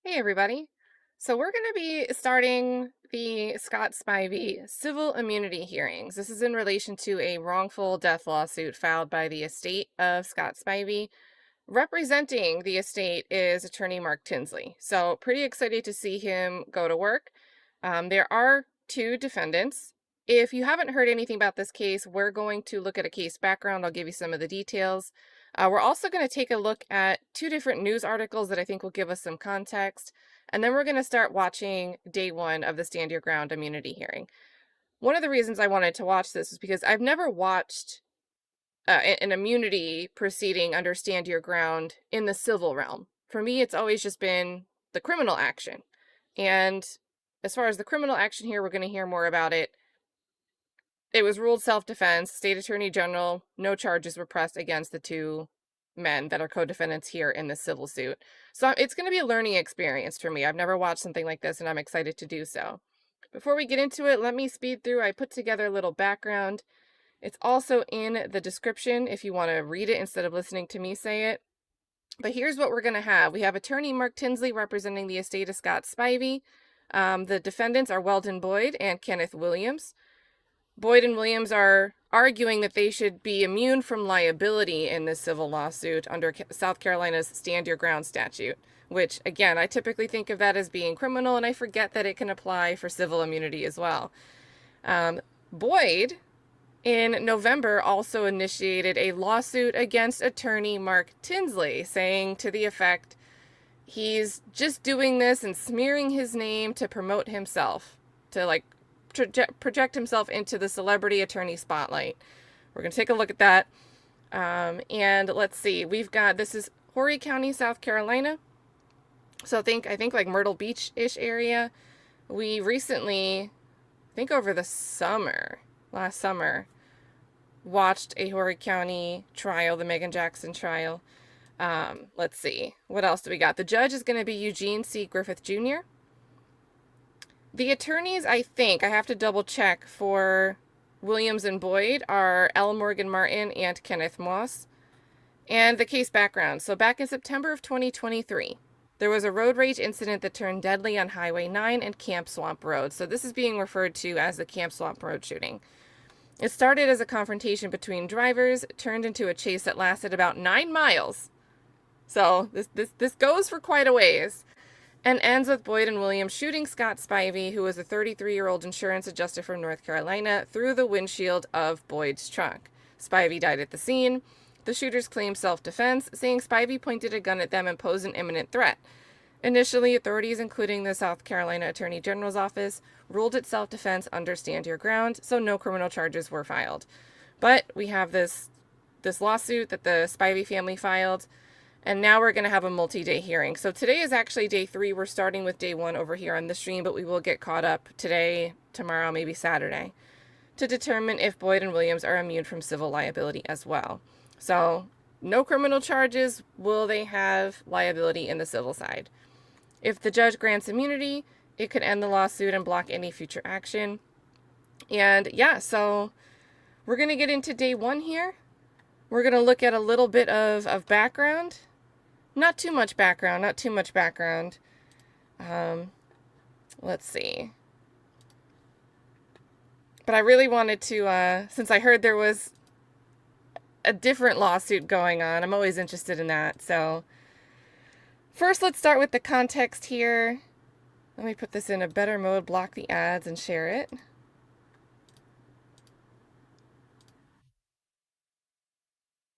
Hey everybody. So we're going to be starting the Scott Spivey civil immunity hearings. This is in relation to a wrongful death lawsuit filed by the estate of Scott Spivey. Representing the estate is attorney Mark Tinsley. So pretty excited to see him go to work. There are two defendants. If you haven't heard anything about this case, we're going to look at a case background. I'll give you some of the details. We're also going to take a look at two different news articles that I think will give us some context. And then we're going to start watching day one of the Stand Your Ground immunity hearing. One of the reasons I wanted to watch this is because I've never watched an immunity proceeding under Stand Your Ground in the civil realm. For me, it's always just been the criminal action. And as far as the criminal action here, we're going to hear more about it. It was ruled self-defense. State Attorney General, no charges were pressed against the two men that are co-defendants here in the civil suit. So it's going to be a learning experience for me. I've never watched something like this, and I'm excited to do so. Before we get into it, let me speed through. I put together a little background. It's also in the description if you want to read it instead of listening to me say it. But here's what we're going to have. We have attorney Mark Tinsley representing the estate of Scott Spivey. The defendants are Weldon Boyd and Kenneth Williams. Boyd and Williams are arguing that they should be immune from liability in this civil lawsuit under South Carolina's Stand Your Ground statute, which, again, I typically think of that as being criminal, and I forget that it can apply for civil immunity as well. Boyd, in November, also initiated a lawsuit against attorney Mark Tinsley, saying to the effect, he's just doing this and smearing his name to promote himself, to project himself into the celebrity attorney spotlight. We're going to take a look at that. And let's see, this is Horry County, South Carolina. So I think like Myrtle Beach-ish area. We recently, I think over the last summer, watched a Horry County trial, the Megan Jackson trial. Let's see, what else do we got? The judge is going to be Eugene C. Griffith Jr. The attorneys, I think, I have to double check, for Williams and Boyd are L. Morgan Martin and Kenneth Moss. And the case background. So back in September of 2023, there was a road rage incident that turned deadly on Highway 9 and Camp Swamp Road. So this is being referred to as the Camp Swamp Road shooting. It started as a confrontation between drivers, turned into a chase that lasted about 9 miles. So this goes for quite a ways. And ends with Boyd and Williams shooting Scott Spivey, who was a 33-year-old insurance adjuster from North Carolina, through the windshield of Boyd's truck. Spivey died at the scene. The shooters claimed self-defense, saying Spivey pointed a gun at them and posed an imminent threat. Initially, authorities, including the South Carolina Attorney General's office, ruled it self-defense under Stand Your Ground, so no criminal charges were filed. But we have this lawsuit that the Spivey family filed. And now we're going to have a multi-day hearing. So today is actually day 3. We're starting with day 1 over here on the stream, but we will get caught up today, tomorrow, maybe Saturday, to determine if Boyd and Williams are immune from civil liability as well. So no criminal charges. Will they have liability in the civil side? If the judge grants immunity, it could end the lawsuit and block any future action. And yeah, so we're going to get into day 1 here. We're going to look at a little bit of background. Not too much background. Let's see. But I really wanted to, since I heard there was a different lawsuit going on, I'm always interested in that. So first, let's start with the context here. Let me put this in a better mode, block the ads, and share it.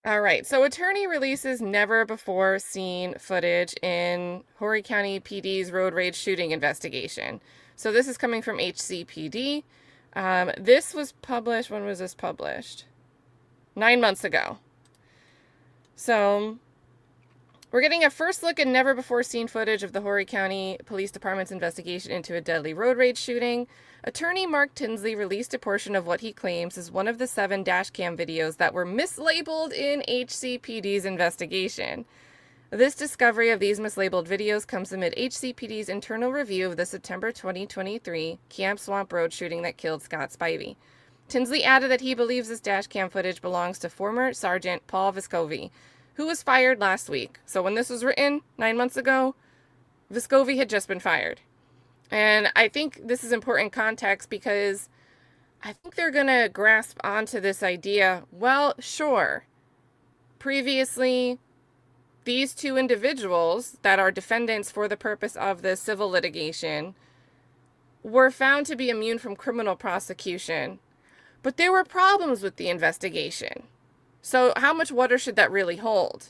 All right, so attorney releases never before seen footage in Horry County PD's road rage shooting investigation. So this is coming from HCPD. This was published, when was this published? 9 months ago. So we're getting a first look at never before seen footage of the Horry County Police Department's investigation into a deadly road rage shooting. Attorney Mark Tinsley released a portion of what he claims is one of the 7 dashcam videos that were mislabeled in HCPD's investigation. This discovery of these mislabeled videos comes amid HCPD's internal review of the September 2023 Camp Swamp Road shooting that killed Scott Spivey. Tinsley added that he believes this dashcam footage belongs to former Sergeant Paul Vescovi, who was fired last week. So when this was written 9 months ago, Vescovi had just been fired. And I think this is important context because I think they're going to grasp onto this idea. Well, sure. Previously, these two individuals that are defendants for the purpose of the civil litigation were found to be immune from criminal prosecution. But there were problems with the investigation. So how much water should that really hold?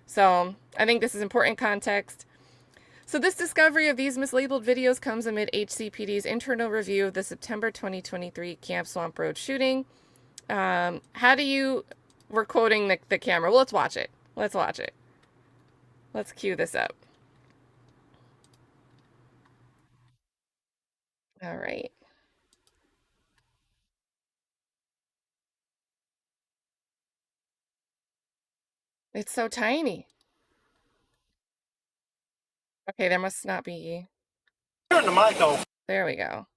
So I think this is important context. So this discovery of these mislabeled videos comes amid HCPD's internal review of the September 2023 Camp Swamp Road shooting. We're quoting the camera. Well, let's watch it. Let's watch it. Let's cue this up. All right. It's so tiny. Okay, there must not be. Turn the mic off. There we go.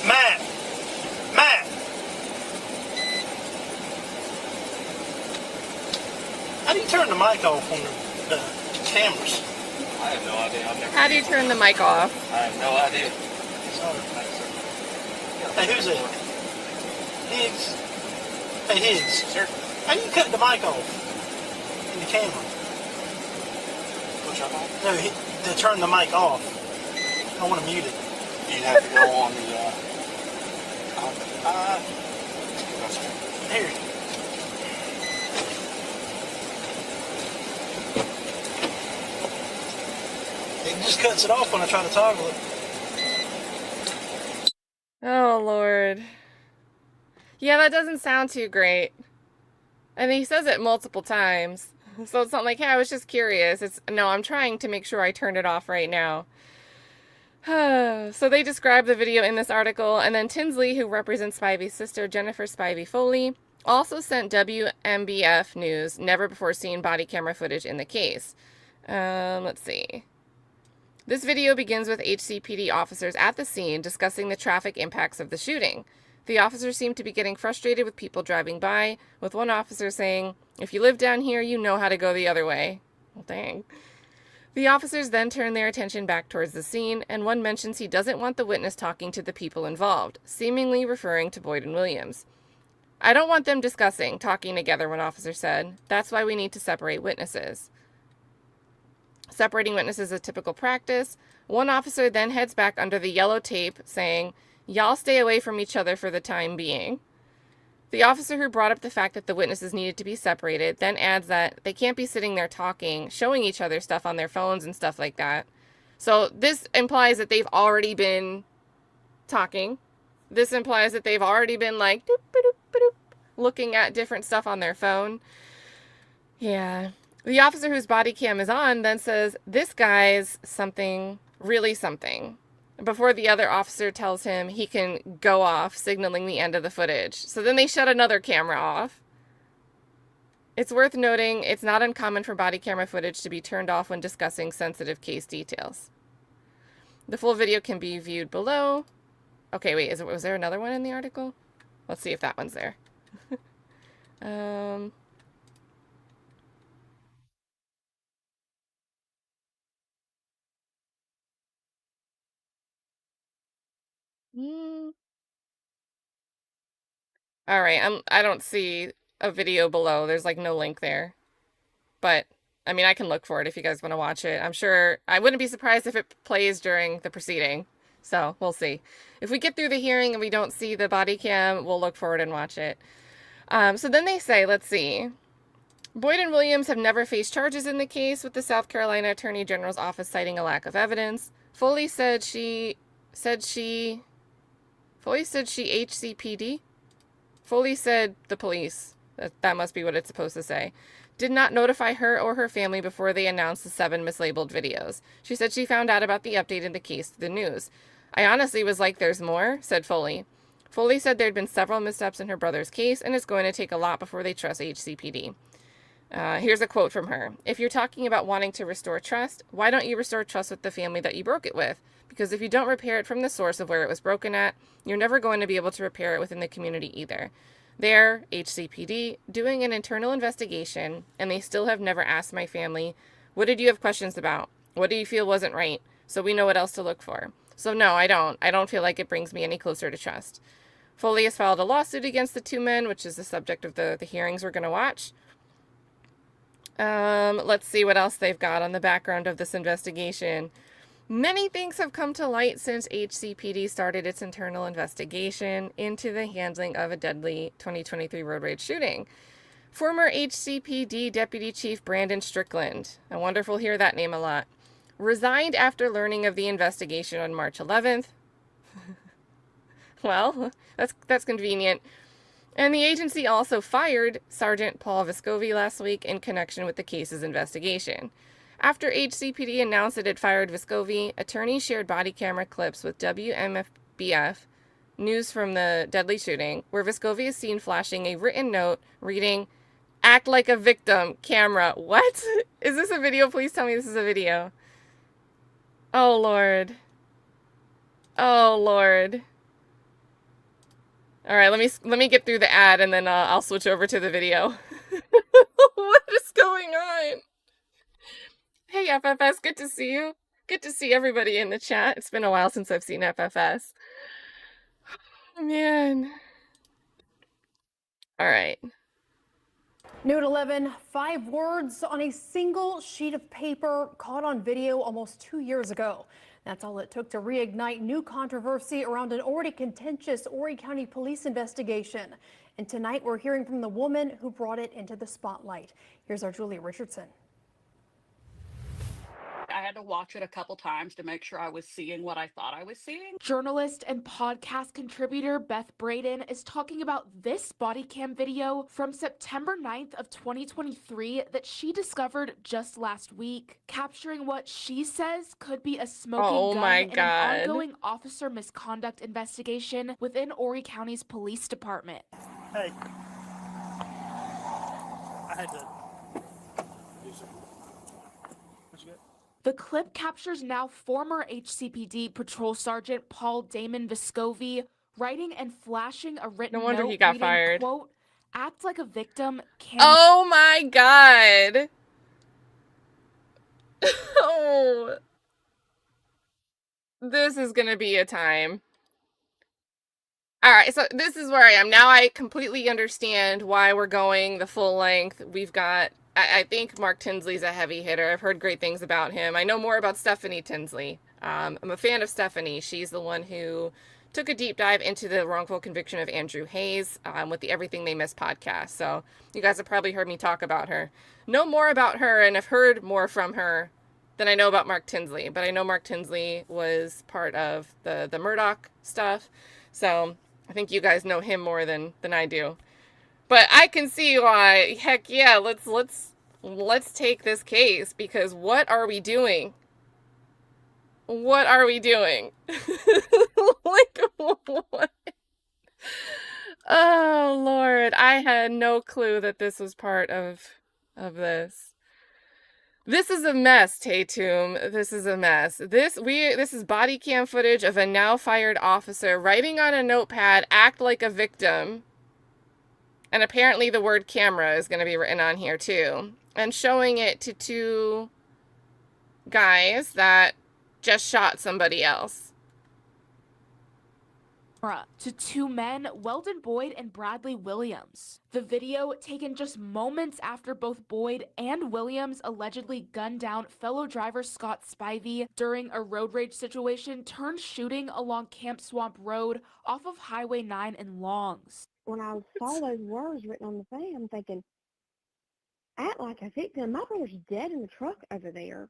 Matt! Matt! How do you turn the mic off on the cameras? I have no idea. I've never. How do you turn the mic off? I have no idea. Sorry. Hey, who's it? Higgs? Hey, Higgs. Sir? How do you cut the mic off in the camera? Push up on? No, to turn the mic off. I want to mute it. You have to go on the, Here. It just cuts it off when I try to toggle it. Oh, Lord. Yeah, that doesn't sound too great. And he says it multiple times. So it's not like, hey, I was just curious. No, I'm trying to make sure I turn it off right now. So they describe the video in this article, and then Tinsley, who represents Spivey's sister, Jennifer Spivey Foley, also sent WMBF News never-before-seen body camera footage in the case. Let's see. This video begins with HCPD officers at the scene discussing the traffic impacts of the shooting. The officers seem to be getting frustrated with people driving by, with one officer saying, "If you live down here, you know how to go the other way." Well, dang. The officers then turn their attention back towards the scene, and one mentions he doesn't want the witness talking to the people involved, seemingly referring to Boyd and Williams. "I don't want them talking together," one officer said. "That's why we need to separate witnesses." Separating witnesses is typical practice. One officer then heads back under the yellow tape, saying, "Y'all stay away from each other for the time being." The officer who brought up the fact that the witnesses needed to be separated then adds that they can't be sitting there talking, showing each other stuff on their phones and stuff like that. So this implies that they've already been talking. This implies that they've already been like doop, doop, doop, looking at different stuff on their phone. Yeah. The officer whose body cam is on then says, "This guy's something, really something," before the other officer tells him he can go off, signaling the end of the footage. So then they shut another camera off. It's worth noting it's not uncommon for body camera footage to be turned off when discussing sensitive case details. The full video can be viewed below. Okay, wait, was there another one in the article? Let's see if that one's there. All right, I don't see a video below. There's like no link there. But I mean, I can look for it if you guys want to watch it. I'm sure I wouldn't be surprised if it plays during the proceeding. So we'll see. If we get through the hearing and we don't see the body cam, we'll look for it and watch it. So then they say, let's see. Boyd and Williams have never faced charges in the case, with the South Carolina Attorney General's office citing a lack of evidence. Foley said she HCPD? Foley said the police. That must be what it's supposed to say. Did not notify her or her family before they announced the 7 mislabeled videos. She said she found out about the update in the case through the news. "I honestly was like, there's more," said Foley. Foley said there'd been several missteps in her brother's case, and it's going to take a lot before they trust HCPD. Here's a quote from her. "If you're talking about wanting to restore trust, why don't you restore trust with the family that you broke it with? Because if you don't repair it from the source of where it was broken at, you're never going to be able to repair it within the community either. They're, HCPD, doing an internal investigation, and they still have never asked my family, 'What did you have questions about?' What do you feel wasn't right? So we know what else to look for. So no, I don't. I don't feel like it brings me any closer to trust. Foley has filed a lawsuit against the two men, which is the subject of the hearings we're going to watch. Let's see what else they've got on the background of this investigation. Many things have come to light since HCPD started its internal investigation into the handling of a deadly 2023 road rage shooting. Former HCPD Deputy Chief Brandon Strickland, I wonder if we'll hear that name a lot, resigned after learning of the investigation on March 11th. Well, that's convenient. And the agency also fired Sergeant Paul Vescovi last week in connection with the case's investigation. After HCPD announced it had fired Vescovi, attorneys shared body camera clips with WMFBF News from the deadly shooting, where Vescovi is seen flashing a written note reading, "Act like a victim, camera." What? Is this a video? Please tell me this is a video. Oh, Lord. Oh, Lord. All right, let me get through the ad and then I'll switch over to the video. What is going on? Hey, FFS, good to see you. Good to see everybody in the chat. It's been a while since I've seen FFS. Oh, man. All right. New at 11, 5 words on a single sheet of paper caught on video almost 2 years ago. That's all it took to reignite new controversy around an already contentious Horry County police investigation. And tonight we're hearing from the woman who brought it into the spotlight. Here's our Julia Richardson. I had to watch it a couple times to make sure I was seeing what I thought I was seeing. Journalist and podcast contributor Beth Braden is talking about this body cam video from September 9th of 2023 that she discovered just last week, capturing what she says could be a smoking gun in an ongoing officer misconduct investigation within Horry County's police department. Hey. I had to do something. What you got? The clip captures now former HCPD Patrol Sergeant Paul Damon Vescovi writing and flashing a written No wonder note he got reading, fired. Quote, "Act like a victim." Oh my God. Oh. This is going to be a time. All right, so this is where I am. Now I completely understand why we're going the full length. We've got, I think Mark Tinsley's a heavy hitter. I've heard great things about him. I know more about Stephanie Tinsley. I'm a fan of Stephanie. She's the one who took a deep dive into the wrongful conviction of Andrew Hayes with the Everything They Miss podcast. So you guys have probably heard me talk about her. Know more about her and have heard more from her than I know about Mark Tinsley. But I know Mark Tinsley was part of the Murdoch stuff. So I think you guys know him more than I do. But I can see why, heck yeah, let's take this case, because what are we doing? What are we doing? Like, what? Oh, Lord. I had no clue that this was part of this. This is a mess, Tatum. This is a mess. This is body cam footage of a now fired officer writing on a notepad, "Act like a victim." And apparently the word camera is going to be written on here too. And showing it to two guys that just shot somebody else. To two men, Weldon Boyd and Bradley Williams. The video, taken just moments after both Boyd and Williams allegedly gunned down fellow driver Scott Spivey during a road rage situation turned shooting along Camp Swamp Road off of Highway 9 in Longs. When I saw those words written on the thing, I'm thinking, act like a victim. My brother's dead in the truck over there.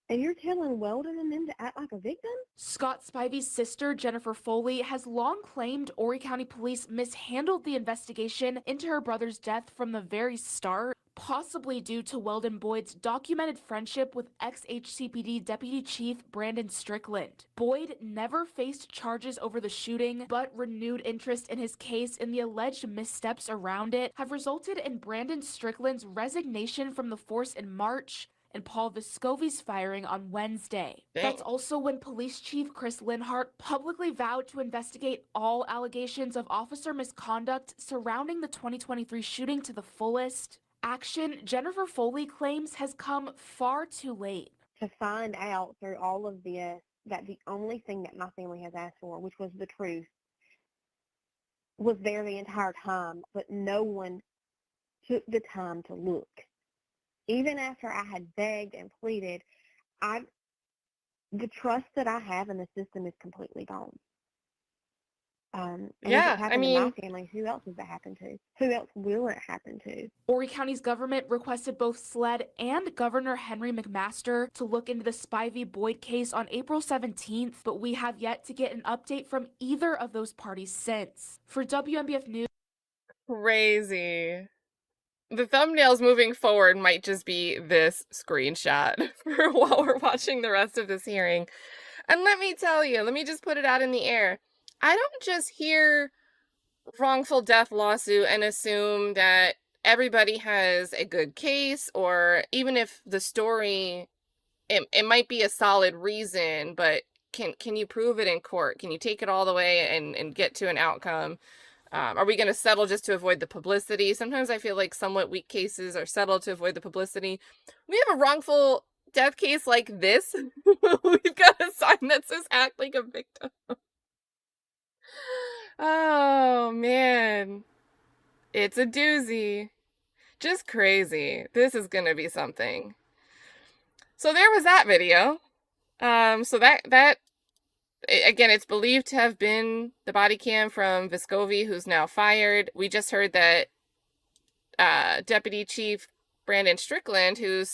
And you're telling Weldon and them to act like a victim? Scott Spivey's sister, Jennifer Foley, has long claimed Horry County Police mishandled the investigation into her brother's death from the very start, possibly due to Weldon Boyd's documented friendship with ex-HCPD Deputy Chief Brandon Strickland. Boyd never faced charges over the shooting, but renewed interest in his case and the alleged missteps around it have resulted in Brandon Strickland's resignation from the force in March and Paul Vescovi's firing on Wednesday. Dang. That's also when Police Chief Chris Linhart publicly vowed to investigate all allegations of officer misconduct surrounding the 2023 shooting to the fullest. Action Jennifer Foley claims has come far too late. to find out through all of this that the only thing that my family has asked for, which was the truth, was there the entire time, but no one took the time to look. Even after I had begged and pleaded, the trust that I have in the system is completely gone. And if Yeah, it I happened to my mean, family, who else does that happen to? Who else will it happen to? Horry County's government requested both SLED and Governor Henry McMaster to look into the Spivey Boyd case on April 17th, but we have yet to get an update from either of those parties since. For WMBF News, crazy. The thumbnails moving forward might just be this screenshot for while we're watching the rest of this hearing. And let me tell you, let me just put it out in the air. I don't just hear wrongful death lawsuit and assume that everybody has a good case, or even if the story, it might be a solid reason, but can you prove it in court? Can you take it all the way and get to an outcome? Are we going to settle just to avoid the publicity? Sometimes I feel like somewhat weak cases are settled to avoid the publicity. We have a wrongful death case like this. We've got a sign that says act like a victim. Oh, man. It's a doozy. Just crazy. This is going to be something. So there was that video. So that again, it's believed to have been the body cam from Vescovi, who's now fired. We just heard that Deputy Chief Brandon Strickland, who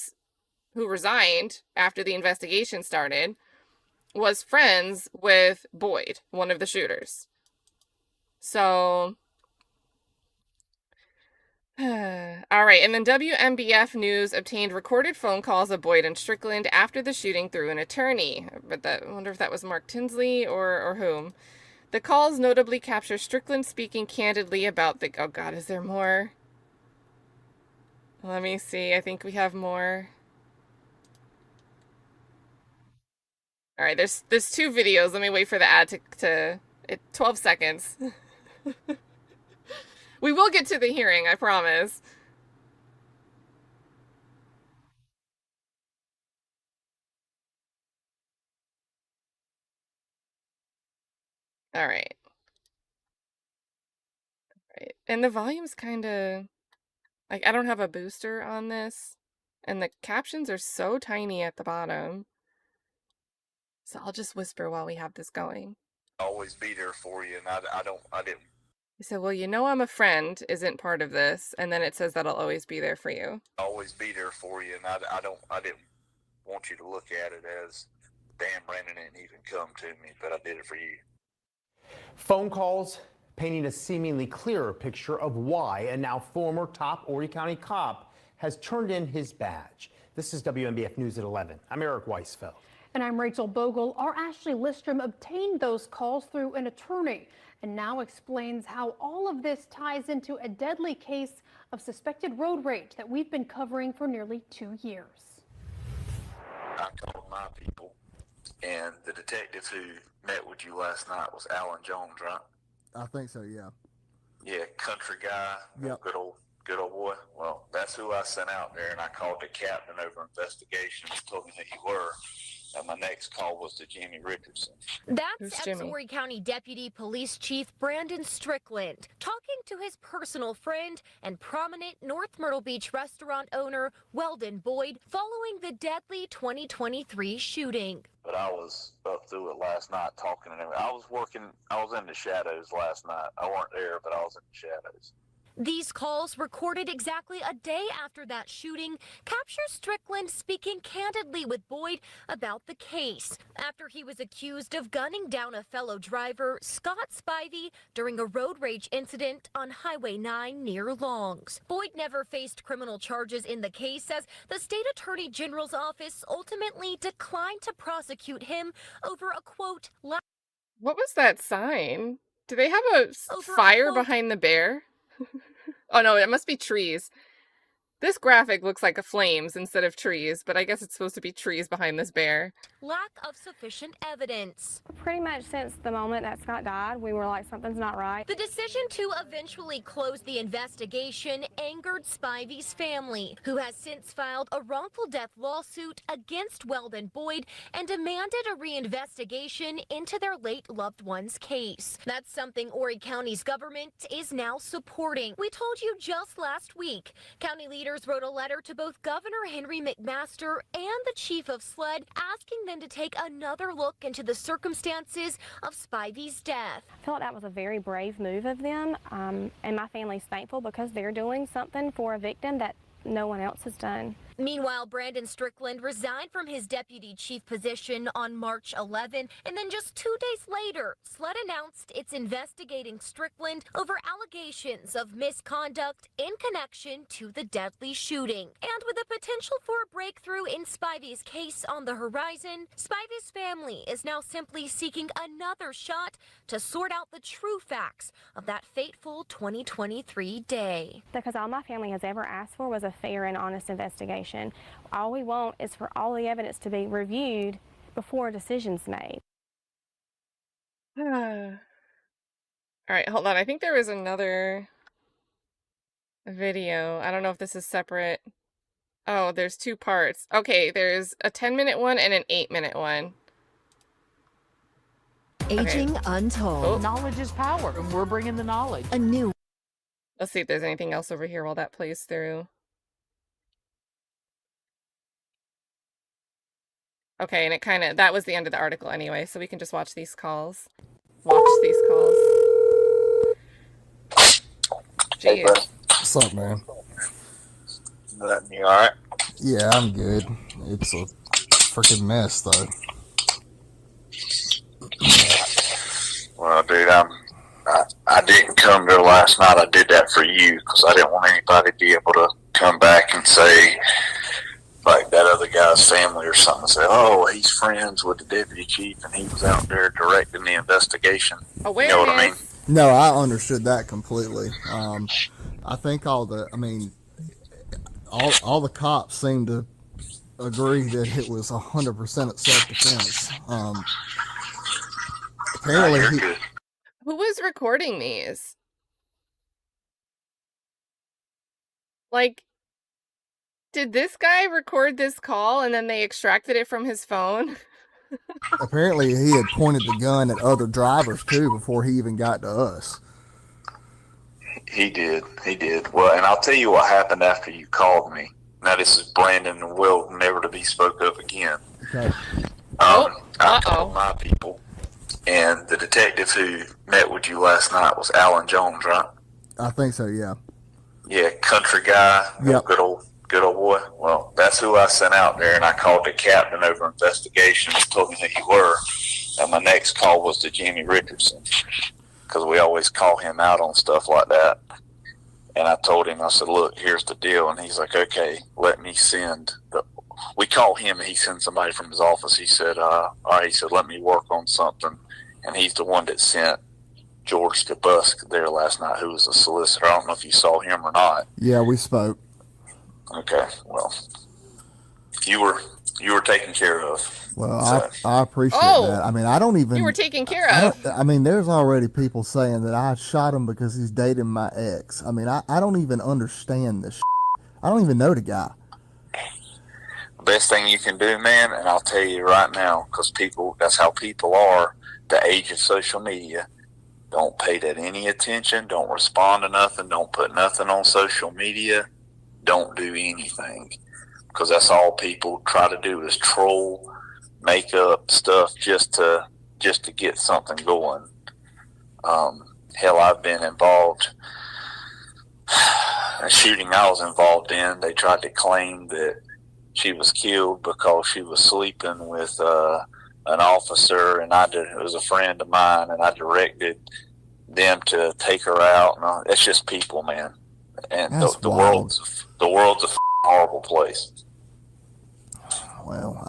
resigned after the investigation started, was friends with Boyd, one of the shooters. So, all right. And then WMBF News obtained recorded phone calls of Boyd and Strickland after the shooting through an attorney. But I wonder if that was Mark Tinsley or whom. The calls notably capture Strickland speaking candidly about the... Oh, God, is there more? Let me see. I think we have more. All right, there's 2 videos. Let me wait for the ad to 12 seconds. We will get to the hearing, I promise. All right. Right. And the volume's kind of like, I don't have a booster on this, and the captions are so tiny at the bottom. So I'll just whisper while we have this going. Always be there for you, and I didn't. He said, well, you know I'm a friend isn't part of this, and then it says that I'll always be there for you. Always be there for you, and I didn't want you to look at it as, damn, Brandon didn't even come to me, but I did it for you. Phone calls painting a seemingly clearer picture of why a now former top Horry County cop has turned in his badge. This is WMBF News at 11. I'm Eric Weisfeld. And I'm Rachel Bogle. Our Ashley Listrom obtained those calls through an attorney and now explains how all of this ties into a deadly case of suspected road rage that we've been covering for nearly 2 years. I called my people, and the detective who met with you last night was Alan Jones, right? I think so, yeah. Yeah, country guy, Yep. good old boy. Well, that's who I sent out there, and I called the captain over investigations, told me who you were. And my next call was to Jimmy Richardson. That's ex-Horry County Deputy Police Chief Brandon Strickland talking to his personal friend and prominent North Myrtle Beach restaurant owner Weldon Boyd following the deadly 2023 shooting. But I was up through it last night talking to him. I was in the shadows last night. I weren't there, but I was in the shadows. These calls, recorded exactly a day after that shooting, capture Strickland speaking candidly with Boyd about the case after he was accused of gunning down a fellow driver, Scott Spivey, during a road rage incident on Highway 9 near Longs. Boyd never faced criminal charges in the case, as the state attorney general's office ultimately declined to prosecute him over a, quote, What was that sign? Do they have a fire behind the bear? Oh no, it must be trees. This graphic looks like flames instead of trees, but I guess it's supposed to be trees behind this bear. lack of sufficient evidence. Pretty much since the moment that Scott died, we were like, something's not right. The decision to eventually close the investigation angered Spivey's family, who has since filed a wrongful death lawsuit against Weldon Boyd and demanded a reinvestigation into their late loved one's case. That's something Horry County's government is now supporting. We told you just last week, county leaders wrote a letter to both Governor Henry McMaster and the chief of SLED asking them to take another look into the circumstances of Spivey's death. I feel like that was a very brave move of them, and my family's thankful because they're doing something for a victim that no one else has done. Meanwhile, Brandon Strickland resigned from his deputy chief position on March 11, and then just 2 days later, SLED announced it's investigating Strickland over allegations of misconduct in connection to the deadly shooting. And with the potential for a breakthrough in Spivey's case on the horizon, Spivey's family is now simply seeking another shot to sort out the true facts of that fateful 2023 day. Because all my family has ever asked for was a fair and honest investigation. All we want is for all the evidence to be reviewed before a decision's made. All right, hold on. I think there was another video. I don't know if this is separate. Oh, there's two parts. Okay, there's a 10-minute one and an 8-minute one. Aging Untold. Oh. Knowledge is power, and we're bringing the knowledge. A new. Let's see if there's anything else over here while that plays through. Okay, and it kind of, that was the end of the article anyway, so we can just watch these calls. Watch these calls. Hey, Jeez. what's up, man? You all right? Yeah, I'm good. It's a freaking mess, though. Well, dude, I didn't come there last night. I did that for you because I didn't want anybody to be able to come back and say, like that other guy's family or something, say, oh, he's friends with the deputy chief and he was out there directing the investigation. You know what I mean? No, I understood that completely. I think all the cops seem to agree that it was 100% self-defense. Apparently, Who was recording these? Like, did this guy record this call and then they extracted it from his phone? apparently he had pointed the gun at other drivers too before he even got to us. He did. Well, and I'll tell you what happened after you called me. Now, this is Brandon and Will, never to be spoke of again. Okay. I called my people, and the detective who met with you last night was Alan Jones, right? I think so, yeah. Yeah, country guy, Yep. good old boy. Well, that's who I sent out there, and I called the captain over investigations, told me who you were, and my next call was to Jimmy Richardson, because we always call him out on stuff like that. And I told him, I said, look, here's the deal. And he's like, okay, let me send we call him and he sends somebody from his office. He said, all right, he said, let me work on something. And he's the one that sent George DeBusk there last night, who was a solicitor. I don't know if you saw him or not. Yeah, we spoke. Okay, well, you were taken care of. Well, So- I appreciate Oh! that. I mean, I don't even. You were taken care I of. mean, there's already people saying that I shot him because he's dating my ex. I mean, I don't even understand this. I don't even know the guy. The best thing you can do, man, and I'll tell you right now, because that's how people are, the age of social media. Don't pay that any attention. Don't respond to nothing. Don't put nothing on social media. Don't do anything, because that's all people try to do is troll, make up stuff just to get something going. Hell, I've been involved. A shooting I was involved in, they tried to claim that she was killed because she was sleeping with an officer, and it was a friend of mine, and I directed them to take her out. And it's just people, man. And the world's a horrible place. Well,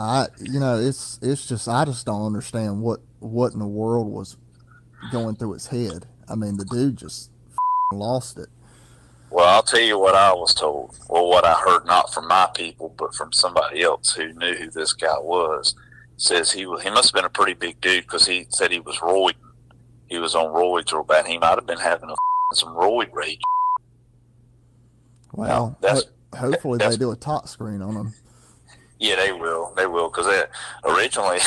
it's just I just don't understand what in the world was going through his head. I mean, the dude just lost it. Well, I'll tell you what I was told. Well, what I heard, not from my people, but from somebody else who knew who this guy was. says he must have been a pretty big dude because he said he was roiding. He was on roids real bad. He might have been having some roid rage. Well, hopefully they do a top screen on him. Yeah, they will. They will, because originally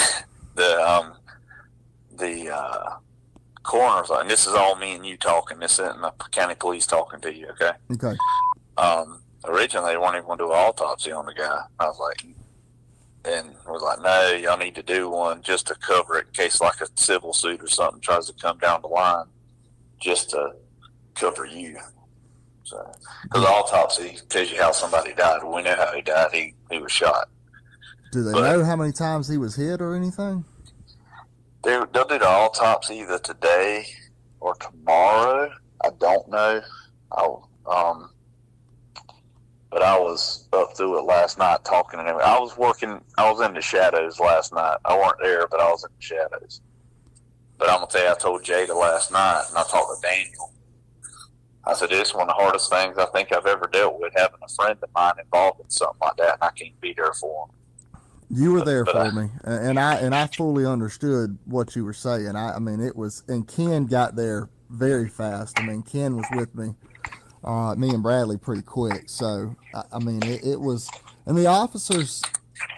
the coroner's, and this is all me and you talking. This isn't the county police talking to you. Okay. Okay. Originally they weren't even going to do an autopsy on the guy. I was like, and we're like, no, y'all need to do one just to cover it in case like a civil suit or something tries to come down the line, just to cover you. So, because the autopsy tells you how somebody died. We know how he died. He was shot. Do they know how many times he was hit or anything? They'll do the autopsy either today or tomorrow. I don't know. But I was up through it last night talking to him. I was in the shadows last night. I weren't there, but I was in the shadows. But I'm going to tell you, I told Jada last night, and I talked to Daniel. I said, this is one of the hardest things I think I've ever dealt with, having a friend of mine involved in something like that, and I can't be there for him. You were there for me, and I fully understood what you were saying. I mean, it was, and Ken got there very fast. I mean, Ken was with me. Me and Bradley pretty quick. So, I mean, it was, and the officers,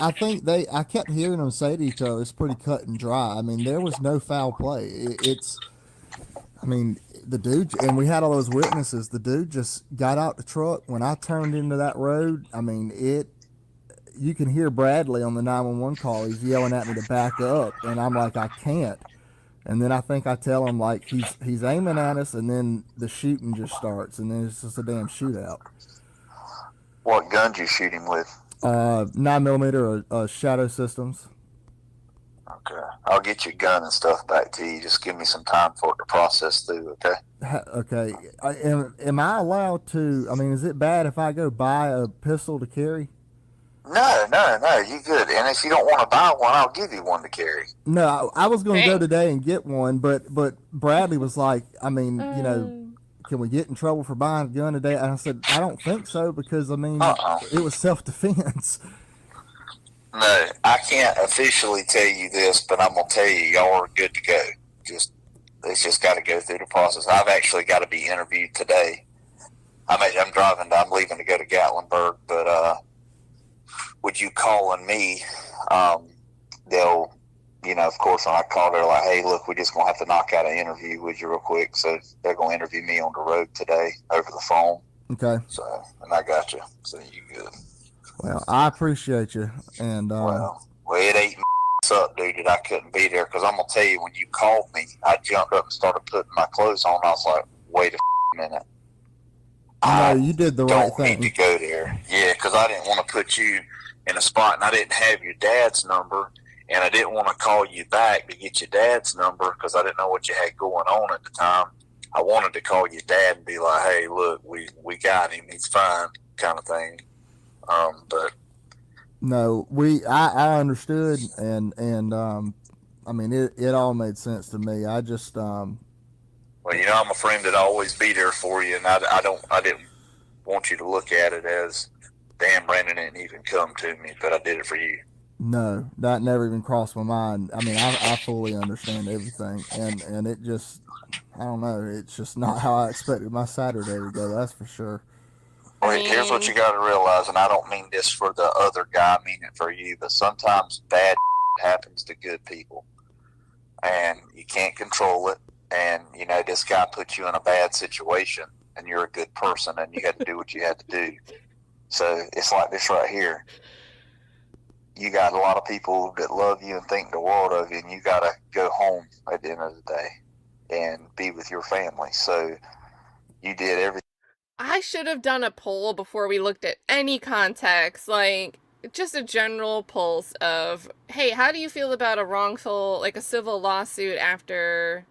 I think I kept hearing them say to each other, it's pretty cut and dry. I mean, there was no foul play. I mean, the dude, and we had all those witnesses, the dude just got out the truck. When I turned into that road, I mean, you can hear Bradley on the 911 call. He's yelling at me to back up. And I'm like, I can't. And then I think I tell him, like, he's aiming at us, and then the shooting just starts, and then it's just a damn shootout. What gun did you shoot him with? 9mm Shadow Systems. Okay. I'll get your gun and stuff back to you. Just give me some time for it to process through, okay? Okay. Am I allowed to, I mean, is it bad if I go buy a pistol to carry? No, you good. And if you don't want to buy one, I'll give you one to carry. No, I was going to go today and get one, but Bradley was like, I mean, you know, can we get in trouble for buying a gun today? And I said, I don't think so, because, I mean, it was self-defense. No, I can't officially tell you this, but I'm going to tell you, y'all are good to go. It's just got to go through the process. I've actually got to be interviewed today. I'm leaving to go to Gatlinburg, but, with you calling me, they'll, you know, of course, when I call, they're like, hey, look, we're just going to have to knock out an interview with you real quick. So they're going to interview me on the road today over the phone. Okay. So, and I got you. So you good. Well, I appreciate you. And, well, it ate me up, dude, that I couldn't be there. Because I'm going to tell you, when you called me, I jumped up and started putting my clothes on. I was like, wait a minute. No, you did the right thing. I need to go there. Yeah, because I didn't want to put you in a spot, and I didn't have your dad's number, and I didn't want to call you back to get your dad's number because I didn't know what you had going on at the time. I wanted to call your dad and be like, hey, look, we got him, he's fine, kind of thing. But no, I understood, and I mean, it all made sense to me. I just well, you know, I'm a friend that always be there for you, and I didn't want you to look at it as, damn, Brandon didn't even come to me, but I did it for you. No, that never even crossed my mind. I mean, I fully understand everything, and it just, I don't know, it's just not how I expected my Saturday to go, that's for sure. Well, here's what you got to realize, and I don't mean this for the other guy, I mean it for you, but sometimes bad happens to good people, and you can't control it, and, you know, this guy put you in a bad situation, and you're a good person, and you had to do what you had to do. So it's like this right here. You got a lot of people that love you and think the world of you, and you got to go home at the end of the day and be with your family. So you did everything. I should have done a poll before we looked at any context, like just a general pulse of, hey, how do you feel about a wrongful, like a civil lawsuit after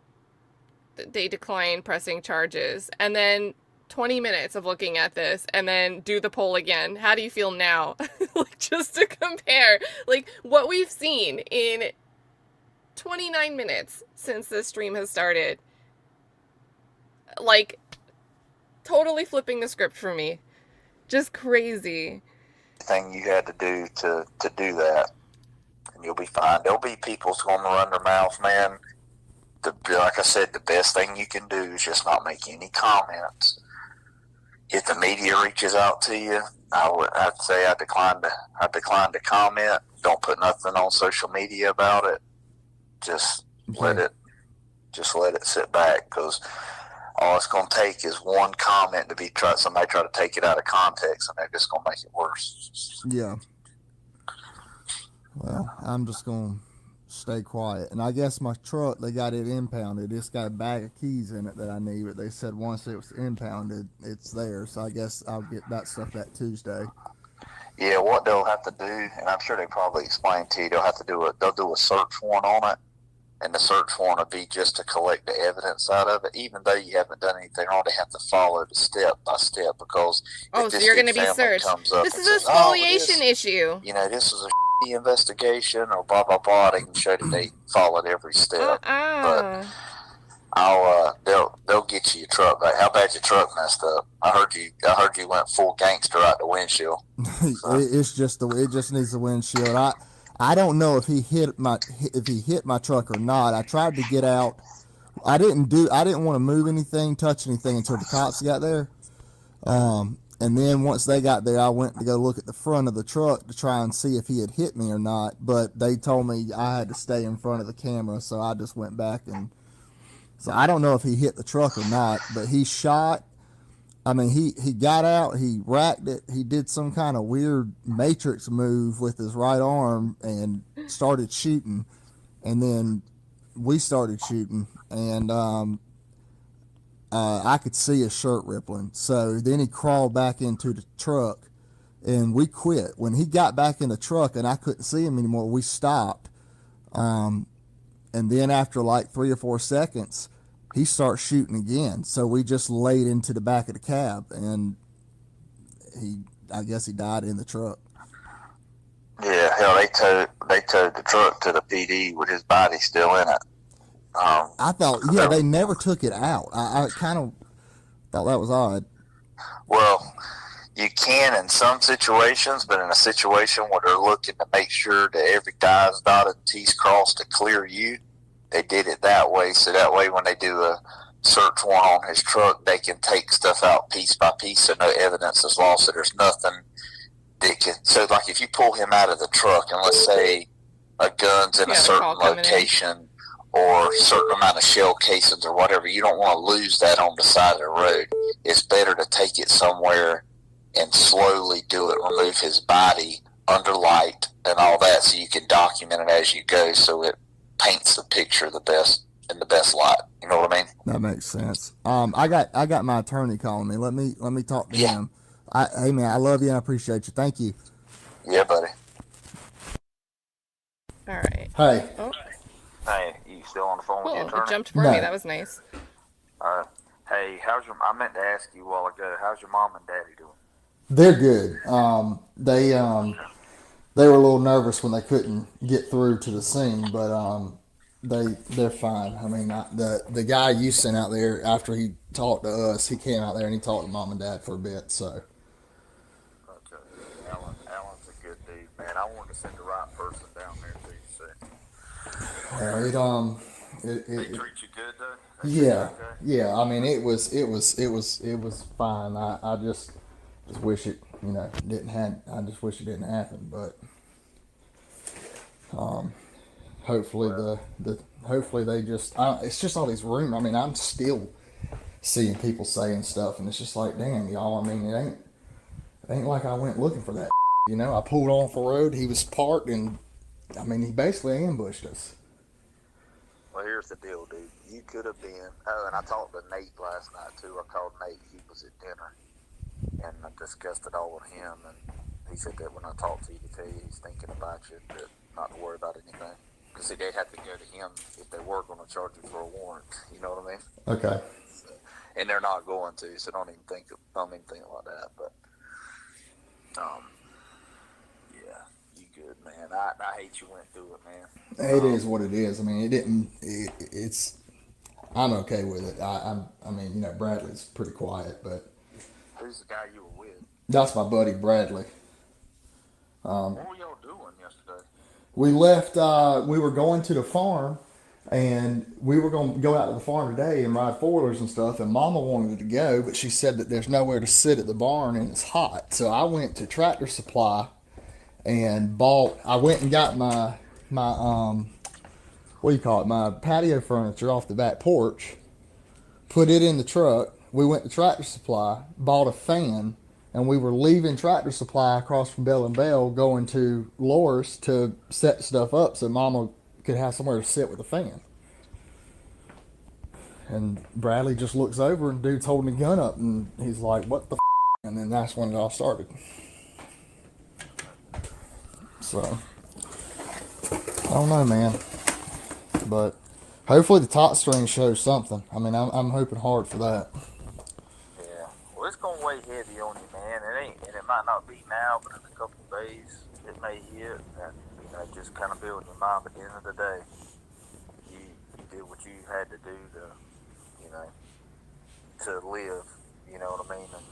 they decline pressing charges? And then 20 minutes of looking at this, and then do the poll again. How do you feel now? Like, just to compare, like, what we've seen in 29 minutes since this stream has started. Like, totally flipping the script for me. Just crazy. Thing you had to do to do that. You'll be fine. There'll be people who's going to run their mouth, man. Like I said, the best thing you can do is just not make any comments. If the media reaches out to you, I'd say I decline to comment. Don't put nothing on social media about it. Just let it sit back, because all it's going to take is one comment to somebody try to take it out of context, and they're just going to make it worse. Yeah. Well, I'm just going to stay quiet. And I guess my truck, they got it impounded. It's got a bag of keys in it that I need, but they said once it was impounded, it's there. So I guess I'll get that stuff that Tuesday. Yeah, what they'll have to do, and I'm sure they probably explained to you, they'll do a search warrant on it, and the search warrant will be just to collect the evidence out of it. Even though you haven't done anything wrong, they have to follow the step by step, because so you're going to be searched. This is a spoliation issue. You know, this is a investigation or blah blah blah. They can show that they followed every step. But they'll get you your truck back. How bad your truck messed up? I heard you went full gangster out the windshield. So. It just needs the windshield. I don't know if he hit my truck or not. I tried to get out. I didn't want to move anything, touch anything until the cops got there. And then once they got there, I went to go look at the front of the truck to try and see if he had hit me or not. But they told me I had to stay in front of the camera, so I just went back. And so I don't know if he hit the truck or not, but he shot. I mean, he got out, he racked it, he did some kind of weird matrix move with his right arm and started shooting. And then we started shooting, and I could see his shirt rippling. So then he crawled back into the truck, and we quit. When he got back in the truck and I couldn't see him anymore, we stopped. And then after like 3 or 4 seconds, he starts shooting again. So we just laid into the back of the cab, and I guess he died in the truck. Yeah, hell, they towed the truck to the PD with his body still in it. I thought, they never took it out. I kind of thought that was odd. Well, you can in some situations, but in a situation where they're looking to make sure that every I's dotted and T's crossed to clear you, they did it that way. So that way when they do a search warrant on his truck, they can take stuff out piece by piece so no evidence is lost. So there's nothing that can. So like if you pull him out of the truck and let's say a gun's in a certain location or a certain amount of shell casings or whatever, you don't want to lose that on the side of the road. It's better to take it somewhere and slowly do it, remove his body under light and all that so you can document it as you go so it paints the picture the best in the best light. You know what I mean? That makes sense. I got my attorney calling me. Let me talk to him. Hey man, I love you and I appreciate you. Thank you. Yeah, buddy. All right. Hey. Oh. Hey, you still on the phone with your attorney? It jumped for me. That was nice. Hey, I meant to ask you a while ago, how's your mom and daddy doing? They're good. They were a little nervous when they couldn't get through to the scene, but they're fine. I mean, the guy you sent out there after he talked to us, he came out there and he talked to mom and dad for a bit. So. Okay, Alan's a good dude, man. I wanted to send the right person down there too. So. They treat you good though. Yeah. I mean, it was fine. I just wish it, I just wish it didn't happen, but hopefully hopefully they just, it's just all these rumors. I mean, I'm still seeing people saying stuff, and it's just like, damn, y'all. I mean, it ain't like I went looking for that. I pulled off the road. He was parked, and I mean, he basically ambushed us. Well, here's the deal, dude. You could have been. Oh, and I talked to Nate last night too. I called Nate. He was at dinner, and I discussed it all with him. And he said that when I talked to you, to tell you he's thinking about you, but not to worry about anything. Because they'd have to go to him if they were going to charge you for a warrant. You know what I mean? Okay. So, and they're not going to, so don't even think like that. But yeah, you good, man. I hate you went through it, man. It is what it is. I mean, it's. I'm okay with it. I mean, Bradley's pretty quiet, but. Who's the guy you were with? That's my buddy Bradley. What were y'all doing yesterday? We left. We were going to the farm, and we were going to go out to the farm today and ride four-wheelers and stuff. And Mama wanted to go, but she said that there's nowhere to sit at the barn and it's hot. So I went to Tractor Supply and bought. I went and got my what do you call it? My patio furniture off the back porch. Put it in the truck. We went to Tractor Supply, bought a fan, and we were leaving Tractor Supply across from Bell and Bell, going to Loris to set stuff up so Mama could have somewhere to sit with a fan. And Bradley just looks over and dude's holding a gun up and he's like, "What the f-?" And then that's when it all started. So, I don't know, man. But hopefully the top string shows something. I mean, I'm hoping hard for that. Yeah. Well, it's gonna weigh heavy on you, man. And it might not be now, but in a couple of days it may hit. And just kind of build in your mind. But at the end of the day, you did what you had to do to live. You know what I mean? And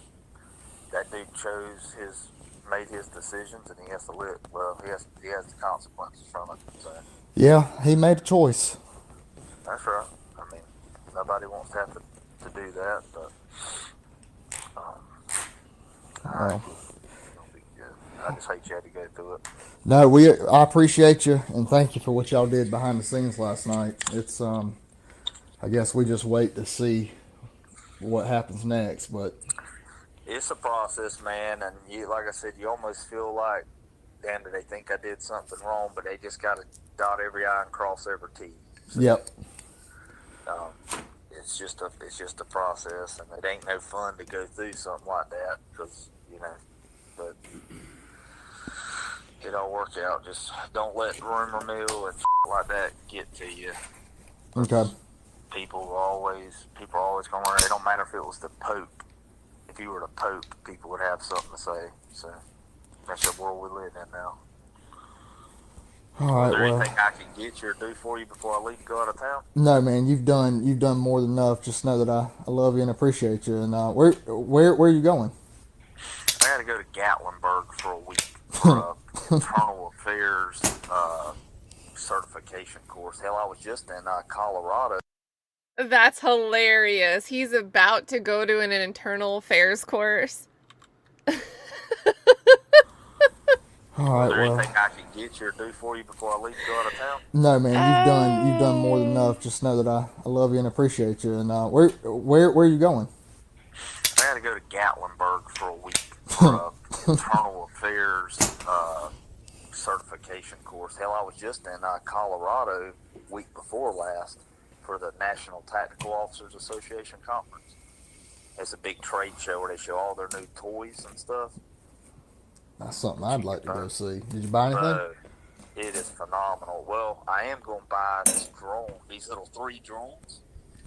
that dude made his decisions, and he has to live. Well, he has the consequences from it. So. Yeah, he made a choice. That's right. I mean, nobody wants to have to do that, but it'll be good. I just hate you had to go through it. No, I appreciate you and thank you for what y'all did behind the scenes last night. It's I guess we just wait to see what happens next, but it's a process, man, and you, like I said, you almost feel like, damn, they think I did something wrong, but they just got to dot every I and cross every T. So, yep. It's just a process, and it ain't no fun to go through something like that, because but it all work out. Just don't let rumor mill and like that get to you. Okay. People are always going to. It don't matter if it was the Pope. If you were the Pope, people would have something to say. So that's the world we live in now. All right. Is there Well, anything I can get you or do for you before I leave to go out of town? no, man, you've done more than enough. Just know that I love you and appreciate you. And where are you going? I got to go to Gatlinburg for a week for internal affairs certification course. Hell, I was just in Colorado. That's hilarious. He's about to go to an internal affairs course. All right. Is there Well, anything I can get you or do for you before I leave to go out of town? no, man, you've done more than enough. Just know that I love you and appreciate you. And where are you going? I got to go to Gatlinburg for a week for internal affairs certification course. Hell, I was just in Colorado week before last for the National Tactical Officers Association conference. It's a big trade show where they show all their new toys and stuff. That's something I'd like to go see. Did you buy anything? It is phenomenal. Well, I am going to buy this drone, these little 3 drones.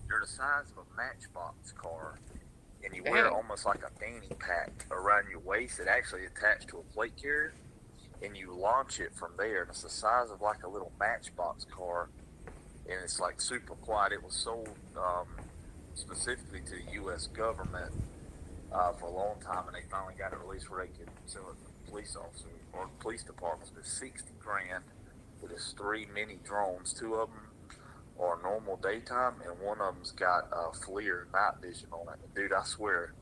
They're the size of a matchbox car, and you wear it almost like a fanny pack around your waist. It actually attached to a plate carrier, and you launch it from there, and it's the size of like a little matchbox car, and it's like super quiet. It was sold specifically to the U.S. government for a long time, and they finally got it released where they could sell it to police officers or police departments. But $60,000 for this 3 mini drones. 2 of them are normal daytime, and one of them's got FLIR night vision on it. And dude, I swear,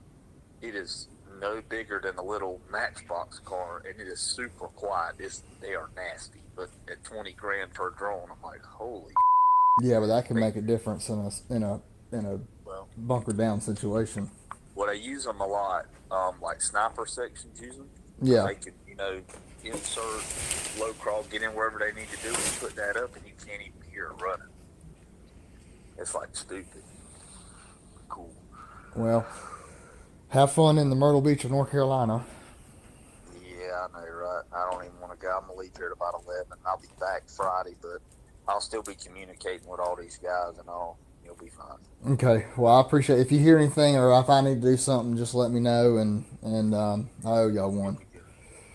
it is no bigger than a little matchbox car, and it is super quiet. They are nasty, but at $20,000 per drone, I'm like, holy. Yeah, but that can make a difference in a bunker down situation. Well, they use them a lot, like sniper sections use them. Yeah. They can, insert, low crawl, get in wherever they need to do, and put that up, and you can't even hear it running. It's like stupid. Cool. Well, have fun in the Myrtle Beach of North Carolina. Yeah, I know, right? I don't even want to go. I'm going to leave here at about 11. I'll be back Friday, but I'll still be communicating with all these guys and all. You'll be fine. Okay. Well, I appreciate it. If you hear anything or if I need to do something, just let me know, and I owe y'all one.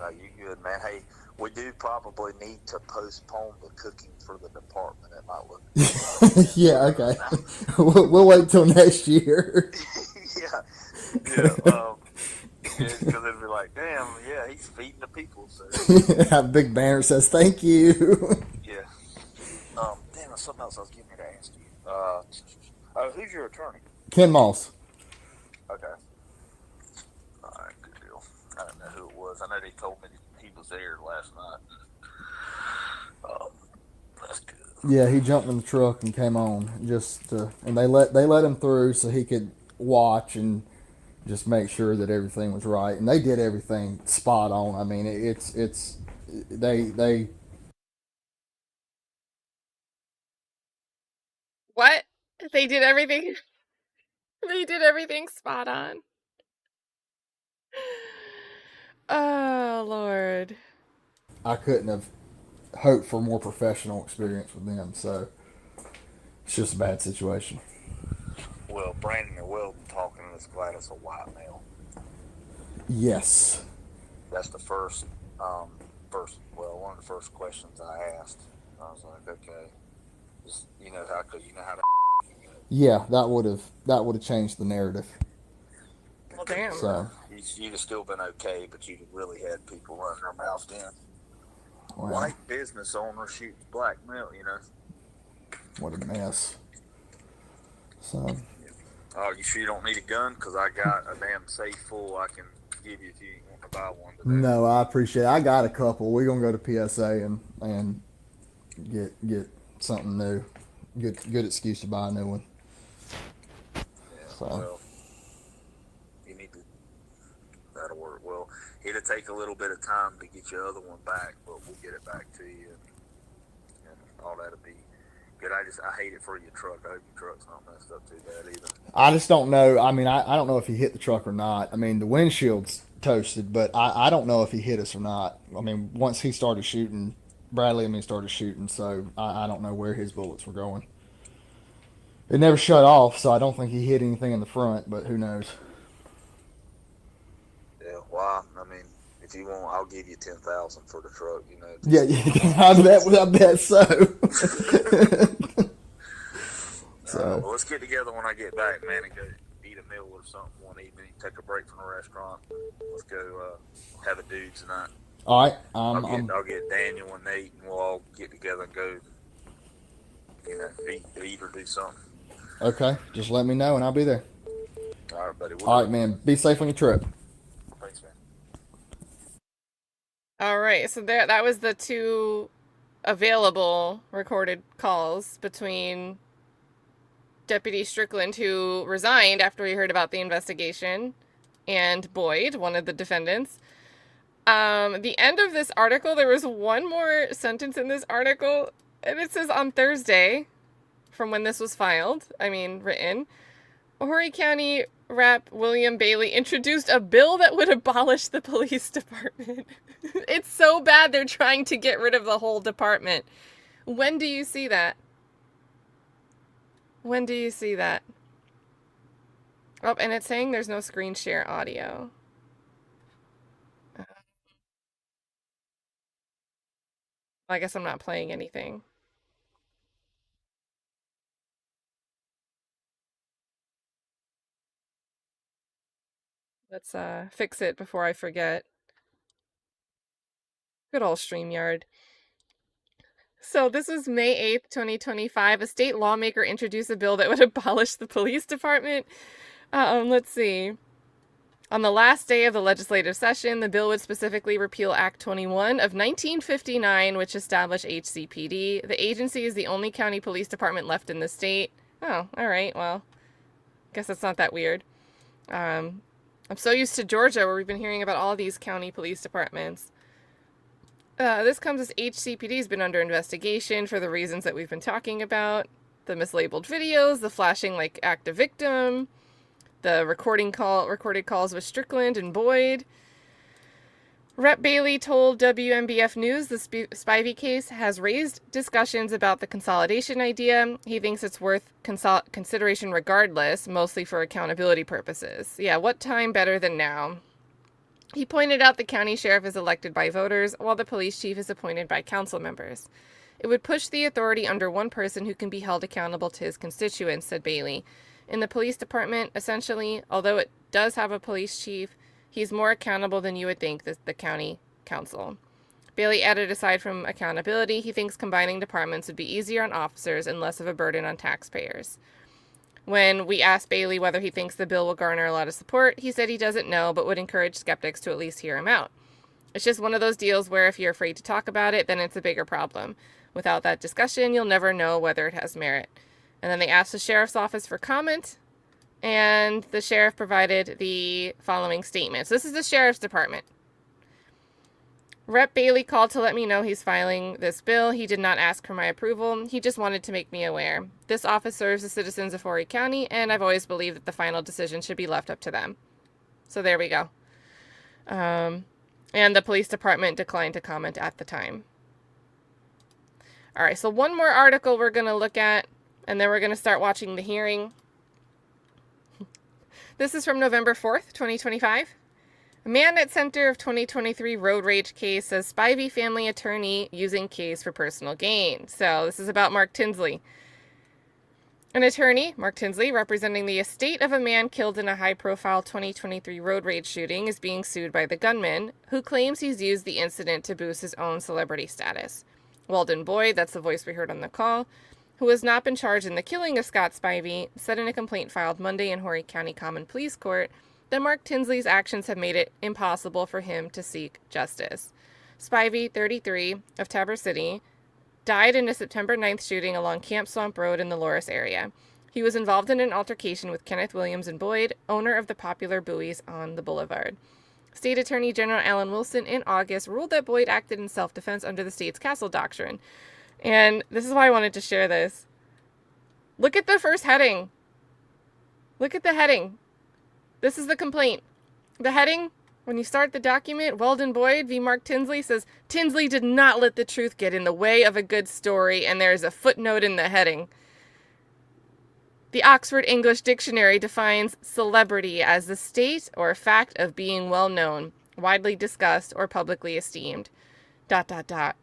No, you good, man. Hey, we do probably need to postpone the cooking for the department. It might look. Yeah. Okay. We'll wait till next year. Yeah. Because it'd be like, damn, yeah, he's feeding the people. So A big banner says thank you. Yeah. Damn, there's something else I was getting ready to ask you. Who's your attorney? Ken Moss. Okay. All right, good deal. I don't know who it was. I know they told me he was there last night. That's good. Yeah, he jumped in the truck and came on and they let him through so he could watch and just make sure that everything was right. And they did everything spot on. I mean, they What? They did everything. They did everything spot on. Oh, Lord. I couldn't have hoped for more professional experience with them. So it's just a bad situation. Well, Brandon and Weldon talking to us glad it's a white male. Yes. That's the one of the first questions I asked. I was like, okay, just, because you know how to. Yeah, that would have changed the narrative. Well, damn. So You'd have still been okay, but you'd have really had people running their mouths down. well, White business owner shoots black male, what a mess. So Oh, you sure you don't need a gun? Because I got a damn safe full I can give you if you want to buy one today. no, I appreciate it. I got a couple. We're gonna go to PSA and get something new. Good excuse to buy a new one. Yeah, So. well, you need to. That'll work. Well, it'll take a little bit of time to get your other one back, but we'll get it back to you, and all that'll be good. I hate it for your truck. I hope your truck's not messed up too bad either. I just don't know. I mean, I don't know if he hit the truck or not. I mean, the windshield's toasted, but I don't know if he hit us or not. I mean, once he started shooting, Bradley started shooting, so I don't know where his bullets were going. It never shut off, so I don't think he hit anything in the front, but who knows? Yeah, well, I mean, if you want, I'll give you $10,000 for the truck. Yeah, I bet so. So well, let's get together when I get back, man, and go eat a meal or something one evening. Take a break from the restaurant. Let's go have a dude's night. all right, I'll get Daniel and Nate, and we'll all get together and go, eat or do something. okay. Just let me know, and I'll be there. All right, buddy. All right, man. Be safe on your trip. Thanks, man. All right, so that was the two available recorded calls between Deputy Strickland, who resigned after he heard about the investigation, and Boyd, one of the defendants. The end of this article, there was one more sentence in this article, and it says on Thursday, from when this was written, Horry County Rep. William Bailey introduced a bill that would abolish the police department. It's so bad they're trying to get rid of the whole department. When do you see that? When do you see that? Oh, and it's saying there's no screen share audio. I guess I'm not playing anything. Let's fix it before I forget. Good old StreamYard. So this is May 8th, 2025. A state lawmaker introduced a bill that would abolish the police department. Let's see. On the last day of the legislative session, the bill would specifically repeal Act 21 of 1959, which established HCPD. The agency is the only county police department left in the state. Oh, all right. Well, guess that's not that weird. I'm so used to Georgia, where we've been hearing about all these county police departments. This comes as HCPD has been under investigation for the reasons that we've been talking about. The mislabeled videos, the flashing like active victim, the recorded calls with Strickland and Boyd. Rep. Bailey told WMBF News the Spivey case has raised discussions about the consolidation idea. He thinks it's worth consideration regardless, mostly for accountability purposes. Yeah, what time better than now? He pointed out the county sheriff is elected by voters, while the police chief is appointed by council members. It would push the authority under one person who can be held accountable to his constituents, said Bailey. In the police department, essentially, although it does have a police chief, he's more accountable than you would think, the county council. Bailey added, aside from accountability, he thinks combining departments would be easier on officers and less of a burden on taxpayers. When we asked Bailey whether he thinks the bill will garner a lot of support, he said he doesn't know, but would encourage skeptics to at least hear him out. It's just one of those deals where if you're afraid to talk about it, then it's a bigger problem. Without that discussion, you'll never know whether it has merit. And then they asked the sheriff's office for comment, and the sheriff provided the following statement. So this is the sheriff's department. Rep. Bailey called to let me know he's filing this bill. He did not ask for my approval. He just wanted to make me aware. This office serves the citizens of Horry County, and I've always believed that the final decision should be left up to them. So there we go. And the police department declined to comment at the time. All right, so one more article we're going to look at, and then we're going to start watching the hearing. This is from November 4th, 2025. A man at center of 2023 road rage case says Spivey family attorney using case for personal gain. So this is about Mark Tinsley. An attorney, Mark Tinsley, representing the estate of a man killed in a high-profile 2023 road rage shooting, is being sued by the gunman, who claims he's used the incident to boost his own celebrity status. Weldon Boyd, that's the voice we heard on the call, who has not been charged in the killing of Scott Spivey, said in a complaint filed Monday in Horry County Common Pleas Court that Mark Tinsley's actions have made it impossible for him to seek justice. Spivey, 33, of Tabor City, died in a September 9th shooting along Camp Swamp Road in the Loris area. He was involved in an altercation with Kenneth Williams and Boyd, owner of the popular Buoys on the Boulevard. State Attorney General Alan Wilson in August ruled that Boyd acted in self-defense under the state's castle doctrine. And this is why I wanted to share this. Look at the first heading. Look at the heading. This is the complaint. The heading, when you start the document, Weldon Boyd v. Mark Tinsley says, Tinsley did not let the truth get in the way of a good story, and there is a footnote in the heading. The Oxford English Dictionary defines celebrity as the state or fact of being well known, widely discussed, or publicly esteemed. ...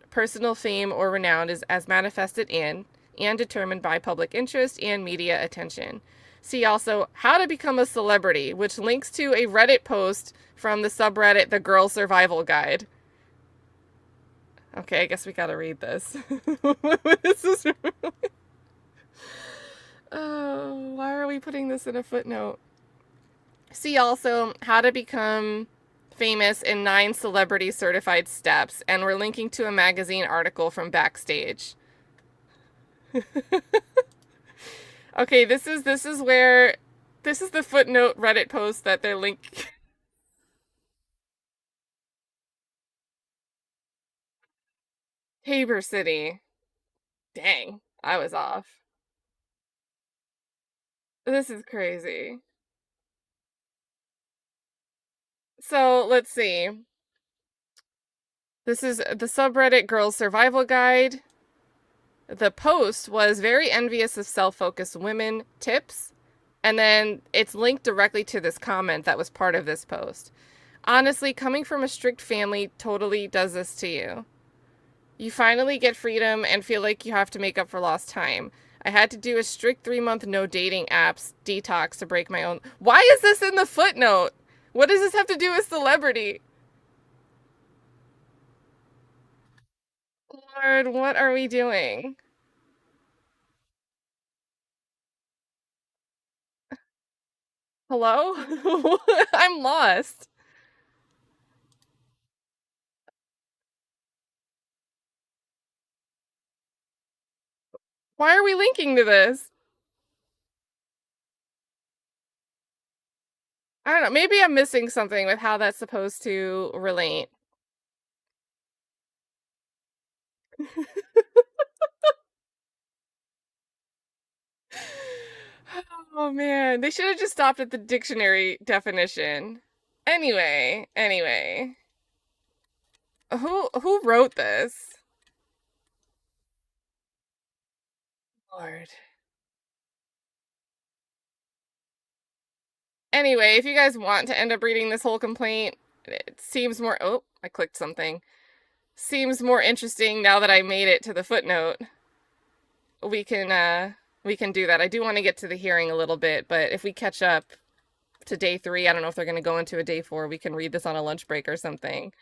Personal fame or renown is as manifested in and determined by public interest and media attention. See also How to Become a Celebrity, which links to a Reddit post from the subreddit The Girl Survival Guide. Okay, I guess we gotta read this. This is really... Oh, why are we putting this in a footnote? See also How to Become Famous in 9 Celebrity Certified Steps, and we're linking to a magazine article from Backstage. Okay, this is the footnote Reddit post that they're linking. Tabor City. Dang, I was off. This is crazy. So, let's see. This is the subreddit Girls Survival Guide. The post was very envious of self-focused women tips, and then it's linked directly to this comment that was part of this post. Honestly, coming from a strict family totally does this to you. You finally get freedom and feel like you have to make up for lost time. I had to do a strict 3-month no dating apps detox to break my own... Why is this in the footnote? What does this have to do with celebrity? Lord, what are we doing? Hello? I'm lost. Why are we linking to this? I don't know. Maybe I'm missing something with how that's supposed to relate. Oh man, they should have just stopped at the dictionary definition. Anyway. Who wrote this? Lord. Anyway, if you guys want to end up reading this whole complaint, it seems more... Oh, I clicked something. Seems more interesting now that I made it to the footnote. We can do that. I do want to get to the hearing a little bit, but if we catch up to day 3, I don't know if they're going to go into a day 4, we can read this on a lunch break or something.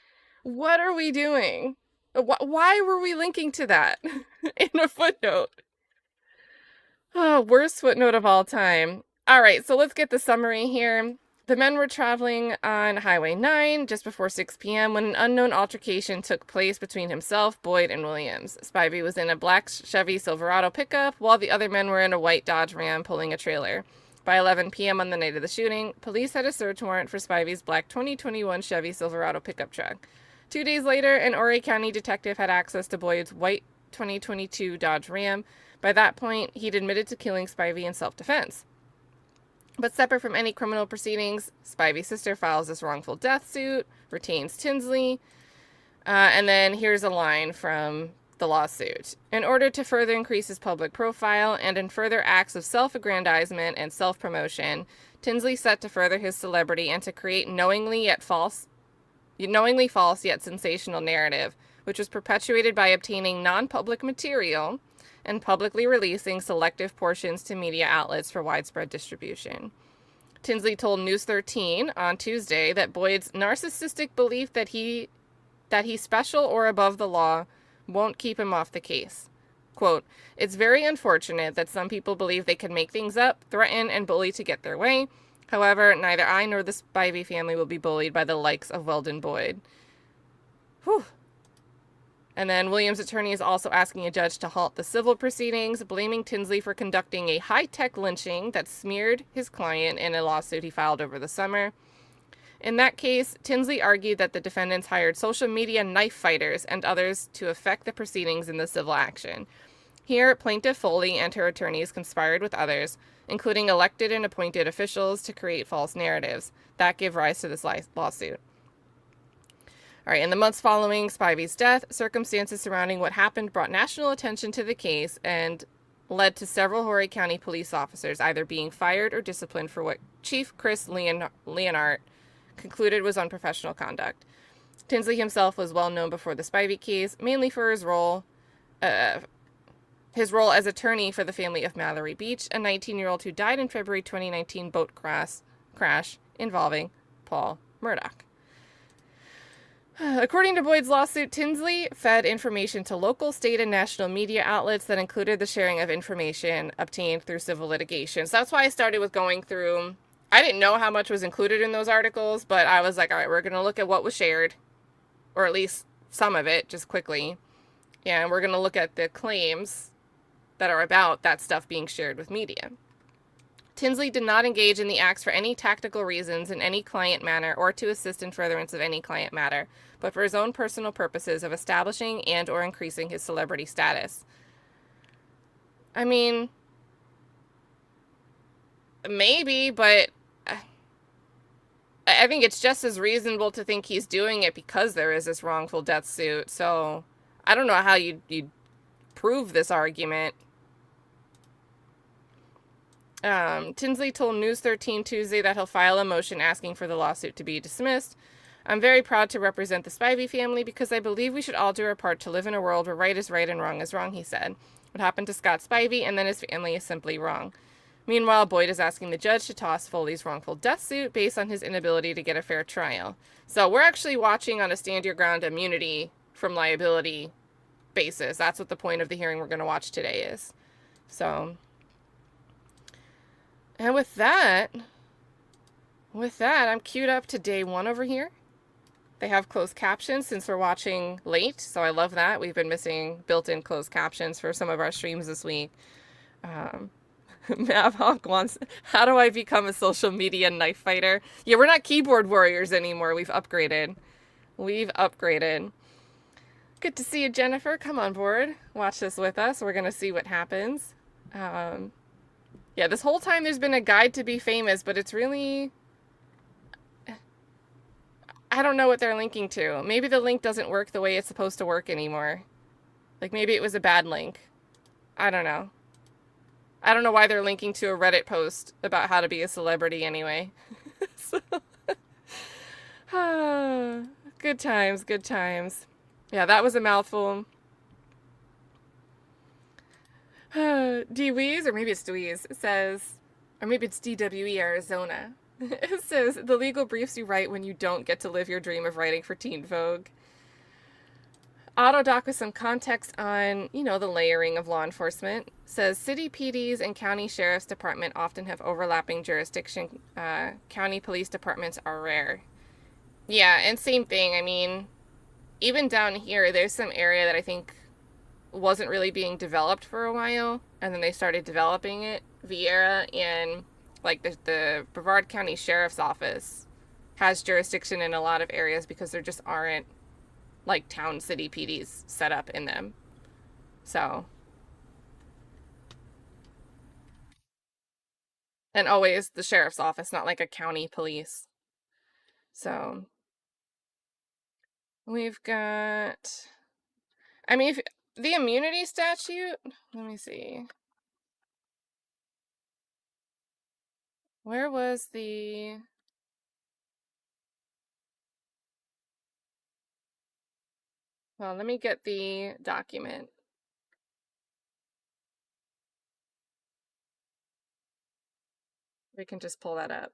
What are we doing? Why were we linking to that in a footnote? Oh, worst footnote of all time. All right, so let's get the summary here. The men were traveling on Highway 9 just before 6 p.m. when an unknown altercation took place between himself, Boyd, and Williams. Spivey was in a black Chevy Silverado pickup, while the other men were in a white Dodge Ram pulling a trailer. By 11 p.m. on the night of the shooting, police had a search warrant for Spivey's black 2021 Chevy Silverado pickup truck. 2 days later, an Horry County detective had access to Boyd's white 2022 Dodge Ram. By that point, he'd admitted to killing Spivey in self-defense. But separate from any criminal proceedings, Spivey's sister files this wrongful death suit, retains Tinsley, and then here's a line from the lawsuit. In order to further increase his public profile and in further acts of self-aggrandizement and self-promotion, Tinsley set to further his celebrity and to create knowingly false yet sensational narrative, which was perpetuated by obtaining non-public material and publicly releasing selective portions to media outlets for widespread distribution. Tinsley told News 13 on Tuesday that Boyd's narcissistic belief that he's special or above the law won't keep him off the case. Quote, "It's very unfortunate that some people believe they can make things up, threaten, and bully to get their way. However, neither I nor the Spivey family will be bullied by the likes of Weldon Boyd." Whew. And then Williams' attorney is also asking a judge to halt the civil proceedings, blaming Tinsley for conducting a high-tech lynching that smeared his client in a lawsuit he filed over the summer. In that case, Tinsley argued that the defendants hired social media knife fighters and others to affect the proceedings in the civil action. Here, Plaintiff Foley and her attorneys conspired with others, including elected and appointed officials, to create false narratives that give rise to this lawsuit. All right, in the months following Spivey's death, circumstances surrounding what happened brought national attention to the case and led to several Horry County police officers either being fired or disciplined for what Chief Chris Leonhardt concluded was unprofessional conduct. Tinsley himself was well known before the Spivey case, mainly for his role as attorney for the family of Mallory Beach, a 19-year-old who died in February 2019 boat crash involving Paul Murdoch. According to Boyd's lawsuit, Tinsley fed information to local, state, and national media outlets that included the sharing of information obtained through civil litigation. So that's why I started with going through. I didn't know how much was included in those articles, but I was like, all right, we're going to look at what was shared, or at least some of it, just quickly. Yeah, and we're going to look at the claims that are about that stuff being shared with media. Tinsley did not engage in the acts for any tactical reasons in any client manner or to assist in furtherance of any client matter, but for his own personal purposes of establishing and or increasing his celebrity status. I mean, maybe, but I think it's just as reasonable to think he's doing it because there is this wrongful death suit. So I don't know how you'd prove this argument. Tinsley told News 13 Tuesday that he'll file a motion asking for the lawsuit to be dismissed. "I'm very proud to represent the Spivey family because I believe we should all do our part to live in a world where right is right and wrong is wrong," he said. What happened to Scott Spivey and then his family is simply wrong. Meanwhile, Boyd is asking the judge to toss Foley's wrongful death suit based on his inability to get a fair trial. So we're actually watching on a stand your ground immunity from liability basis. That's what the point of the hearing we're going to watch today is. So, and with that, I'm queued up to day 1 over here. They have closed captions since we're watching late, so I love that. We've been missing built-in closed captions for some of our streams this week. Mavhawk wants, how do I become a social media knife fighter? Yeah, we're not keyboard warriors anymore. We've upgraded. Good to see you, Jennifer. Come on board. Watch this with us. We're going to see what happens. Yeah, this whole time there's been a guide to be famous, but it's really, I don't know what they're linking to. Maybe the link doesn't work the way it's supposed to work anymore. Like maybe it was a bad link. I don't know. I don't know why they're linking to a Reddit post about how to be a celebrity anyway. So, good times, good times. Yeah, that was a mouthful. Dweez, or maybe it's Dweez, says, or maybe it's DWE Arizona. It says, the legal briefs you write when you don't get to live your dream of writing for Teen Vogue. Autodoc with some context on, the layering of law enforcement. Says city PDs and county sheriff's department often have overlapping jurisdiction. County police departments are rare. Yeah, and same thing. I mean, even down here, there's some area that I think wasn't really being developed for a while, and then they started developing it. Vieira and like the Brevard County Sheriff's Office has jurisdiction in a lot of areas because there just aren't like town city PDs set up in them. So, and always the sheriff's office, not like a county police. So we've got, I mean, if the immunity statute, let me see. Where was the... Well, let me get the document. We can just pull that up.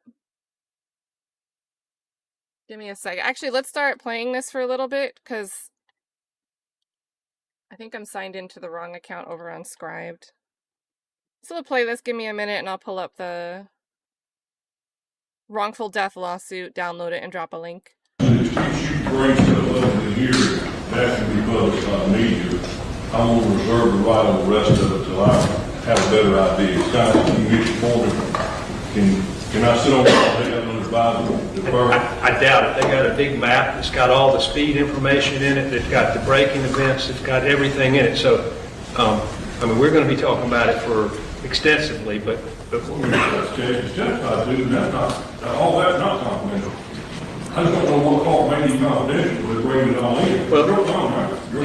Give me a second. Actually, let's start playing this for a little bit, because I think I'm signed into the wrong account over on Scribed. So we'll play this. Give me a minute, and I'll pull up the wrongful death lawsuit, download it, and drop a link. I'm going to reserve the right on the rest of it till I have a better idea. Scott, can you get your pointer? Can I sit on the advisor? I doubt it. They got a big map. It's got all the speed information in it. They've got the braking events. It's got everything in it. So, I mean, we're going to be talking about it for extensively, but That's justified, dude. That's not, all that's not confidential. I just don't know what call may be confidential, but bringing it all in. Well,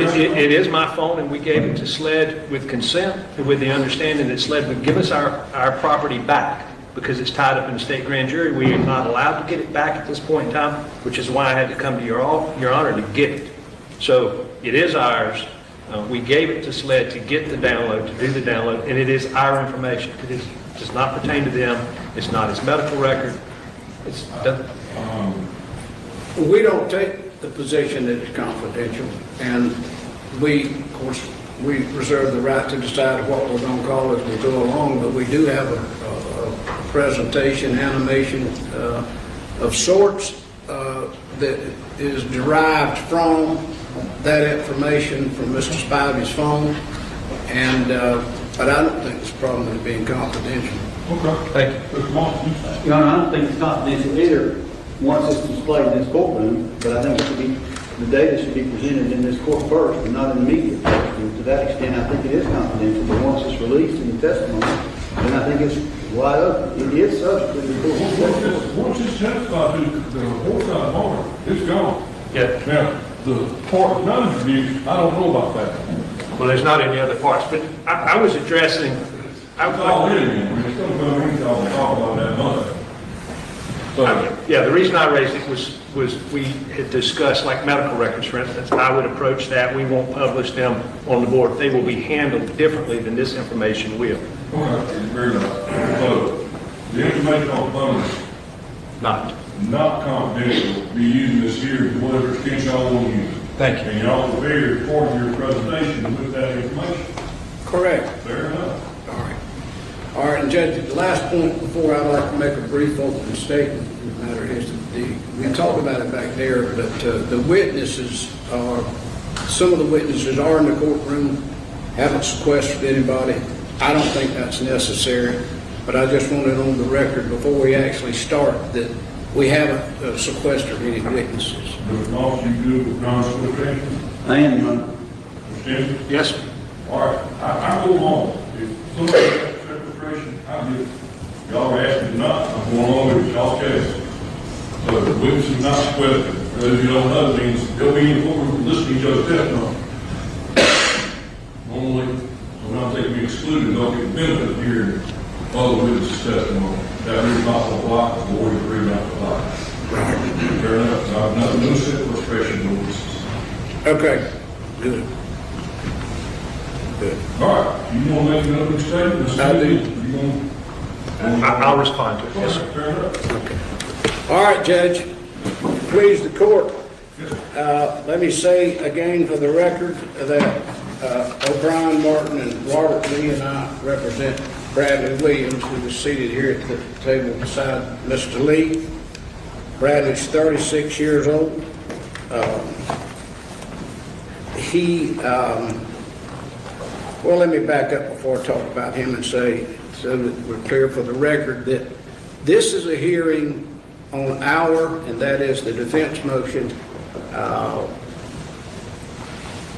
it is my phone, and we gave it to SLED with consent, with the understanding that SLED would give us our property back because it's tied up in the state grand jury. We are not allowed to get it back at this point in time, which is why I had to come to your honor to get it. So it is ours. We gave it to SLED to get the download, to do the download, and it is our information. It does not pertain to them. It's not his medical record. It's we don't take the position that it's confidential, and we, of course, we reserve the right to decide what we're going to call it as we go along, but we do have a presentation, animation of sorts that is derived from that information from Mr. Spivey's phone, and but I don't think it's a problem with it being confidential. Okay. Thank you. Your Honor, I don't think it's confidential either once it's displayed in this courtroom, but I think it should be, the data should be presented in this court first and not in the media first. And to that extent, I think it is confidential, but once it's released in the testimony, then I think it's wide open. It is subject to the court. Once it's testified to the whole side bar, it's gone. Yeah. Now, the part of non-interview, I don't know about that. Well, there's not any other parts, but I was addressing. We're still going to talk about that money. So, yeah, the reason I raised it was we had discussed, like medical records, for instance. I would approach that. We won't publish them on the board. They will be handled differently than this information will. Okay, very nice. So, the information on the phone is not confidential. Be using this here to whatever extent y'all want to use it. Thank you. And y'all prepared for your presentation with that information. Correct. Fair enough. All right, and Judge, the last point before I'd like to make a brief opening statement in the matter is that we talked about it back there, but the witnesses are, some of the witnesses are in the courtroom, haven't sequestered anybody. I don't think that's necessary, but I just wanted on the record before we actually start that we haven't sequestered any witnesses. Mr. Moss, you good with non-sequestration? I am, Your Honor. Understand? Yes, sir. All right, I go along. If somebody has sequestration, I do it. Y'all are asking not, I'm going along with y'all's case. So the witness is not sequestered. As you don't know, means they'll be in the courtroom listening to each other's testimony. Normally, when I'm taking excluded, they'll get the benefit of hearing other witnesses' testimony. That is not the block, the board agreed not to block. Fair enough. So I've no sequestration notices. Okay, good. Good. All right, you want to make another statement? I do. I'll respond to it. Yes, sir. Fair enough. Okay. All right, Judge. Please, the court. Let me say again for the record that O'Brien, Martin, and Robert Lee and I represent Bradley Williams, who is seated here at the table beside Mr. Lee. Bradley's 36 years old. Well, let me back up before I talk about him and say, so that we're clear for the record, that this is a hearing on our, and that is the defense motion,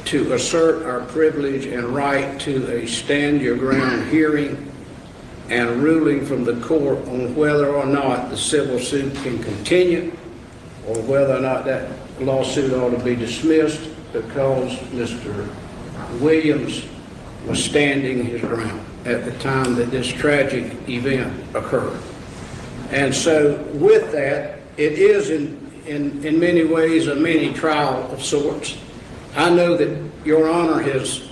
to assert our privilege and right to a stand your ground hearing and ruling from the court on whether or not the civil suit can continue or whether or not that lawsuit ought to be dismissed because Mr. Williams was standing his ground at the time that this tragic event occurred. And so with that, it is in many ways a mini trial of sorts. I know that Your Honor has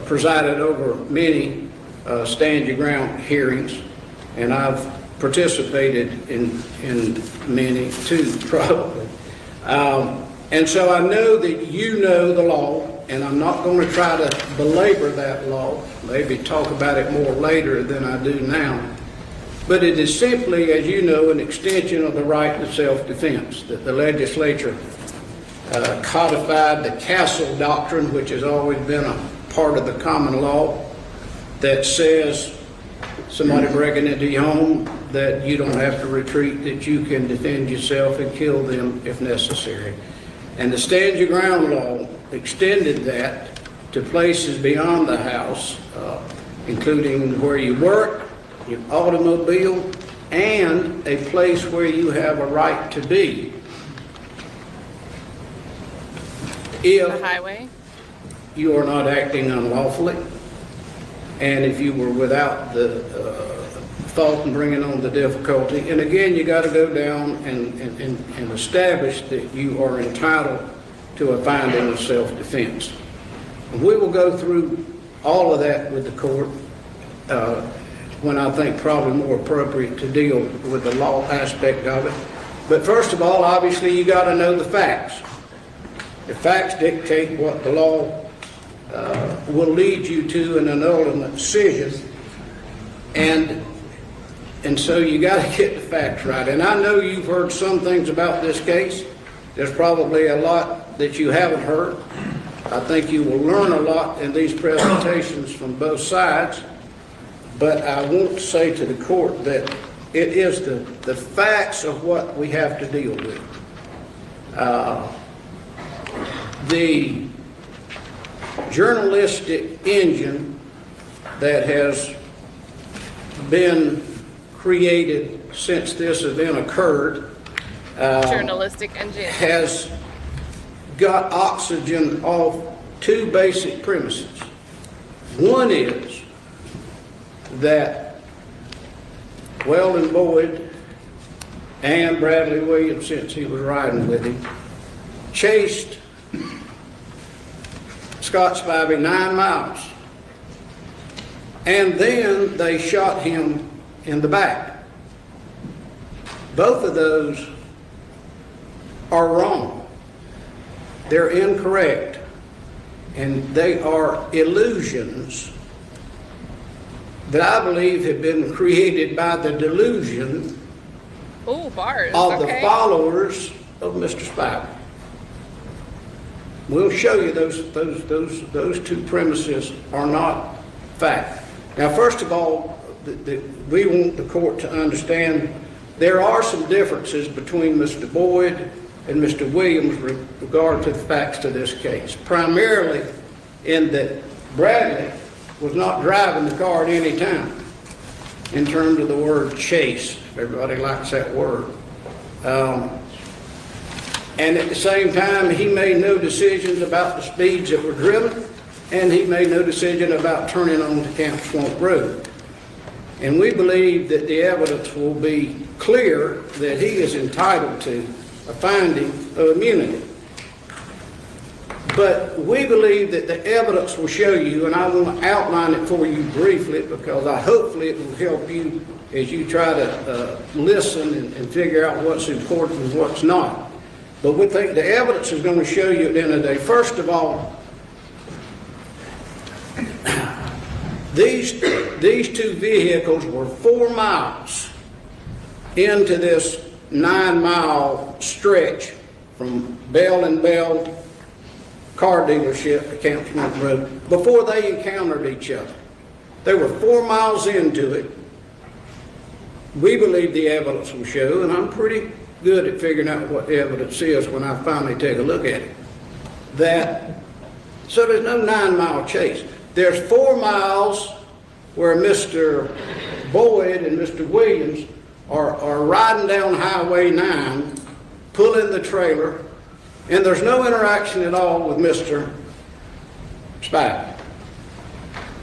presided over many stand your ground hearings, and I've participated in many too, probably. And so I know that you know the law, and I'm not going to try to belabor that law, maybe talk about it more later than I do now. But it is simply, as you know, an extension of the right to self-defense, that the legislature codified the Castle Doctrine, which has always been a part of the common law, that says somebody breaking into your home, that you don't have to retreat, that you can defend yourself and kill them if necessary. And the Stand Your Ground law extended that to places beyond the house, including where you work, your automobile, and a place where you have a right to be. If the highway, you are not acting unlawfully, and if you were without the fault in bringing on the difficulty, and again, you got to go down and establish that you are entitled to a finding of self-defense. And we will go through all of that with the court when I think probably more appropriate to deal with the law aspect of it. But first of all, obviously, you got to know the facts. The facts dictate what the law will lead you to in an ultimate decision, and so you got to get the facts right. And I know you've heard some things about this case. There's probably a lot that you haven't heard. I think you will learn a lot in these presentations from both sides, but I want to say to the court that it is the facts of what we have to deal with. The journalistic engine that has been created since this event occurred journalistic engine has got oxygen off two basic premises. One is that Weldon Boyd and Bradley Williams, since he was riding with him, chased Scott Spivey 9 miles, and then they shot him in the back. Both of those are wrong. They're incorrect, and they are illusions that I believe have been created by the delusion of the followers of Mr. Spivey. We'll show you those two premises are not fact. Now, first of all, we want the court to understand there are some differences between Mr. Boyd and Mr. Williams with regard to the facts of this case, primarily in that Bradley was not driving the car at any time in terms of the word chase. Everybody likes that word. And at the same time, he made no decisions about the speeds that were driven, and he made no decision about turning onto Camp Swamp Road. And we believe that the evidence will be clear that he is entitled to a finding of immunity. But we believe that the evidence will show you, and I want to outline it for you briefly because hopefully it will help you as you try to listen and figure out what's important and what's not. But we think the evidence is going to show you at the end of the day, first of all, these two vehicles were 4 miles into this 9-mile stretch from Bell and Bell car dealership to Camp North Road before they encountered each other. They were 4 miles into it. We believe the evidence will show, and I'm pretty good at figuring out what the evidence is when I finally take a look at it, so there's no 9-mile chase. There's 4 miles where Mr. Boyd and Mr. Williams are riding down Highway 9, pulling the trailer, and there's no interaction at all with Mr. Spivey.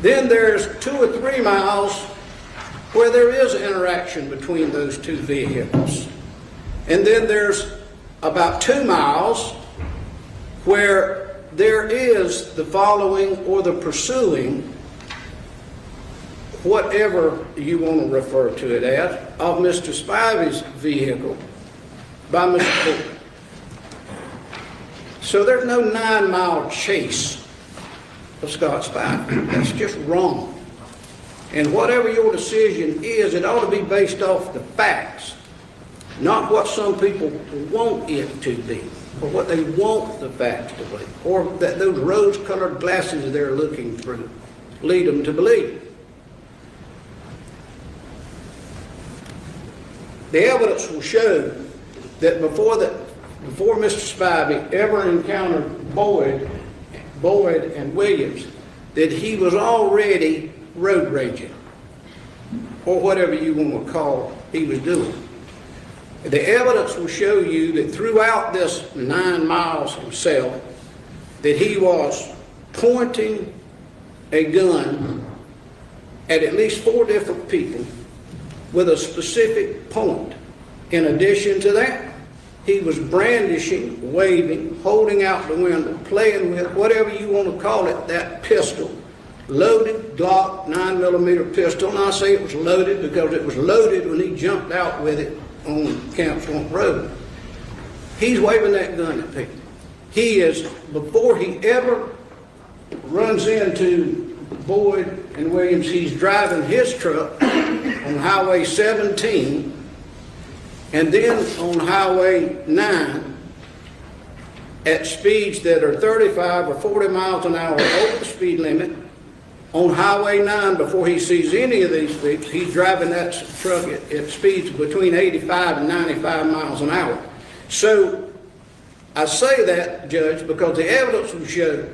Then there's 2 or 3 miles where there is interaction between those two vehicles. And then there's about 2 miles where there is the following or the pursuing, whatever you want to refer to it as, of Mr. Spivey's vehicle by Mr. Boyd. So there's no 9-mile chase of Scott Spivey. That's just wrong. And whatever your decision is, it ought to be based off the facts, not what some people want it to be, or what they want the facts to be, or that those rose-colored glasses they're looking through lead them to believe. The evidence will show that before Mr. Spivey ever encountered Boyd and Williams, that he was already road raging, or whatever you want to call he was doing. The evidence will show you that throughout this 9 miles himself, that he was pointing a gun at least 4 different people with a specific point. In addition to that, he was brandishing, waving, holding out the window, playing with, whatever you want to call it, that pistol. Loaded Glock 9mm pistol, and I say it was loaded because it was loaded when he jumped out with it on Camp Swamp Road. He's waving that gun at people. He is, before he ever runs into Boyd and Williams, he's driving his truck on Highway 17 and then on Highway 9 at speeds that are 35 or 40 miles an hour over the speed limit. On Highway 9, before he sees any of these people, he's driving that truck at speeds between 85 and 95 miles an hour. So I say that, Judge, because the evidence will show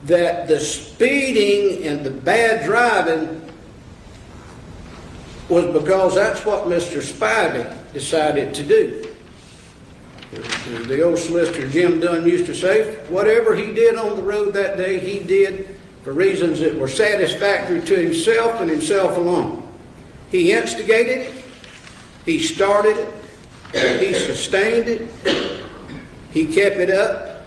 that the speeding and the bad driving was because that's what Mr. Spivey decided to do. The old solicitor Jim Dunn used to say, whatever he did on the road that day, he did for reasons that were satisfactory to himself and himself alone. He instigated it, he started it, he sustained it, he kept it up,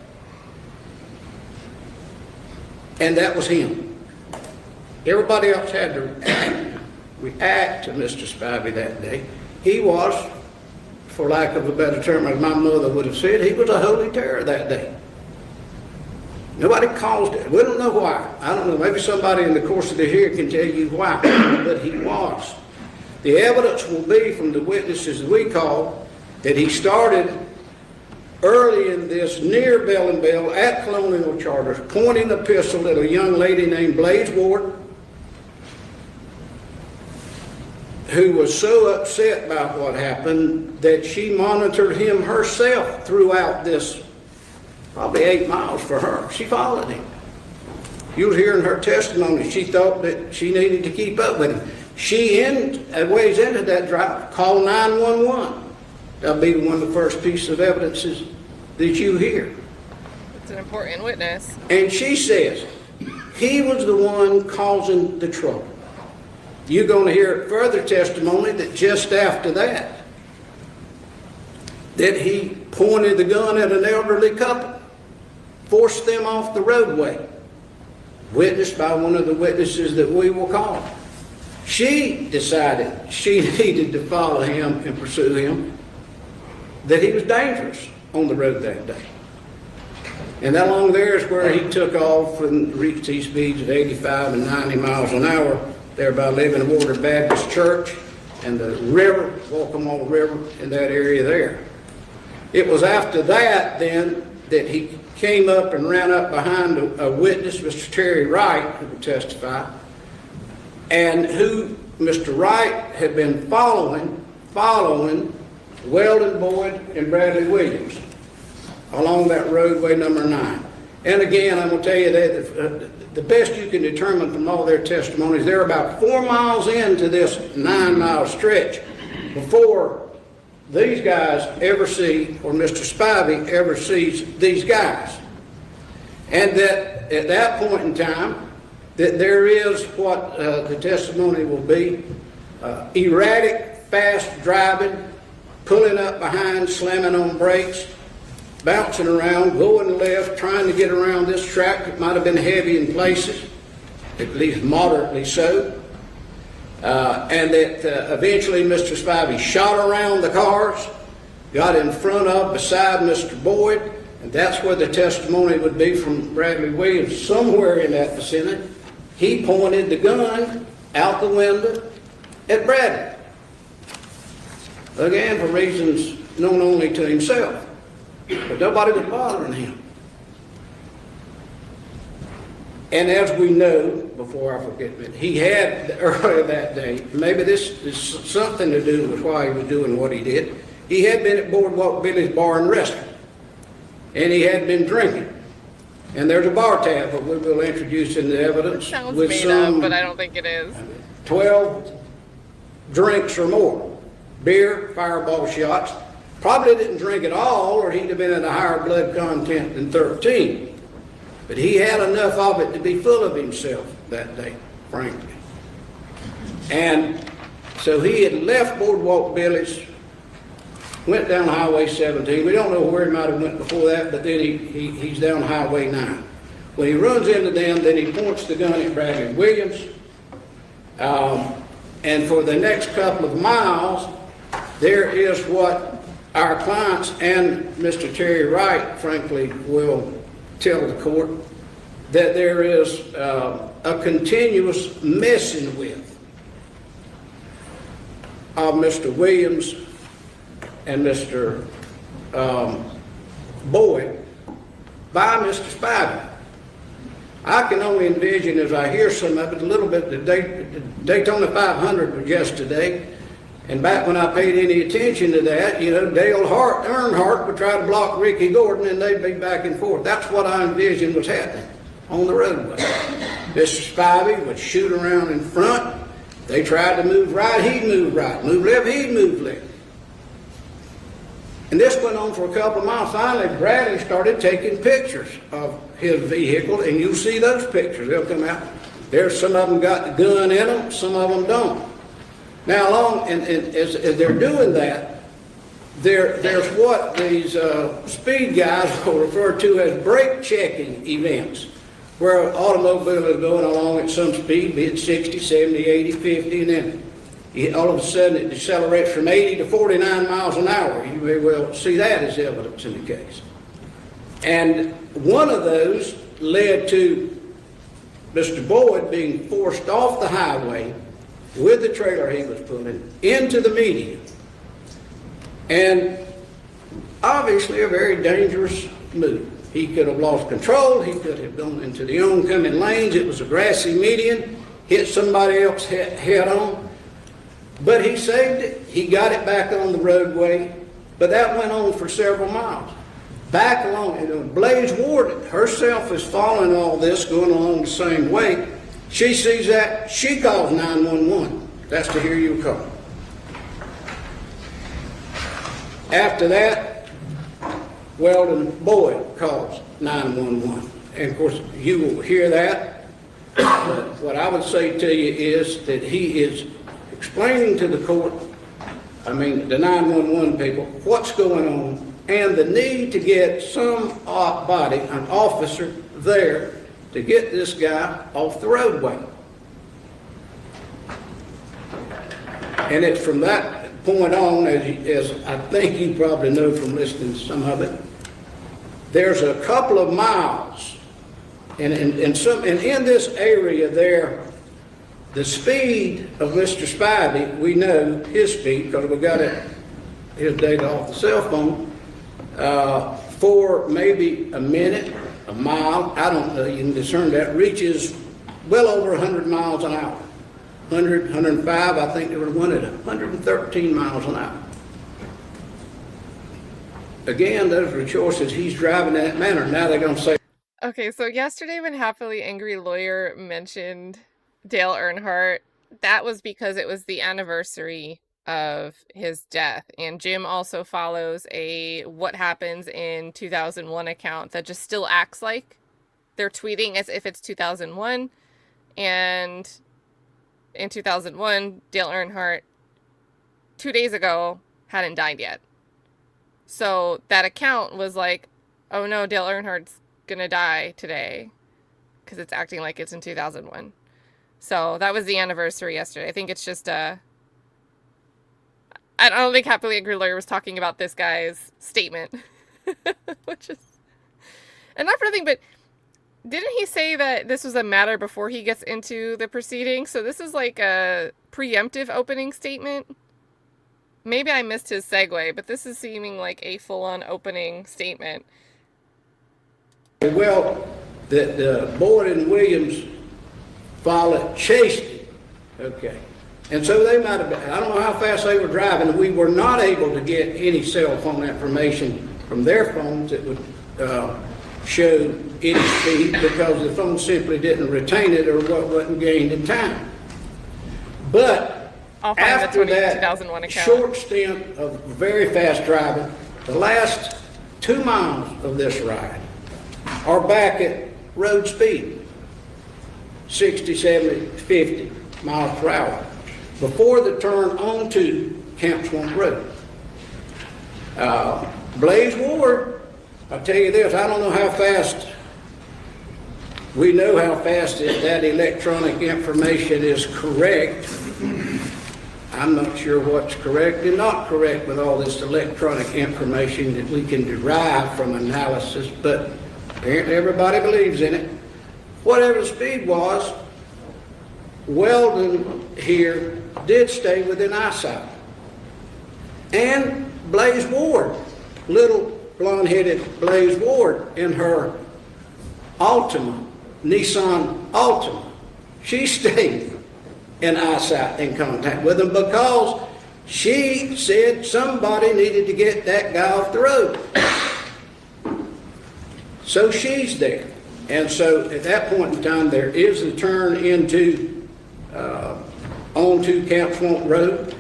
and that was him. Everybody else had to react to Mr. Spivey that day. He was, for lack of a better term, as my mother would have said, he was a holy terror that day. Nobody caused it. We don't know why. I don't know. Maybe somebody in the course of the hearing can tell you why, but he was. The evidence will be from the witnesses that we call that he started early in this near Bell and Bell at Colonial Charters, pointing a pistol at a young lady named Blaize Ward, who was so upset by what happened that she monitored him herself throughout this probably 8 miles for her. She followed him. You was hearing her testimony. She thought that she needed to keep up with him. She, ways into that drive, called 911. That'll be one of the first pieces of evidence that you hear. It's an important witness. And she says, he was the one causing the trouble. You're going to hear further testimony that just after that he pointed the gun at an elderly couple, forced them off the roadway, witnessed by one of the witnesses that we will call. She decided she needed to follow him and pursue him, that he was dangerous. on the road that day. And along there is where he took off and reached these speeds of 85 and 90 miles an hour there by Living Water Baptist Church and the river, Walkamaw River, in that area there. It was after that then that he came up and ran up behind a witness, Mr. Terry Wright, who would testify, and who Mr. Wright had been following Weldon Boyd and Bradley Williams along that roadway number 9. And again, I'm going to tell you that the best you can determine from all their testimonies, they're about 4 miles into this 9-mile stretch before these guys ever see, or Mr. Spivey ever sees these guys. And that at that point in time, that there is what the testimony will be, erratic, fast driving, pulling up behind, slamming on brakes, bouncing around, going left, trying to get around this track that might have been heavy in places, at least moderately so. And that eventually Mr. Spivey shot around the cars, got in front of, beside Mr. Boyd, and that's where the testimony would be from Bradley Williams, somewhere in that vicinity. He pointed the gun out the window at Bradley. Again, for reasons known only to himself. But nobody was bothering him. And as we know, before I forget it, he had earlier that day, maybe this is something to do with why he was doing what he did, he had been at Boardwalk Billy's Bar and Restaurant. And he had been drinking. And there's a bar tab that we will introduce in the evidence. Sounds with made up, but I don't think it is. 12 drinks or more. Beer, fireball shots. Probably didn't drink at all, or he'd have been at a higher blood content than 13. But he had enough of it to be full of himself that day, frankly. And so he had left Boardwalk Billy's, went down Highway 17. We don't know where he might have went before that, but then he's down Highway 9. When he runs into them, then he points the gun at Bradley Williams. And for the next couple of miles, there is what our clients and Mr. Terry Wright, frankly, will tell the court, that there is a continuous messing with of Mr. Williams and Mr. Boyd by Mr. Spivey. I can only envision, as I hear some of it, a little bit, the Daytona 500 was yesterday, and back when I paid any attention to that, you know, Dale Earnhardt would try to block Ricky Gordon and they'd be back and forth. That's what I envisioned was happening on the roadway. Mr. Spivey would shoot around in front. They tried to move right, he'd move right. Move left, he'd move left. And this went on for a couple of miles. Finally, Bradley started taking pictures of his vehicle, and you'll see those pictures. They'll come out. There's some of them got the gun in them, some of them don't. Now, as they're doing that, there's what these speed guys will refer to as brake checking events, where an automobile is going along at some speed, be it 60, 70, 80, 50, and then all of a sudden it decelerates from 80 to 49 miles an hour. You may well see that as evidence in the case. And one of those led to Mr. Boyd being forced off the highway with the trailer he was pulling into the median. And obviously a very dangerous move. He could have lost control, he could have gone into the oncoming lanes. It was a grassy median, hit somebody else head on. But he saved it, he got it back on the roadway, but that went on for several miles. Back along, and Blaize Ward herself is following all this, going along the same way. She sees that, she calls 911. That's to hear you call. After that, Weldon Boyd calls 911. And of course, you will hear that. But what I would say to you is that he is explaining to the court, I mean the 911 people, what's going on and the need to get some body, an officer there to get this guy off the roadway. And it's from that point on, as I think you probably know from listening to some of it, there's a couple of miles, and in this area there, the speed of Mr. Spivey, we know his speed because we got his data off the cell phone, for maybe a minute, a mile, I don't know, you can discern that, reaches well over 100 miles an hour. 100, 105, I think there was one at 113 miles an hour. Again, those are choices. He's driving in that manner. Now they're going to say. Okay, so yesterday when Happily Angry Lawyer mentioned Dale Earnhardt, that was because it was the anniversary of his death. And Jim also follows a What Happens in 2001 account that just still acts like they're tweeting as if it's 2001. And in 2001, Dale Earnhardt, 2 days ago, hadn't died yet. So that account was like, oh no, Dale Earnhardt's gonna die today because it's acting like it's in 2001. So that was the anniversary yesterday. I think it's just I don't think Happily Angry Lawyer was talking about this guy's statement, which is, and not for nothing, but didn't he say that this was a matter before he gets into the proceeding? So this is like a preemptive opening statement. Maybe I missed his segue, but this is seeming like a full-on opening statement. Well, the Boyd and Williams followed, chased him. Okay. And so they might have been, I don't know how fast they were driving. We were not able to get any cell phone information from their phones that would show any speed because the phone simply didn't retain it or what wasn't gained in time. But after that short stint of very fast driving, the last 2 miles of this ride are back at road speed, 60, 70, 50 miles per hour, before the turn onto Camp Swamp Road. Blaize Ward, I'll tell you this, I don't know how fast, we know how fast that electronic information is correct. I'm not sure what's correct and not correct with all this electronic information that we can derive from analysis, but apparently everybody believes in it. Whatever the speed was, Weldon here did stay within eyesight. And Blaize Ward, little blonde-headed Blaize Ward in her Altima, Nissan Altima, she stayed in eyesight and contact with him because she said somebody needed to get that guy off the road. So she's there. And so at that point in time, there is a turn into, onto Camp Swamp Road.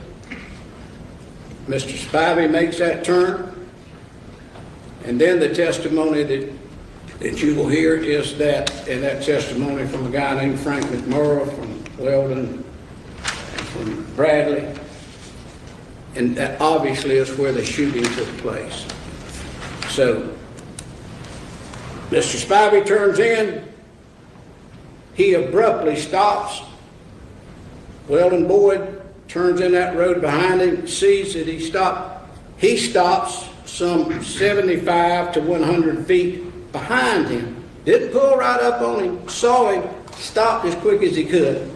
Mr. Spivey makes that turn. And then the testimony that you will hear is that, and that testimony from a guy named Frank McMurray from Weldon, from Bradley, and that obviously is where the shooting took place. So Mr. Spivey turns in, he abruptly stops. Weldon Boyd turns in that road behind him, sees that he stopped. He stops some 75 to 100 feet behind him. Didn't pull right up on him, saw him, stopped as quick as he could.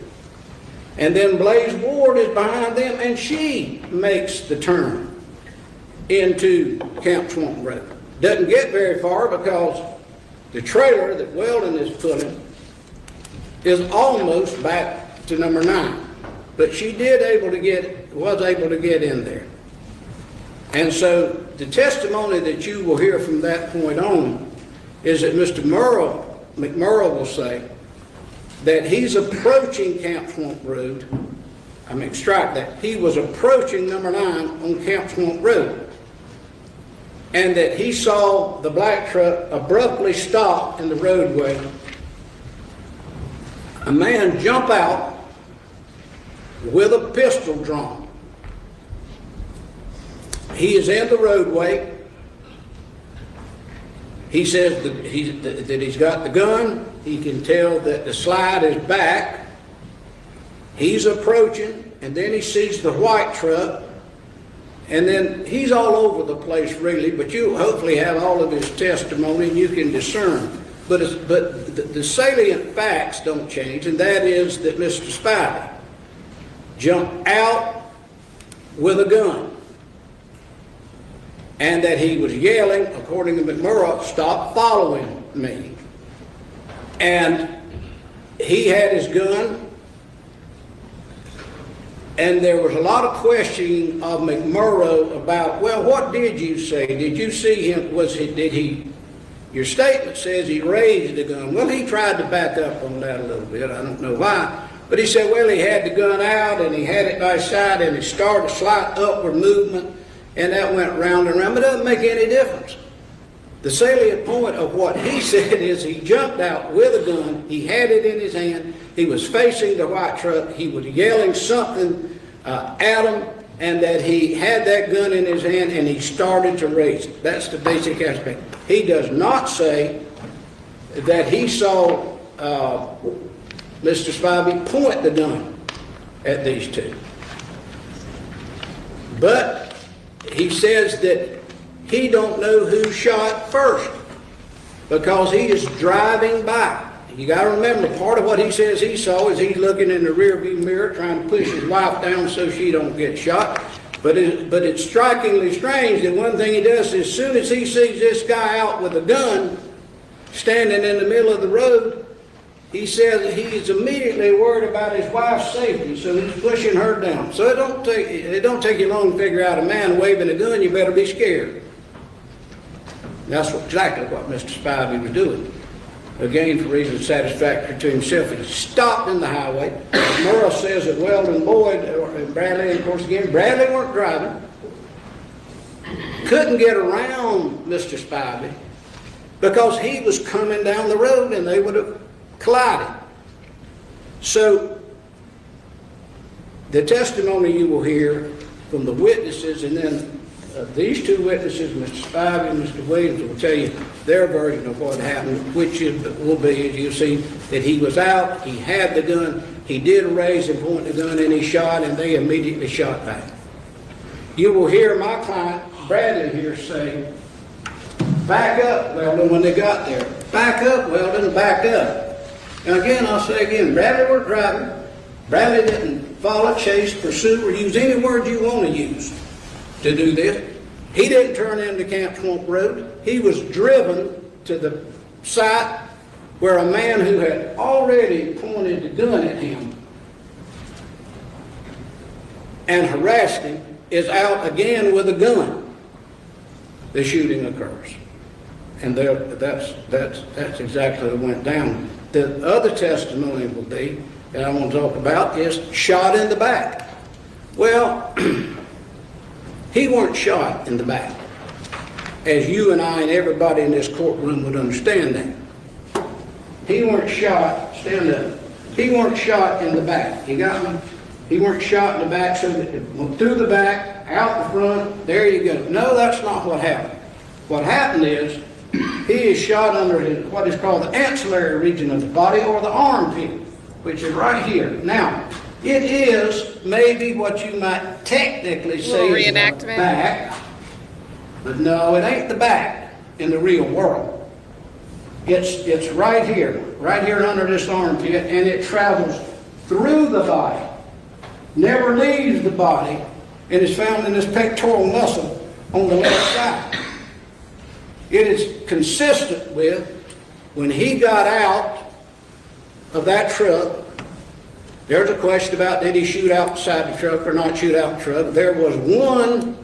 And then Blaize Ward is behind them, and she makes the turn into Camp Swamp Road. Doesn't get very far because the trailer that Weldon is pulling is almost back to number 9. But she was able to get in there. And so the testimony that you will hear from that point on is that Mr. McMurray will say that he's approaching Camp Swamp Road. Strike that. He was approaching number 9 on Camp Swamp Road. And that he saw the black truck abruptly stop in the roadway. A man jump out with a pistol drawn. He is in the roadway. He says that he's got the gun. He can tell that the slide is back. He's approaching, and then he sees the white truck, And then he's all over the place really, but you hopefully have all of his testimony and you can discern. But the salient facts don't change, and that is that Mr. Spivey jumped out with a gun, and that he was yelling, according to McMurrow, "Stop following me." And he had his gun, and there was a lot of questioning of McMurrow about, well, what did you say? Did you see him, your statement says he raised the gun. Well, he tried to back up on that a little bit, I don't know why. But he said, well, he had the gun out and he had it by his side and he started a slight upward movement and that went round and round, but it doesn't make any difference. The salient point of what he said is he jumped out with a gun, he had it in his hand, he was facing the white truck, he was yelling something at him, and that he had that gun in his hand and he started to raise it. That's the basic aspect. He does not say that he saw Mr. Spivey point the gun at these two. But he says that he don't know who shot first because he is driving by. You got to remember, part of what he says he saw is he's looking in the rearview mirror trying to push his wife down so she don't get shot. But it's strikingly strange that one thing he does is as soon as he sees this guy out with a gun standing in the middle of the road, he says that he's immediately worried about his wife's safety, so he's pushing her down. So it don't take you long to figure out a man waving a gun, you better be scared. And that's exactly what Mr. Spivey was doing. Again, for reasons satisfactory to himself, he stopped in the highway. Murrah says that Weldon Boyd and Bradley, and of course again, Bradley weren't driving, couldn't get around Mr. Spivey because he was coming down the road and they would have collided. So the testimony you will hear from the witnesses, and then these two witnesses, Mr. Spivey and Mr. Williams, will tell you their version of what happened, which will be, as you see, that he was out, he had the gun, he did raise and point the gun, and he shot, and they immediately shot back. You will hear my client, Bradley, here say, back up, Weldon, when they got there. Back up, Weldon, back up. And again, I'll say again, Bradley weren't driving. Bradley didn't follow, chase, pursue, or use any word you want to use to do this. He didn't turn into Camp Swamp Road. He was driven to the site where a man who had already pointed the gun at him and harassed him is out again with a gun. The shooting occurs. And that's exactly what went down. The other testimony will be, that I want to talk about, is shot in the back. Well, he weren't shot in the back, as you and I and everybody in this courtroom would understand that. He weren't shot, stand up, he weren't shot in the back. You got me? He weren't shot in the back, so that it went through the back, out the front, there you go. No, that's not what happened. What happened is, he is shot under what is called the ancillary region of the body, or the armpit, which is right here. Now, it is maybe what you might technically say is the back, but no, it ain't the back in the real world. It's right here under this armpit, and it travels through the body, never leaves the body, and is found in this pectoral muscle on the left side. It is consistent with when he got out of that truck. There's a question about did he shoot outside the truck or not shoot out the truck. There was one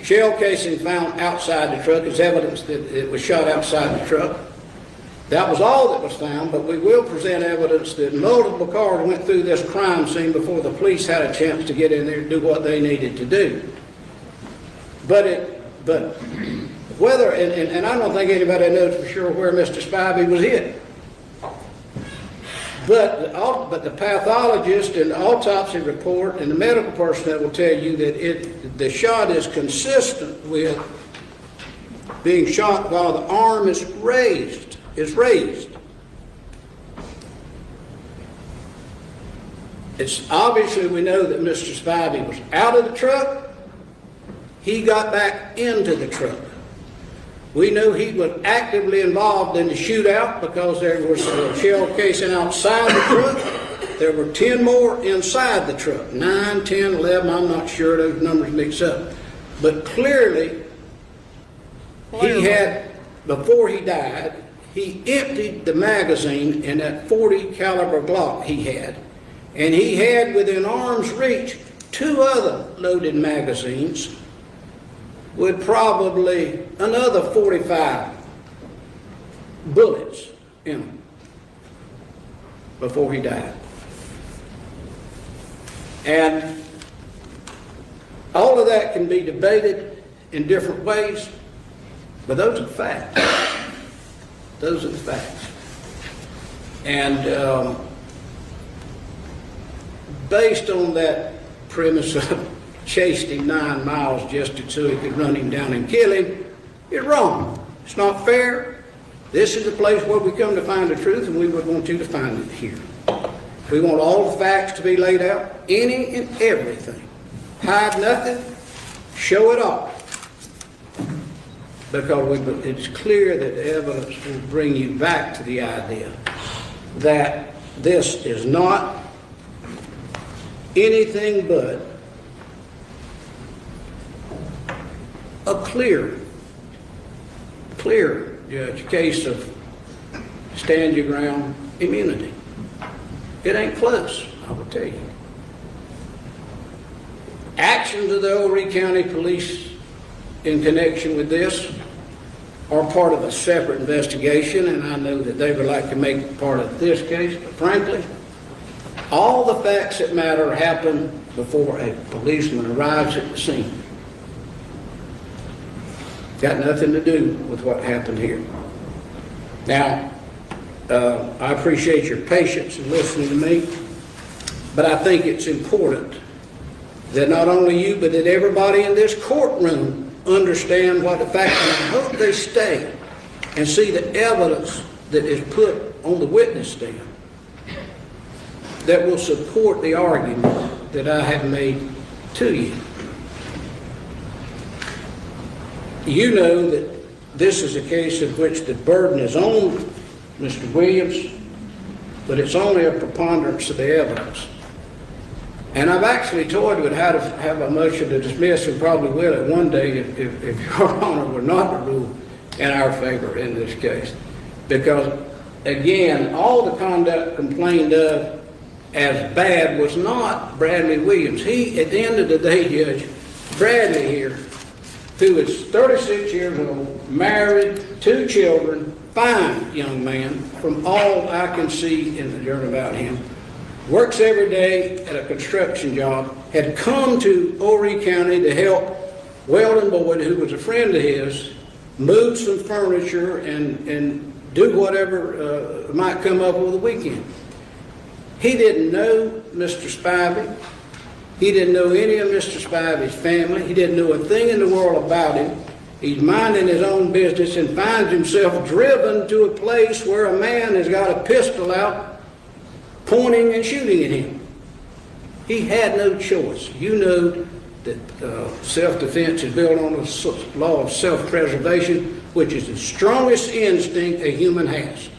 shell casing found outside the truck as evidence that it was shot outside the truck. That was all that was found, but we will present evidence that multiple cars went through this crime scene before the police had a chance to get in there and do what they needed to do. But whether, and I don't think anybody knows for sure where Mr. Spivey was hit. But the pathologist and the autopsy report and the medical personnel will tell you that the shot is consistent with being shot while the arm is raised. It's obviously, we know that Mr. Spivey was out of the truck. he got back into the truck. We knew he was actively involved in the shootout because there was a shell casing outside the truck. There were 10 more inside the truck. 9, 10, 11, I'm not sure, those numbers mix up. But clearly, he had, before he died, he emptied the magazine in that .40 caliber Glock he had. And he had within arm's reach 2 other loaded magazines with probably another 45 bullets in them before he died. And all of that can be debated in different ways, but those are facts. Those are the facts. And based on that premise of chased him 9 miles just so he could run him down and kill him, you're wrong. It's not fair. This is the place where we come to find the truth, and we would want you to find it here. We want all the facts to be laid out, any and everything. Hide nothing, show it all. Because it's clear that the evidence will bring you back to the idea that this is not anything but a clear Judge, case of stand your ground immunity. It ain't close, I will tell you. Actions of the Horry County Police in connection with this are part of a separate investigation, and I know that they would like to make it part of this case, but frankly, all the facts that matter happen before a policeman arrives at the scene. Got nothing to do with what happened here. Now, I appreciate your patience in listening to me, but I think it's important that not only you, but that everybody in this courtroom understand what the fact, and I hope they stay and see the evidence that is put on the witness stand that will support the argument that I have made to you. You know that this is a case in which the burden is on Mr. Williams, but it's only a preponderance of the evidence. And I've actually toyed with how to have a motion to dismiss, and probably will it one day if Your Honor were not to rule in our favor in this case. Because, again, all the conduct complained of as bad was not Bradley Williams. He, at the end of the day, Judge, Bradley here, who is 36 years old, married, 2 children, fine young man, from all I can see in the journal about him, works every day at a construction job, had come to Horry County to help Weldon Boyd, who was a friend of his, move some furniture and do whatever might come up over the weekend. He didn't know Mr. Spivey. He didn't know any of Mr. Spivey's family. He didn't know a thing in the world about him. He's minding his own business and finds himself driven to a place where a man has got a pistol out, pointing and shooting at him. He had no choice. You know that self-defense is built on the law of self-preservation, which is the strongest instinct a human has.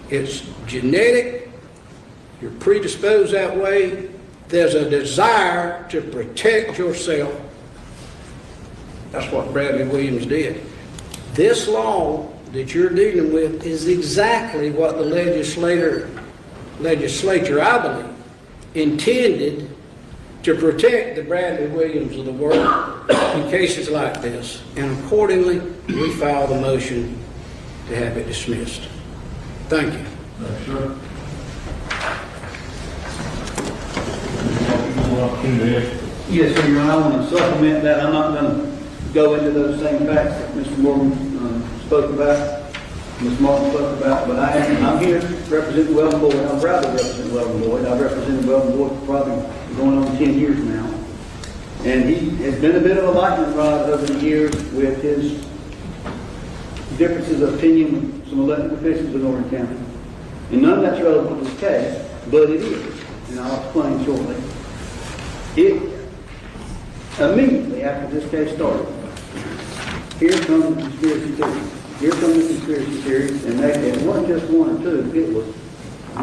It's genetic. You're predisposed that way. There's a desire to protect yourself. That's what Bradley Williams did. This law that you're dealing with is exactly what the legislature, I believe, intended to protect the Bradley Williams of the world in cases like this. And accordingly, we filed a motion to have it dismissed. Thank you. Sure. Yes, sir, Your Honor, I want to supplement that. I'm not going to go into those same facts that Mr. Morgan spoke about, Ms. Martin spoke about, but I'm here representing Weldon Boyd. I'm proud to represent Weldon Boyd. I've represented Weldon Boyd for probably going on 10 years now. And he has been a bit of a lightning rod over the years with his differences of opinion with some elected officials in Horry County. And none of that's relevant to this case, but it is, and I'll explain shortly. immediately after this case started. Here comes the conspiracy theories. Here come the conspiracy theories, and it wasn't just one or two, it was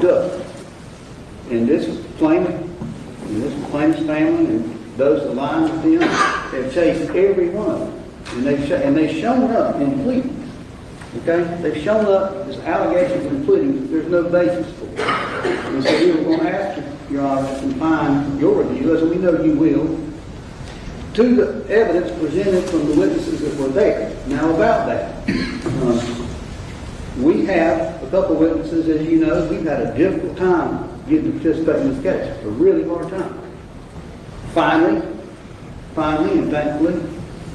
dozens. And this plaintiff's family and those aligned with them have chased every one of them. And they've shown up in pleadings. Okay? They've shown up as allegations in pleadings that there's no basis for. And so we were going to ask Your Honor to confine your review, as we know you will, to the evidence presented from the witnesses that were there. Now about that, we have a couple of witnesses, as you know, we've had a difficult time getting to participate in this case, a really hard time. Finally, and thankfully,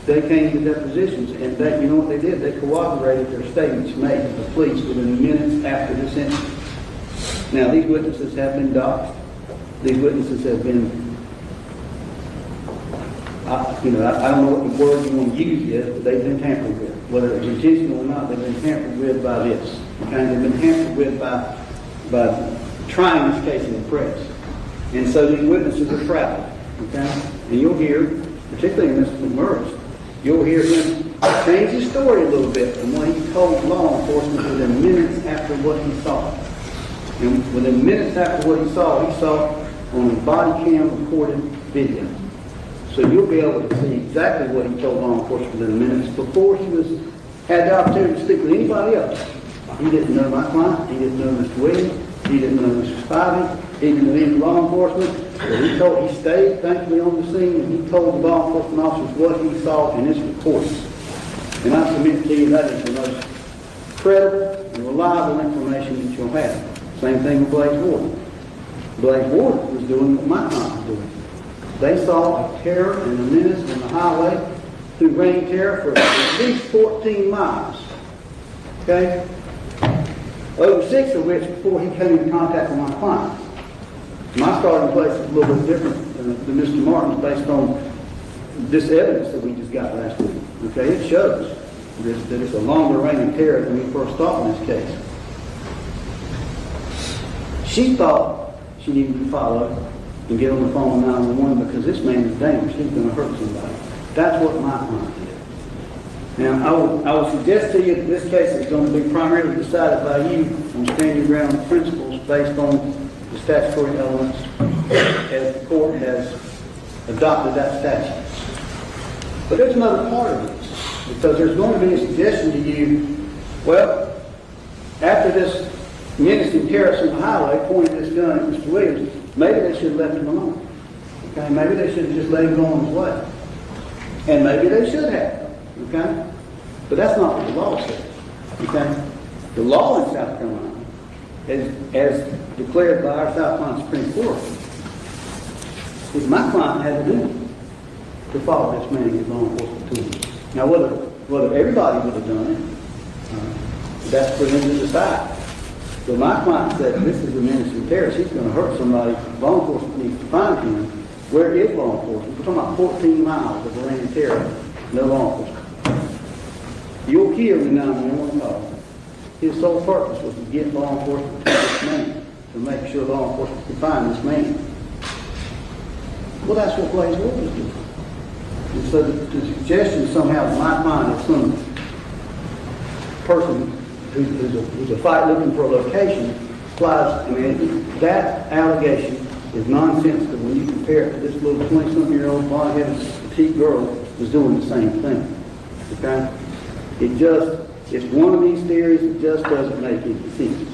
they came to depositions, and that, you know what they did? They corroborated their statements made to the police within minutes after this incident. Now, these witnesses have been doxxed. These witnesses have been, I don't know what the word you want to use yet, but they've been tampered with. Whether it's intentional or not, they've been tampered with by this. Okay? They've been tampered with by trying this case in the press. And so these witnesses are trapped. Okay? And you'll hear, particularly Mr. McMurray, you'll hear him change his story a little bit from what he told law enforcement within minutes after what he saw. And within minutes after what he saw on a body cam recorded video. So you'll be able to see exactly what he told law enforcement within minutes before he had the opportunity to speak with anybody else. He didn't know my client. He didn't know Mr. Williams. He didn't know Mr. Spivey. He didn't know any law enforcement. But he stayed, thankfully, on the scene, and he told the law enforcement officers what he saw in this recording. And I submit to you that is the most credible and reliable information that you'll have. Same thing with Blaize Ward. Blaize Ward was doing what my client was doing. They saw a terror and a menace on the highway who reigned terror for at least 14 miles. Okay? Over 6 of which before he came into contact with my client. My starting place is a little bit different than Mr. Martin's based on this evidence that we just got last week. Okay? It shows that it's a longer reign of terror than we first thought in this case. She thought she needed to follow and get on the phone with 911 because this man is dangerous. He's going to hurt somebody. That's what my client did. Now, I will suggest to you that this case is going to be primarily decided by you on standing ground principles based on the statutory elements as the court has adopted that statute. But there's another part of this, because there's going to be a suggestion to you, well, after this menacing terrorist on the highway pointed this gun at Mr. Williams, maybe they should have left him alone. Okay? Maybe they should have just let him go on his way. And maybe they should have. Okay? But that's not what the law says. Okay? The law in South Carolina, as declared by our South Carolina Supreme Court, is my client had to do to follow this man and get law enforcement to him. Now, whether everybody would have done it, that's for them to decide. But my client said, this is a menacing terrorist. He's going to hurt somebody. Law enforcement needs to find him. Where is law enforcement? We're talking about 14 miles of reign of terror. No law enforcement. You'll hear the 911 call. His sole purpose was to get law enforcement to this man, to make sure law enforcement could find this man. Well, that's what Blaize Ward was doing. And so the suggestion somehow that my client is some person who's a fight looking for a location applies. I mean, that allegation is nonsensical when you compare it to this little 20-something-year-old blonde-headed petite girl who's doing the same thing. Okay? It's one of these theories that just doesn't make any sense.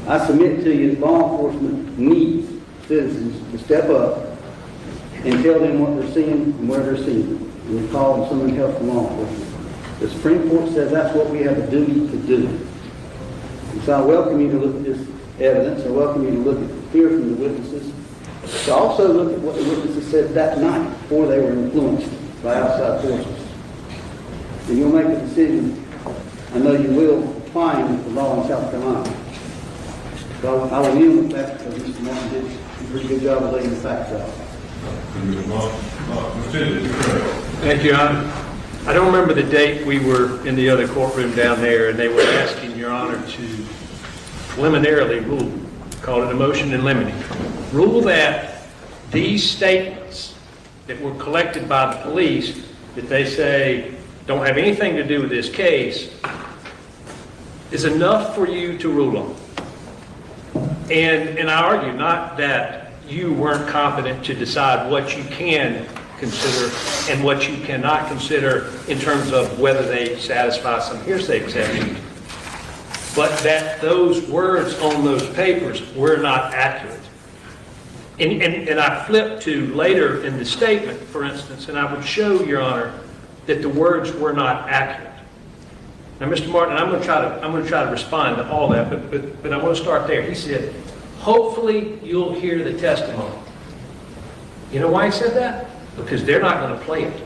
I submit to you that law enforcement needs citizens to step up and tell them what they're seeing and where they're seeing it. And we call them someone help from law enforcement. The Supreme Court says that's what we have a duty to do. And so I welcome you to look at this evidence. I welcome you to hear from the witnesses. To also look at what the witnesses said that night before they were influenced by outside forces. And you'll make a decision, I know you will, applying the law in South Carolina. So I will end with that because Mr. Martin did a pretty good job of laying the facts out. Thank you, Your Honor. I don't remember the date we were in the other courtroom down there and they were asking Your Honor to preliminarily rule, call it a motion in limine, rule that these statements that were collected by the police that they say don't have anything to do with this case is enough for you to rule on. And I argue not that you weren't competent to decide what you can consider and what you cannot consider in terms of whether they satisfy some hearsay exception, but that those words on those papers were not accurate. And I flipped to later in the statement, for instance, and I would show, Your Honor, that the words were not accurate. Now, Mr. Martin, I'm going to try to respond to all that, but I want to start there. He said, hopefully you'll hear the testimony. You know why he said that? Because they're not going to play it.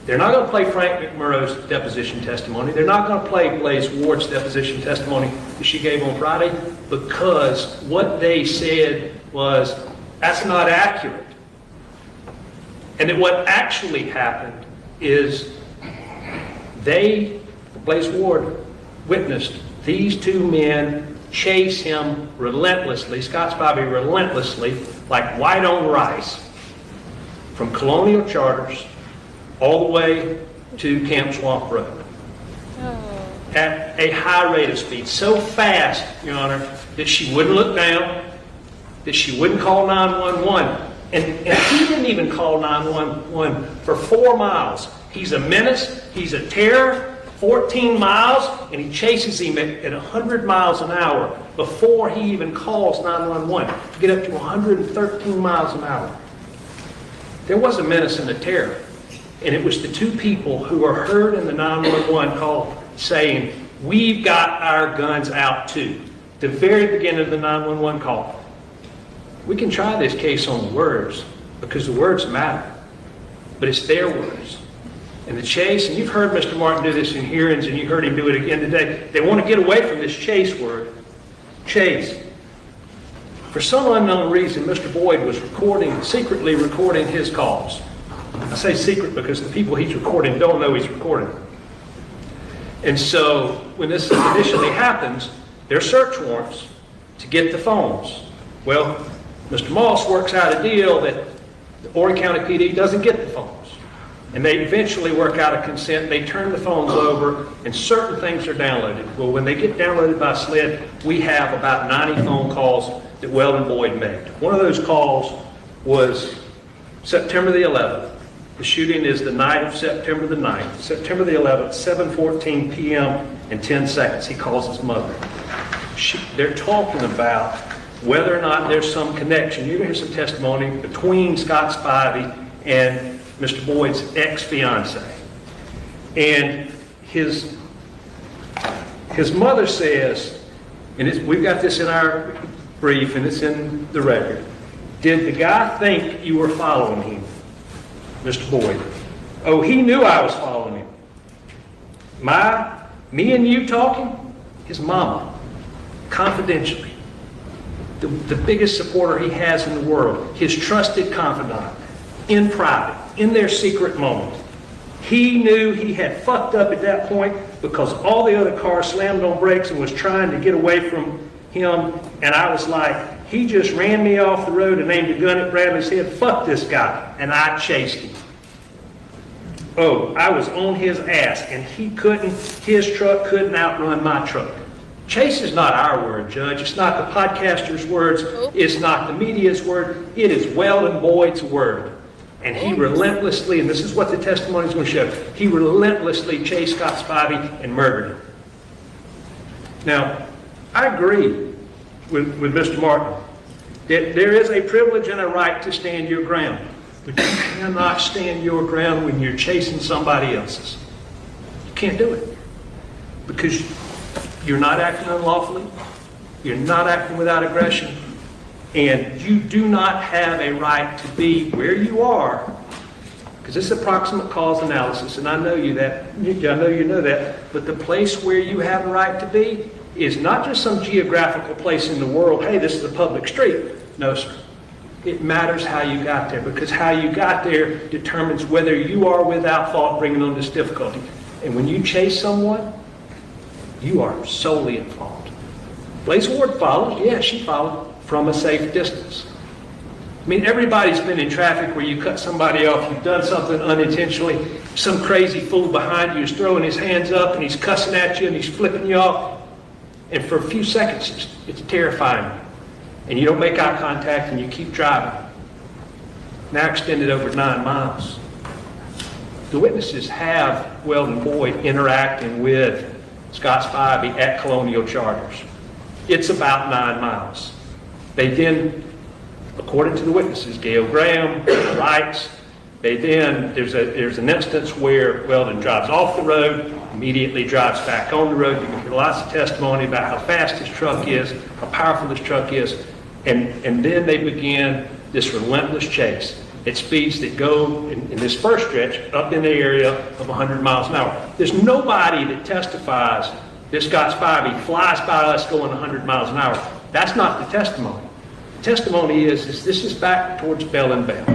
They're not going to play Frank McMurrow's deposition testimony. They're not going to play Blaize Ward's deposition testimony that she gave on Friday, because what they said was, that's not accurate. And that what actually happened is Blaize Ward witnessed these two men chase him relentlessly, Scott Spivey relentlessly, like white on rice, from Colonial Charters all the way to Camp Swamp Road. At a high rate of speed, so fast, Your Honor, that she wouldn't look down, that she wouldn't call 911. And he didn't even call 911 for 4 miles. He's a menace, he's a terror, 14 miles, and he chases him at 100 miles an hour before he even calls 911 to get up to 113 miles an hour. There was a menace and a terror, and it was the two people who were heard in the 911 call saying, we've got our guns out too. The very beginning of the 911 call. We can try this case on the words, because the words matter, but it's their words. And the chase, and you've heard Mr. Martin do this in hearings, and you heard him do it again today. They want to get away from this chase word. Chase. For some unknown reason, Mr. Boyd was secretly recording his calls. I say secret because the people he's recording don't know he's recording. And so when this initially happens, there are search warrants to get the phones. Well, Mr. Moss works out a deal that the Horry County PD doesn't get the phones. And they eventually work out a consent. They turn the phones over, and certain things are downloaded. Well, when they get downloaded by SLED, we have about 90 phone calls that Weldon Boyd made. One of those calls was September the 11th. The shooting is the night of September the 9th. September the 11th, 7:14 p.m. and 10 seconds. He calls his mother. They're talking about whether or not there's some connection. You're going to hear some testimony between Scott Spivey and Mr. Boyd's ex-fiance. And his mother says, and we've got this in our brief and it's in the record, did the guy think you were following him, Mr. Boyd? Oh, he knew I was following him. Me and you talking? His mama, confidentially. The biggest supporter he has in the world, his trusted confidant, in private, in their secret moment. He knew he had fucked up at that point because all the other cars slammed on brakes and was trying to get away from him, and I was like, he just ran me off the road and aimed a gun at Bradley's head. Fuck this guy. And I chased him. Oh, I was on his ass, and his truck couldn't outrun my truck. Chase is not our word, Judge. It's not the podcaster's words. It's not the media's word. It is Weldon Boyd's word. And he relentlessly, and this is what the testimony is going to show, he relentlessly chased Scott Spivey and murdered him. Now, I agree with Mr. Martin that there is a privilege and a right to stand your ground. But you cannot stand your ground when you're chasing somebody else's. You can't do it. Because you're not acting unlawfully, you're not acting without aggression, and you do not have a right to be where you are, because this is approximate cause analysis, and I know you know that, but the place where you have a right to be is not just some geographical place in the world, hey, this is a public street. No, sir. It matters how you got there, because how you got there determines whether you are without fault bringing on this difficulty. And when you chase someone, you are solely at fault. Blaize Ward followed. Yeah, she followed from a safe distance. I mean, everybody's been in traffic where you cut somebody off, you've done something unintentionally, some crazy fool behind you is throwing his hands up and he's cussing at you and he's flipping you off. And for a few seconds, it's terrifying. And you don't make eye contact and you keep driving. Now extended over 9 miles. The witnesses have Weldon Boyd interacting with Scott Spivey at Colonial Charters. It's about 9 miles. They then, according to the witnesses, Gail Graham, Wright, there's an instance where Weldon drives off the road, immediately drives back on the road. You can hear lots of testimony about how fast his truck is, how powerful this truck is, and then they begin this relentless chase at speeds that go, in this first stretch, up in the area of 100 miles an hour. There's nobody that testifies that Scott Spivey flies by us going 100 miles an hour. That's not the testimony. The testimony is this is back towards Bell and Bell.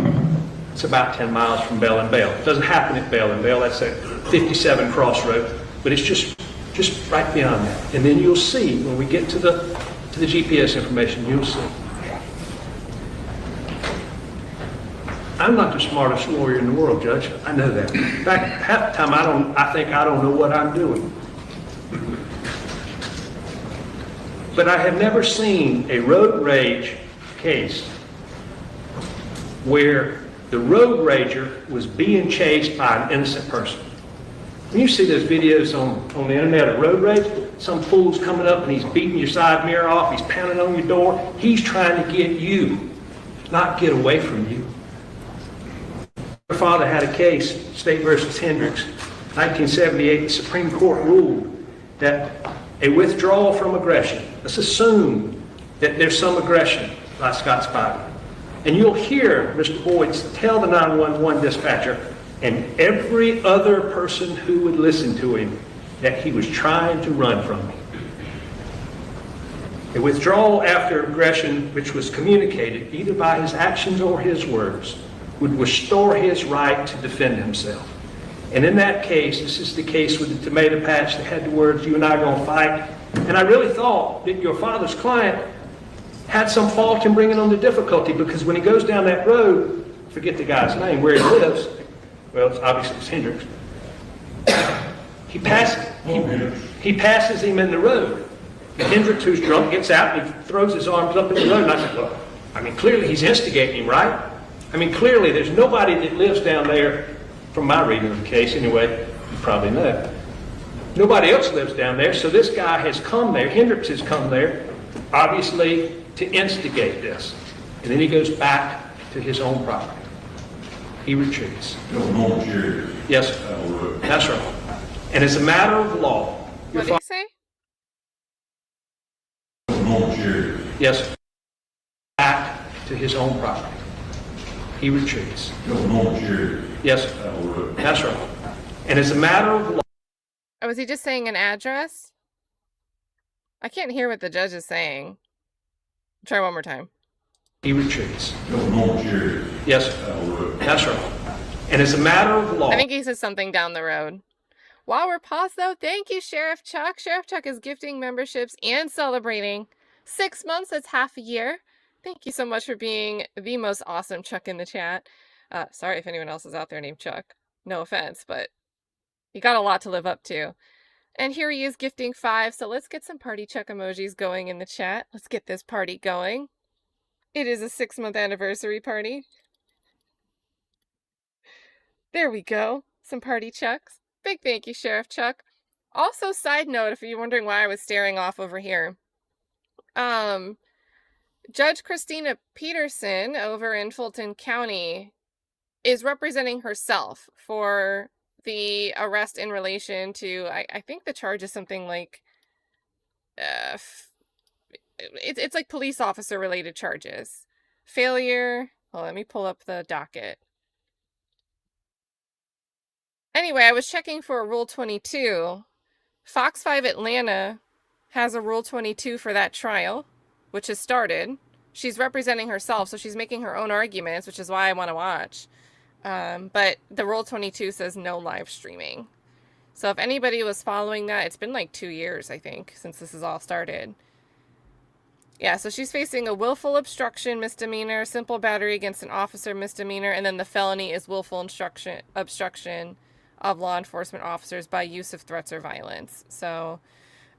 It's about 10 miles from Bell and Bell. It doesn't happen at Bell and Bell. That's at 57 Crossroad, but it's just right beyond that. And then you'll see when we get to the GPS information, you'll see. I'm not the smartest lawyer in the world, Judge. I know that. In fact, half the time I think I don't know what I'm doing. But I have never seen a road rage case where the road rager was being chased by an innocent person. When you see those videos on the internet of road rage, some fool's coming up and he's beating your side mirror off, he's pounding on your door. He's trying to get you, not get away from you. My father had a case, State versus Hendricks, 1978. The Supreme Court ruled that a withdrawal from aggression, let's assume that there's some aggression by Scott Spivey. And you'll hear Mr. Boyd tell the 911 dispatcher and every other person who would listen to him that he was trying to run from me. A withdrawal after aggression, which was communicated either by his actions or his words, would restore his right to defend himself. And in that case, this is the case with the tomato patch that had the words, "You and I are going to fight." And I really thought that your father's client had some fault in bringing on the difficulty, because when he goes down that road, forget the guy's name, where he lives, well, it's obviously it's Hendricks, he passes him in the road. And Hendricks, who's drunk, gets out and he throws his arms up in the road. And I said, well, I mean, clearly he's instigating him, right? I mean, clearly there's nobody that lives down there, from my reading of the case anyway, you probably know. Nobody else lives down there, so this guy has come there, Hendricks has come there, obviously to instigate this. And then he goes back to his own property. He retreats. Yes, that's right. And as a matter of law, what did he say? Yes, back to his own property. He retreats. Yes, that's right. And as a matter of law. Oh, was he just saying an address? I can't hear what the judge is saying. Try one more time. He retreats. Yes, that's right. And as a matter of law. I think he says something down the road. While we're paused, though, thank you, Sheriff Chuck. Sheriff Chuck is gifting memberships and celebrating 6 months. That's half a year. Thank you so much for being the most awesome Chuck in the chat. Sorry if anyone else is out there named Chuck. No offense, but you got a lot to live up to. And here he is gifting 5. So let's get some party Chuck emojis going in the chat. Let's get this party going. It is a 6-month anniversary party. There we go. Some party Chucks. Big thank you, Sheriff Chuck. Also, side note, if you're wondering why I was staring off over here. Judge Christina Peterson over in Fulton County is representing herself for the arrest in relation to, I think the charge is something like, it's like police officer related charges. Failure. Well, let me pull up the docket. Anyway, I was checking for a Rule 22. Fox 5 Atlanta has a Rule 22 for that trial, which has started. She's representing herself, so she's making her own arguments, which is why I want to watch. But the Rule 22 says no live streaming. So if anybody was following that, it's been like 2 years, I think, since this has all started. Yeah, so she's facing a willful obstruction misdemeanor, simple battery against an officer misdemeanor, and then the felony is willful obstruction of law enforcement officers by use of threats or violence. So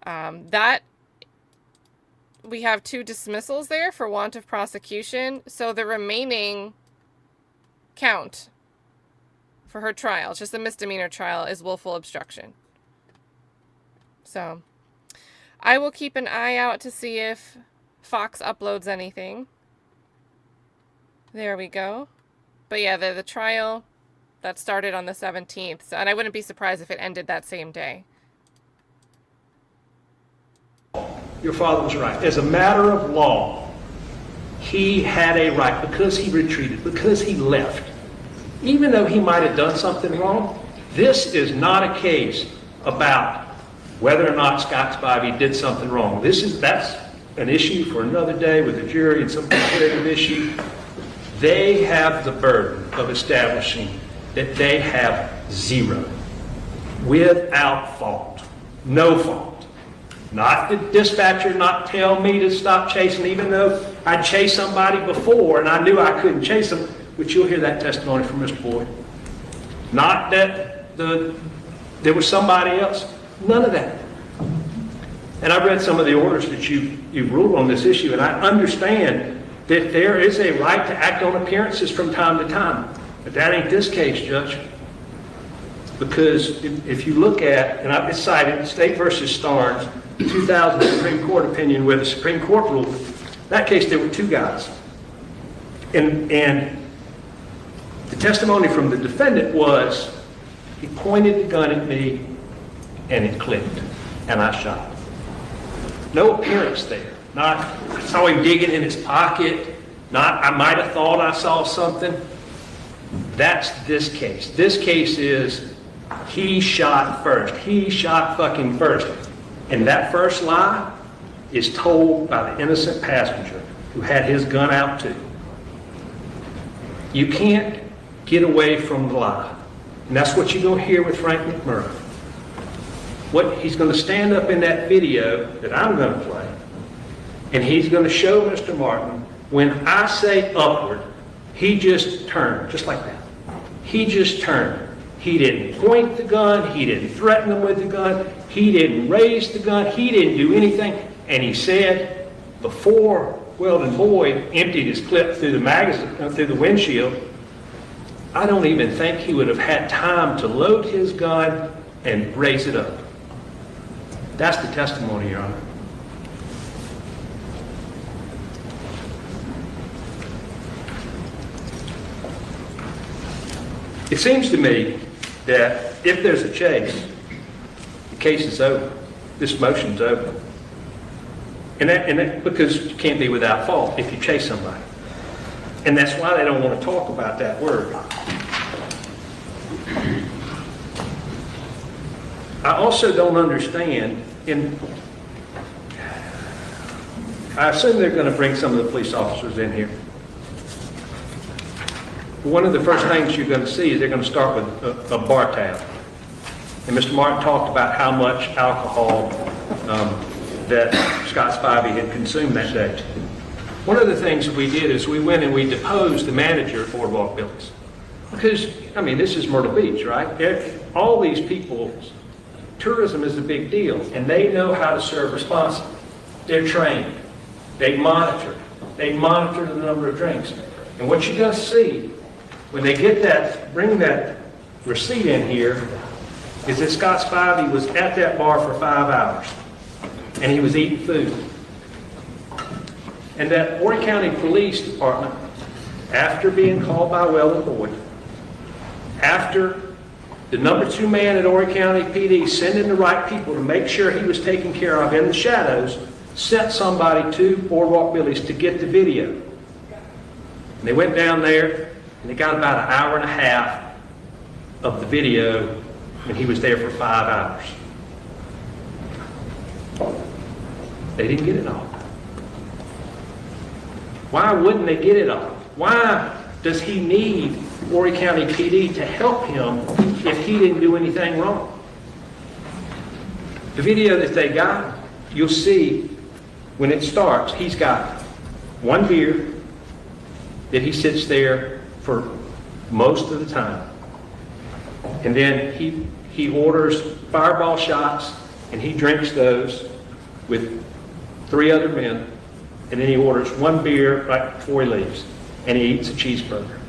that we have 2 dismissals there for want of prosecution. So the remaining count for her trial, it's just a misdemeanor trial, is willful obstruction. So I will keep an eye out to see if Fox uploads anything. There we go. But yeah, the trial that started on the 17th. So, and I wouldn't be surprised if it ended that same day. Your father was right. As a matter of law, he had a right because he retreated, because he left. Even though he might have done something wrong, this is not a case about whether or not Scott Spivey did something wrong. That's an issue for another day with the jury and some comparative issue. They have the burden of establishing that they have 0, without fault, no fault. Not the dispatcher not tell me to stop chasing, even though I chased somebody before and I knew I couldn't chase them, which you'll hear that testimony from Mr. Boyd. Not that there was somebody else, none of that. And I read some of the orders that you've ruled on this issue, and I understand that there is a right to act on appearances from time to time. But that ain't this case, Judge. Because if you look at, and I've cited State versus Starnes, 2000 Supreme Court opinion where the Supreme Court ruled, that case there were 2 guys. And the testimony from the defendant was, he pointed the gun at me and it clicked and I shot. No appearance there. Not, I saw him digging in his pocket. Not, I might have thought I saw something. That's this case. This case is, he shot first. He shot fucking first. And that first lie is told by the innocent passenger who had his gun out too. You can't get away from the lie. And that's what you're going to hear with Frank McMurray. What he's going to stand up in that video that I'm going to play, and he's going to show Mr. Martin, when I say upward, he just turned, just like that. He just turned. He didn't point the gun. He didn't threaten him with the gun. He didn't raise the gun. He didn't do anything. And he said, before Weldon Boyd emptied his clip through the magazine, through the windshield, I don't even think he would have had time to load his gun and raise it up. That's the testimony, Your Honor. It seems to me that if there's a chase, the case is over. This motion's over. And that because you can't be without fault if you chase somebody. And that's why they don't want to talk about that word. I also don't understand, I assume they're going to bring some of the police officers in here. One of the first things you're going to see is they're going to start with a bar tab. And Mr. Martin talked about how much alcohol that Scott Spivey had consumed that day. One of the things that we did is we went and we deposed the manager at Boardwalk Buildings. Because, I mean, this is Myrtle Beach, right? All these people, tourism is a big deal, and they know how to serve responsibly. They're trained. They monitor. They monitor the number of drinks. And what you're going to see when they get that, bring that receipt in here, is that Scott Spivey was at that bar for 5 hours, and he was eating food. And that Horry County Police Department, after being called by Weldon Boyd, after the number 2 man at Horry County PD sending the right people to make sure he was taken care of in the shadows, sent somebody to Boardwalk Buildings to get the video. And they went down there, and they got about an hour and a half of the video when he was there for 5 hours. They didn't get it all. Why wouldn't they get it all? Why does he need Horry County PD to help him if he didn't do anything wrong? The video that they got, you'll see when it starts, he's got one beer that he sits there for most of the time. And then he orders Fireball shots, and he drinks those with 3 other men, and then he orders one beer right before he leaves, and he eats a cheeseburger.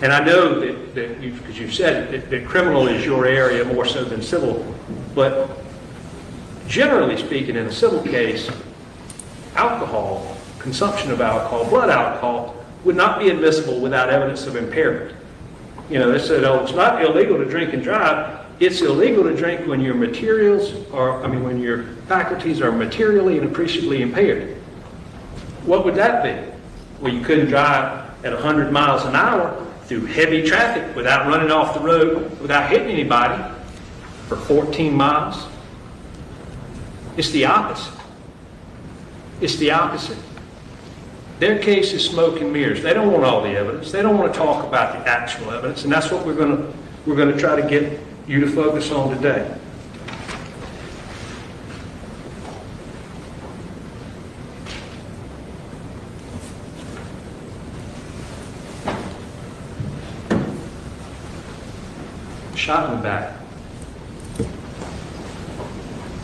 And I know that because you've said that criminal is your area more so than civil, but generally speaking, in a civil case, alcohol, consumption of alcohol, blood alcohol, would not be admissible without evidence of impairment. You know, they said, oh, it's not illegal to drink and drive. It's illegal to drink when your materials are, when your faculties are materially and appreciably impaired. What would that be? Well, you couldn't drive at 100 miles an hour through heavy traffic without running off the road, without hitting anybody for 14 miles. It's the opposite. It's the opposite. Their case is smoke and mirrors. They don't want all the evidence. They don't want to talk about the actual evidence, and that's what we're going to try to get you to focus on today. Shot in the back.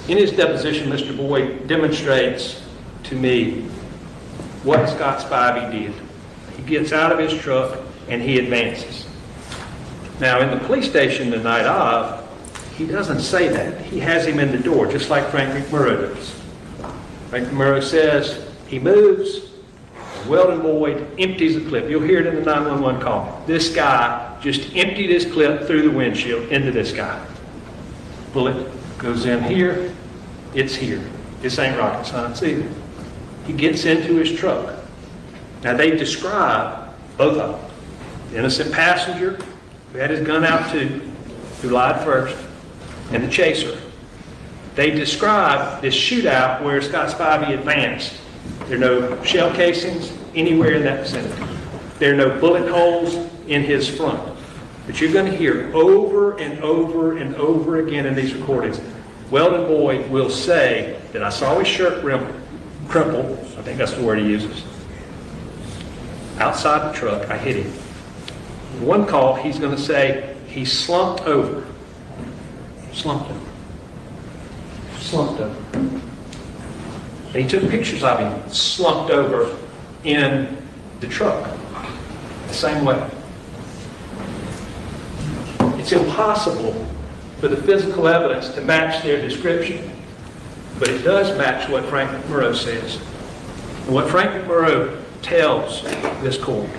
In his deposition, Mr. Boyd demonstrates to me what Scott Spivey did. He gets out of his truck and he advances. Now, in the police station the night of, he doesn't say that. He has him in the door, just like Frank McMurrow does. Frank McMurrow says he moves, Weldon Boyd empties the clip. You'll hear it in the 911 call. This guy just emptied his clip through the windshield into this guy. Bullet goes in here, it's here. This ain't rocket science either. He gets into his truck. Now they describe, both of them, the innocent passenger who had his gun out too, who lied first, and the chaser. They describe this shootout where Scott Spivey advanced. There are no shell casings anywhere in that vicinity. There are no bullet holes in his front. But you're going to hear over and over and over again in these recordings, Weldon Boyd will say that I saw his shirt crumpled, I think that's the word he uses, outside the truck, I hit him. In one call, he's going to say he slumped over. Slumped over. Slumped over. And he took pictures of him slumped over in the truck the same way. It's impossible for the physical evidence to match their description, but it does match what Frank McMurrow says. And what Frank McMurrow tells this court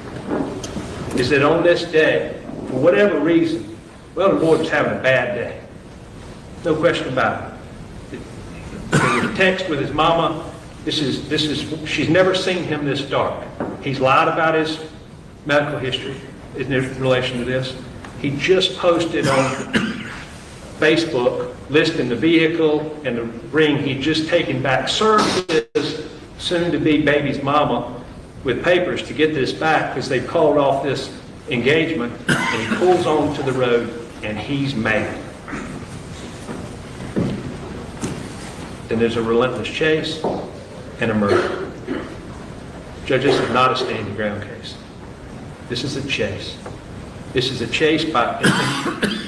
is that on this day, for whatever reason, Weldon Boyd was having a bad day. No question about it. There was a text with his mama. She's never seen him this dark. He's lied about his medical history in relation to this. He just posted on Facebook listing the vehicle and the ring he'd just taken back. Served his soon-to-be baby's mama with papers to get this back because they called off this engagement, and he pulls onto the road and he's mad. Then there's a relentless chase and a murder. Judge, this is not a standing ground case. This is a chase. This is a chase by,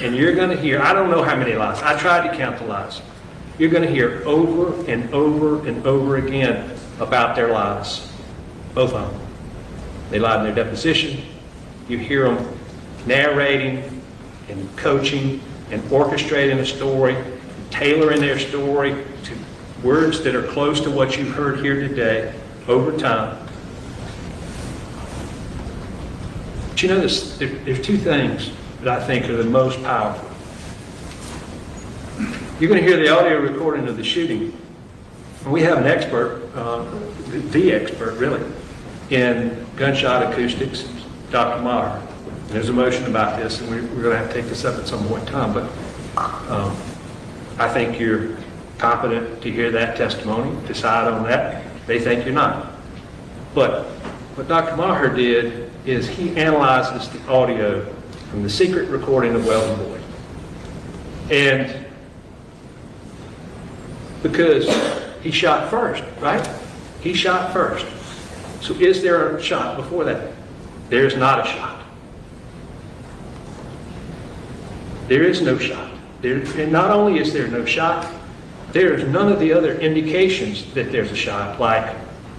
and you're going to hear, I don't know how many lies. I tried to count the lies. You're going to hear over and over and over again about their lies. Both of them. They lied in their deposition. You hear them narrating and coaching and orchestrating a story, tailoring their story to words that are close to what you've heard here today over time. But you know, there's two things that I think are the most powerful. You're going to hear the audio recording of the shooting. We have an expert, the expert really, in gunshot acoustics, Dr. Meyer. There's a motion about this, and we're going to have to take this up at some point in time, but I think you're competent to hear that testimony, decide on that. They think you're not. But what Dr. Maher did is he analyzes the audio from the secret recording of Weldon Boyd. And because He shot first, right? He shot first. So is there a shot before that? There's not a shot. There is no shot. And not only is there no shot, there's none of the other indications that there's a shot, like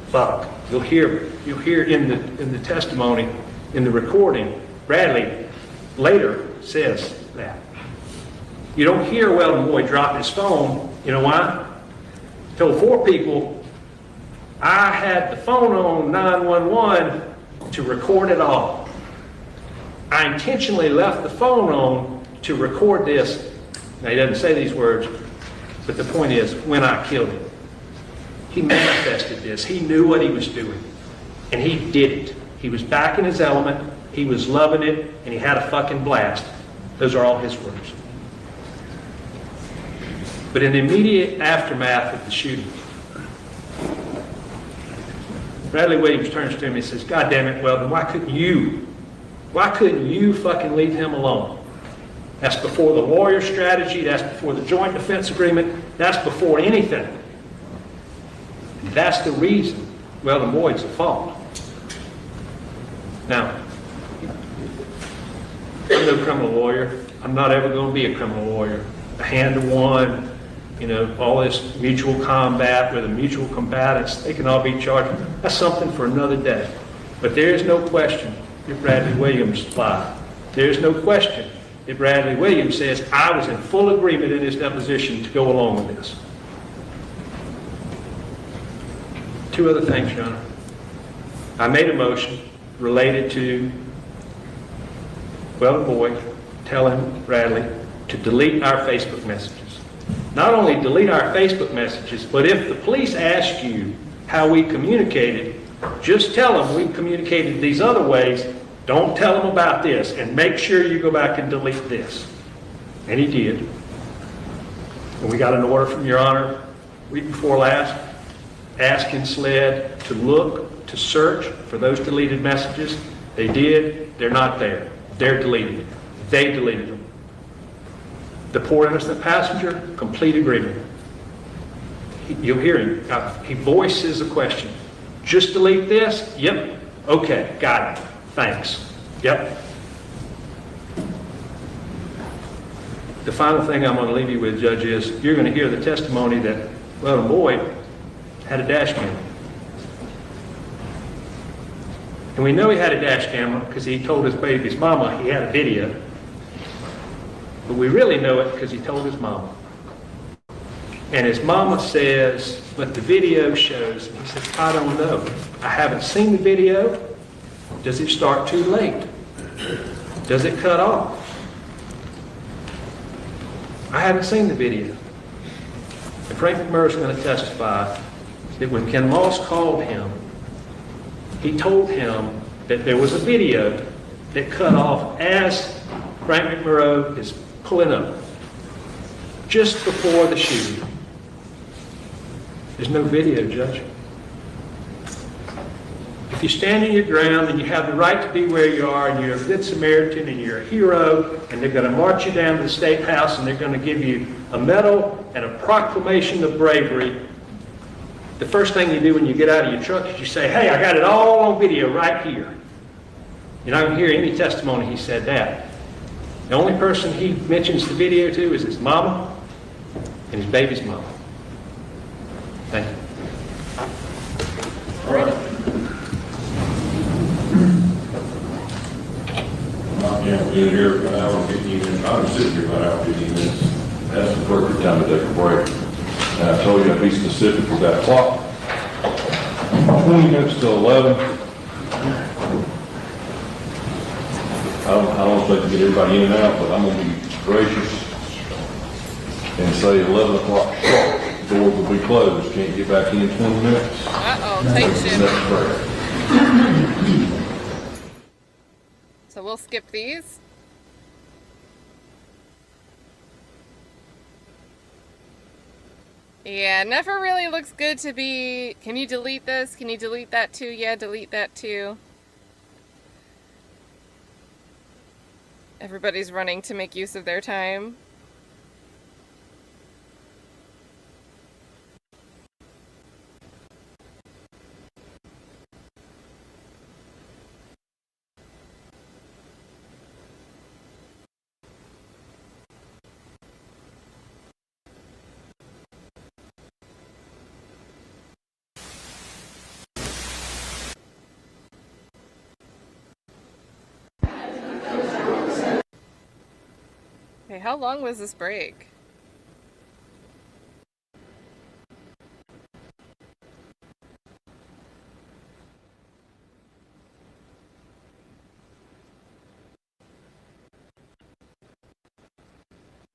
fuck. You'll hear in the testimony, in the recording, Bradley later says that. You don't hear Weldon Boyd drop his phone. You know why? He told 4 people, I had the phone on 911 to record it all. I intentionally left the phone on to record this. Now, he doesn't say these words, but the point is, when I killed him. He manifested this. He knew what he was doing, and he did it. He was back in his element, he was loving it, and he had a fucking blast. Those are all his words. But in the immediate aftermath of the shooting, Bradley Williams turns to him and says, God damn it, Weldon, why couldn't you fucking leave him alone? That's before the lawyer strategy, that's before the joint defense agreement, that's before anything. And that's the reason Weldon Boyd's at fault. Now, I'm no criminal lawyer. I'm not ever going to be a criminal lawyer. A hand to one, you know, all this mutual combat with the mutual combatants, they can all be charged. That's something for another day. But there is no question that Bradley Williams lied. There is no question that Bradley Williams says, I was in full agreement in his deposition to go along with this. 2 other things, Your Honor. I made a motion related to Weldon Boyd telling Bradley to delete our Facebook messages. Not only delete our Facebook messages, but if the police ask you how we communicated, just tell them we communicated these other ways. Don't tell them about this, and make sure you go back and delete this. And he did. And we got an order from Your Honor week before last, asking SLED to look, to search for those deleted messages. They did. They're not there. They're deleted. They deleted them. The poor innocent passenger, complete agreement. You'll hear him. He voices a question. Just delete this? Yep. Okay, got it. Thanks. Yep. The final thing I'm going to leave you with, Judge, is you're going to hear the testimony that Weldon Boyd had a dash camera. And we know he had a dash camera because he told his baby's mama he had a video. But we really know it because he told his mama. And his mama says, but the video shows, and he says, I don't know. I haven't seen the video. Does it start too late? Does it cut off? I haven't seen the video. And Frank McMurray is going to testify that when Ken Moss called him, he told him that there was a video that cut off as Frank McMurray is pulling up, just before the shooting. There's no video, Judge. If you stand in your ground and you have the right to be where you are and you're a good Samaritan and you're a hero and they're going to march you down to the State House and they're going to give you a medal and a proclamation of bravery, the first thing you do when you get out of your truck is you say, hey, I got it all on video right here. You're not going to hear any testimony he said that. The only person he mentions the video to is his mama and his baby's mama. Thank you. All right. I've been here for an hour and 15 minutes. I was sitting here for an hour and 15 minutes. That's the perfect time to take a break. And I told you I'd be specific with that clock. 20 minutes till 11. I don't expect to get everybody in and out, but I'm going to be gracious and say 11 o'clock sharp. Doors will be closed. Can't get back in 20 minutes. Uh-oh, take shit. Next break. So we'll skip these. Yeah, never really looks good to be, can you delete this? Can you delete that too? Yeah, delete that too. Everybody's running to make use of their time. Okay, how long was this break?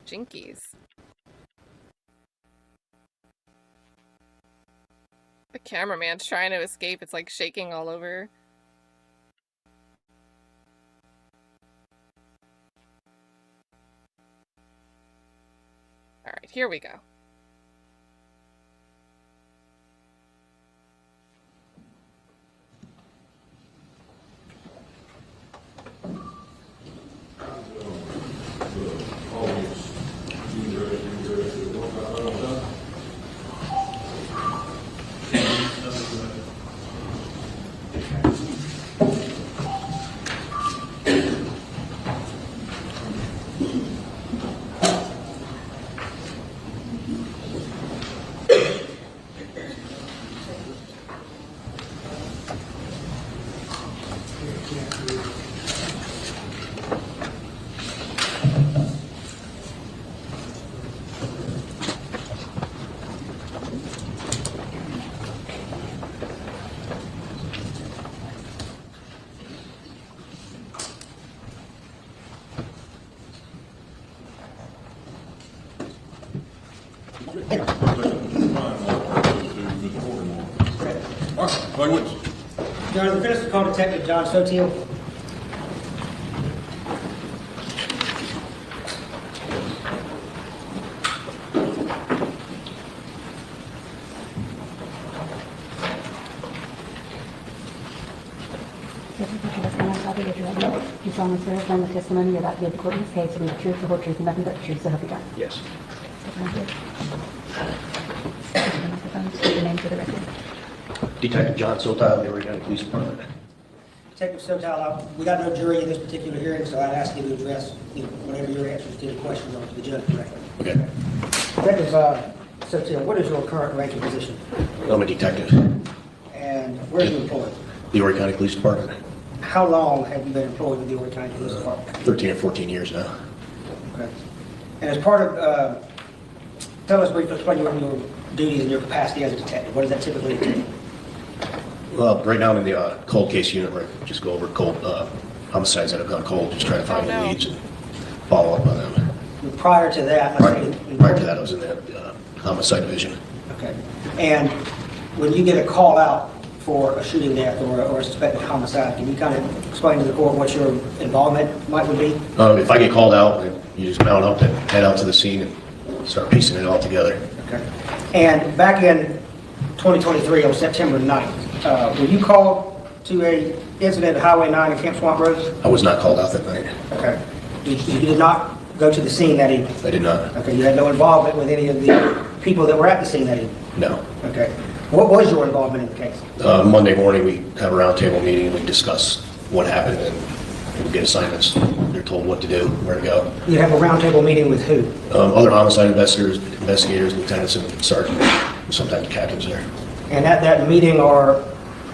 Jinkies. The cameraman's trying to escape. It's like shaking all over. All right, here we go. Your Honor, the defendants will call Detective John Sotile. You solemnly swear affirm the testimony you're about to give the court in this case will be the truth, the whole truth, and nothing but the truth, so help you God. Yes. State your name for the record. Detective John Sotile, the Horry County Police Department. Detective Sotile, we got no jury in this particular hearing, so I'd ask you to address whatever your answers to the questions are to the judge directly. Okay. Detective Sotile, what is your current ranking position? I'm a detective. And where are you employed? The Horry County Police Department. How long have you been employed with the Horry County Police Department? 13 or 14 years now. Okay. And as part of, tell us briefly, explain your duties and your capacity as a detective. What does that typically entail? Well, right now I'm in the cold case unit where I just go over cold homicides that have gone cold, just trying to find the leads and follow up on them. Prior to that, Prior to that, I was in the homicide division. Okay. And when you get a call out for a shooting death or a suspected homicide, can you kind of explain to the court what your involvement might would be? If I get called out, you just mount up and head out to the scene and start piecing it all together. Okay. And back in 2023 on September 9th, were you called to a incident at Highway 9 in Camp Swamp Road? I was not called out that night. Okay. You did not go to the scene that evening? I did not. Okay. You had no involvement with any of the people that were at the scene that evening? No. Okay. What was your involvement in the case? Monday morning, we have a roundtable meeting and we discuss what happened and we get assignments. They're told what to do, where to go. You have a roundtable meeting with who? Other homicide investigators, lieutenants and sergeants, and sometimes captains there. And at that meeting are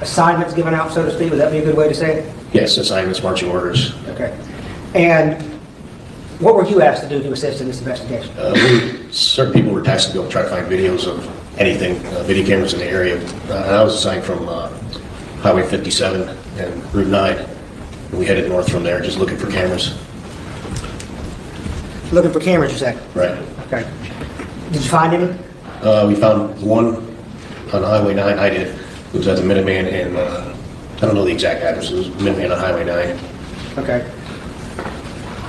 assignments given out, so to speak? Would that be a good way to say it? Yes, assignments, marching orders. Okay. And what were you asked to do to assist in this investigation? Certain people were tasked to go and try to find videos of anything, video cameras in the area. I was assigned from Highway 57 and Route 9. And we headed north from there, just looking for cameras. Looking for cameras, you say? Right. Okay. Did you find any? We found one on Highway 9. I did. It was at the Minuteman and I don't know the exact address. It was Minuteman on Highway 9. Okay.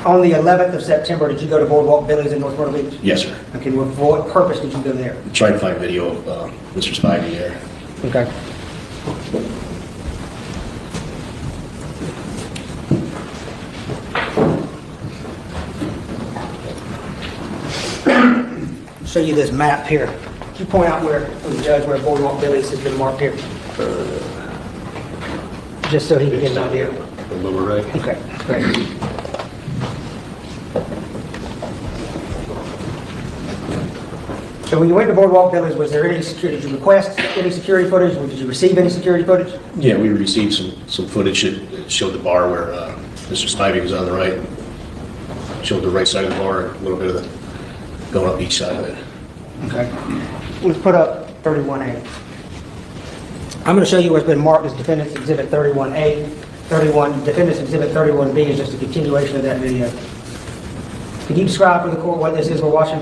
On the 11th of September, did you go to Boardwalk Billy's in North Myrtle Beach? Yes, sir. Okay. For what purpose did you go there? Trying to find video of Mr. Spivey there. Okay. Show you this map here. Can you point out where, for the judge, where Boardwalk Billy's has been marked here? Just so he can get an idea. The lower right. Okay, great. So when you went to Boardwalk Billy's, was there any security? Did you request any security footage? Or did you receive any security footage? Yeah, we received some footage that showed the bar where Mr. Spivey was on the right. showed the right side of the bar and a little bit of the going up each side of it. Okay. Let's put up 31A. I'm going to show you what's been marked as Defendants Exhibit 31A. Defendants Exhibit 31B is just a continuation of that video. Can you describe for the court what this is we're watching?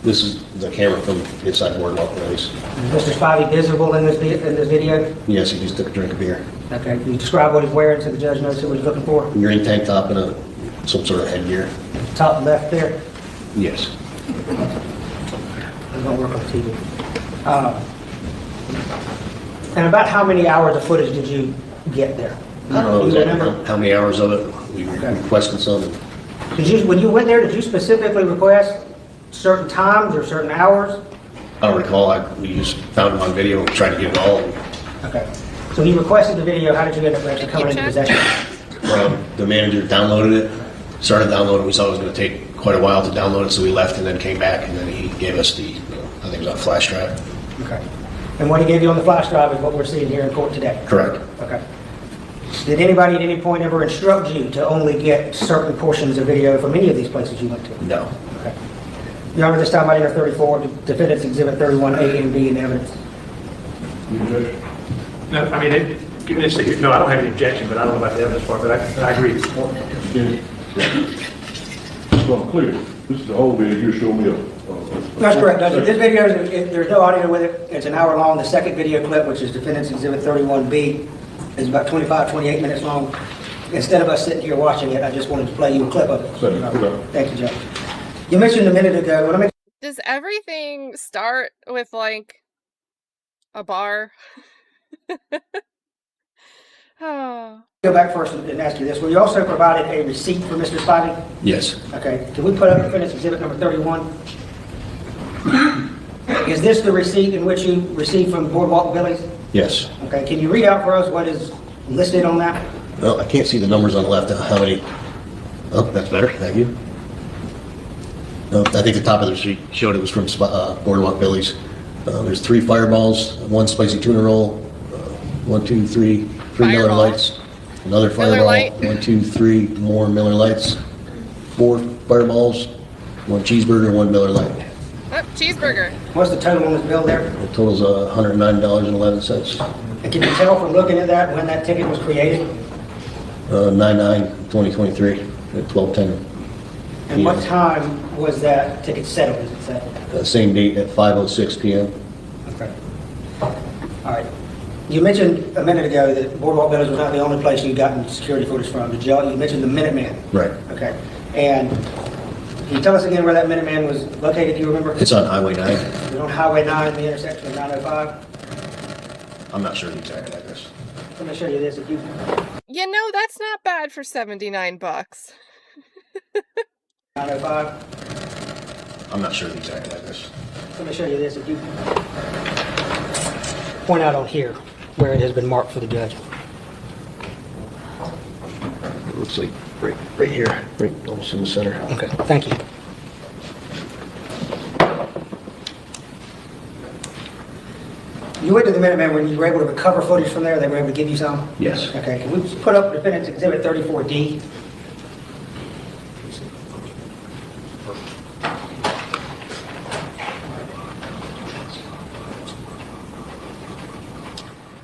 This is the camera from inside the boardwalk place. Is Mr. Spivey visible in this video? Yes, he just took a drink of beer. Okay. Can you describe what he's wearing so the judge knows what he's looking for? Green tank top and some sort of headgear. Top left there. Yes. It's going to work on TV. And about how many hours of footage did you get there? I don't know Do you exactly remember? how many hours of it. We requested some. When you went there, did you specifically request certain times or certain hours? I don't recall. We just found it on video and tried to get it all. Okay. So when you requested the video, how did you end up actually coming into possession? The manager downloaded it, started downloading. We saw it was going to take quite a while to download it, so we left and then came back, and then he gave us the, I think it was on a flash drive. Okay. And what he gave you on the flash drive is what we're seeing here in court today? Correct. Okay. Did anybody at any point ever instruct you to only get certain portions of video from any of these places you went to? No. Okay. Your Honor, this time item 34, Defendants Exhibit 31A and B in evidence. No, I mean, give me a second. No, I don't have any objection, but I don't know about the evidence part, but I agree. So I'm clear, this is the whole video you're showing me up. That's correct. This video, there's no audio with it. It's an hour long. The second video clip, which is Defendants Exhibit 31B, is about 25, 28 minutes long. Instead of us sitting here watching it, I just wanted to play you a clip of it. Thank you, Judge. You mentioned a minute ago, does everything start with like a bar? Oh. Go back first and ask you this. Were you also provided a receipt for Mr. Spivey? Yes. Okay. Can we put up Defendants Exhibit number 31? Is this the receipt in which you received from Boardwalk Billy's? Yes. Okay. Can you read out for us what is listed on that? Well, I can't see the numbers on the left. How many? Oh, that's better. Thank you. I think the top of the receipt showed it was from Boardwalk Billy's. There's 3 fireballs, 1 spicy tuna roll, 1, 2, 3, 3 Miller Lights, another fireball, 1, 2, 3 more Miller Lights, 4 fireballs, 1 cheeseburger, 1 Miller Light. Oh, cheeseburger. What's the total on this bill there? The total's $109.11. And can you tell from looking at that when that ticket was created? 9/9/2023 at 12:10. And what time was that ticket settled, as it said? Same date at 5:06 p.m. Okay. All right. You mentioned a minute ago that Boardwalk Billy's was not the only place you'd gotten security footage from. Did you mentioned the Minuteman? Right. Okay. And can you tell us again where that Minuteman was located, do you remember? It's on Highway 9. It's on Highway 9, the intersection of 905? I'm not sure the exact address. Let me show you this. You know, that's not bad for $79. 905? I'm not sure the exact address. Let me show you this. If you point out on here where it has been marked for the judge. It looks like right here, right almost in the center. Okay, thank you. You went to the Minuteman when you were able to recover footage from there? They were able to give you some? Yes. Okay, can we put up Defendants Exhibit 34D?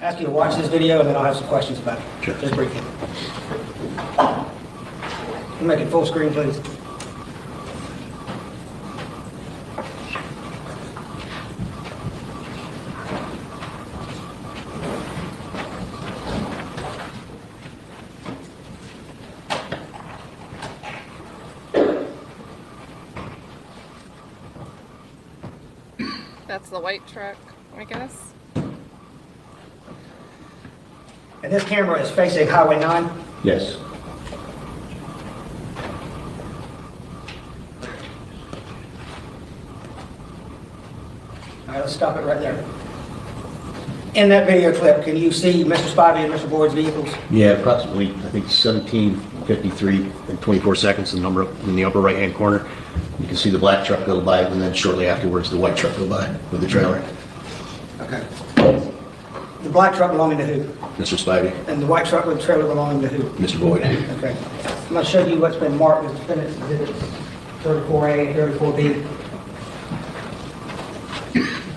Ask you to watch this video and then I'll have some questions about it. Sure. Just briefly. Make it full screen, please. That's the white truck, I guess. And this camera is facing Highway 9? Yes. All right, let's stop it right there. In that video clip, can you see Mr. Spivey and Mr. Boyd's vehicles? Yeah, approximately, I think 17:53 and 24 seconds, the number in the upper right-hand corner. You can see the black truck go by, and then shortly afterwards, the white truck go by with the trailer. Okay. The black truck belonging to who? Mr. Spivey, And the white truck with the trailer belonging to who? Mr. Boyd. Okay. I'm going to show you what's been marked as Defendants Exhibits 34A and 34B.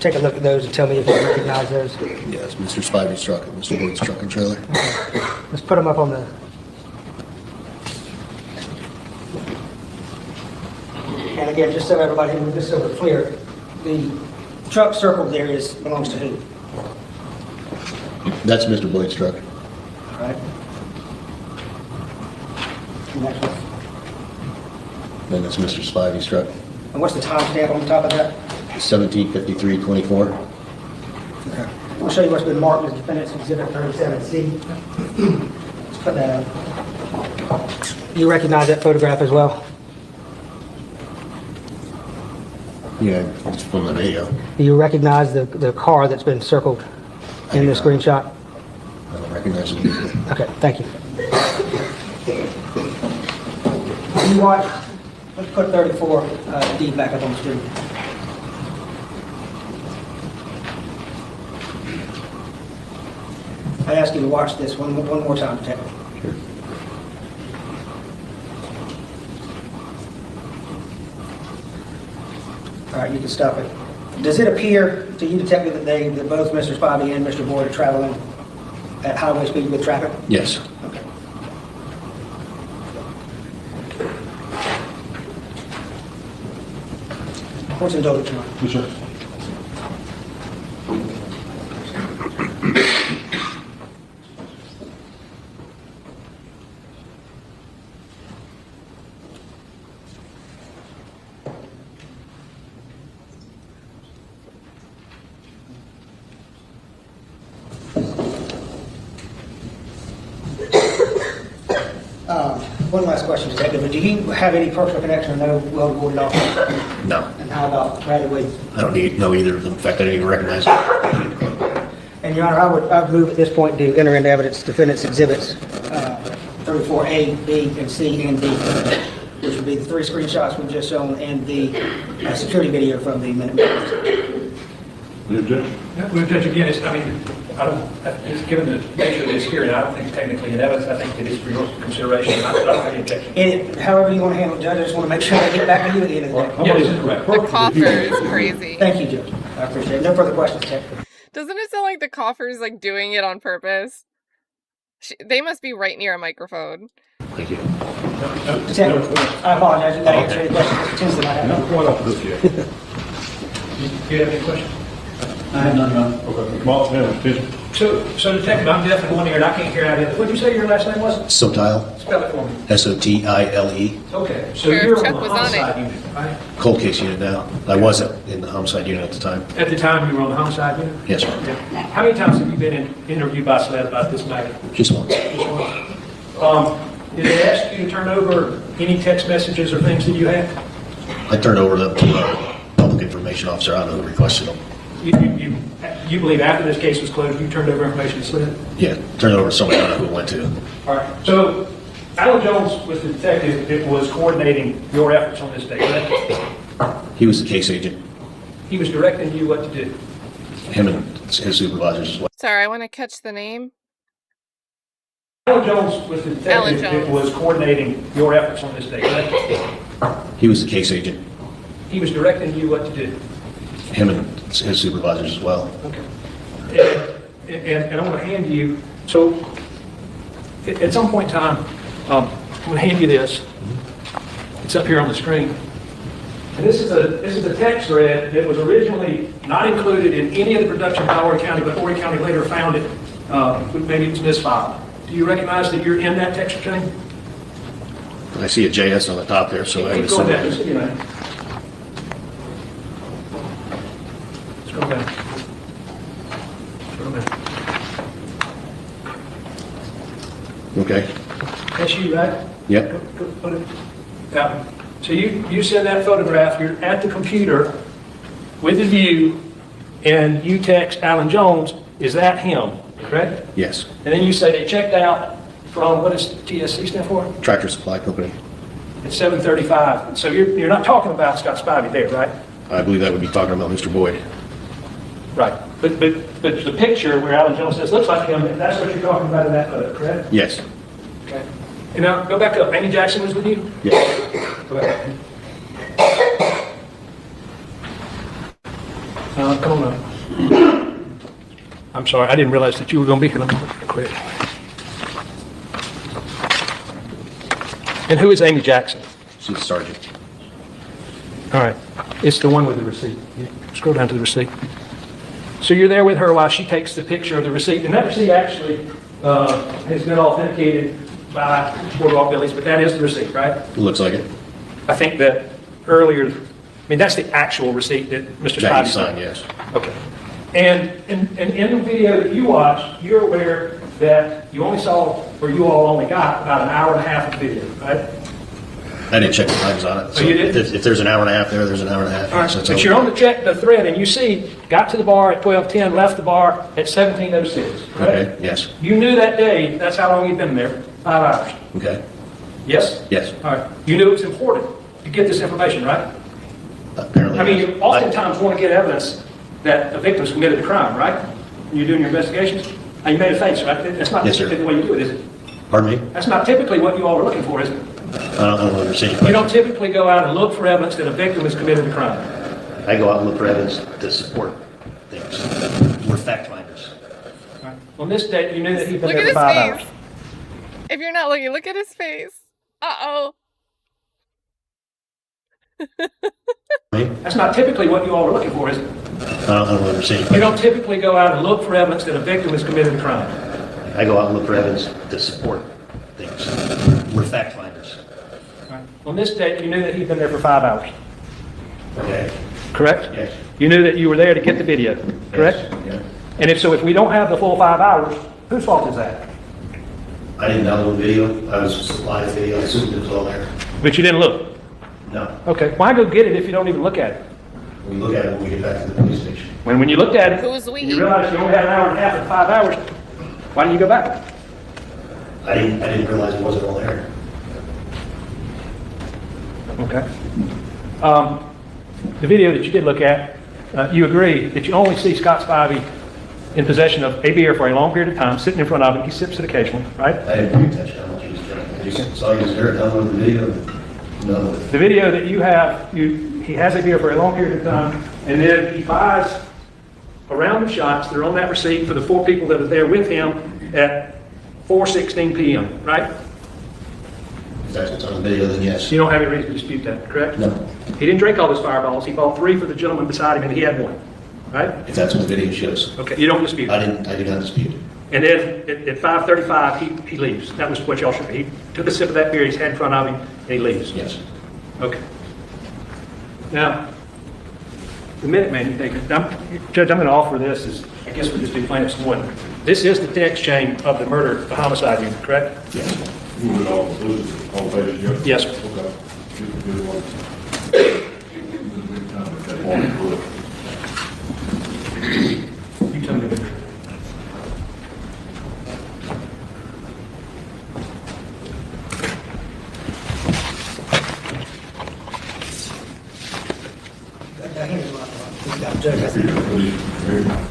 Take a look at those and tell me if you recognize those. Yes, Mr. Spivey's truck and Mr. Boyd's truck and trailer. Let's put them up on the... And again, just so everybody, just so we're clear, the truck circled there belongs to who? That's Mr. Boyd's truck. All right. And that's what- Then that's Mr. Spivey's truck. And what's the timestamp on top of that? 175324. Okay. I'll show you what's been marked as Defendants Exhibit 37C. Let's put that up. You recognize that photograph as well? Yeah, it's from the video. Do you recognize the car that's been circled in the screenshot? I don't recognize it either. Okay, thank you. You watch, let's put 34D back up on the screen. I ask you to watch this one more time, Detective. Sure. All right, you can stop it. Does it appear to you, Detective, that both Mr. Spivey and Mr. Boyd are traveling at highway speed with traffic? Yes. Okay. Court's indulgent, Your Honor. Yes, sir. One last question, Detective. Do you have any personal connection or know Weldon Boyd at all? No. And how about Bradley Williams? I don't know either of them. In fact, I didn't even recognize it. And Your Honor, I would move at this point to enter into evidence Defendants Exhibits 34A, B, and C, and D, which would be the 3 screenshots we've just shown and the security video from the minute. Well, Judge, again, it's given the nature of this hearing, I don't think it's technically in evidence. I think it is for your consideration. I don't have any objection. However you want to handle it, Judge, I just want to make sure I get back to you at the end of the day. Yeah, this is correct. The cougher is crazy. Thank you, Judge. I appreciate it. No further questions, Detective. Doesn't it sound like the cougher's like doing it on purpose? They must be right near a microphone. Thank you. Detective, I apologize. You got to answer any questions. Mr. Tinsley might have none. Do you have any questions? I have none, Your Honor. Okay. Mark, have attention. So Detective, I'm deaf in one ear and I can't hear out of it. What did you say your last name was? Sotile. Spell it for me. Sotile. Okay, so Sure, you're Chuck on the was on homicide it. unit, right? Cold case unit now. I wasn't in the homicide unit at the time. At the time you were on the homicide unit? Yes, sir. Yeah. How many times have you been interviewed by SLED about this matter? Just once. Just once. Did they ask you to turn over any text messages or things that you had? I turned over them to a public information officer. I don't know who requested them. You believe after this case was closed, you turned over information to SLED? Yeah, turned over to somebody I don't know who it went to. All right. So Alan Jones was the detective that was coordinating your efforts on this day, correct? He was the case agent. He was directing you what to do. Him and his supervisors as well. Sorry, I want to catch the name. Alan Jones was the detective that was coordinating your efforts on this day, correct? He was the case agent. He was directing you what to do. Him and his supervisors as well. Okay. And I'm going to hand you, so at some point in time, I'm going to hand you this. It's up here on the screen. And this is a text thread that was originally not included in any of the production by Horry County, but Horry County later found it. Maybe it was misfiled. Do you recognize that you're in that text chain? I see a JS on the top there, so I would Go assume. ahead. Just, you know. Let's go back. Let's go back. Okay. That's you, right? Yep. Put it out. So you send that photograph, you're at the computer with the view, and you text Alan Jones, is that him, correct? Yes. And then you say they checked out from, what does TSC stand for? Tractor Supply Company. At 7:35. So you're not talking about Scott Spivey there, right? I believe that would be talking about Mr. Boyd. Right. But the picture where Alan Jones says, looks like him, that's what you're talking about in that photo, correct? Yes. Okay. And now, go back up. Amy Jackson was with you? Yes. Go back up. Come on up. I'm sorry, I didn't realize that you were going to be here. Let me look real quick. And who is Amy Jackson? She's a sergeant. All right. It's the one with the receipt. You scroll down to the receipt. So you're there with her while she takes the picture of the receipt. And that receipt actually has been authenticated by Boardwalk Billy's, but that is the receipt, right? It looks like it. I think that earlier, I mean, that's the actual receipt that Mr. That Spivey you signed, yes. Okay. And in the video that you watched, you're aware that you only saw, or you all only got, about an hour and a half of video, right? I didn't check the times on it. Oh, you didn't? If there's an hour and a half there, there's an hour and a half. All right, So it's but over. you're on the thread, and you see, got to the bar at 12:10, left the bar at 17:06. Right? Okay, yes. You knew that day, that's how long you'd been there, 5 hours. Okay. Yes? Yes. All right. You knew it was important to get this information, right? Apparently. I mean, you oftentimes want to get evidence that the victims committed the crime, right? When you're doing your investigations? And you made a face, right? That's not Yes, sir. typically the way you do it, is it? Pardon me? That's not typically what you all are looking for, is it? I don't understand your You don't question. typically go out and look for evidence that a victim has committed the crime. I go out and look for evidence to support things. We're fact finders. Right. On this date, you knew that he'd been Look there at for his 5 face. hours. If you're not looking, look at his face. Uh-oh. That's not typically what you all are looking for, is it? I don't understand your You question. don't typically go out and look for evidence that a victim has committed the crime. I go out and look for evidence to support things. We're fact finders. Right. On this date, you knew that he'd been there for 5 hours. Okay. Correct? Yes. You knew that you were there to get the video, correct? Yes. And if we don't have the full 5 hours, whose fault is that? I didn't download video. I was supplied a video. I assumed it was all there. But you didn't look. No. Okay. Why go get it if you don't even look at it? We look at it when we get back to the police station. When you looked at it, Who's we? and you realized you only had an hour and a half and 5 hours, why didn't you go back? I didn't realize it wasn't all there. Okay. The video that you did look at, you agree that you only see Scott Spivey in possession of a beer for a long period of time, sitting in front of him. He sips it occasionally, right? I didn't pay attention how much he was drinking. I just saw he was there, downloaded the video. No. The video that you have, he has a beer for a long period of time, and then he buys a round of shots. They're on that receipt for the 4 people that are there with him at 4:16 p.m., right? If that's what's on the video, then yes. You don't have any reason to dispute that, correct? No. He didn't drink all those fireballs. He bought 3 for the gentleman beside him, and he had 1, right? If that's what the video shows. Okay, you don't dispute I it. do not dispute it. And then at 5:35, he leaves. That was what y'all showed. He took a sip of that beer he's had in front of him, and he leaves. Yes. Okay. Now, the Minuteman, you think, Judge, I'm going to offer this as, I guess we'll just do plaintiffs 1. This is the text chain of the murder, the homicide unit, correct? Yes. You want it all included on page, yeah? Yes, sir. Okay. Good one. One included. You tell me.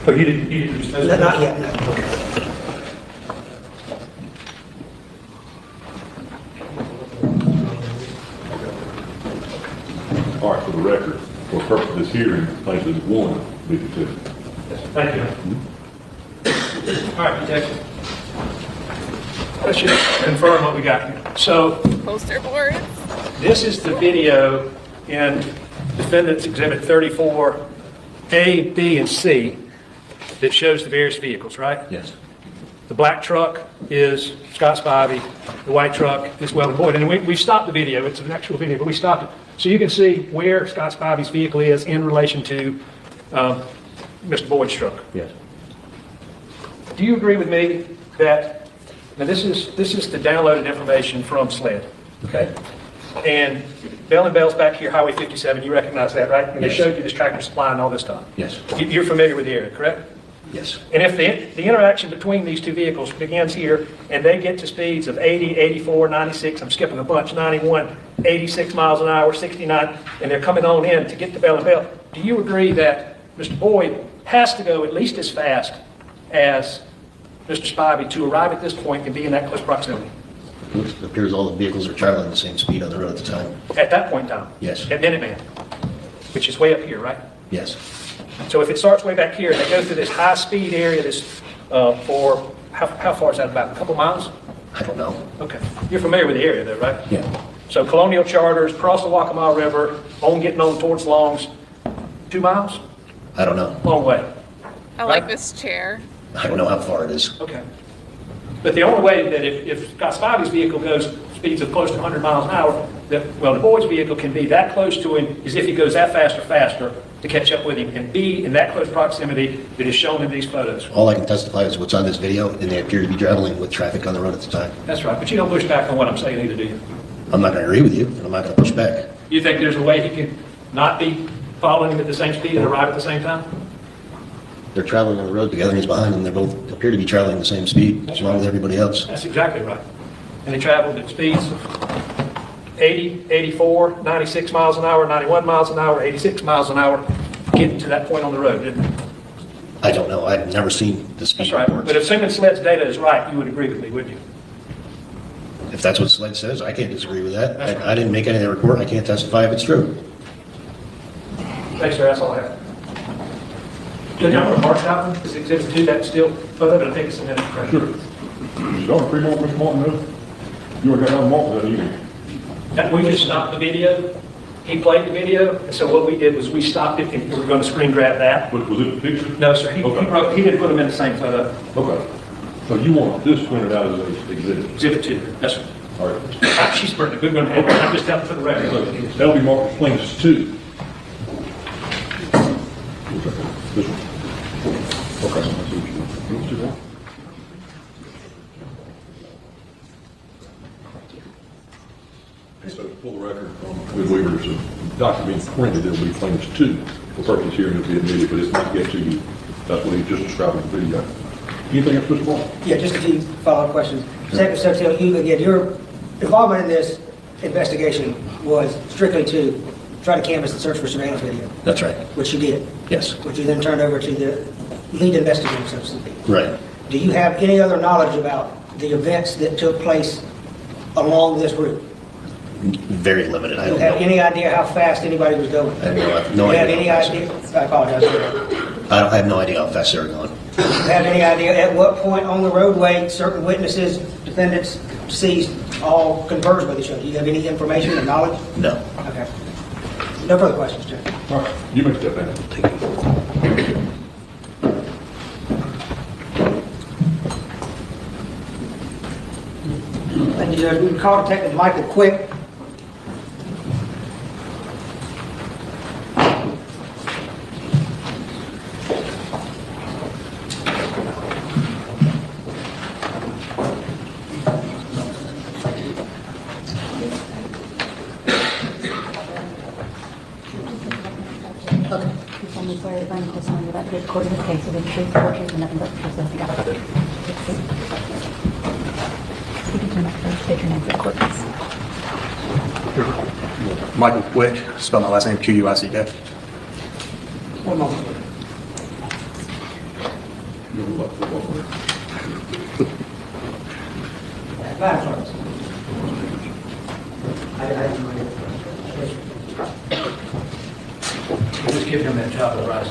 Oh, you didn't Not yet, no. All right, for the record, for the purpose of this hearing, plaintiff 1, be considered. Thank you. All right, Detective. Let's just confirm what we got here. So, Poster boards. this is the video in Defendants Exhibit 34, A, B, and C that shows the various vehicles, right? Yes. The black truck is Scott Spivey. The white truck is Weldon Boyd. And we stopped the video. It's an actual video, but we stopped it. So you can see where Scott Spivey's vehicle is in relation to Mr. Boyd's truck. Yes. Do you agree with me that, now this is the downloaded information from SLED, okay? And Bell and Bell's back here, Highway 57, you recognize that, right? And they Yes. showed you this tractor supply and all this stuff. Yes. You're familiar with the area, correct? Yes. And if the interaction between these two vehicles begins here, and they get to speeds of 80, 84, 96, I'm skipping a bunch, 91, 86 miles an hour, 69, and they're coming on in to get to Bell and Bell, do you agree that Mr. Boyd has to go at least as fast as Mr. Spivey to arrive at this point and be in that close proximity? It appears all the vehicles are traveling the same speed on the road at the time. At that point in time? Yes. At Minuteman, which is way up here, right? Yes. So if it starts way back here, and they go through this high-speed area, for, how far is that, about a couple miles? I don't know. Okay. You're familiar with the area though, right? Yeah. So Colonial Charters, cross the Waccamaw River, getting on towards Longs, 2 miles? I don't know. Long way. I like this chair. I don't know how far it is. Okay. But the only way that if Scott Spivey's vehicle goes speeds of close to 100 miles an hour, the Boys' vehicle can be that close to him is if he goes that fast or faster to catch up with him and be in that close proximity that is shown in these photos. All I can testify is what's on this video, and they appear to be traveling with traffic on the road at the time. That's right, but you don't push back on what I'm saying either, do you? I'm not going to agree with you, and I'm not going to push back. You think there's a way he can not be following him at the same speed and arrive at the same time? They're traveling on the road together, and he's behind them. They both appear to be traveling the same speed, along with everybody else. That's exactly right. And they traveled at speeds of 80, 84, 96 miles an hour, 91 miles an hour, 86 miles an hour, getting to that point on the road, didn't they? I don't know. I've never seen the speed That's right. reports. But if assuming SLED's data is right, you would agree with me, wouldn't you? If that's what SLED says, I can't disagree with that. I didn't make any of the report. I can't testify if it's true. Thanks, sir. That's all I have. Judge, I'm going to mark that one. Is Exhibit 2 that still photo? But I think it's a minute. Sure. You got a pre-mark, Mr. Martin, though? You already got a mark that either. We just stopped the video. He played the video, and so what we did was we stopped it, and we were going to screen grab that. Was it the picture? No, sir. He didn't put them in the same photo. Okay. So you want this printed out as an exhibit? Exhibit 2. Yes, sir. All right. She's pretty good. I'm just telling for the record. So that'll be marked Plaintiffs 2. This one. Okay. I see what you want. Let's do that. So for the record, when we were to document printed, it'll be Plaintiffs 2 for purpose here, and it'll be admitted, but it's not yet to you. That's what he just described in the video. Anything else, Mr. Ball? Yeah, just a few follow-up questions. Secretary Sotile, you, again, your involvement in this investigation was strictly to try to canvass and search for surveillance video, That's right. which you did, Yes. which you then turned over to the lead investigator, so to speak. Right. Do you have any other knowledge about the events that took place along this route? Very limited. I Do you don't have know. any idea how fast anybody was going? I have Do no you have idea. any idea? I apologize. I have no idea how fast they're going. Do you have any idea at what point on the roadway certain witnesses, defendants, deceased, all converged with each other? Do you have any information or knowledge? No. Okay. No further questions, Judge. All right. You may step in. Thank you, Judge. We can call Detective Michael Quick. You told me where I'm testimony about the court in this case, so the truth, the whole truth, and nothing but the truth, so help you God. Speaking to the microphone, state your name for the court, please. Michael Quick, spell my last name Q-U-I-C-K. One moment. Just give him that job of rice.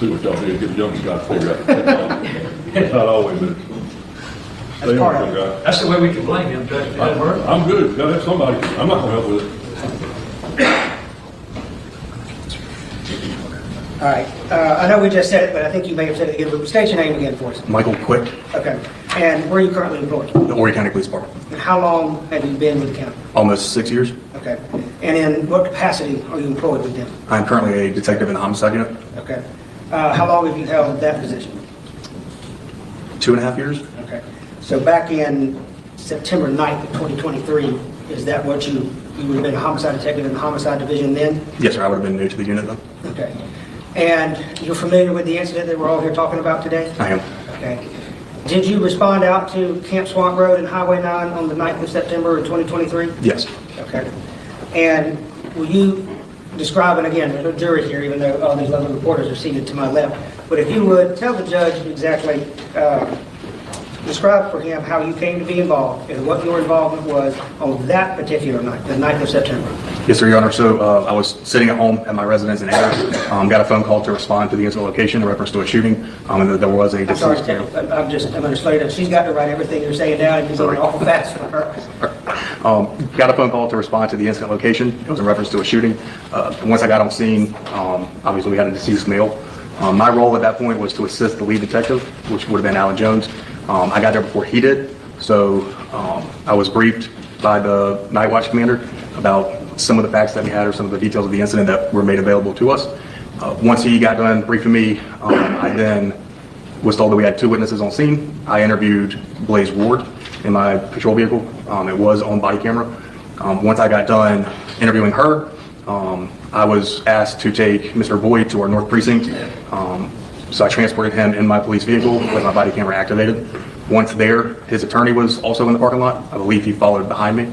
See what y'all do, get the youngest guy to figure out. It's not always, but stay on the guy. That's the way we can blame him, Judge. I'm good. Gotta have somebody. I'm not gonna help with it. All right. I know we just said it, but I think you may have said it again. But state your name again for us. Michael Quick, Okay. And where are you currently employed? the Horry County Police Department. And how long have you been with the county? Almost 6 years. Okay. And in what capacity are you employed with them? I'm currently a detective in the homicide unit. Okay. How long have you held that position? 2.5 years. Okay. So back in September 9th of 2023, is that what you would have been a homicide detective in the homicide division then? Yes, sir. I would have been new to the unit then. Okay. And you're familiar with the incident that we're all here talking about today? I am. Okay. Did you respond out to Camp Swamp Road and Highway 9 on the 9th of September of 2023? Yes. Okay. And will you describe, and again, there's no jury here, even though all these lovely reporters are seated to my left, but if you would tell the judge exactly describe for him how you came to be involved and what your involvement was on that particular night, the 9th of September. Yes, sir, Your Honor. So I was sitting at home at my residence in Ann Arbor, got a phone call to respond to the incident location in reference to a shooting, and that there was a I'm sorry, deceased male. I'm understated. She's got to write everything you're saying down, and you're going awful fast for her. Got a phone call to respond to the incident location. It was in reference to a shooting. Once I got on scene, obviously we had a deceased male. My role at that point was to assist the lead detective, which would have been Alan Jones. I got there before he did, so I was briefed by the night watch commander about some of the facts that we had or some of the details of the incident that were made available to us. Once he got done briefing me, I then was told that we had 2 witnesses on scene. I interviewed Blaize Ward in my patrol vehicle. It was on body camera. Once I got done interviewing her, I was asked to take Mr. Boyd to our North Precinct. So I transported him in my police vehicle with my body camera activated. Once there, his attorney was also in the parking lot. I believe he followed behind me.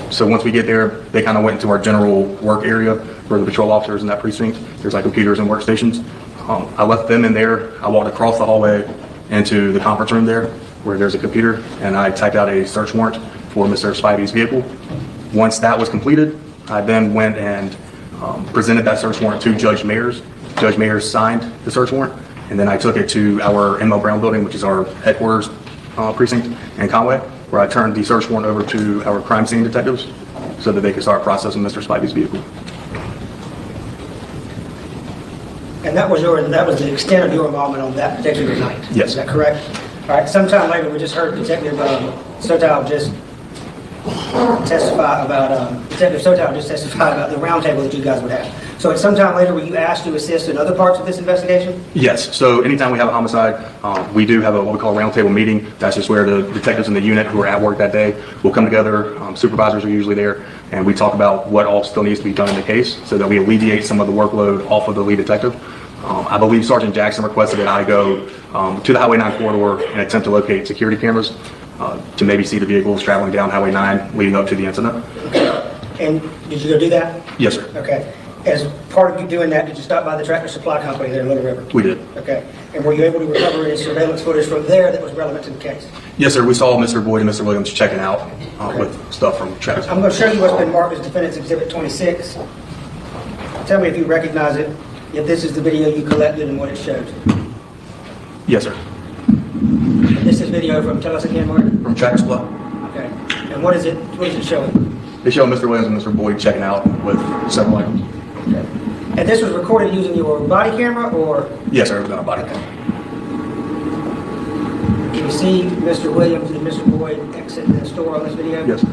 So once we get there, they kind of went into our general work area for the patrol officers in that precinct. There's like computers and workstations. I left them in there. I walked across the hallway into the conference room there where there's a computer, and I typed out a search warrant for Mr. Spivey's vehicle. Once that was completed, I then went and presented that search warrant to Judge Mayers. Judge Mayers signed the search warrant, and then I took it to our M.O. Brown building, which is our headquarters precinct in Conway, where I turned the search warrant over to our crime scene detectives so that they could start processing Mr. Spivey's vehicle. And that was the extent of your involvement on that particular night? Yes. Is that correct? All right, sometime later, we just heard Detective Sotile just testify about, Detective Sotile just testified about the roundtable that you guys would have. So at some time later, were you asked to assist in other parts of this investigation? Yes. So anytime we have a homicide, we do have what we call a roundtable meeting. That's just where the detectives in the unit who are at work that day will come together. Supervisors are usually there, and we talk about what all still needs to be done in the case so that we alleviate some of the workload off of the lead detective. I believe Sergeant Jackson requested that I go to the Highway 9 corridor and attempt to locate security cameras to maybe see the vehicles traveling down Highway 9 leading up to the incident. Okay. And did you go do that? Yes, sir. Okay. As part of you doing that, did you stop by the Tractor Supply Company there in Little River? We did. Okay. And were you able to recover any surveillance footage from there that was relevant to the case? Yes, sir. We saw Mr. Boyd and Mr. Williams checking out with stuff from Tractor Supply. I'm going to show you what's been marked as Defendants Exhibit 26. Tell me if you recognize it, if this is the video you collected and what it shows. Yes, sir. And this is video from, tell us again, Mark? From Tractor Supply. Okay. And what is it showing? They show Mr. Williams and Mr. Boyd checking out with several items. Okay. And this was recorded using your body camera or? Yes, sir. It was on a body camera. Can you see Mr. Williams and Mr. Boyd exit the store on this video? Yes, sir.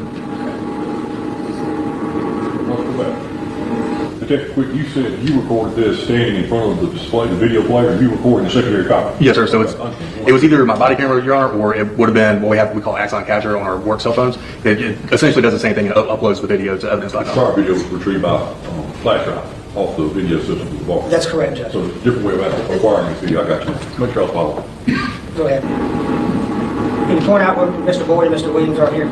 Detective Quick, you said you recorded this standing in front of the display, the video player, and you recorded the secondary copy. Yes, sir. So it was either my body camera, Your Honor, or it would have been what we call Axon Capture on our work cell phones. It essentially does the same thing. It uploads the video to evidence.com. The prior video was retrieved by flash drive off the video system of the bar. That's correct, Judge. So it's a different way of acquiring this video. I got you. Make sure I follow. Go ahead. Can you point out where Mr. Boyd and Mr. Williams are here?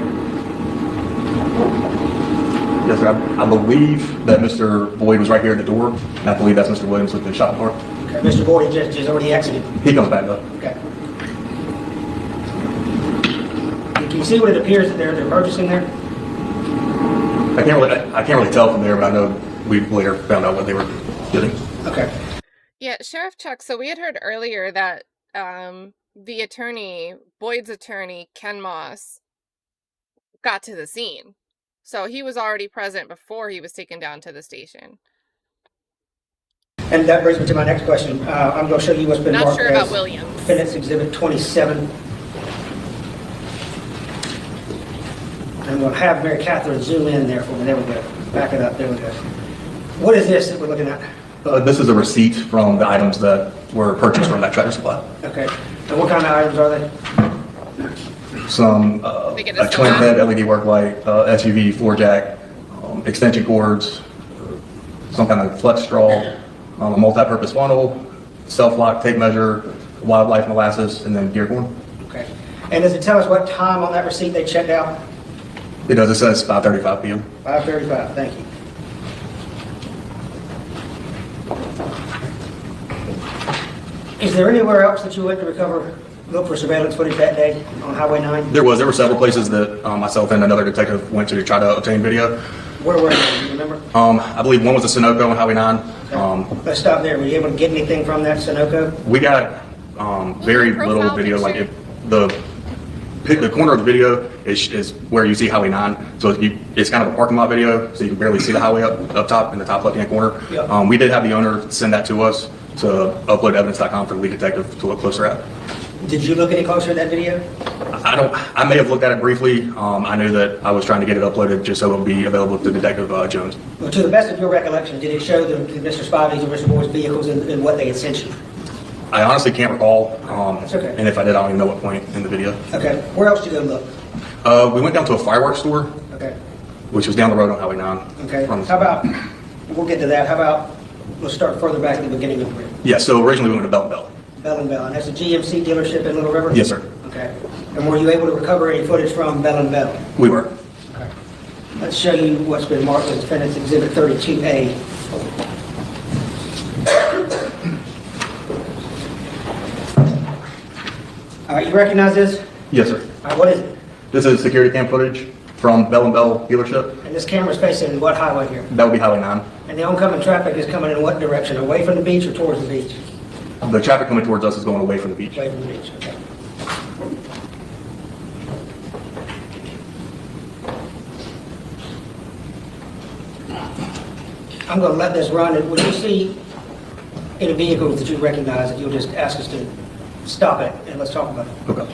Yes, sir. I believe that Mr. Boyd was right here at the door, and I believe that's Mr. Williams with the shot door. Okay. Mr. Boyd just already exited. He comes back up. Okay. Can you see what it appears that they're purchasing there? I can't really tell from there, but I know we later found out what they were getting. Okay. Yeah, Sheriff Chuck, so we had heard earlier that the attorney, Boyd's attorney, Ken Moss, got to the scene. So he was already present before he was taken down to the station. And that brings me to my next question. I'm going to show you what's been Not marked sure as about Williams. Defendants Exhibit 27. I'm going to have Mary Catherine zoom in there for me. There we go. Back it up. There we go. What is this that we're looking at? This is a receipt from the items that were purchased from that Tractor Supply. Okay. And what kind of items are they? Some a twin head LED work light, SUV floor jack, extension cords, some kind of flex straw, a multi-purpose funnel, self-lock tape measure, wildlife molasses, and then gear corn. Okay. And does it tell us what time on that receipt they checked out? It does. It says 5:35 p.m. 5:35. Thank you. Is there anywhere else that you went to recover look for surveillance footage that day on Highway 9? There were several places that myself and another detective went to try to obtain video. Where were you? Do you remember? I believe one was the Sunoco on Highway 9. Let's stop there. Were you able to get anything from that Sunoco? We got very little video. Like the corner of the video is where you see Highway 9. So it's kind of a parking lot video, so you can barely see the highway up top in the top left-hand corner. Yep. We did have the owner send that to us to upload to evidence.com for the lead detective to look closer at. Did you look any closer at that video? I may have looked at it briefly. I knew that I was trying to get it uploaded just so it would be available to Detective Jones. Well, to the best of your recollection, did it show Mr. Spivey's or Mr. Boyd's vehicles and what they had sent you? I honestly can't recall. That's okay. And if I did, I don't even know what point in the video. Okay. Where else did you go look? We went down to a fireworks store, Okay. which was down the road on Highway 9. Okay. How about, we'll get to that. How about, let's start further back at the beginning of the career. Yeah, so originally we went to Bell & Bell. Bell & Bell. And that's a GMC dealership in Little River? Yes, sir. Okay. And were you able to recover any footage from Bell & Bell? We were. Okay. Let's show you what's been marked as Defendants Exhibit 32A. All right, you recognize this? Yes, sir. All right, what is it? This is security cam footage from Bell & Bell dealership. And this camera's facing what highway here? That would be Highway 9. And the oncoming traffic is coming in what direction? Away from the beach or towards the beach? The traffic coming towards us is going away from the beach. Away from the beach, okay. I'm going to let this run. And when you see any vehicles that you recognize, that you'll just ask us to stop it and let's talk about it. Okay.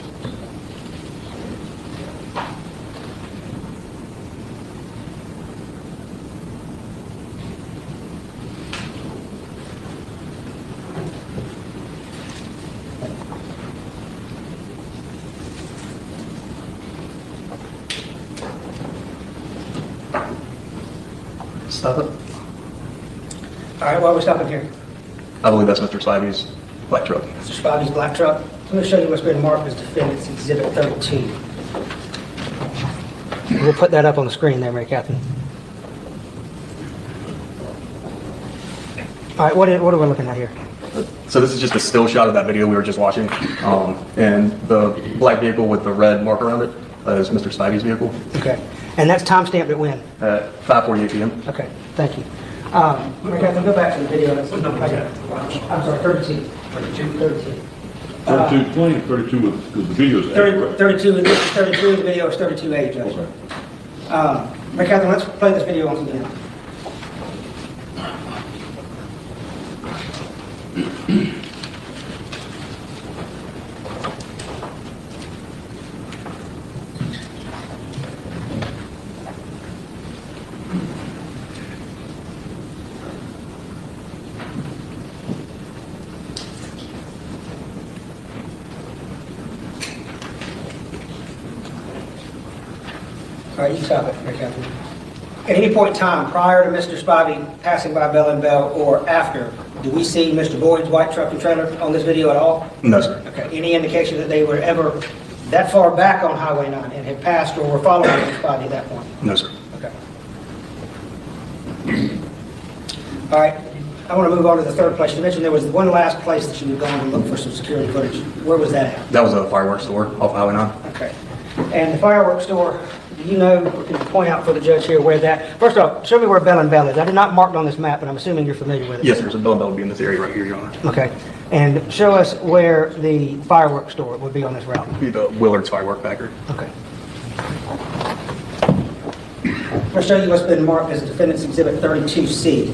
Stop it. All right, why are we stopping here? I believe that's Mr. Spivey's black truck. Mr. Spivey's black truck. I'm going to show you what's been marked as Defendants Exhibit 32. We'll put that up on the screen there, Mary Catherine. All right, what are we looking at here? So this is just a still shot of that video we were just watching. And the black vehicle with the red mark around it is Mr. Spivey's vehicle. Okay. And that's time-stamped at when? At 5:48 p.m. Okay, thank you. Mary Catherine, go back to the video. I'm sorry, 32. 32. 32 plain, 32 because the video's 32, and this is 32, and the video is 32A, Judge. Okay. Mary Catherine, let's play this video once again. All right, you stop it, Mary Catherine. At any point in time, prior to Mr. Spivey passing by Bell & Bell or after, do we see Mr. Boyd's white truck and trailer on this video at all? No, sir. Okay, any indication that they were ever that far back on Highway 9 and had passed or were following Mr. Spivey at that point? No, sir. Okay. All right, I want to move on to the third place. You mentioned there was one last place that you would go to look for some security footage. Where was that at? That was a fireworks store off Highway 9. Okay. And the fireworks store, do you know, can you point out for the judge here where that, first off, show me where Bell & Bell is. I did not mark it on this map, but I'm assuming you're familiar with it. Yes, sir. So Bell & Bell would be in this area right here, Your Honor. Okay. And show us where the fireworks store would be on this route. Be the Willard's Firework Factory. Okay. I'll show you what's been marked as Defendants Exhibit 32C.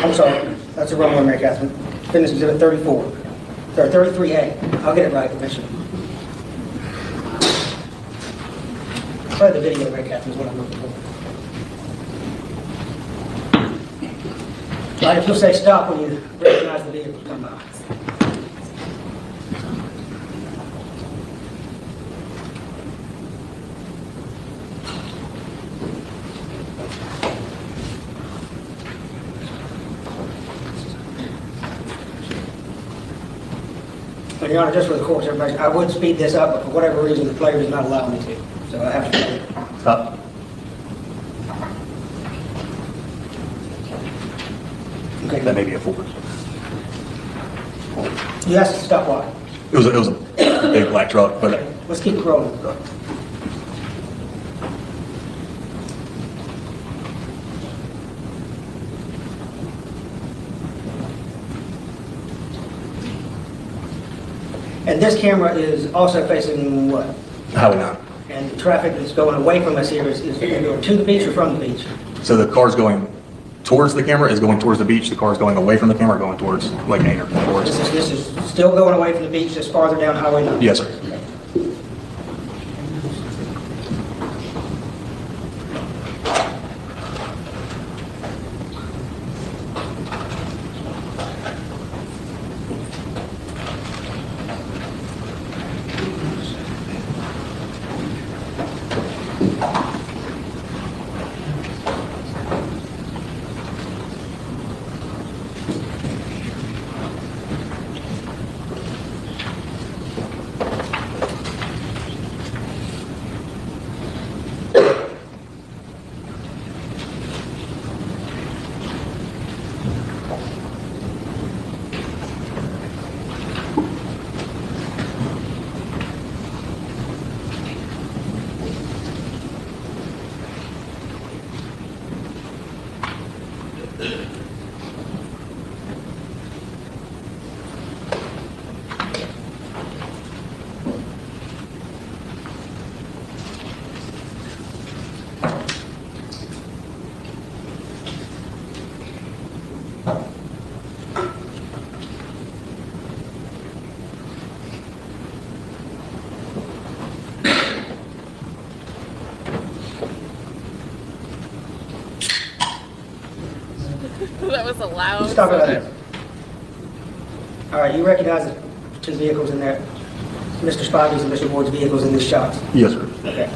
I'm sorry, that's the wrong one, Mary Catherine. Defendants Exhibit 34. Or 33A. I'll get it right, Commissioner. Play the video, Mary Catherine, is what I'm looking for. All right, if you'll say stop when you recognize the vehicles come by. And Your Honor, just for the court's information, I would speed this up, but for whatever reason, the player does not allow me to. So I have to play it. Stop. Okay. That may be a forward. You asked us to stop why? It was a big black truck, but Let's keep it rolling. And this camera is also facing what? Highway 9. And the traffic that's going away from us here is going to the beach or from the beach? So the car's going towards the camera is going towards the beach. The car's going away from the camera going towards Lake Nainer. This is still going away from the beach, just farther down Highway 9? Yes, sir. That was a loud. Stop it right there. All right, you recognize the two vehicles in there, Mr. Spivey's and Mr. Ward's vehicles in this shot? Yes, sir. Okay.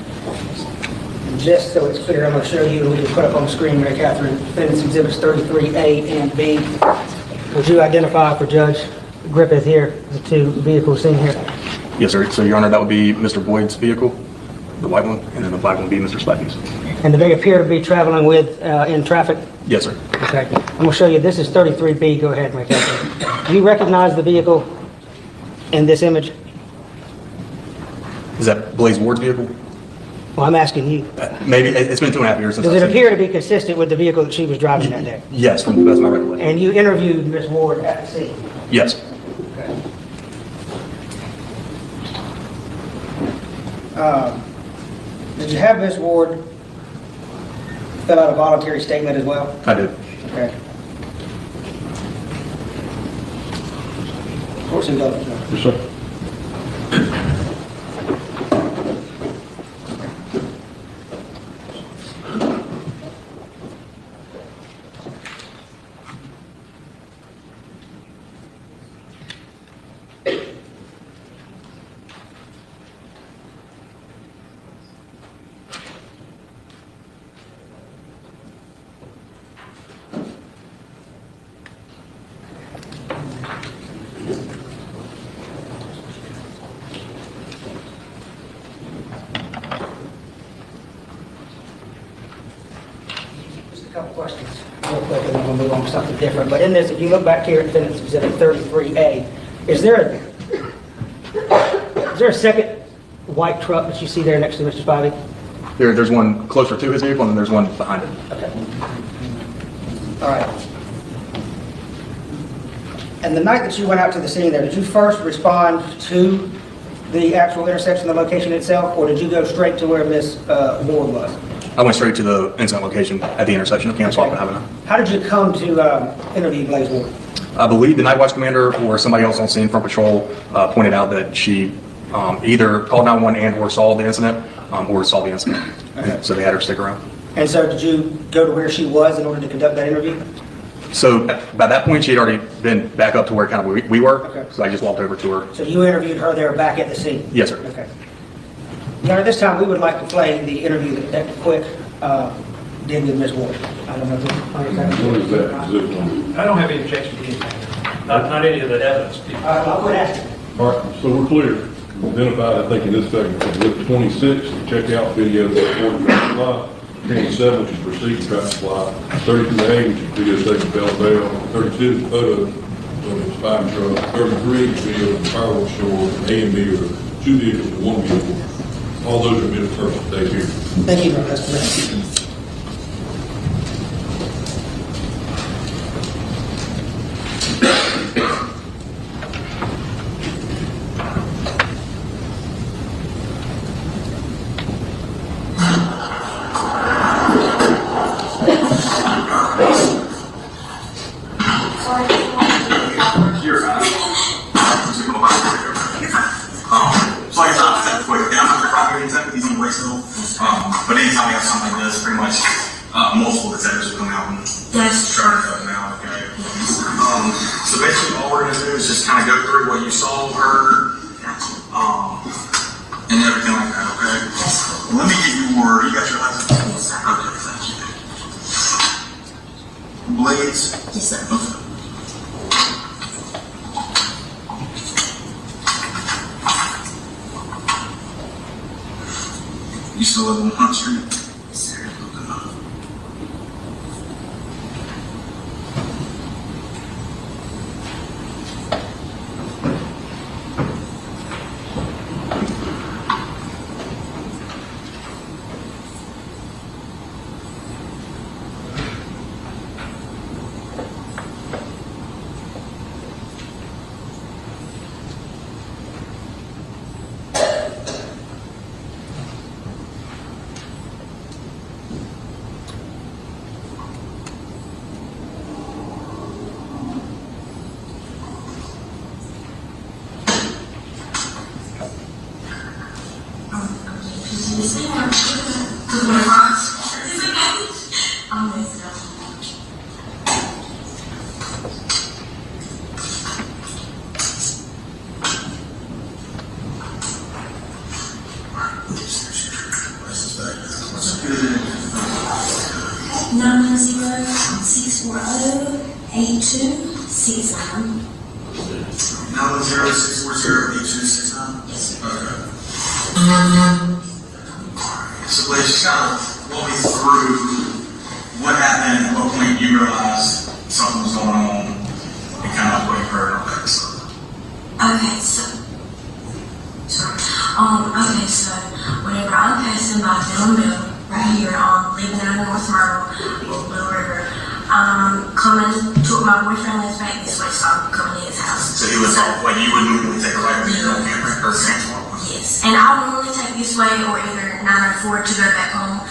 And just so it's clear, I'm going to show you, and we can put up on the screen, Mary Catherine, Defendants Exhibits 33A and B. Would you identify for Judge Griffith here the two vehicles seen here? Yes, sir. So, Your Honor, that would be Mr. Boyd's vehicle, the white one, and then the black one would be Mr. Spivey's. And do they appear to be traveling with in traffic? Yes, sir. Okay. I'm going to show you, this is 33B. Go ahead, Mary Catherine. Do you recognize the vehicle in this image? Is that Blaize Ward's vehicle? Well, I'm asking you. Maybe. It's been 2.5 years since Does I've it seen appear to be consistent with the vehicle that she was driving that day? Yes, from the best of my recollection. And you interviewed Ms. Ward at the scene? Yes. Did you have Ms. Ward fill out a voluntary statement as well? I did. Okay. Court's indulged. Yes, sir. Couple questions real quick, and then we'll move on to something different. But in this, if you look back here at Defendants Exhibit 33A, is there a second white truck that you see there next to Mr. Spivey? There's one closer to his vehicle, and then there's one behind it. Okay. All right. And the night that you went out to the scene there, did you first respond to the actual intersection, the location itself, or did you go straight to where Ms. Ward was? I went straight to the incident location at the intersection of Kansas Walk and Highway 9. How did you come to interview Blaize Ward? I believe the night watch commander or somebody else on scene from patrol pointed out that she either called 911 and or saw the incident or saw the incident. Okay. So they had her stick around. And so did you go to where she was in order to conduct that interview? So by that point, she had already been back up to where kind of we were. Okay. So I just walked over to her. So you interviewed her there back at the scene? Yes, sir. Okay. Now, at this time, we would like to play the interview that Quick did with Ms. Ward. I don't know who. What is that? I don't have any objection to anything. Not any of the evidence. I'll quit asking. All right, so we're clear. Identified, I think, in this segment, with 26, the checkout video, 40 lot, 27, which is receipt traffic light, 32A, which is video taken bell bell, 32 photo, but it's fire truck, 33 vehicle, fireworks show, and A&B are 2 vehicles and 1 vehicle. All those have been purchased day here. Thank you, Mr. But anytime we have something like this, pretty much multiple detectives will come out and try to cut them out, okay? So basically all we're going to do is just kind of go through what you saw, heard, and everything like that, okay? Let me get you got your license? Okay, thank you. Blaize? Yes, sir. Okay. You still live on Hunt Street? Yes, sir. So Blaize, just kind of walk me through what happened, at what point you realized something was going on, and kind of what you heard and all that stuff. Okay, so whenever I'm passing by Bill right here on leaving out of North Myrtle, Little River, coming to my boyfriend lives back this way, so I'm coming to his house. So he was like, you would normally take a right when you're on camera, or yes, and I would normally take this way or either 904 to go back home,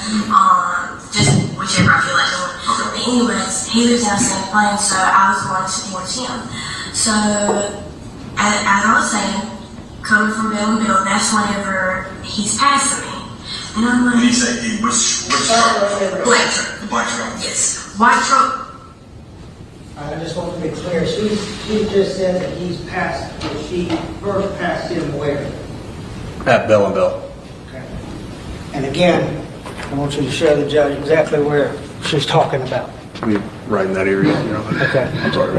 just whichever I feel like doing. Okay. But anyways, he lives outside playing, so I was going towards him. So as I was saying, coming from Bill, that's whenever he's passing me. And I'm like, when you say he, which truck? Black truck. The black truck? Yes. White truck. I just want to be clear. She just said that he's passed, that she first passed him where? At Bell and Bell. Okay. And again, I want you to show the judge exactly where she's talking about. Right in that area, you know. Okay. I'm sorry.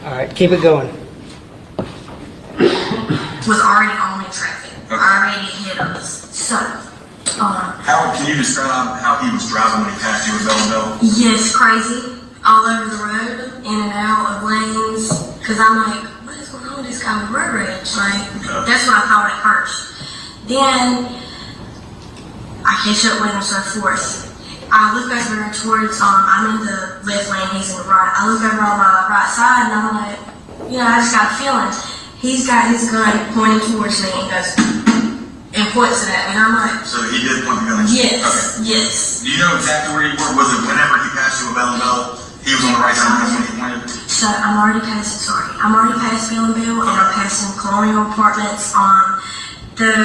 All right, keep it going. Was already on in traffic. Okay. Already hit us. So, how can you describe how he was driving when he passed you at Bell and Bell? Yes, crazy. All over the road, in and out of lanes. Because I'm like, what is going on with this guy with road rage? Like, that's what I thought at first. Then, I catch up with him, so forth. I look over towards, I'm in the left lane, he's in the right. I look over on my right side, and I'm like, I just got a feeling. He's got his gun pointing towards me and goes, and points it at me, and I'm like... So he did point the gun at you? Yes, okay. Yes. Do you know exactly where you were? Was it whenever he passed you at Bell and Bell, he was on the right side, that's when he pointed? So I'm already past Bill and Bill, and I'm passing Colonial Apartments on the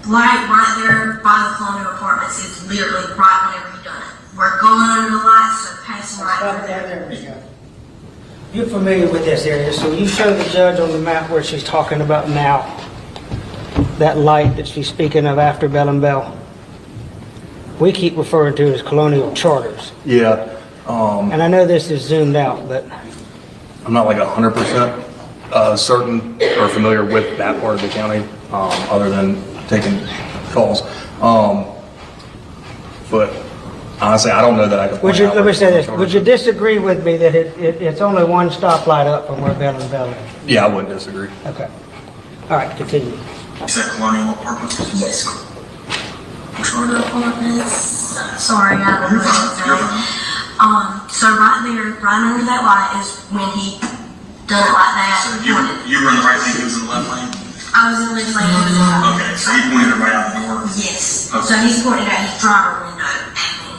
light right there by the Colonial Apartments. It's literally right whenever you've done it. We're going under the lights, so passing right there. You're familiar with this area, so you show the judge on the map where she's talking about now. That light that she's speaking of after Bell and Bell. We keep referring to it as Colonial Charters. Yeah. And I know this is zoomed out, but... I'm not like 100% certain or familiar with that part of the county, other than taking calls. But Honestly, I don't know that I could. Would you, let me say this, would you disagree with me that it's only one stoplight up from where Bell and Bell is? Yeah, I wouldn't disagree. Okay. All right, continue. You said Colonial Apartments? Yes. Florida Apartments. Sorry, I don't know. So right there, right under that light is when he done it like that. So you were in the right lane, he was in the left lane? I was in the left lane. He was in the right. Okay, so he pointed it right out the door? Yes. Okay. So he's pointing at his driver window at me.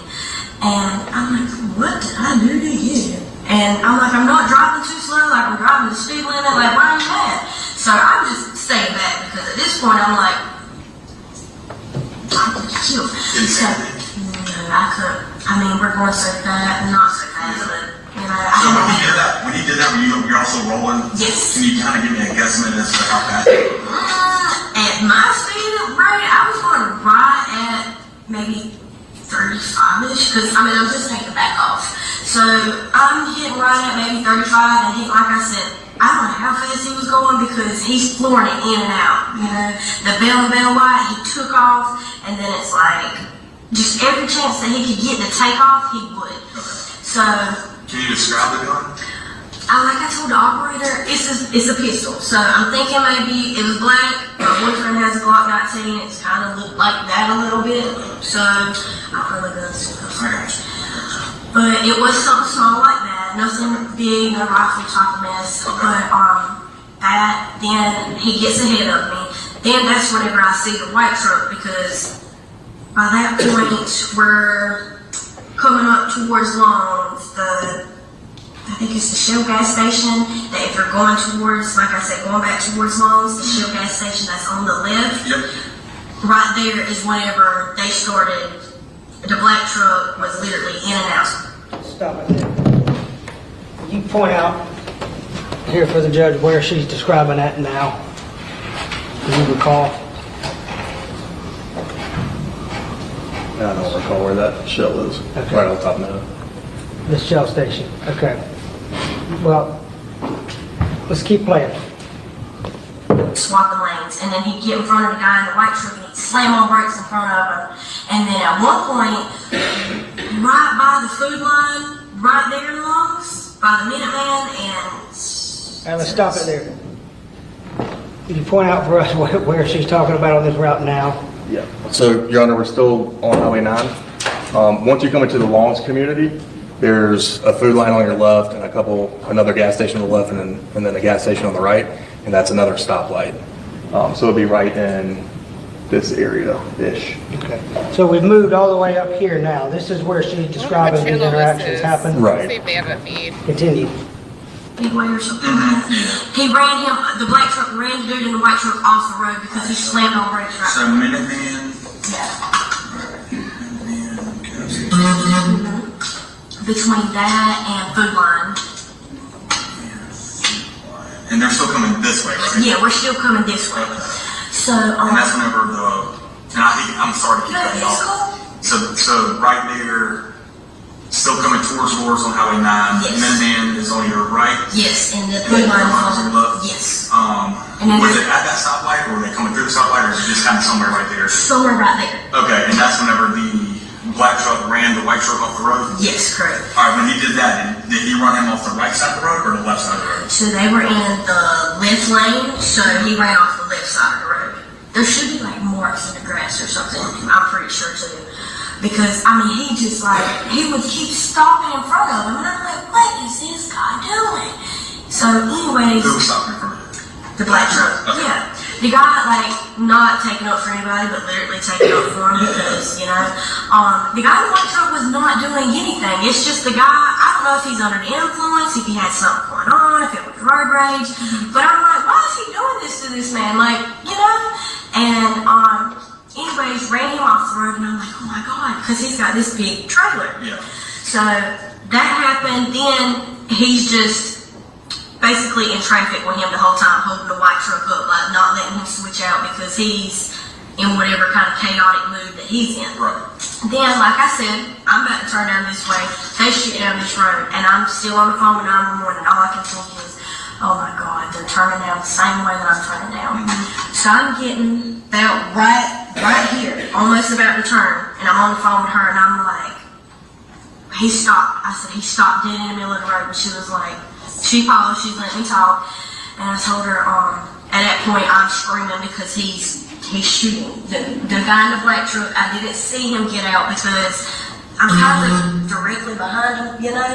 And I'm like, what did I do to you? And I'm like, I'm not driving too slow, like I'm driving the speed limit, like why are you mad? So I'm just staying back because at this point I'm like, I could kill. So, no, I could. I mean, we're going so fast, not so fast, but you know. So when he did that, you're also rolling? Yes. Can you kind of give me a guesstimate as to how fast? At my speed rate, I was going right at maybe 35-ish, because I mean, I'm just taking the back off. So I'm hitting right at maybe 35, and he, like I said, I don't know how fast he was going because he's flooring it in and out. You know, the Bell and Bell light, he took off, and then it's like, just every chance that he could get to take off, he would. Okay. So. Can you describe the gun? Like I told the operator, it's a pistol. So I'm thinking maybe it was blank. My boyfriend has a Glock 19. It's kind of looked like that a little bit. So I probably got But it was something small like that. Nothing big, no rifle type of mess. Okay. But that, then he gets ahead of me. Then that's whenever I see the white truck, because by that point we're coming up towards Long's, I think it's the Shell gas station, that if you're going towards, like I said, going back towards Long's, the Shell gas station that's on the left, yep. Right there is whenever they started, the black truck was literally in and out. Stop it there. You point out here for the judge where she's describing that now. Do you recall? I don't recall where that shell is. Okay. Right on top now. The Shell station. Okay. Well, let's keep playing. Swapping lanes, and then he'd get in front of the guy in the white truck and he'd slam on brakes in front of him. And then at one point, right by the food line, right there in Long's, by the Minuteman, and... All right, let's stop it there. Could you point out for us where she's talking about on this route now? Yeah. So, Your Honor, we're still on Highway 9. Once you come into the Long's community, there's a food line on your left and another gas station on the left and then a gas station on the right, and that's another stoplight. So it'll be right in this area-ish. Okay. So we've moved all the way up here now. This is where she's describing these interactions happen. Right. See if they have a feed. Continue. Speedway or something. He ran him, the black truck ran the dude in the white truck off the road because he slammed on brakes right. So Minuteman. Yeah. Between that and food line. And they're still coming this way, right? Yeah, we're still coming this way. So, and that's whenever and I think, I'm sorry to keep cutting you off. So right there, still coming towards yours on Highway 9. Yes. Minuteman is on your right. Yes, and the food line is on your left. Yes. And then was it at that stoplight, or were they coming through the stoplight, or is it just kind of somewhere right there? Somewhere right there. Okay, and that's whenever the black truck ran the white truck off the road? Yes, correct. All right, when he did that, did he run him off the right side of the road or the left side of the road? So they were in the left lane, so he ran off the left side of the road. There should be like marks in the grass or something, I'm pretty sure too. Because, I mean, he just like, he would keep stopping in front of him, and I'm like, what is this guy doing? So anyways. Who was stopping in front of him? The black truck, okay. Yeah. The guy, like, not taking up for anybody, but literally taking up for him because, you know, the guy in the white truck was not doing anything. It's just the guy, I don't know if he's under the influence, if he had something going on, if it was road rage, but I'm like, why is he doing this to this man? Like, you know? And, anyways, ran him off the road, and I'm like, oh my God, because he's got this big trailer. Yeah. So that happened, then he's just basically in traffic with him the whole time, holding the white truck up, like not letting him switch out because he's in whatever kind of chaotic mood that he's in. Right. Then, like I said, I'm about to turn down this way, they shoot down this road, and I'm still on the phone with 911, and all I can think is, oh my God, they're turning down the same way that I'm turning down. So I'm getting about right here, almost about to turn, and I'm on the phone with her, and I'm like, he stopped. I said, he stopped dead in the middle of the road. And she was like, she paused, she let me talk. And I told her, at that point, I'm screaming because he's shooting. The guy in the black truck, I didn't see him get out because I'm kind of directly behind him, you know?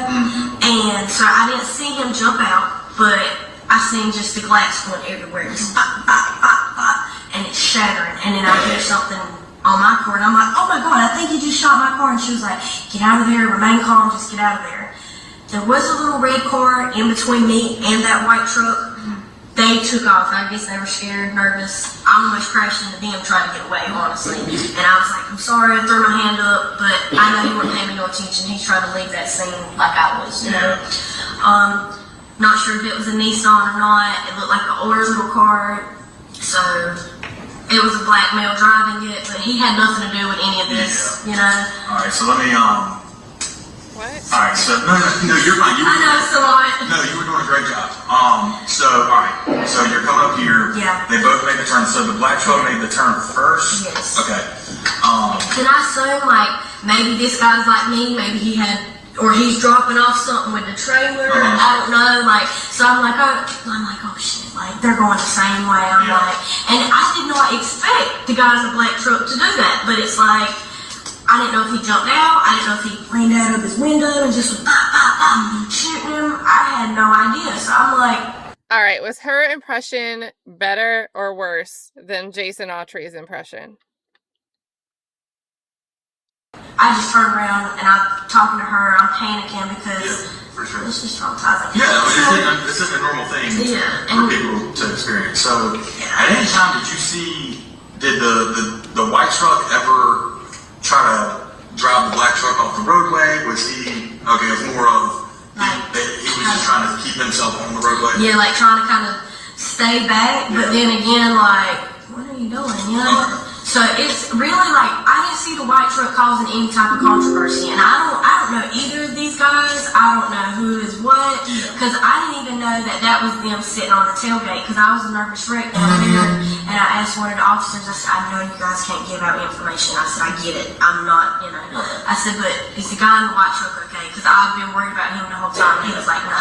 And so I didn't see him jump out, but I seen just the glass going everywhere. Just pop, pop, pop, pop, and it's shattering. And then I hear something on my car, and I'm like, oh my God, I think he just shot my car. And she was like, get out of there, remain calm, just get out of there. There was a little red car in between me and that white truck. They took off. I guess they were scared, nervous. I almost crashed into them trying to get away, honestly. And I was like, I'm sorry, I threw my hand up, but I know he wasn't paying me no attention. He's trying to leave that scene like I was, you know. Not sure if it was a Nissan or not. It looked like an older little car. So it was a black male driving it, but he had nothing to do with any of this, you know. All right, so let me, What? All right, so, no, you're fine. I know it's a lot. No, you were doing a great job. So, all right, so you're coming up here. Yeah. They both made the turn. So the black truck made the turn first? Yes. Okay. Can I assume, like, maybe this guy's like me, maybe he had, or he's dropping off something with the trailer, I don't know, like, so I'm like, oh shit, like, they're going the same way, I'm like, and I did not expect the guy in the black truck to do that, but it's like, I didn't know if he jumped out, I didn't know if he leaned out of his window and just was shooting him, I had no idea, so I'm like. All right, was her impression better or worse than Jason Autry's impression? I just turned around and I'm talking to her, I'm panicking because for sure. It's just traumatizing. Yeah, this isn't a normal thing for people to experience. So, at any time did the white truck ever try to drive the black truck off the roadway? Was he, okay, it was more of, he was just trying to keep himself on the roadway? Yeah, like trying to kind of stay back, but then again, like, what are you doing, you know? So it's really like, I didn't see the white truck causing any type of controversy, and I don't know either of these guys. I don't know who is what, because I didn't even know that was them sitting on the tailgate, because I was a nervous wreck down there, and I asked one of the officers, I said, I know you guys can't give out information. I said, I get it. I'm not, you know. I said, but is the guy in the white truck okay? Because I've been worried about him the whole time, and he was like, no.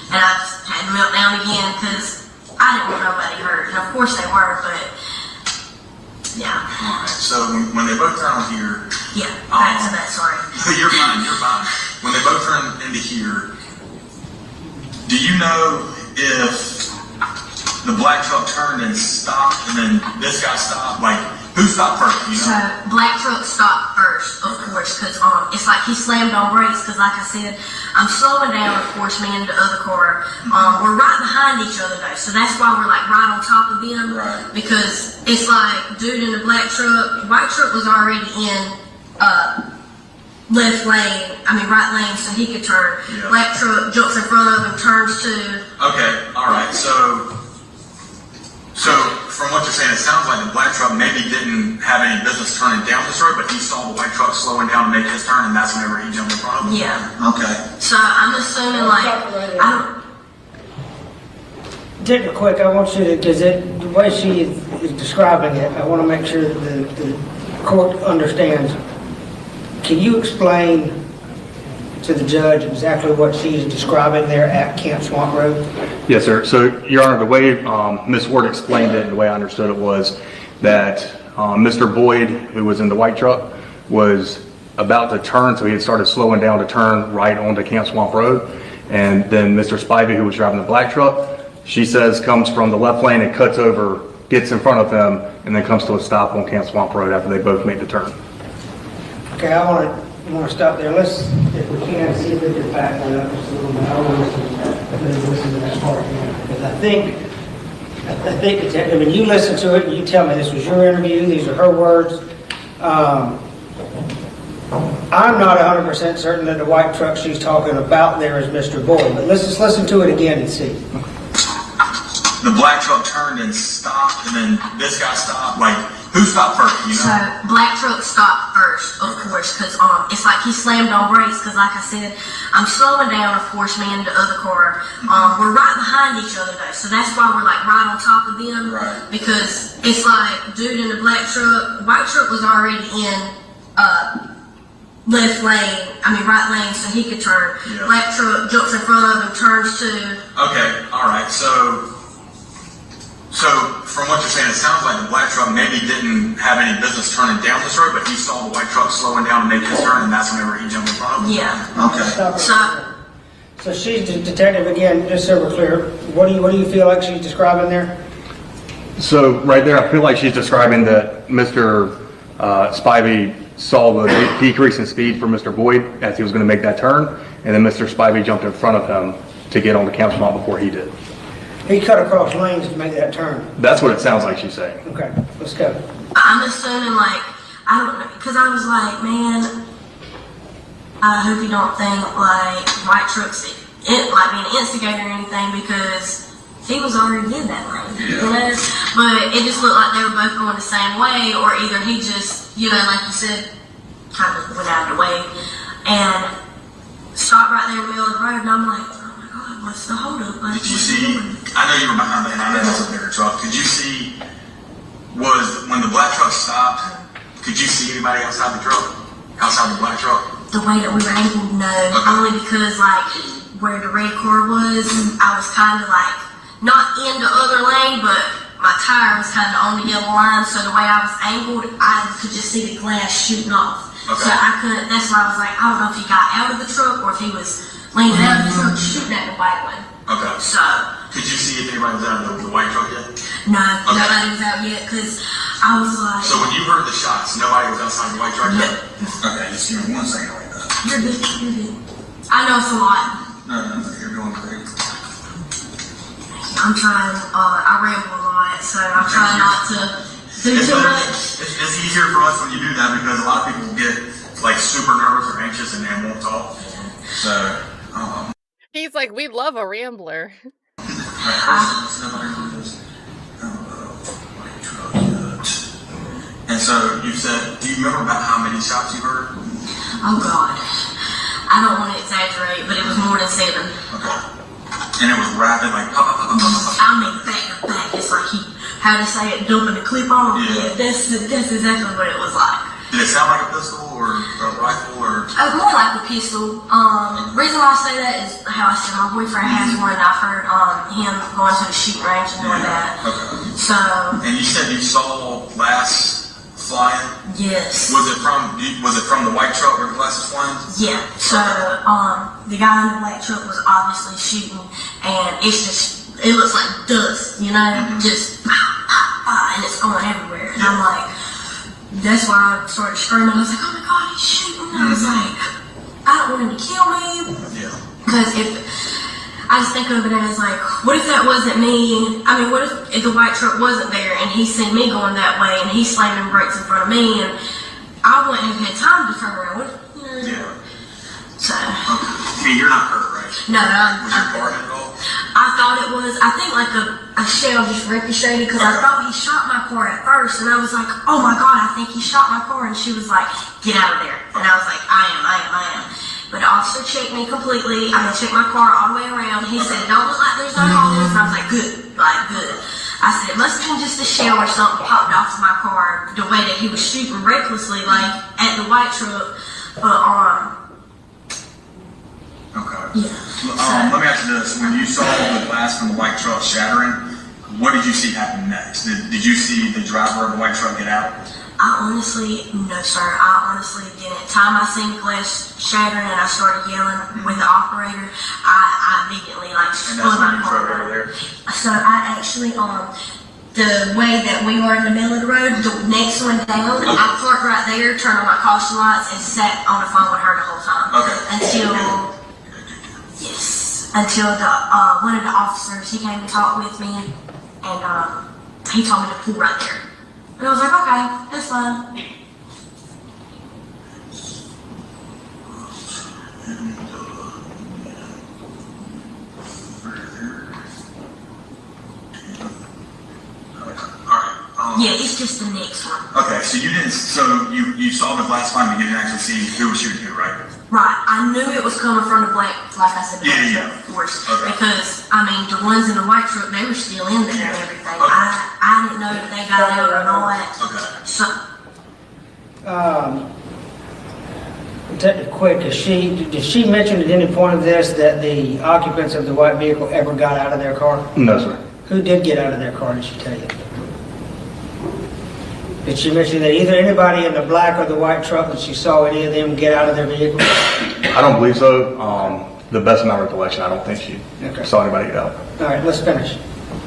And I just had to melt down again, because I didn't want nobody hurt, and of course they were, but yeah. Alright, so when they both turn on here. Yeah, back to that, sorry. You're fine. When they both turn into here, do you know if the black truck turned and stopped and then this guy stopped? Like, who stopped first? You know? So, black truck stopped first, of course, because it's like he slammed on brakes, because like I said, I'm slowing down, of course, me and the other car. We're right behind each other, though, so that's why we're like right on top of them, because it's like, dude in the black truck, white truck was already in right lane, so he could turn. Yeah. Black truck jumps in front of him, turns to. Okay, alright, so from what you're saying, it sounds like the black truck maybe didn't have any business turning down this road, but he saw the white truck slowing down to make his turn, and that's whenever he jumped in front of him? Yeah. Okay. So I'm assuming, like, I don't. Real quick, I want you to, because the way she is describing it, I want to make sure that the court understands. Can you explain to the judge exactly what she is describing there at Camp Swamp Road? Yes, sir. So, Your Honor, the way Ms. Ward explained it and the way I understood it was that Mr. Boyd, who was in the white truck, was about to turn, so he had started slowing down to turn right onto Camp Swamp Road. And then Mr. Spivey, who was driving the black truck, she says comes from the left lane and cuts over, gets in front of him, and then comes to a stop on Camp Swamp Road after they both made the turn. Okay, I want to stop there. Let's, if we can, see if we can back that up just a little bit. I want to listen to that part again, because I think it's, I mean, you listen to it and you tell me this was your interview, these are her words. I'm not 100% certain that the white truck she's talking about there is Mr. Boyd, but let's just listen to it again and see. The black truck turned and stopped, and then this guy stopped. Like, who stopped first? You know? So black truck stopped first, of course, because it's like he slammed on brakes. Because like I said, I'm slowing down, of course, me and the other car. We're right behind each other, though, so that's why we're like right on top of them. Because it's like, dude in the black truck, white truck was already in right lane so he could turn. Yeah. Black truck jumps in front of him, turns to. Okay, all right. So from what you're saying, it sounds like the black truck maybe didn't have any business turning down this road, but he saw the white truck slowing down to make his turn, and that's whenever he jumped in front of him. Yeah. Okay. So she's the detective again, just so we're clear. What do you feel like she's describing there? So right there, I feel like she's describing that Mr. Spivey saw the decrease in speed for Mr. Boyd as he was going to make that turn, and then Mr. Spivey jumped in front of him to get on the count spot before he did. He cut across lanes to make that turn. That's what it sounds like she's saying. Okay, let's go. I'm assuming I don't know, because I was like, man, I hope you don't think white trucks being an instigator or anything, because he was already in that lane, you know? But it just looked like they were both going the same way, or either he just, like you said, kind of went out of the way and stopped right there in the middle of the road, and I'm like, oh my God, what's the holdup? Did you see? I know you were behind the lane. I know that's a bigger truck. Did you see? When the black truck stopped? Could you see anybody outside the truck? Outside the black truck? The way that we were able to know, only because where the red car was, I was kind of not in the other lane, but my tire was kind of on the yellow line, so the way I was angled, I could just see the glass shooting off. Okay. So I couldn't, that's why I was like, I don't know if he got out of the truck or if he was leaning out of the truck shooting at the white one. Okay. So. Could you see if anybody was out of the white truck yet? No, nobody was out yet, because I was like. So when you heard the shots, nobody was outside the white truck yet? Okay, just give me 1 second like that. You're good, you're good. I know it's a lot. No, you're doing great. I'm trying, I ramble a lot, so I'm trying not to do too much. It's easier for us when you do that because a lot of people get super nervous or anxious and they won't talk. So, He's like, we love a rambler. And so you said, do you remember about how many shots you heard? Oh God, I don't want to exaggerate, but it was more than 7. Okay. And it was rapid, pop, pop, pop, pop, pop. I mean, back to back. It's like how to say it, dumping the clip on. Yeah. That's exactly what it was like. Did it sound like a pistol or a rifle or? More like a pistol. Reason why I say that is how I said my boyfriend has one. I've heard him going to the shooting range and doing that. Okay. So. And you said you saw glass flying? Yes. Was it from the white truck where the glass was flying? Yeah. So the guy in the black truck was obviously shooting, and it looks like dust, just and it's going everywhere. And I'm like, that's why I started screaming. I was like, oh my God, he's shooting. I was like, I don't want him to kill me. Yeah. Because I just think of it as what if that wasn't me? I mean, what if the white truck wasn't there and he seen me going that way and he's slamming brakes in front of me and I wouldn't have had time to turn around. Yeah. So. I mean, you're not hurt, right? No, Was your car hit at all? I thought it was, I think a shell just ricocheted because I thought he shot my car at first and I was like, oh my God, I think he shot my car, and she was like, get out of there. And I was like, I am. But the officer checked me completely. Checked my car all the way around. He said, don't look like there's no holes. And I was like, good. I said, it must have been just a shell or something popped off of my car, the way that he was shooting recklessly, at the white truck. But, Okay. Yeah. Let me ask you this. When you saw the glass from the white truck shattering, what did you see happen next? Did you see the driver of the white truck get out? No, sir. I honestly didn't. Time I seen the glass shattering and I started yelling with the operator, I immediately spun my car over there. So I actually, the way that we were in the middle of the road, the next one down, I parked right there, turned on my caution lights, and sat on the phone with her the whole time. Okay. Until one of the officers, he came to talk with me, and he told me to pull right there. And I was like, okay, that's fine. Yeah, it's just the next one. Okay, so you saw the glass flying, but you didn't actually see who was shooting who, right? Right, I knew it was coming from the black, like I said, Yeah. of course. Okay. Because, the ones in the white truck, they were still in there and everything. Okay. I didn't know if they got out or not. Okay. So. Detective Quick, did she mention at any point of this that the occupants of the white vehicle ever got out of their car? No, sir. Who did get out of their car, did she tell you? Did she mention that either anybody in the black or the white truck that she saw any of them get out of their vehicle? I don't believe so. The best of my recollection, I don't think she saw anybody get out. All right, let's finish.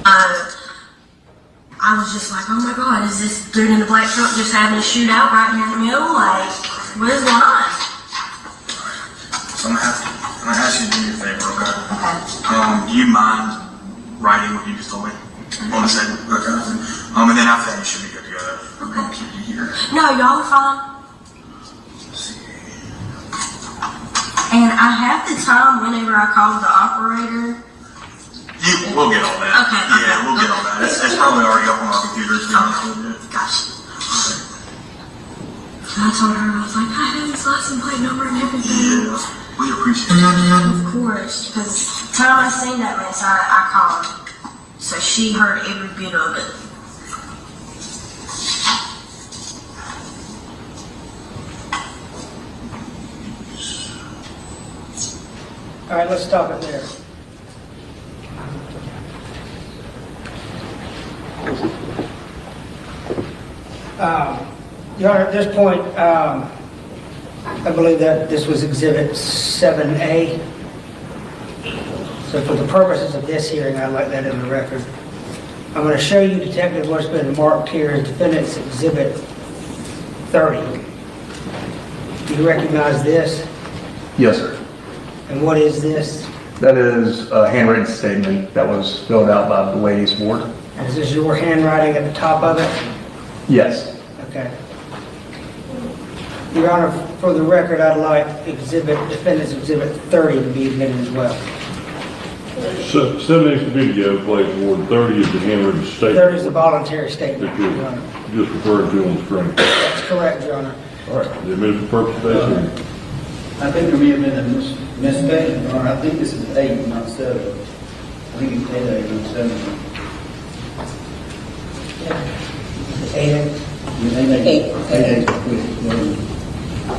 I was just like, oh my God, is this dude in the black truck just having a shootout right here in the middle? Like, what is going on? So I'm gonna ask you to do me a favor, okay? Okay. Do you mind writing what you just told me? On the second? Okay. And then after that, you should be good to go. Okay. Keep you here. No, y'all are fine. And I have the time whenever I call the operator. We'll get all that. Okay. Yeah, we'll get all that. It's probably already up on our computer, to be honest with you. Gotcha. And I told her, I was like, I have his license plate number and everything. Yeah, we appreciate it. Of course, because the time I seen that mess, I called. So she heard every bit of it. All right, let's stop it there. Your Honor, at this point, I believe that this was Exhibit 7A. So for the purposes of this hearing, I'd like that in the record. I'm going to show you, Detective, what's been marked here as Defendants Exhibit 30. Do you recognize this? Yes, sir. And what is this? That is a handwritten statement that was filled out by Blaize Ward. And is this your handwriting at the top of it? Yes. Okay. Your Honor, for the record, I'd like Defendants Exhibit 30 to be admitted as well. 7 is the video, Blaize Ward, 30 is the handwritten statement. 30 is the voluntary statement, That Your Honor. you're just referring to on the screen. That's correct, Your Honor. All right, the admitted for purpose of this hearing. I think there may have been a mistake, Your Honor. I think this is 8, not 7. I think it's 8, not 7. 8A.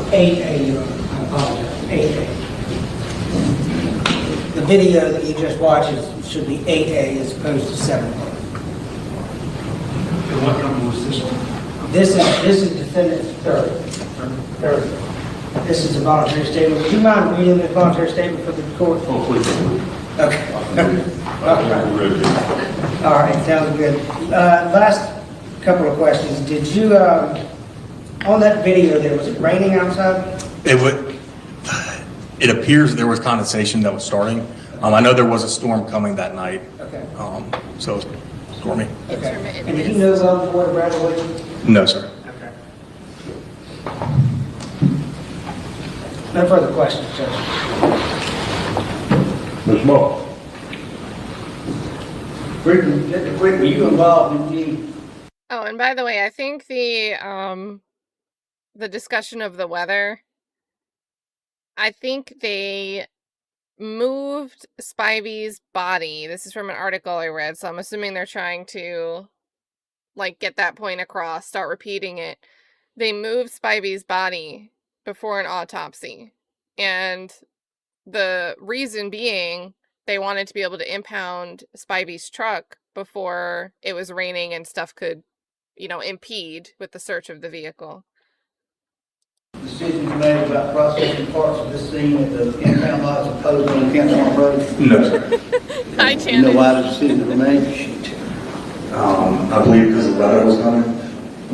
8A, Your Honor. I apologize. 8A. The video that you just watched should be 8A as opposed to 7. And what number was this one? This is Defendants 30. 30. This is a voluntary statement. Would you mind reading the voluntary statement for the court? Oh, please. Okay. All right, sounds good. Last couple of questions. Did you, on that video there, was it raining outside? It appears there was condensation that was starting. I know there was a storm coming that night. Okay. So it was stormy. Okay. And did you know Weldon Boyd Bradley Williams? No, sir. Okay. No further questions, Judge. Ms. Moss. Quick, were you involved in the... Oh, and by the way, I think the discussion of the weather, I think they moved Spivey's body. This is from an article I read, so I'm assuming they're trying to like get that point across, start repeating it. They moved Spivey's body before an autopsy. And the reason being they wanted to be able to impound Spivey's truck before it was raining and stuff could, impede with the search of the vehicle. Decisions made about processing parts of this scene at the impound lot as opposed to on Canton Road? No, sir. Hi, You know Janet. why the decision was made? I believe because the weather was coming.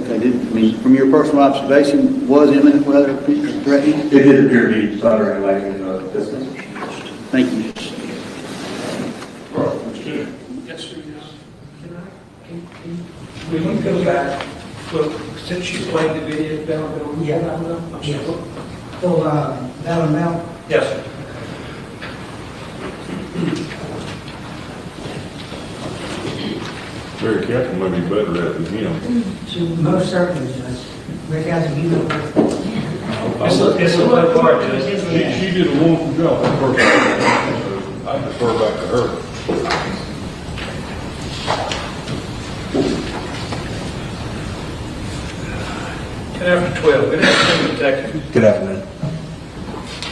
Okay, from your personal observation, was imminent weather threatening? It did appear to be thunder and lightning in the distance. Thank you. Yes, sir. Will you go back, look, since you played the video, Bell? Yeah. So, Val and Mel? Yes, sir. Very Captain might be better at it than him. Most certainly, Judge. Rick, how do you know? It's a little hard, Judge. She did a wonderful job that first time. I defer back to her. 10 after 12. Good afternoon, Detective. Good afternoon.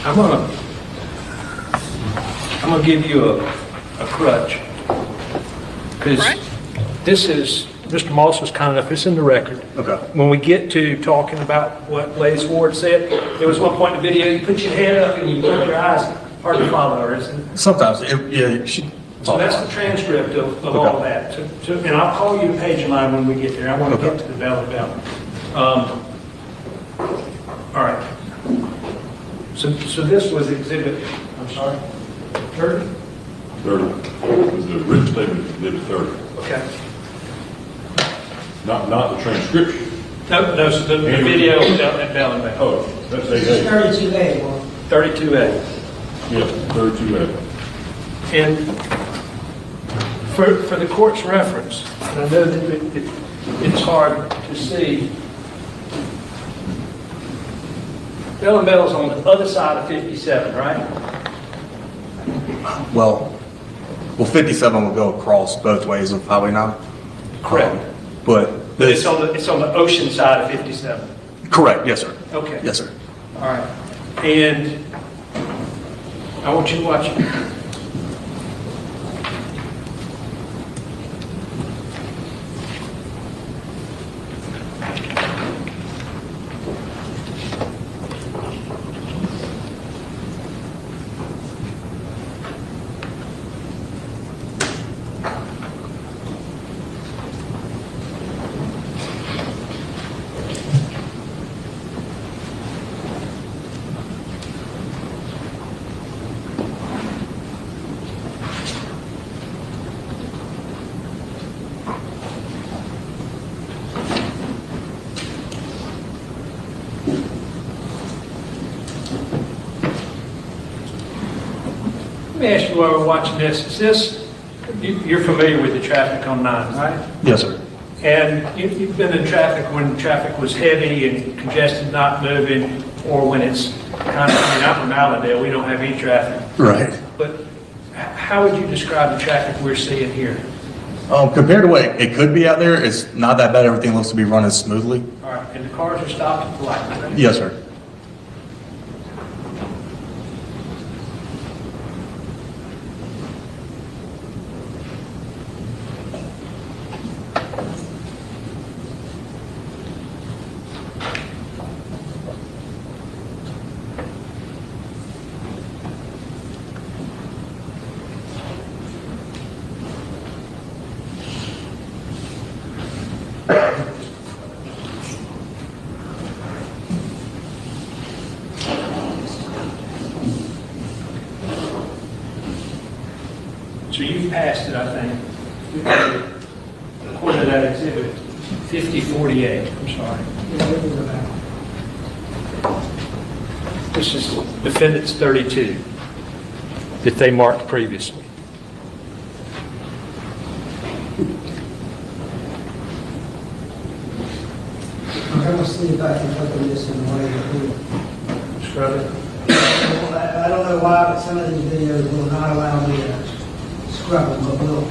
I'm gonna give you a crutch. Because this is, Mr. Moss was kind enough, it's in the record. Okay. When we get to talking about what Blaize Ward said, there was one point in the video, you put your head up and you put your eyes, hard to follow her, isn't it? Sometimes, yeah. So that's the transcript of all of that. And I'll call you a page line when we get there. I want to get to the bell and bell. All right. So this was exhibit, I'm sorry, 30? 30. Was the written statement exhibit 30. Okay. Not the transcription. No, so the video at bell and bell. Oh, that's 8A. 32A. 32A. Yes, 32A. And for the court's reference, and I know that it's hard to see, Bell and Bell's on the other side of 57, right? Well, 57 will go across both ways of Highway 9. Correct. But It's on the ocean side of 57. correct, yes, sir. Okay. Yes, sir. All right. And I want you to watch it. Let me ask you while we're watching this, is this, you're familiar with the traffic on 9, right? Yes, sir. And you've been in traffic when traffic was heavy and congested, not moving, or when it's kind of, I mean, out in Allendale, we don't have any traffic. Right. But how would you describe the traffic we're seeing here? Compared to what it could be out there, it's not that bad. Everything looks to be running smoothly. All right, and the cars are stopped at the light, right? Yes, sir. So you've passed it, I think. According to that exhibit, 5048, I'm sorry. This is Defendants 32 that they marked previously. I'm going to see if I can open this in a way that will. Scrub it. I don't know why, but some of these videos will not allow me to scrub them, but will.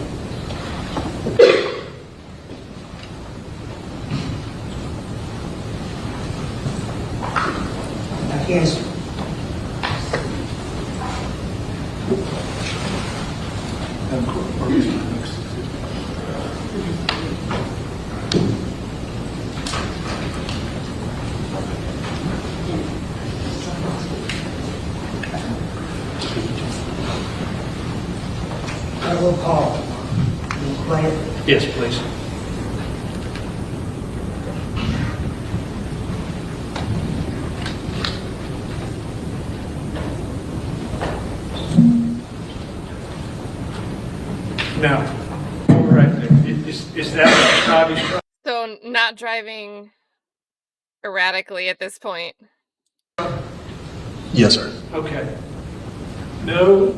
I can't. I will call. Can you play it? Yes, please. Now, right, is that what Spivey's from? So not driving erratically at this point. Yes, sir. Okay. No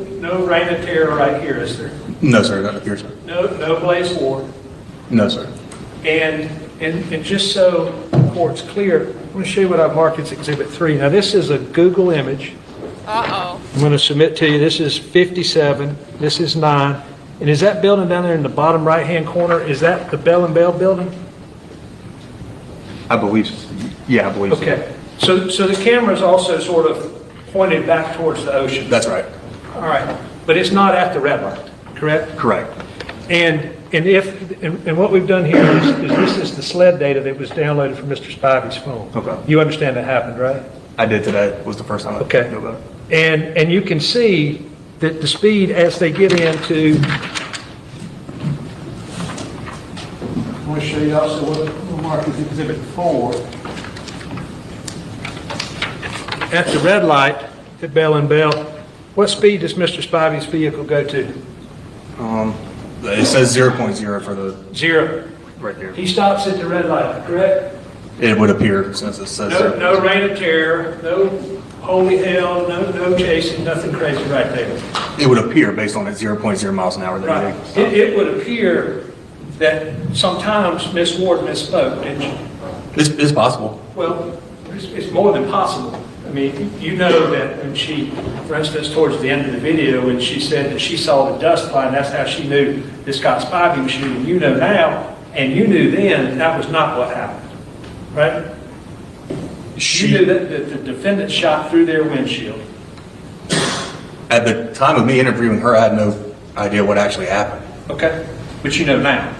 reign of terror right here, is there? No, sir. Not here, sir. No Blaize Ward. No, sir. And just so the court's clear, I'm going to show you what I've marked as Exhibit 3. Now, this is a Google image. Uh-oh. I'm going to submit to you, this is 57, this is 9. And is that building down there in the bottom right-hand corner, is that the Bell and Bell building? I believe so. Yeah, I believe so. Okay. So the camera's also sort of pointed back towards the ocean. That's right. All right, but it's not at the red light, correct? Correct. And what we've done here is this is the sled data that was downloaded from Mr. Spivey's phone. Okay. You understand that happened, right? I did today. Was the first time I knew about it. And you can see that the speed as they get into. I want to show you also what we'll mark as Exhibit 4. At the red light at Bell and Bell, what speed does Mr. Spivey's vehicle go to? It says 0.0 for the 0. right there. He stops at the red light, correct? It would appear since it says No reign of terror, no holy hell, no chasing, nothing crazy right there. It would appear based on the 0.0 miles an hour that Right. It would appear that sometimes Miss Ward misspoke, didn't she? It's possible. Well, it's more than possible. I mean, you know that when she, for instance, towards the end of the video, when she said that she saw the dust fly, and that's how she knew that Scott Spivey was shooting. You know now, and you knew then, that was not what happened, right? You knew that the defendant shot through their windshield. At the time of me interviewing her, I had no idea what actually happened. Okay, but you know now.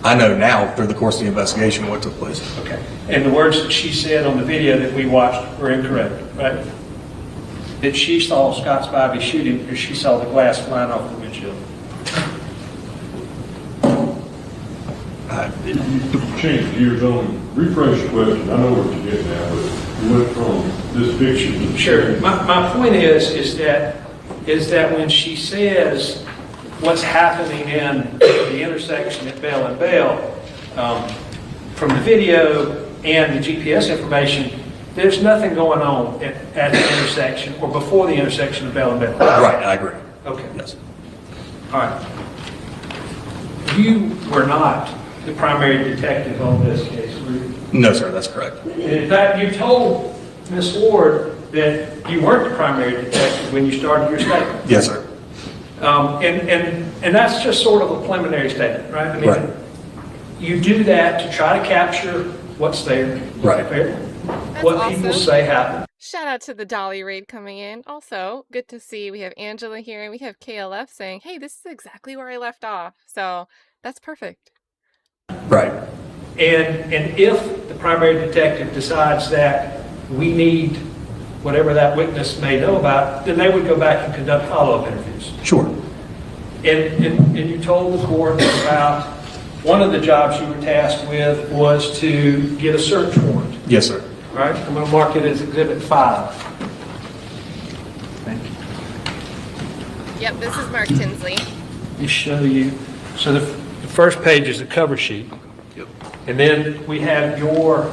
I know now through the course of the investigation what took place. Okay, and the words that she said on the video that we watched were incorrect, right? That she saw Scott Spivey shooting, or she saw the glass flying off the windshield. Change gears on, rephrase the question. I know what you're getting at, but you went from this picture to the Sure. My point is that when she says what's happening in the intersection at Bell and Bell, from the video and the GPS information, there's nothing going on at the intersection or before the intersection of Bell and Bell. Right, I agree. Okay. Yes. All right. You were not the primary detective on this case, were you? No, sir, that's correct. And in fact, you told Ms. Ward that you weren't the primary detective when you started your statement. Yes, sir. And that's just sort of a preliminary statement, right? I mean, Right. You do that to try to capture what's there. Right. What people say happened. Shout out to the Dolly raid coming in. Also, good to see we have Angela here and we have KLF saying, hey, this is exactly where I left off. So that's perfect. Right. And if the primary detective decides that we need whatever that witness may know about, then they would go back and conduct follow-up interviews. Sure. And you told the court about one of the jobs you were tasked with was to get a search warrant. Yes, sir. All right, I'm going to mark it as Exhibit 5. Thank you. Yep, this is Mark Tinsley. Let me show you. So the first page is the cover sheet. Yep. And then we have your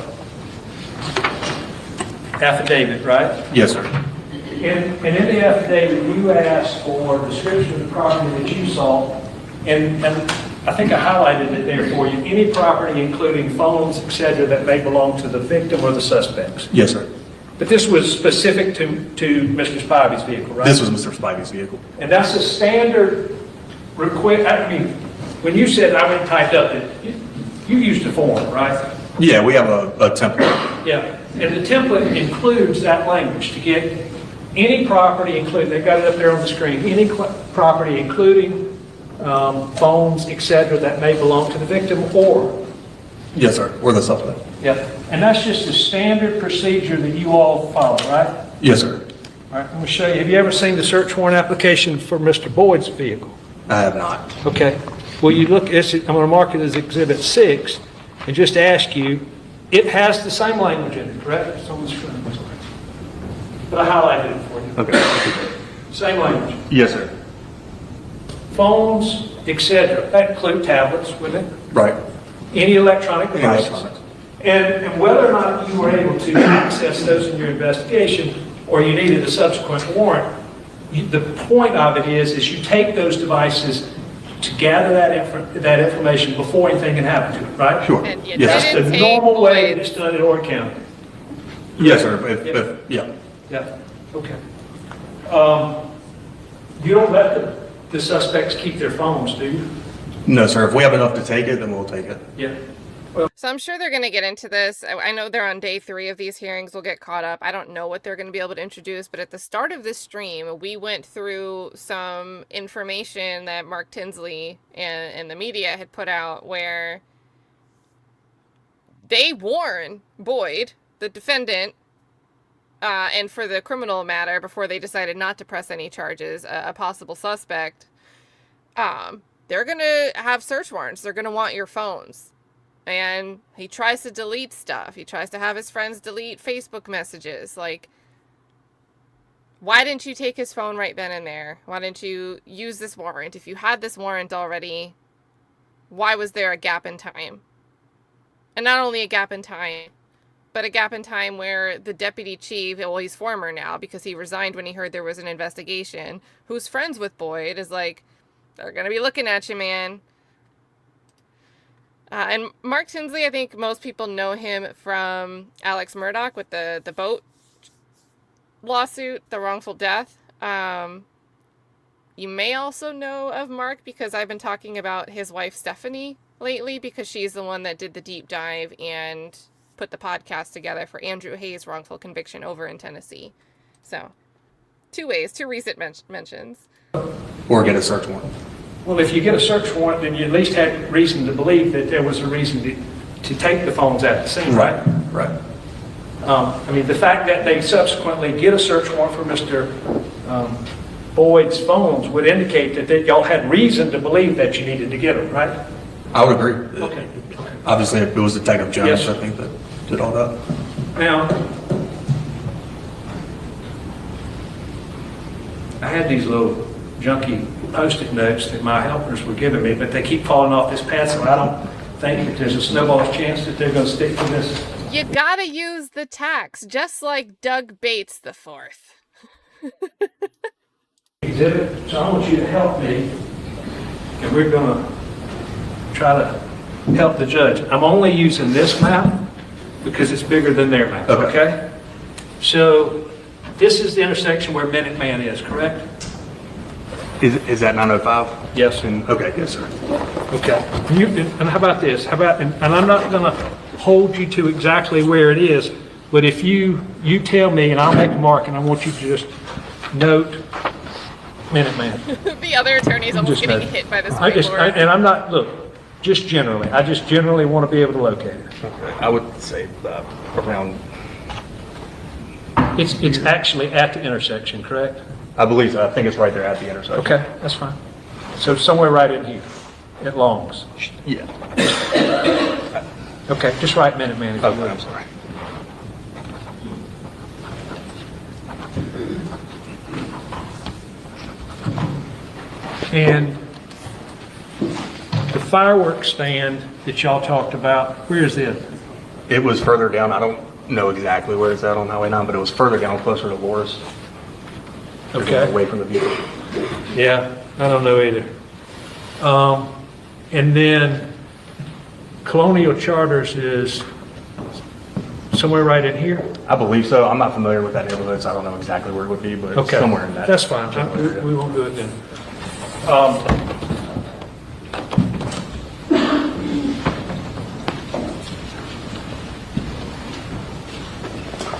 affidavit, right? Yes, sir. And in the affidavit, you asked for a description of the property that you saw, and I think I highlighted it there for you. Any property, including phones, etc., that may belong to the victim or the suspects. Yes, sir. But this was specific to Mr. Spivey's vehicle, right? This was Mr. Spivey's vehicle. And that's a standard request. I mean, when you said I went and typed up it, you used a form, right? Yeah, we have a template. Yeah, and the template includes that language to get any property, including, they've got it up there on the screen, any property, including phones, etc., that may belong to the victim or. Yes, sir. Or the suspect. Yeah, and that's just a standard procedure that you all follow, right? Yes, sir. All right, I'm going to show you. Have you ever seen the search warrant application for Mr. Boyd's vehicle? I have not. Okay. Well, you look, I'm going to mark it as Exhibit 6 and just ask you, it has the same language in it, correct? It's on the screen. But I highlighted it for you. Okay. Same language. Yes, sir. Phones, etc. That include tablets, wouldn't it? Right. Any electronic devices. And whether or not you were able to access those in your investigation or you needed a subsequent warrant, the point of it is you take those devices to gather that information before anything can happen to it, right? Sure. Yes. That's the normal way that it's done in Horry County. Yes, sir. Yeah. Yeah. Okay. You don't let the suspects keep their phones, do you? No, sir. If we have enough to take it, then we'll take it. Yeah. So I'm sure they're going to get into this. I know they're on day 3 of these hearings. We'll get caught up. I don't know what they're going to be able to introduce, but at the start of this stream, we went through some information that Mark Tinsley and the media had put out where they warn Boyd, the defendant, and for the criminal matter, before they decided not to press any charges, a possible suspect, they're going to have search warrants. They're going to want your phones. And he tries to delete stuff. He tries to have his friends delete Facebook messages. Like, why didn't you take his phone right then and there? Why didn't you use this warrant? If you had this warrant already, why was there a gap in time? And not only a gap in time, but a gap in time where the deputy chief, well, he's former now because he resigned when he heard there was an investigation, who's friends with Boyd, is like, they're going to be looking at you, man. And Mark Tinsley, I think most people know him from Alex Murdaugh with the boat lawsuit, the wrongful death. You may also know of Mark because I've been talking about his wife Stephanie lately, because she's the one that did the deep dive and put the podcast together for Andrew Hayes' wrongful conviction over in Tennessee. So, 2 recent mentions. Or get a search warrant. Well, if you get a search warrant, then you at least had reason to believe that there was a reason to take the phones out of the scene, right? Right. I mean, the fact that they subsequently get a search warrant for Mr. Boyd's phones would indicate that y'all had reason to believe that you needed to get them, right? I would agree. Okay. Obviously, it was Detective Jones, Yes. I think, that did all that. Now, I had these little junky Post-it notes that my helpers were giving me, but they keep falling off this pad, so I don't think that there's a snowball's chance that they're going to stick to this. You gotta use the tax, just like Doug Bates the Fourth. Exhibit, so I want you to help me, and we're going to try to help the judge. I'm only using this map because it's bigger than their map, okay? So this is the intersection where Minuteman is, correct? Is that 905? Yes. Okay, yes, sir. Okay. And how about this? How about, and I'm not going to hold you to exactly where it is, but if you tell me, and I'll make a mark, and I want you to just note Minuteman. The other attorney's almost getting hit by this whiteboard. And I'm not, look, just generally. I just generally want to be able to locate it. Okay. I would say around... It's actually at the intersection, correct? I believe so. I think it's right there at the intersection. Okay, that's fine. So somewhere right in here, at Long's. Yeah. Okay, just write Minuteman if you will. I'm sorry. And the fireworks stand that y'all talked about, where is it? It was further down. I don't know exactly where it's at on Highway 9, but it was further down, closer to Loris. Okay. Away from the view. Yeah, I don't know either. And then Colonial Charters is somewhere right in here? I believe so. I'm not familiar with that neighborhood, so I don't know exactly where it would be, but it's somewhere in that. That's fine. We won't do it then.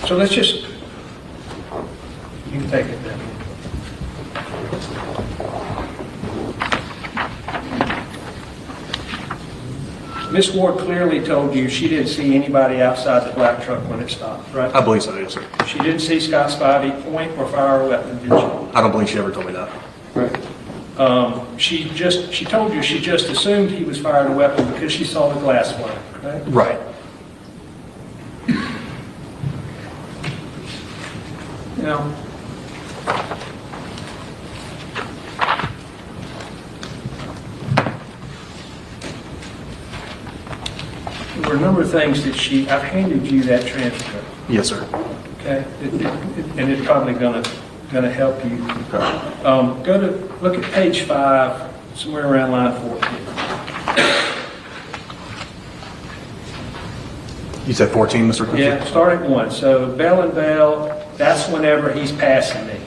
So let's just, you can take it then. Miss Ward clearly told you she didn't see anybody outside the black truck when it stopped, right? I believe so, yes, sir. She didn't see Scott Spivey point or fire a weapon, did she? I don't believe she ever told me that. Right. She told you she just assumed he was firing a weapon because she saw the glass fly, correct? Right. Now, there were a number of things that I've handed you that transcript. Yes, sir. Okay, and it's probably gonna help you. Look at page 5, somewhere around line 14. You said 14, Mr. Quincy? Yeah, start at 1. So Bell and Bell, that's whenever he's passing me,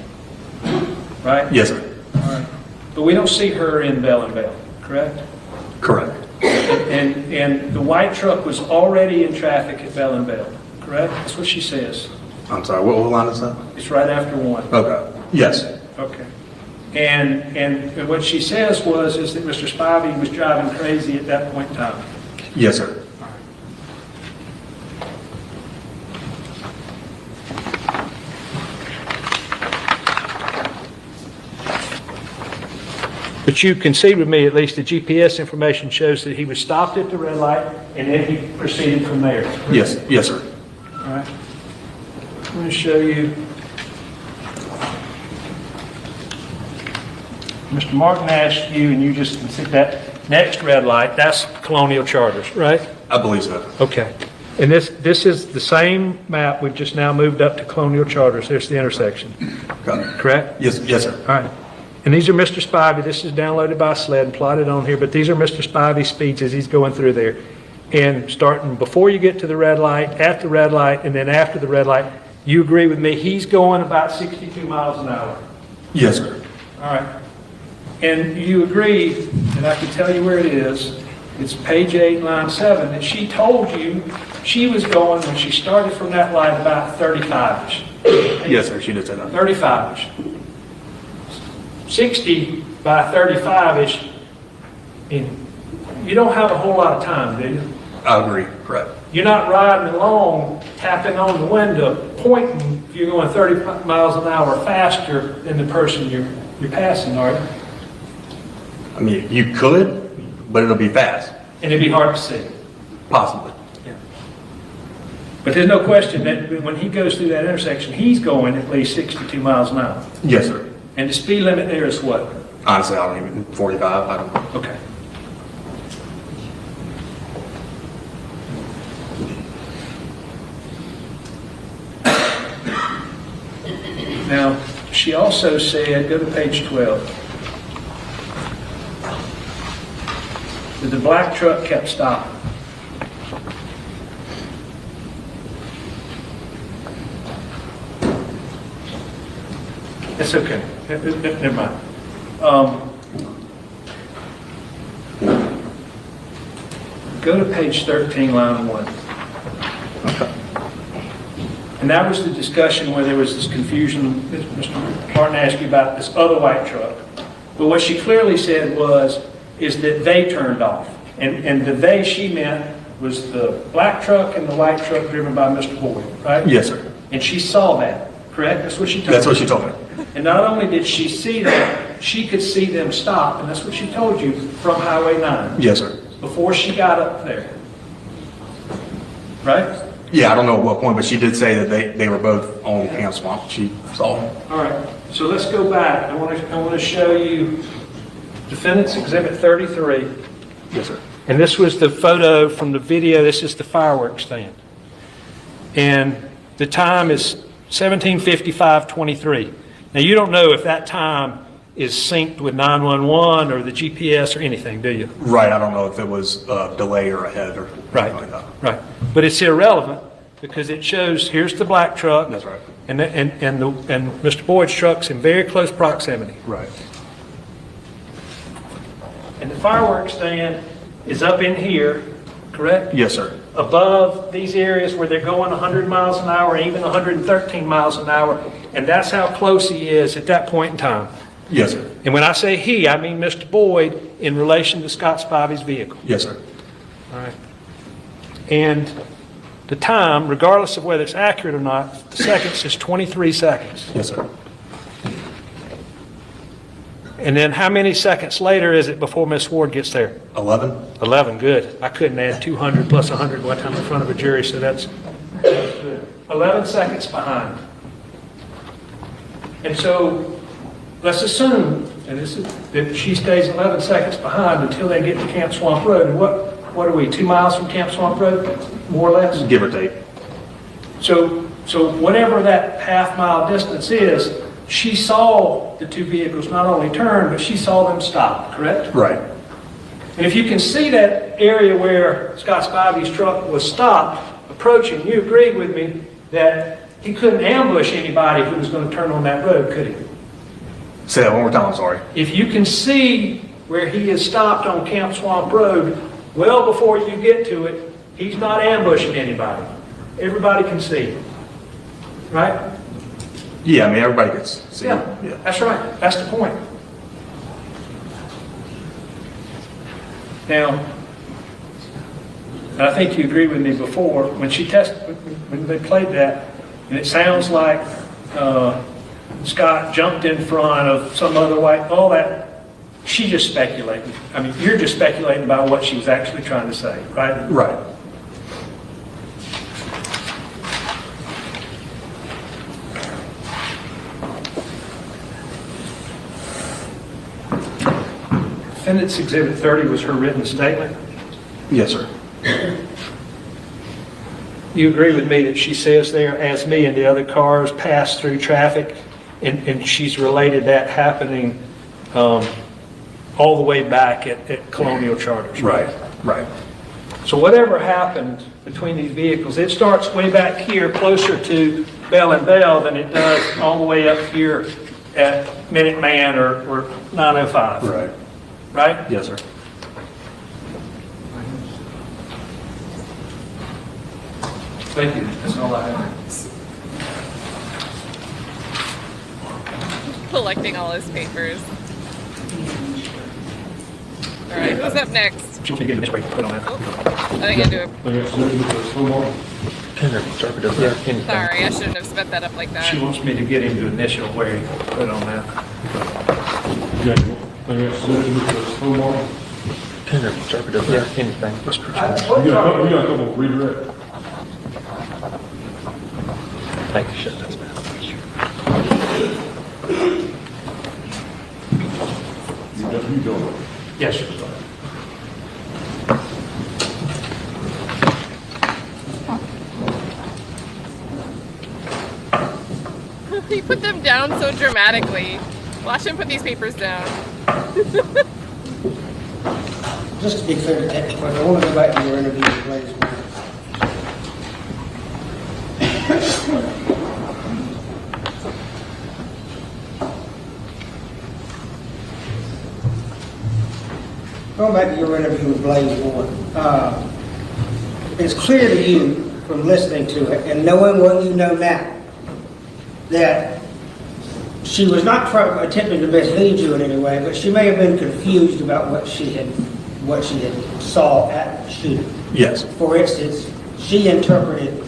right? Yes, sir. All right. But we don't see her in Bell and Bell, correct? Correct. And the white truck was already in traffic at Bell and Bell, correct? That's what she says. I'm sorry, what line is that? It's right after 1. Okay, yes. Okay. And what she says is that Mr. Spivey was driving crazy at that point in time. Yes, sir. But you concede with me, at least the GPS information shows that he was stopped at the red light and then he proceeded from there. Yes, yes, sir. All right. I'm going to show you. Mr. Martin asked you, and you just can see that next red light, that's Colonial Charters, right? I believe so. Okay. And this is the same map. We've just now moved up to Colonial Charters. There's the intersection. Correct? Yes, yes, sir. All right. And these are Mr. Spivey. This is downloaded by SLED and plotted on here, but these are Mr. Spivey's speeds as he's going through there. And starting before you get to the red light, at the red light, and then after the red light, you agree with me, he's going about 62 miles an hour. Yes, sir. All right. And you agree, and I can tell you where it is, it's page 8, line 7, that she told you she was going, when she started from that light, about 35-ish. Yes, sir, she did say that. 35-ish. 60 by 35-ish, and you don't have a whole lot of time, do you? I agree, correct. You're not riding along, tapping on the window, pointing if you're going 30 miles an hour faster than the person you're passing, are you? I mean, you could, but it'll be fast. And it'd be hard to see. Possibly. Yeah. But there's no question that when he goes through that intersection, he's going at least 62 miles an hour. Yes, sir. And the speed limit there is what? Honestly, I don't even, 45, I don't know. Okay. Now, she also said, go to page 12, that the black truck kept stopping. It's okay. Never mind. Go to page 13, line 1. Okay. And that was the discussion where there was this confusion. Mr. Martin asked you about this other white truck. But what she clearly said is that they turned off. And the they she meant was the black truck and the white truck driven by Mr. Boyd, right? Yes, sir. And she saw that, correct? That's what she told me. That's what she told me. And not only did she see that, she could see them stop, and that's what she told you from Highway 9. Yes, sir. Before she got up there. Right? Yeah, I don't know at what point, but she did say that they were both on Camp Swamp. She saw them. All right. So let's go back. I want to show you Defendants Exhibit 33. Yes, sir. And this was the photo from the video. This is the fireworks stand. And the time is 17:55:23. Now, you don't know if that time is synced with 911 or the GPS or anything, do you? Right. I don't know if it was a delay or ahead or right. Like that. Right. But it's irrelevant because it shows here's the black truck. That's right. And Mr. Boyd's truck's in very close proximity. Right. And the fireworks stand is up in here, correct? Yes, sir. Above these areas where they're going 100 miles an hour, even 113 miles an hour, and that's how close he is at that point in time. Yes, sir. And when I say he, I mean Mr. Boyd in relation to Scott Spivey's vehicle. Yes, sir. All right. And the time, regardless of whether it's accurate or not, the seconds is 23 seconds. Yes, sir. And then how many seconds later is it before Miss Ward gets there? 11. 11, good. I couldn't add 200 plus 100 one time in front of a jury, so that's good. 11 seconds behind. And so let's assume that she stays 11 seconds behind until they get to Camp Swamp Road. And what are we, 2 miles from Camp Swamp Road, more or less? Give or take. So whatever that half-mile distance is, she saw the two vehicles not only turn, but she saw them stop, correct? Right. And if you can see that area where Scott Spivey's truck was stopped, approaching, you agree with me that he couldn't ambush anybody who was going to turn on that road, could he? Say that one more time, I'm sorry. If you can see where he is stopped on Camp Swamp Road, well before you get to it, he's not ambushing anybody. Everybody can see, right? Yeah, I mean, everybody gets see. Yeah, that's right. That's the point. Now, I think you agreed with me before when when they played that, and it sounds like Scott jumped in front of some other white. All that. She's just speculating. I mean, you're just speculating about what she was actually trying to say, right? Right. Defendants Exhibit 30 was her written statement. Yes, sir. You agree with me that she says there, as me and the other cars passed through traffic, and she's related that happening all the way back at Colonial Charters, right? Right. So whatever happened between these vehicles, it starts way back here, closer to Bell and Bell than it does all the way up here at Minuteman or 905. Right. Right? Yes, sir. Thank you. That's all I have. Collecting all his papers. All right, who's up next? She'll get this break put on that. I think I do it. Sorry, I shouldn't have sped that up like that. She wants me to get him to initial where he put on that. Interpretive, anything. You got a couple of redirect. Thank you, shut that's bad. You go. Yes, sir. He put them down so dramatically. Watch him put these papers down. Just to be clear, I want to go back to your interview with Blaize Ward. Going back to your interview with Blaize Ward, it's clear to you from listening to it and knowing what you know now that she was not attempting to mislead you in any way, but she may have been confused about what she had saw at the shooting. Yes. For instance, she interpreted,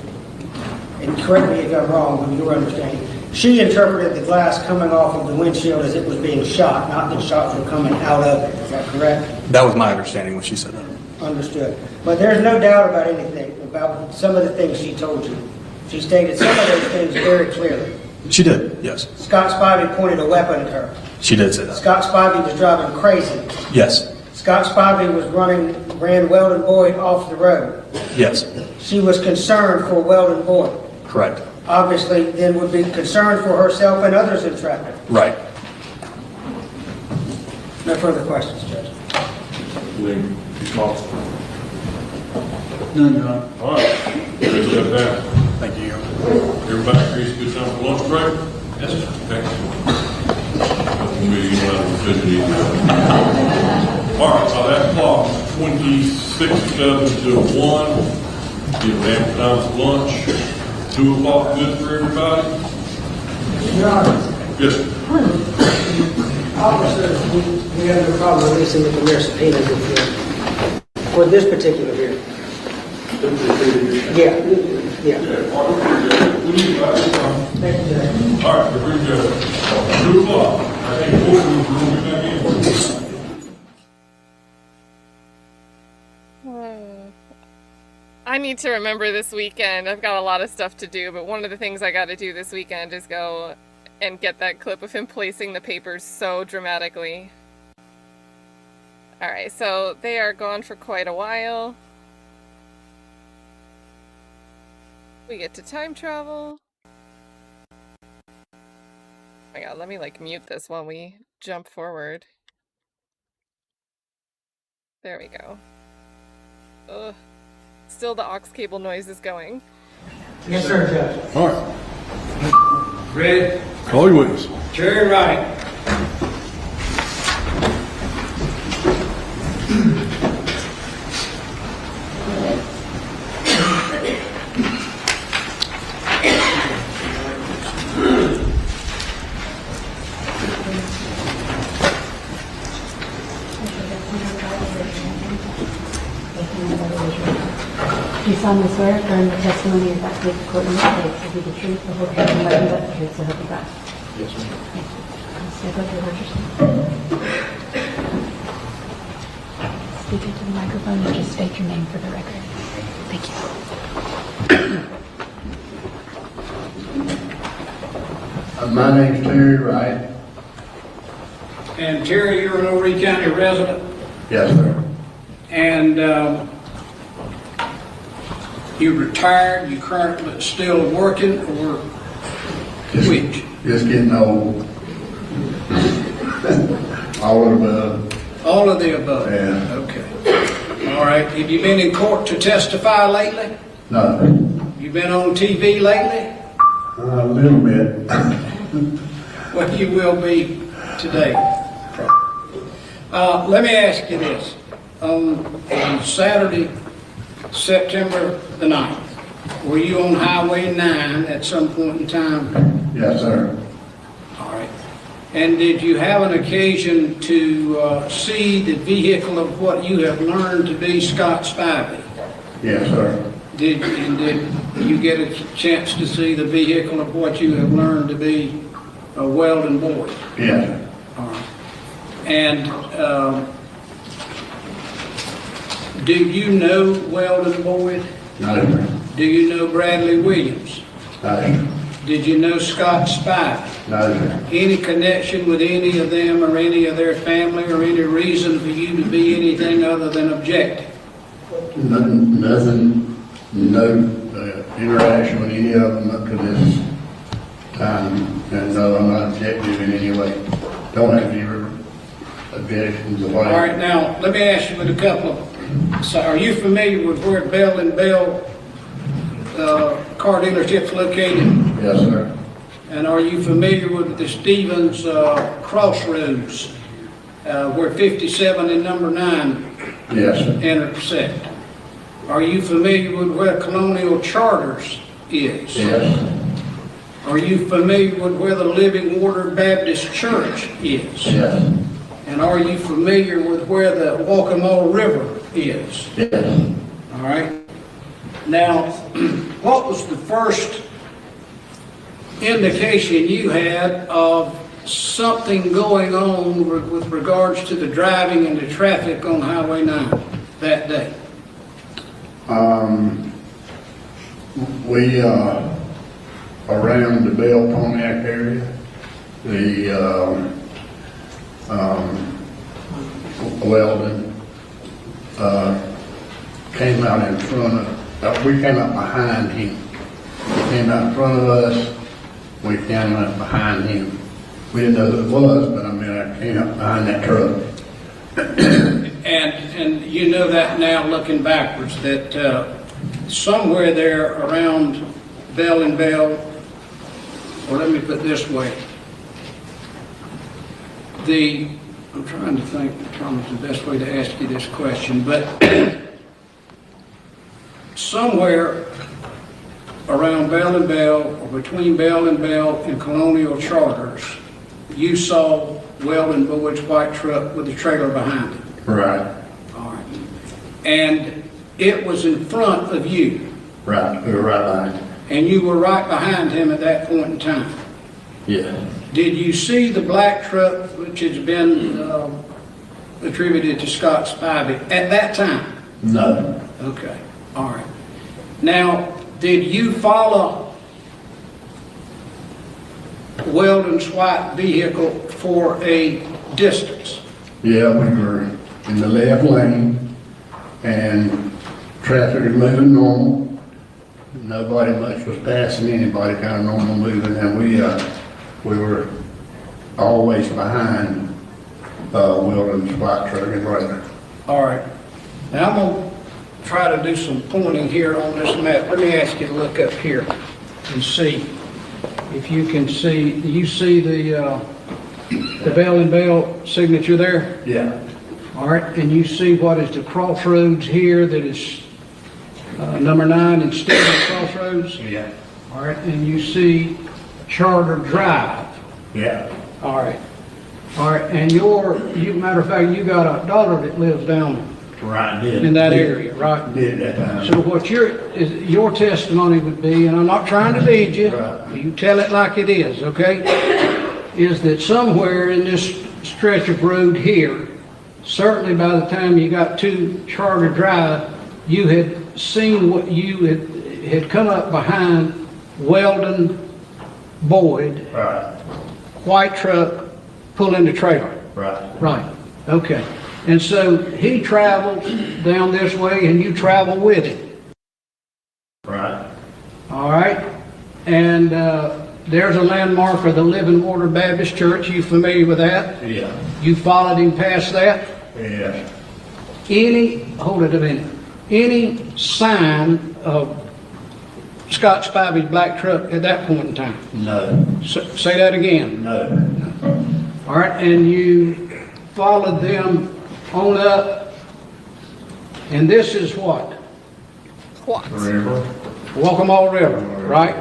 and correct me if I'm wrong with your understanding, she interpreted the glass coming off of the windshield as it was being shot, not that shots were coming out of it. Is that correct? That was my understanding when she said that. Understood. But there's no doubt about anything, about some of the things she told you. She stated some of those things very clearly. She did, yes. Scott Spivey pointed a weapon at her. She did say that. Scott Spivey was driving crazy. Yes. Scott Spivey ran Weldon Boyd off the road. Yes. She was concerned for Weldon Boyd. Correct. Obviously, then would be concerned for herself and others in traffic. Right. No further questions, Judge. None, Your Honor. All right. Let's let that. Thank you. Everybody agrees good time for lunch break? Yes, sir. Thank you. All right, so that clock, 26:07 to 1. Give ample time for lunch. 2 o'clock good for everybody? Your Honor. Yes, sir. Officers, we have no problem releasing the premier subpoenas for this particular hearing. Yeah. Thank you, Judge. All right, we're pretty good. 2 o'clock. I think we'll be back in. I need to remember this weekend. I've got a lot of stuff to do, but one of the things I got to do this weekend is go and get that clip of him placing the papers so dramatically. Alright, so they are gone for quite a while. We get to time travel. Oh my god, let me mute this while we jump forward. There we go. Ugh. Still the aux cable noise is going. Yes, sir, Judge. All right. Ready? Call your witness. Jerry Wright. solemnly swear or affirm the testimony you're about to give the court in this case will be the truth, the whole truth, and nothing but the truth, so help you God? Yes, ma'am. Step up to the Speak into the microphone and just state your name for the record. Thank you. My name's Terry Wright. And Terry, you're an Horry County resident? Yes, sir. And you retired, you currently still working, or which? Just getting old. All of the above. All of the above? Yeah. Okay. All right. Have you been in court to testify lately? No. You been on TV lately? A little bit. Well, you will be today. Let me ask you this. On Saturday, September the 9th, were you on Highway 9 at some point in time? Yes, sir. All right. And did you have an occasion to see the vehicle of what you have learned to be Scott Spivey? Yes, sir. Did you get a chance to see the vehicle of what you have learned to be Weldon Boyd? Yes, sir. All right. And do you know Weldon Boyd? No, sir. Do you know Bradley Williams? No, sir. Did you know Scott Spivey? No, sir. Any connection with any of them or any of their family, or any reason for you to be anything other than objective? Nothing, no interaction with any of them up to this time, and no, I'm not objective in any way. Don't have any objections of All right, now, let me ask you with a couple of, so are you familiar with where Bell & Bell car dealership's located? Yes, sir. And are you familiar with the Stevens Crossroads, where 57 and number 9 Yes, sir. intersect? Are you familiar with where Colonial Charters is? Yes. Are you familiar with where the Living Water Baptist Church is? Yes. And are you familiar with where the Waccamaw River is? Yes. All right. Now, what was the first indication you had of something going on with regards to the driving and the traffic on Highway 9 that day? We around the Bell Pontiac area, the Weldon came out in front of, we came up behind him. He came out in front of us, we came up behind him. We didn't know who it was, but I mean, I came up behind that truck. And you know that now, looking backwards, that somewhere there around Bell & Bell, or let me put it this way, I'm trying to think, Tom, is the best way to ask you this question, but somewhere around Bell & Bell, or between Bell & Bell and Colonial Charters, you saw Weldon Boyd's white truck with the trailer behind it. Right. All right. And it was in front of you. Right, we were right behind him. And you were right behind him at that point in time. Yeah. Did you see the black truck, which has been attributed to Scott Spivey, at that time? No. Okay, all right. Now, did you follow Weldon's white vehicle for a distance? Yeah, we were in the left lane, and traffic was moving normal. Nobody much was passing anybody, kind of normal moving, and we were always behind Weldon's white truck and trailer. All right. Now I'm going to try to do some pointing here on this map. Let me ask you to look up here and see if you can see. Do you see the Bell & Bell signature there? Yeah. All right. And you see what is the crossroads here that is number 9 and Stevens Crossroads? Yeah. All right. And you see Charter Drive. Yeah. All right. All right. And matter of fact, you got a daughter that lives down Right, did. In that area, right? Did at that time. So what your testimony would be, and I'm not trying to lead you, you tell it like it is, okay? Is that somewhere in this stretch of road here, certainly by the time you got to Charter Drive, you had seen what you had come up behind Weldon Boyd. Right. White truck pulling the trailer. Right. Right, okay. And so he travels down this way and you travel with him. Right. All right. And there's a landmark of the Living Water Baptist Church. You familiar with that? Yeah. You followed him past that? Yeah. Hold it a minute. Any sign of Scott Spivey's black truck at that point in time? No. Say that again. No. All right. And you followed them on up, and this is what? What? River. Waccamaw River, right?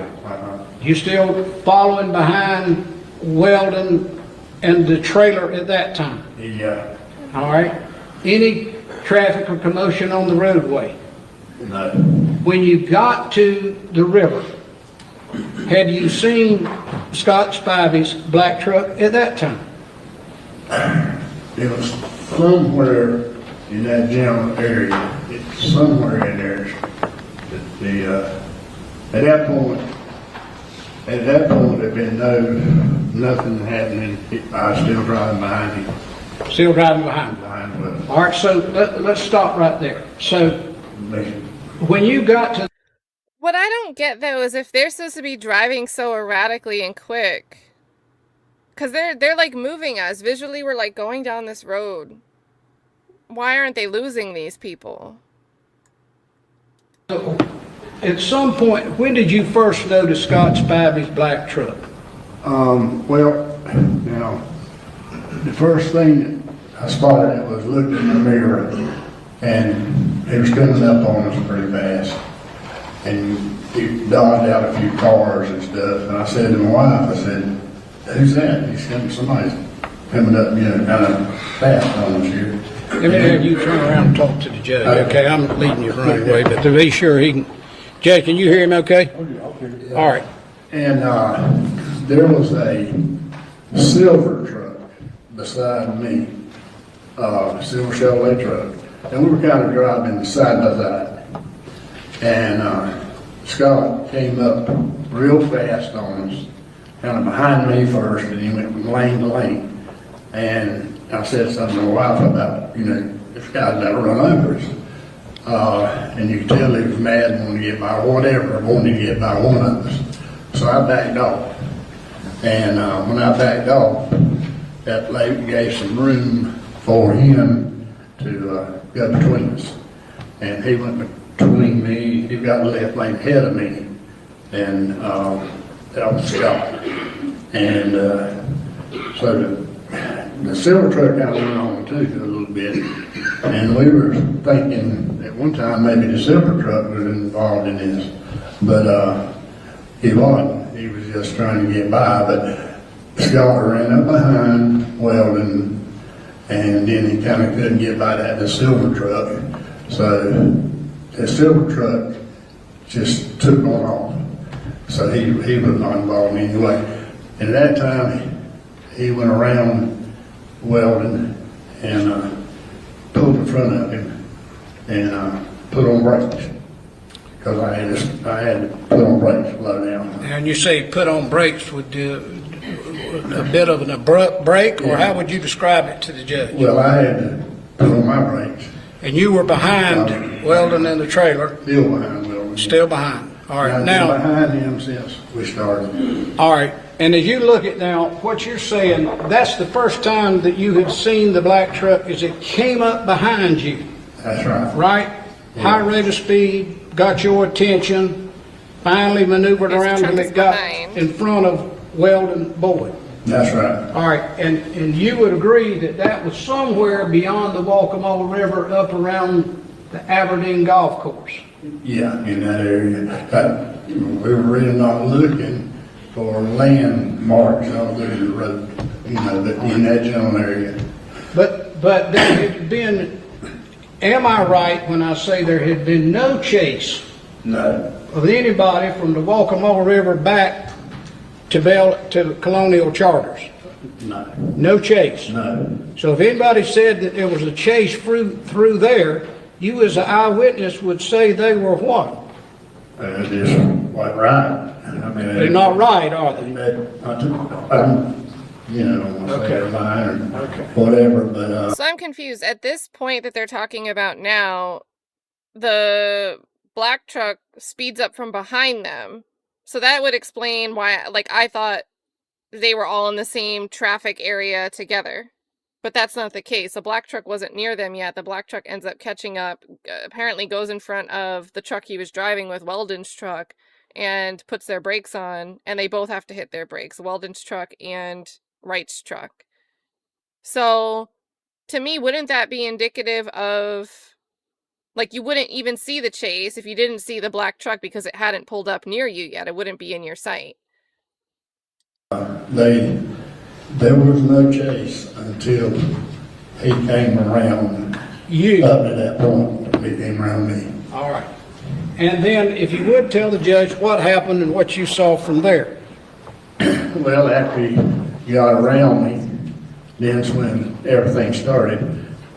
You still following behind Weldon and the trailer at that time? Yeah. All right. Any traffic or commotion on the roadway? No. When you got to the river, had you seen Scott Spivey's black truck at that time? It was somewhere in that general area. It's somewhere in there. At that point, there'd been nothing happening. I was still driving behind him. Still driving behind him. All right, so let's stop right there. So when you got to... What I don't get, though, is if they're supposed to be driving so erratically and quick, because they're like moving us. Visually, we're like going down this road. Why aren't they losing these people? At some point, when did you first notice Scott Spivey's black truck? Well, now, the first thing I spotted was looking in the mirror, and he was coming up on us pretty fast. And he dodged out a few cars and stuff. And I said to my wife, I said, "Who's that?" He said, "Somebody's coming up, kind of fast on us here." Let me have you turn around and talk to the judge, okay? I'm leading you the right way, but to be sure he can... Judge, can you hear him okay? All right. And there was a silver truck beside me, silver Chevrolet truck. And we were kind of driving side by side. And Scott came up real fast on us, kind of behind me first, and he went from lane to lane. And I said something to my wife about, this guy's got to run over us. And you could tell he was mad and wanted to get by whatever, wanted to get by one of us. So I backed off. And when I backed off, that lady gave some room for him to go between us. And he went between me, he got the left lane ahead of me, and that was Scott. And so the silver truck kind of went on too a little bit, and we were thinking at one time maybe the silver truck was involved in this, but he wasn't. He was just trying to get by, but Scott ran up behind Weldon, and then he kind of couldn't get by the silver truck, so the silver truck just took on off. So he was not involved anyway. And at that time, he went around Weldon and pulled in front of him and put on brakes. Because I had to put on brakes low down. And you say put on brakes, would do a bit of an abrupt brake, or how would you describe it to the judge? Well, I had to put on my brakes. And you were behind Weldon in the trailer? Still behind Weldon. Still behind. All right. I've now, been behind him since we started. All right. And as you look at now, what you're saying, that's the first time that you had seen the black truck is it came up behind you. That's right. Right? Yeah. High rate of speed, got your attention, finally maneuvered around until it got in front of Weldon Boyd. That's right. All right, and you would agree that that was somewhere beyond the Waccamaw River up around the Aberdeen Golf Course? Yeah, in that area. We were really not looking for landmarks on the road, but in that general area. But there had been Am I right when I say there had been no chase of anybody from the Waccamaw River back to Colonial Charters? No. No chase? No. So if anybody said that there was a chase through there, you as an eyewitness would say they were what? Just what, right. I mean, They're not right, are they? You know, Okay. they're lying or whatever, but So I'm confused. At this point that they're talking about now, the black truck speeds up from behind them. So that would explain why, like, I thought they were all in the same traffic area together. But that's not the case. The black truck wasn't near them yet. The black truck ends up catching up, apparently goes in front of the truck he was driving with, Weldon's truck, and puts their brakes on, and they both have to hit their brakes, Weldon's truck and Wright's truck. So, to me, wouldn't that be indicative of, like, you wouldn't even see the chase if you didn't see the black truck because it hadn't pulled up near you yet. It wouldn't be in your sight. there was no chase until he came around. Up to that point, he came around me. All right. And then, if you would tell the judge what happened and what you saw from there. Well, after he got around me, then's when everything started.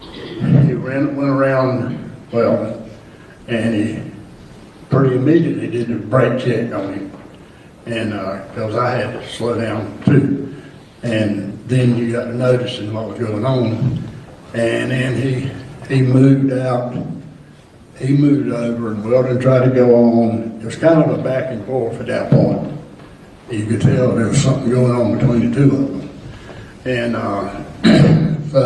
He went around, well, and he pretty immediately did a brake check on him. And, because I had to slow down too. And then you got to noticing what was going on. And then he moved out. He moved over and Weldon tried to go on. It was kind of a back and forth at that point. You could tell there was something going on between the two of them. And so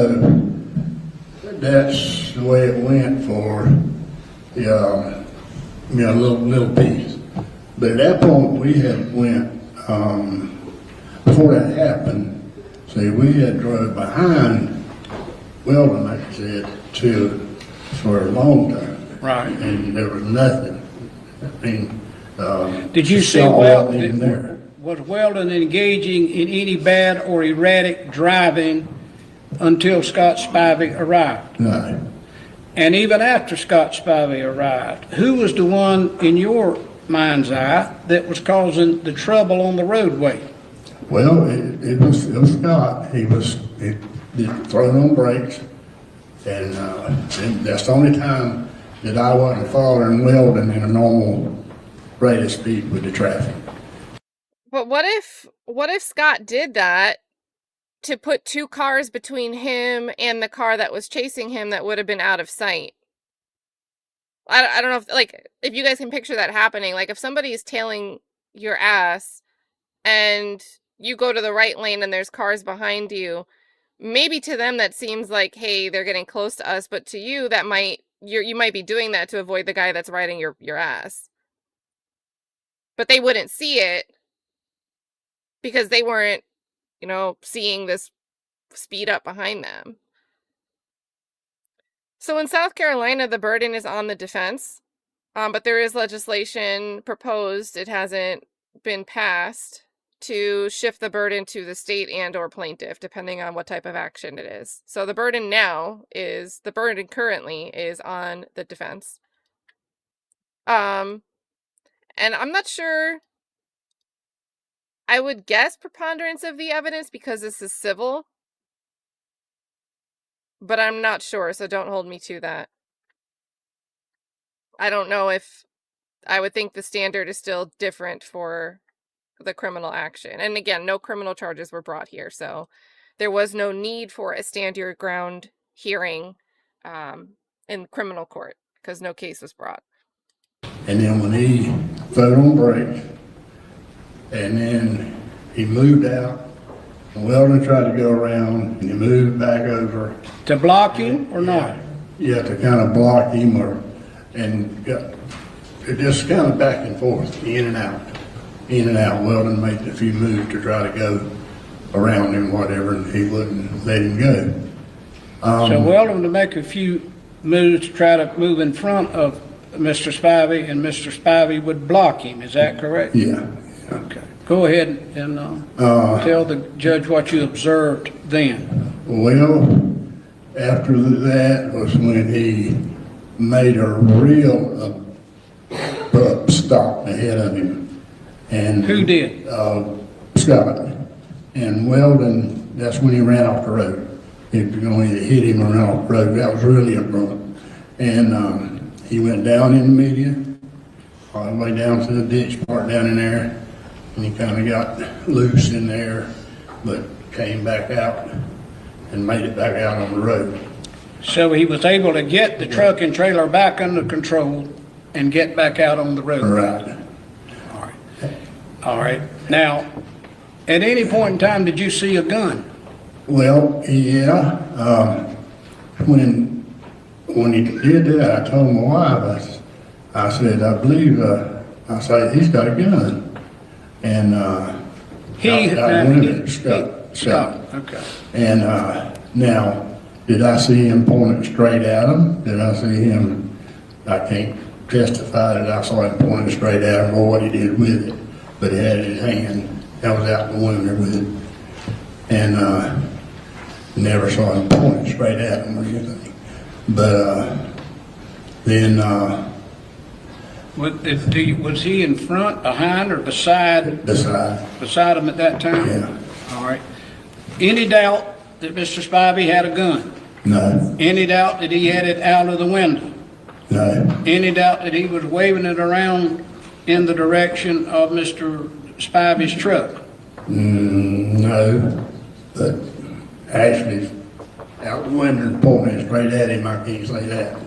that's the way it went for the little piece. But at that point we had went, before that happened, see, we had drove behind Weldon, like I said, for a long time. Right. And there was nothing. I mean, Did you see Weldon there? Was Weldon engaging in any bad or erratic driving until Scott Spivey arrived? No. And even after Scott Spivey arrived, who was the one in your mind's eye that was causing the trouble on the roadway? Well, it was Scott. He did throwing on brakes, and that's the only time that I wasn't following Weldon in a normal rate of speed with the traffic. But what if Scott did that to put two cars between him and the car that was chasing him that would have been out of sight? I don't know if you guys can picture that happening. Like, if somebody is tailing your ass and you go to the right lane and there's cars behind you, maybe to them that seems like, hey, they're getting close to us, but to you that you might be doing that to avoid the guy that's riding your ass. But they wouldn't see it because they weren't, seeing this speed up behind them. So in South Carolina, the burden is on the defense, but there is legislation proposed, it hasn't been passed, to shift the burden to the state and or plaintiff, depending on what type of action it is. So the burden currently is on the defense. And I'm not sure, I would guess preponderance of the evidence because this is civil, but I'm not sure, so don't hold me to that. I don't know if, I would think the standard is still different for the criminal action. And again, no criminal charges were brought here, so there was no need for a stand your ground hearing in criminal court because no case was brought. And then when he put on brakes, and then he moved out, and Weldon tried to go around, and he moved back over. To block him or not? Yeah, to kind of block him it just kind of back and forth, in and out. Weldon made a few moves to try to go around him, whatever, and he wouldn't let him go. So Weldon to make a few moves to try to move in front of Mr. Spivey, and Mr. Spivey would block him. Is that correct? Yeah. Okay. Go ahead and tell the judge what you observed then. Well, after that was when he made a real abrupt stop ahead of him. And Who did? Scott. And Weldon, that's when he ran off the road. He was going to hit him and run off the road. That was really abrupt. And he went down in the median, all the way down to the ditch part down in there, and he kind of got loose in there, but came back out and made it back out on the road. So he was able to get the truck and trailer back under control and get back out on the road. Right. All right. Now, at any point in time, did you see a gun? Well, yeah. When he did that, I told my wife, I said, I believe, I said, he's got a gun. And Scott. Okay. And now, did I see him pointing straight at him? Did I see him? I can't testify that I saw him pointing straight at him or what he did with it. But he had his hand. I was out in the window with it. And never saw him pointing straight at him or anything. But then... was he in front, behind, or beside? Beside. Beside him at that time? Yeah. All right. Any doubt that Mr. Spivey had a gun? No. Any doubt that he had it out of the window? No. Any doubt that he was waving it around in the direction of Mr. Spivey's truck? No. But actually, out the window pointing straight at him, I can't say that.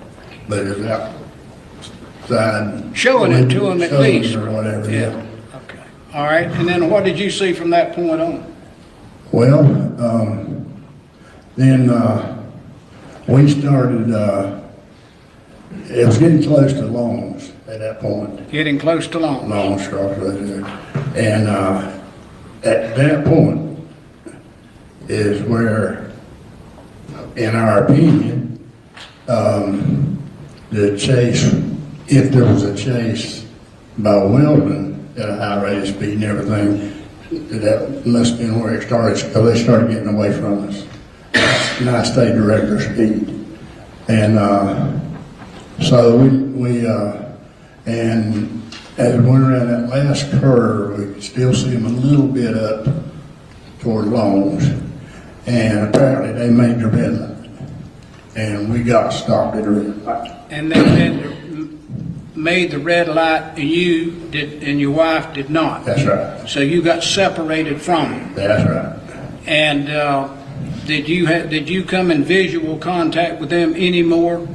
But it was outside. Showing it to him at least. Or whatever, yeah. Okay. All right. And then what did you see from that point on? Well, then we started, it was getting close to Long's at that point. Getting close to Long's. Long's Cross right there. And at that point is where, in our opinion, the chase, if there was a chase by Weldon at a high rate of speed and everything, that must have been where it started, because they started getting away from us. And I stayed to regular speed. And so and as we went around that last curve, we could still see them a little bit up toward Long's. And apparently they made the red light. And we got stopped at the red light. And they made the red light, and you did, and your wife did not. That's right. So you got separated from them. That's right. And did you come in visual contact with them anymore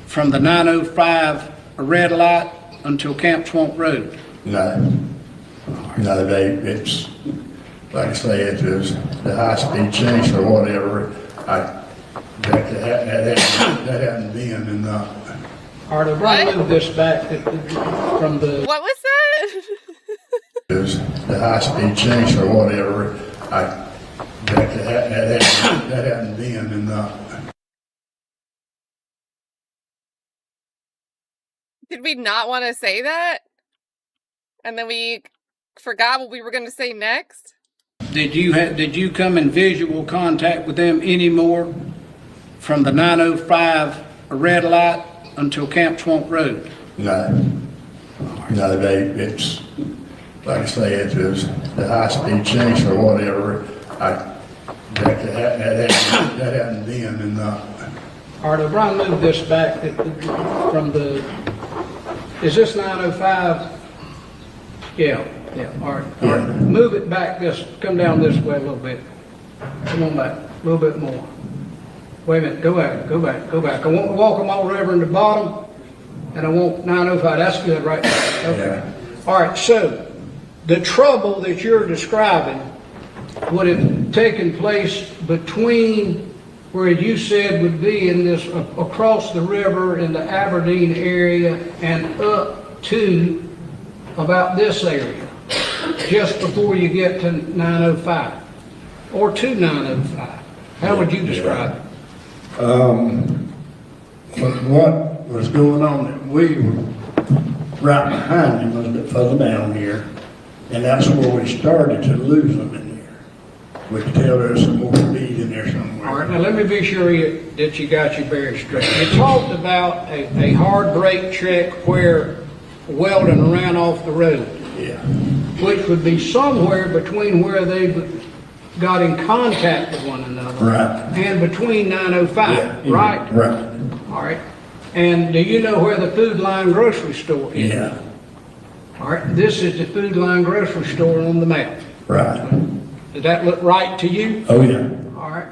from the 905 red light until Camp Swamp Road? No. No, it's like I say, it was the high speed chase or whatever. That hadn't been in the. All right, I'll move this back from the... What was that? It was the high speed chase or whatever. That hadn't been in the. Did we not want to say that? And then we forgot what we were going to say next? Did you come in visual contact with them anymore from the 905 red light until Camp Swamp Road? No. No, it's like I say, it was the high speed chase or whatever. That hadn't been in the. All right, Brian, move this back from the. Is this 905? Yeah. All right. All right. Move it back. Come down this way a little bit. Come on back a little bit more. Wait a minute. Go back. I want to walk them all over in the bottom, and I want 905. That's good, right? Okay. Yeah. All right. So the trouble that you're describing would have taken place between where you said would be in this across the river in the Aberdeen area and up to about this area, just before you get to 905 or to 905. How would you describe it? What was going on, we were right behind him, was a bit further down here, and that's where we started to lose them in here. we could tell there's some more speed in there somewhere. All right, now let me be sure that you got your bearings straight. You talked about a hard brake check where Weldon ran off the road. Yeah. Which would be somewhere between where they got in contact with one another. Right. And between 905, Yeah, right? Right. All right. And do you know where the Food Line grocery store is? Yeah. All right, this is the Food Line grocery store on the map. Right. Does that look right to you? Oh, yeah. All right.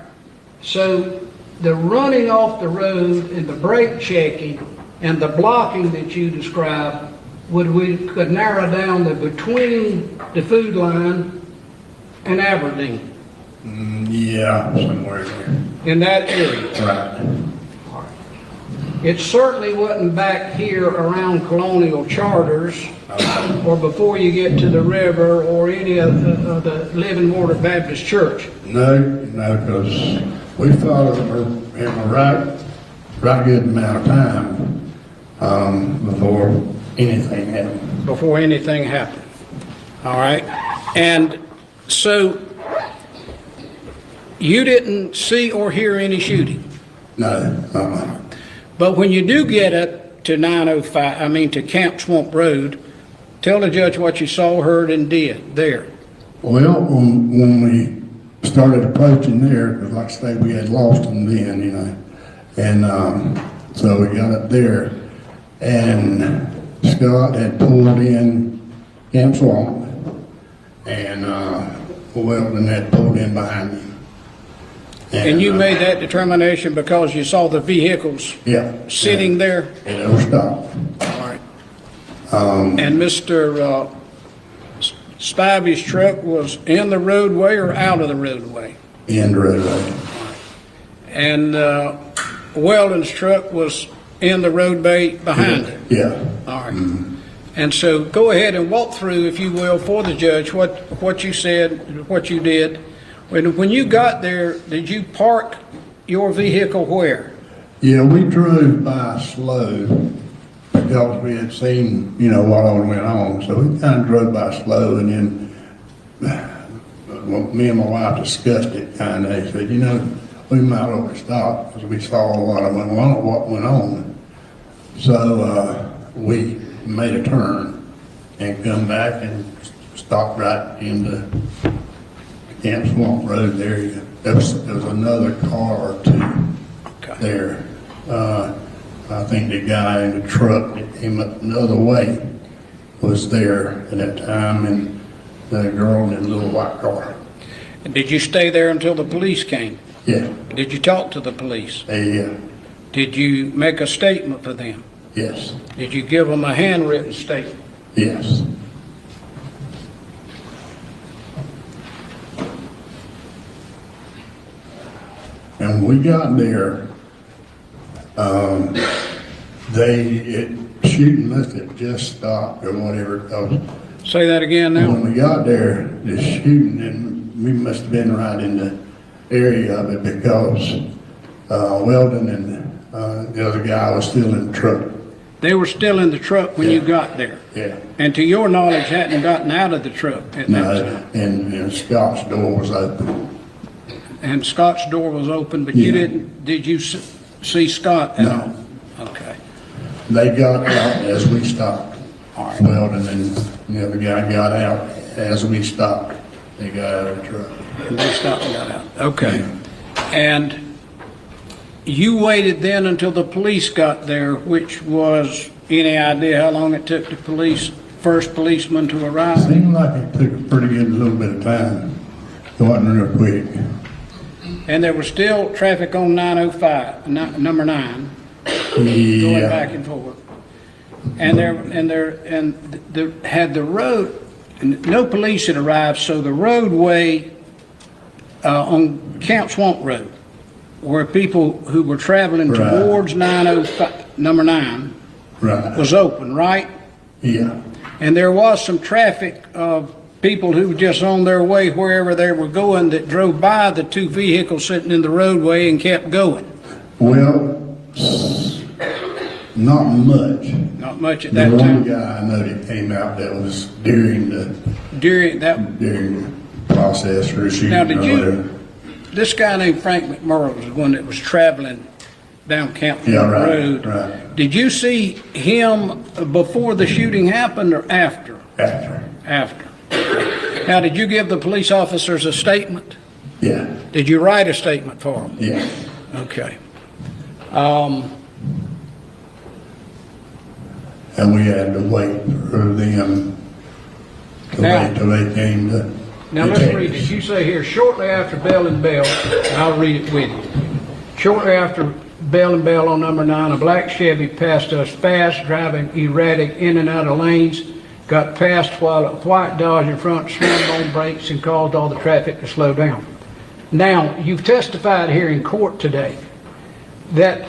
So the running off the road and the brake checking and the blocking that you described, we could narrow down the between the Food Line and Aberdeen. Yeah, somewhere there. In that area. Right. All right. It certainly wasn't back here around Colonial Charters or before you get to the river or any of the Living Water Baptist Church. No, because we followed her in a right good amount of time before anything happened. Before anything happened. All right. And so you didn't see or hear any shooting? No. But when you do get up to to Camp Swamp Road, tell the judge what you saw, heard, and did there. Well, when we started approaching there, because like I say, we had lost them then, you know, and so we got up there, and Scott had pulled in Camp Swamp, and Weldon had pulled in behind him. And you made that determination because you saw the vehicles sitting there? And they were stopped. All right. And Mr. Spivey's truck was in the roadway or out of the roadway? In the roadway. And Weldon's truck was in the roadway behind it? Yeah. All right. Mm-hmm. And so go ahead and walk through, if you will, for the judge, what you said, what you did. When you got there, did you park your vehicle where? Yeah, we drove by slow because we had seen, you know, what all went on. So we kind of drove by slow, and then me and my wife discussed it kind of. They said, you know, we might over stop because we saw a lot of what went on. So we made a turn and come back and stopped right into Camp Swamp Road there. There was another car or two there. I think the guy in the truck that came up another way was there at that time, and the girl in the little white car. And did you stay there until the police came? Yeah. Did you talk to the police? Yeah. Did you make a statement for them? Yes. Did you give them a handwritten statement? Yes. And when we got there, shooting must have just stopped or whatever. Say that again now. When we got there, the shooting, and we must have been right in the area of it because Weldon and the other guy was still in the truck. They were still in the truck when you got there? Yeah. And to your knowledge, hadn't gotten out of the truck at that time? And Scott's door was open. And Scott's door was open, but you did you see Scott at all? Okay. They got out as we stopped. All right. Weldon and the other guy got out as we stopped. They got out of the truck. And they stopped and got out. Okay. Yeah. And you waited then until the police got there, which was, any idea how long it took the first policeman to arrive? It seemed like it took a pretty good little bit of time. It wasn't real quick. And there was still traffic on 905, number 9, going back and forth. And had the road, and no police had arrived, so the roadway on Camp Swamp Road, where people who were traveling towards 905, number 9, was open, right? Yeah. And there was some traffic of people who were just on their way wherever they were going that drove by the two vehicles sitting in the roadway and kept going. Well, not much. Not much at that time. The one guy I know that came out that was during process for a shooting. Now, did or you, whatever. this guy named Frank McMurray was the one that was traveling down Campbell Yeah, right, Road. right. Did you see him before the shooting happened or after? After. After. Now, did you give the police officers a statement? Yeah. Did you write a statement for them? Yeah. Okay. And we had to wait for them to Now- wait till they came to. Now, let's read this. You say here, shortly after Bell and Bell, and I'll read it with you. Shortly after Bell and Bell on number 9, a black Chevy passed us fast, driving erratic in and out of lanes, got past while a white Dodge in front slammed on brakes and caused all the traffic to slow down. Now, you've testified here in court today that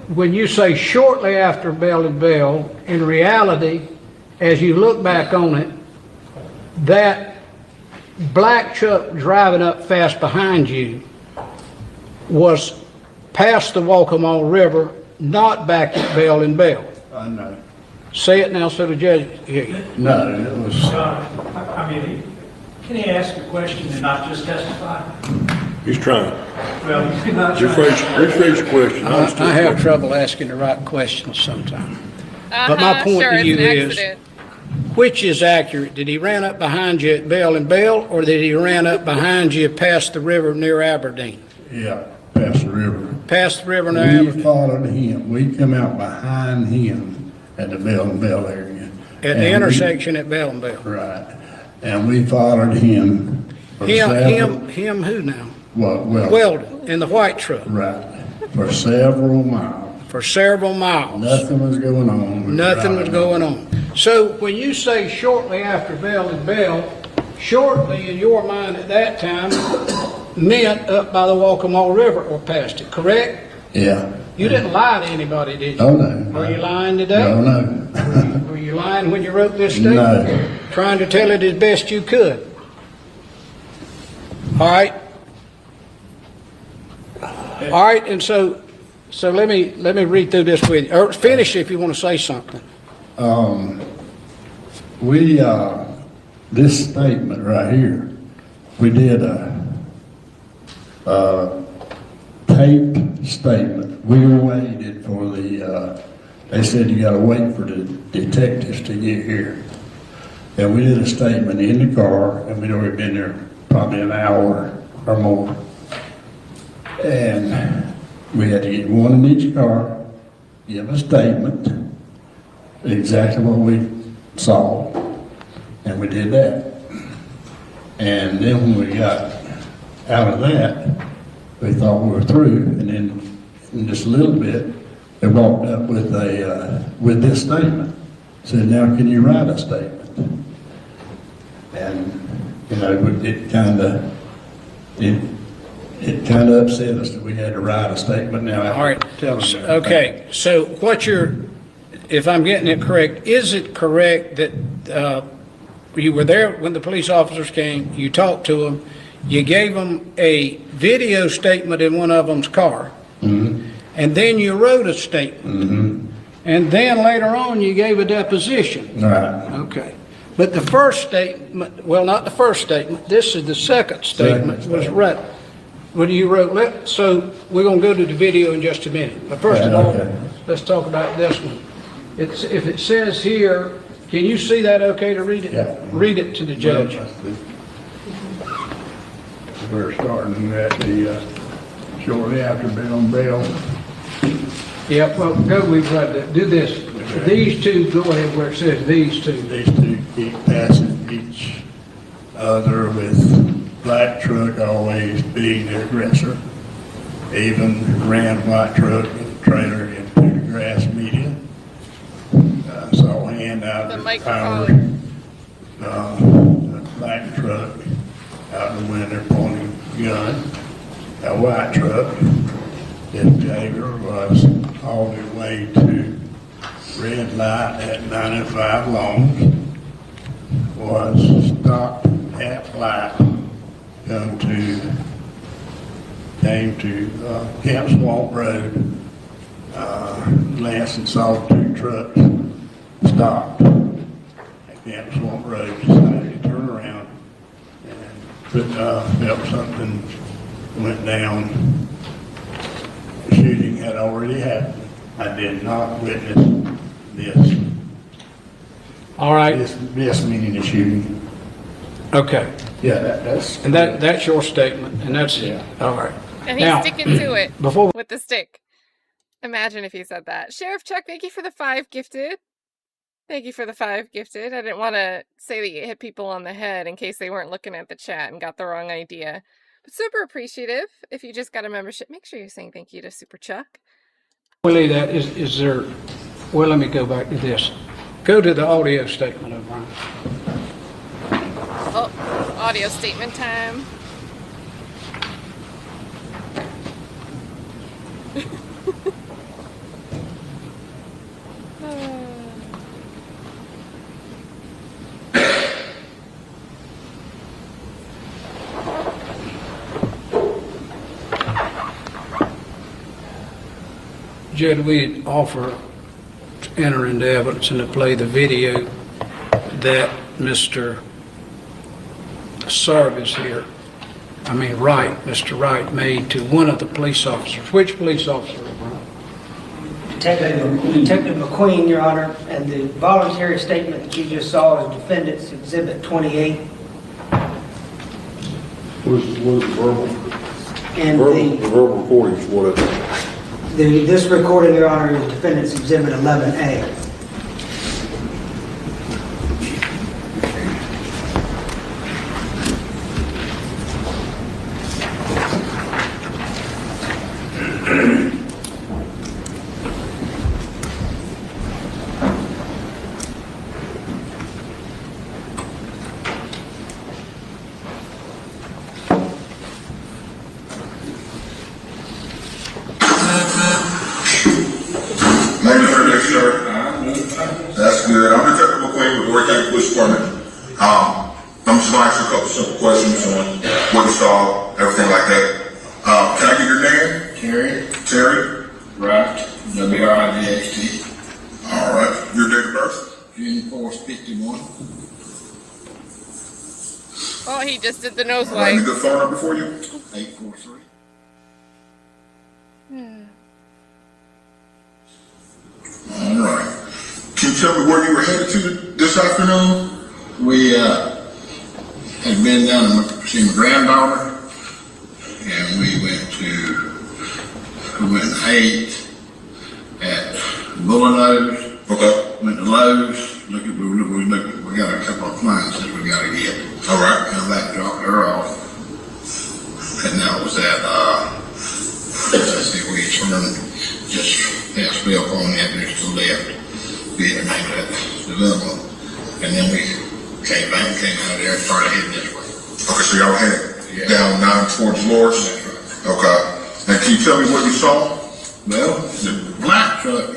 when you say shortly after Bell and Bell, in reality, as you look back on it, that black truck driving up fast behind you was past the Waccamaw River, not back at Bell and Bell. I know. Say it now so the judge can hear you. No, it was. I mean, can he ask a question and not just testify? He's trying. Well, he's not Rephrase your question. I have trouble asking the right questions sometimes. But my point sure, to it's you an is, accident. which is accurate? Did he ran up behind you at Bell and Bell, or did he ran up behind you past the river near Aberdeen? Yeah, past the river. Past the river near We Aberdeen? followed him. We come out behind him at the Bell and Bell area. At the intersection at Bell and Bell? Right. And we followed him. for several- Him who now? Well, Weldon, in the white truck. right, for several miles. For several miles. Nothing was going on. We were Nothing was driving. going on. So when you say shortly after Bell and Bell, shortly in your mind at that time meant up by the Waccamaw River or past it, correct? Yeah. You didn't lie to anybody, did you? Oh, no. Were you lying today? No, no. Were you lying when you wrote this statement? No. Trying to tell it as best you could? All right? All right, and so let me read through this with you. Or finish if you want to say something. This statement right here, we did a taped statement. We waited for they said you gotta wait for the detectives to get here. And we did a statement in the car, and we'd already been there probably an hour or more. And we had to get one in each car, give a statement, exactly what we saw, and we did that. And then when we got out of that, we thought we were through, and then in just a little bit, they walked up with this statement. Said, now can you write a statement? And, you know, it kind of upset us that we had to write a statement now. All right, okay, so if I'm getting it correct, is it correct that you were there when the police officers came, you talked to them, you gave them a video statement in one of them's car, and then you wrote a statement, and then later on you gave a deposition? Right. Okay. But the first statement, well, not the first statement, this is the second statement, was right. When you wrote, so we're going to go to the video in just a minute. But first of all, let's talk about this one. If it says here, can you see that okay to read it? Yeah. Read it to the judge. We're starting at the, shortly after Bell and Bell. Yeah, well, we've got to do this. These two, go ahead where it says these two. These two keep passing each other with black truck always being the aggressor. Even ran white truck and trailer into the grass median. Saw a hand out of the power. The black truck out in the window pointing gun. A white truck. This Jaeger was all the way to red light at 95 Longs. Was stopped at light. Came to Camp Swamp Road. Lance and saw two trucks stopped at Camp Swamp Road. Decided to turn around felt something went down. The shooting had already happened. I did not witness this. All right. This meaning the shooting. Okay. Yeah, that's. And that's your statement, and that's it. All right. And he's sticking to it before with the stick. Imagine if he said that. Sheriff Chuck, thank you for the 5 gifted. Thank you for the 5 gifted. I didn't want to say that you hit people on the head in case they weren't looking at the chat and got the wrong idea. But super appreciative. If you just got a membership, make sure you're saying thank you to Super Chuck. Willie, that is there. Well, let me go back to this. Go to the audio statement of mine. Oh, audio statement time. Judge, we offer to enter into evidence and to play the video that Mr. Sarvis here, Wright, Mr. Wright made to one of the police officers. Which police officer? Detective McQueen, Your Honor, and the voluntary statement that you just saw is Defendants Exhibit 28. Where's the verbal? And the verbal recordings, what is it? This recording, Your Honor, is Defendants Exhibit 11A. That's good. I'm Detective McQueen with Horry County Police Department. I'm just going to ask you a couple simple questions on what you saw, everything like that. Can I get your name? Terry. Terry? Wright. W-R-I-G-H-T. All right. Your date of birth? June 4th, 51. Oh, he just did the nose Any wipe. good phone number for you? 843. All right. Can you tell me where you were headed to this afternoon? We had been down to see my granddaughter, and we went and ate at Bullynose. Okay. Went to Lowe's. We got a couple of appliances we got to get. All right. Come back, dropped her off, and that was at let's see, we turned just past Bill Pony Avenue to the left, be the name of that development, and then we came back and came out of there and started heading this way. Okay, so y'all headed down towards Loris? That's right. Okay. And can you tell me what you saw? Well, the black truck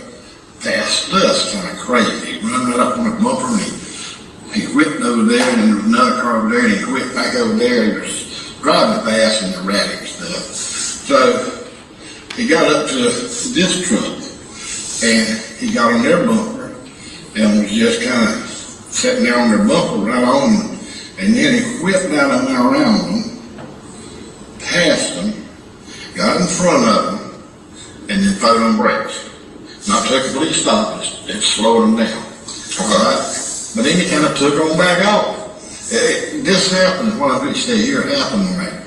passed us kind of crazy. He run right up on the bumper and he whipped over there, and there was another car over there, and he whipped back over there. He was driving fast and erratic stuff. So he got up to this truck, and he got on their bumper and was just kind of sitting there on their bumper right on them. And then he whipped out and around them, passed them, got in front of them, and then put on brakes. Not took a police stop, it slowed them down. All right? But then he kind of took them back off. This happened, what I say here, happened like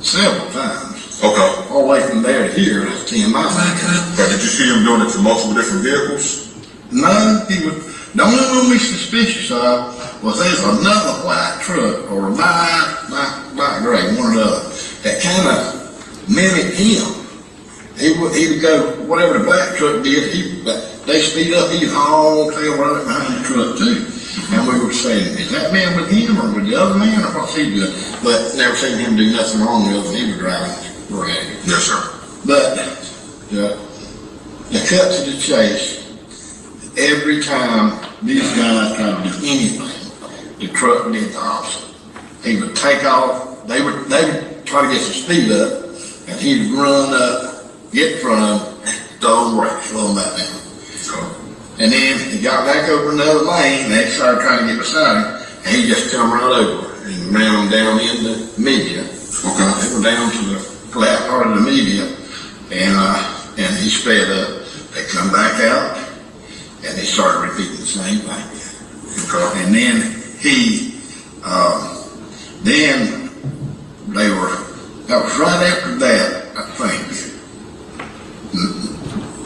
several times. Okay. All the way from there to here, that's 10 miles. Okay, did you see him doing it to multiple different vehicles? No, he was, the only one we suspicious of was there's another white truck or a light gray, one or the other, that kind of mimicked him. He would go, whatever the black truck did, they speed up, he'd haul tail right behind the truck too. And we were saying, is that man with him or with the other man, or what's he doing? But never seen him do nothing wrong with him. He was driving right. Yes, sir. But the cut to the chase, every time these guys tried to do anything, the truck did the opposite. He would take off, they would try to get some speed up, and he'd run up, get in front of them, throw them brakes, slow them back down. And then he got back over another lane, and they started trying to get beside him, and he just come right over. and ran them down in the media. Okay. They were down to the flat part of the media, and he sped up. They come back out, and they started repeating the same thing. Okay. And then then they were, that was right after that, I think,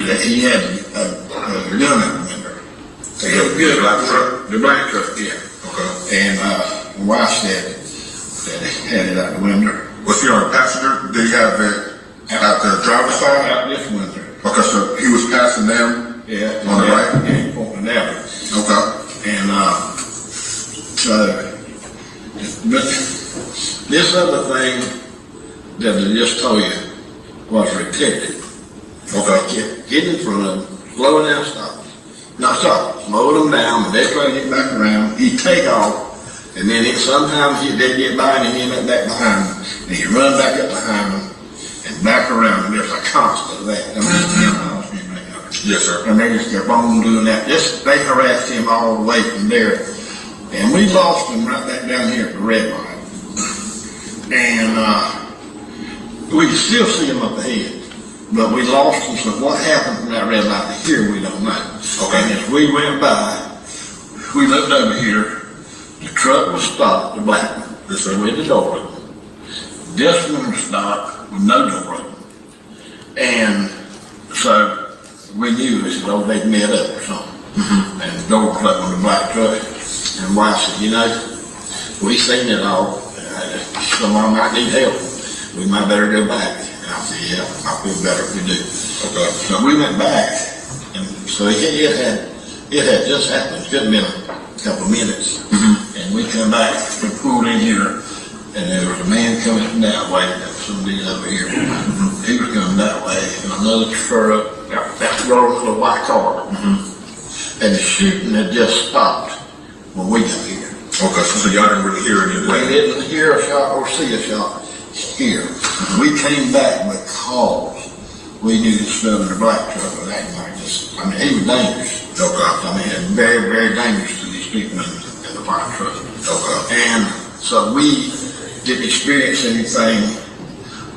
that he had a gun in the window. The black truck? The black truck, yeah. Okay. And my wife said that he had it out the window. Was he on a passenger? Did he have it out the driver's side? Out this window. Okay, so he was passing them on the right? Yeah, he pointing down. Okay. And but this other thing that I just told you was repetitive. Okay. Get in front of them, slow down, stop. Not stop, slow them down, but they're trying to get back around. He'd take off, and then sometimes they'd get by and he'd get back behind them. And he'd run back up behind them and back around, and there's a constant of that. Yes, sir. And they just kept on doing that. They harassed him all the way from there. And we lost him right back down here at the red light. And we could still see him up ahead. But we lost him, so what happened from that red light to here, we don't know. Okay. And as we went by, we looked over here, the truck was stopped, the black one, with the door open. This one was stopped with no door open. And so we knew, we said, oh, they'd met up or something. Mm-hmm. And the door was open on the black truck. And wife said, you know, we seen it all. Someone might need help. We might better go back. And I said, yeah, I feel better if we do. Okay. So we went back, and so it had just happened. It could have been a couple of minutes. Mm-hmm. And we come back, we pulled in here, and there was a man coming from that way. That was somebody over here. Mm-hmm. He was coming that way, and another truck, that rolled with a white car. Mm-hmm. And the shooting had just stopped when we got here. Okay, so y'all didn't really hear anything? We didn't hear a shot or see a shot here. We came back because we knew this fellow in the black truck was acting like this. I mean, he was dangerous. Okay. I mean, it was very, very dangerous to these people in the black truck. Okay. And so we didn't experience anything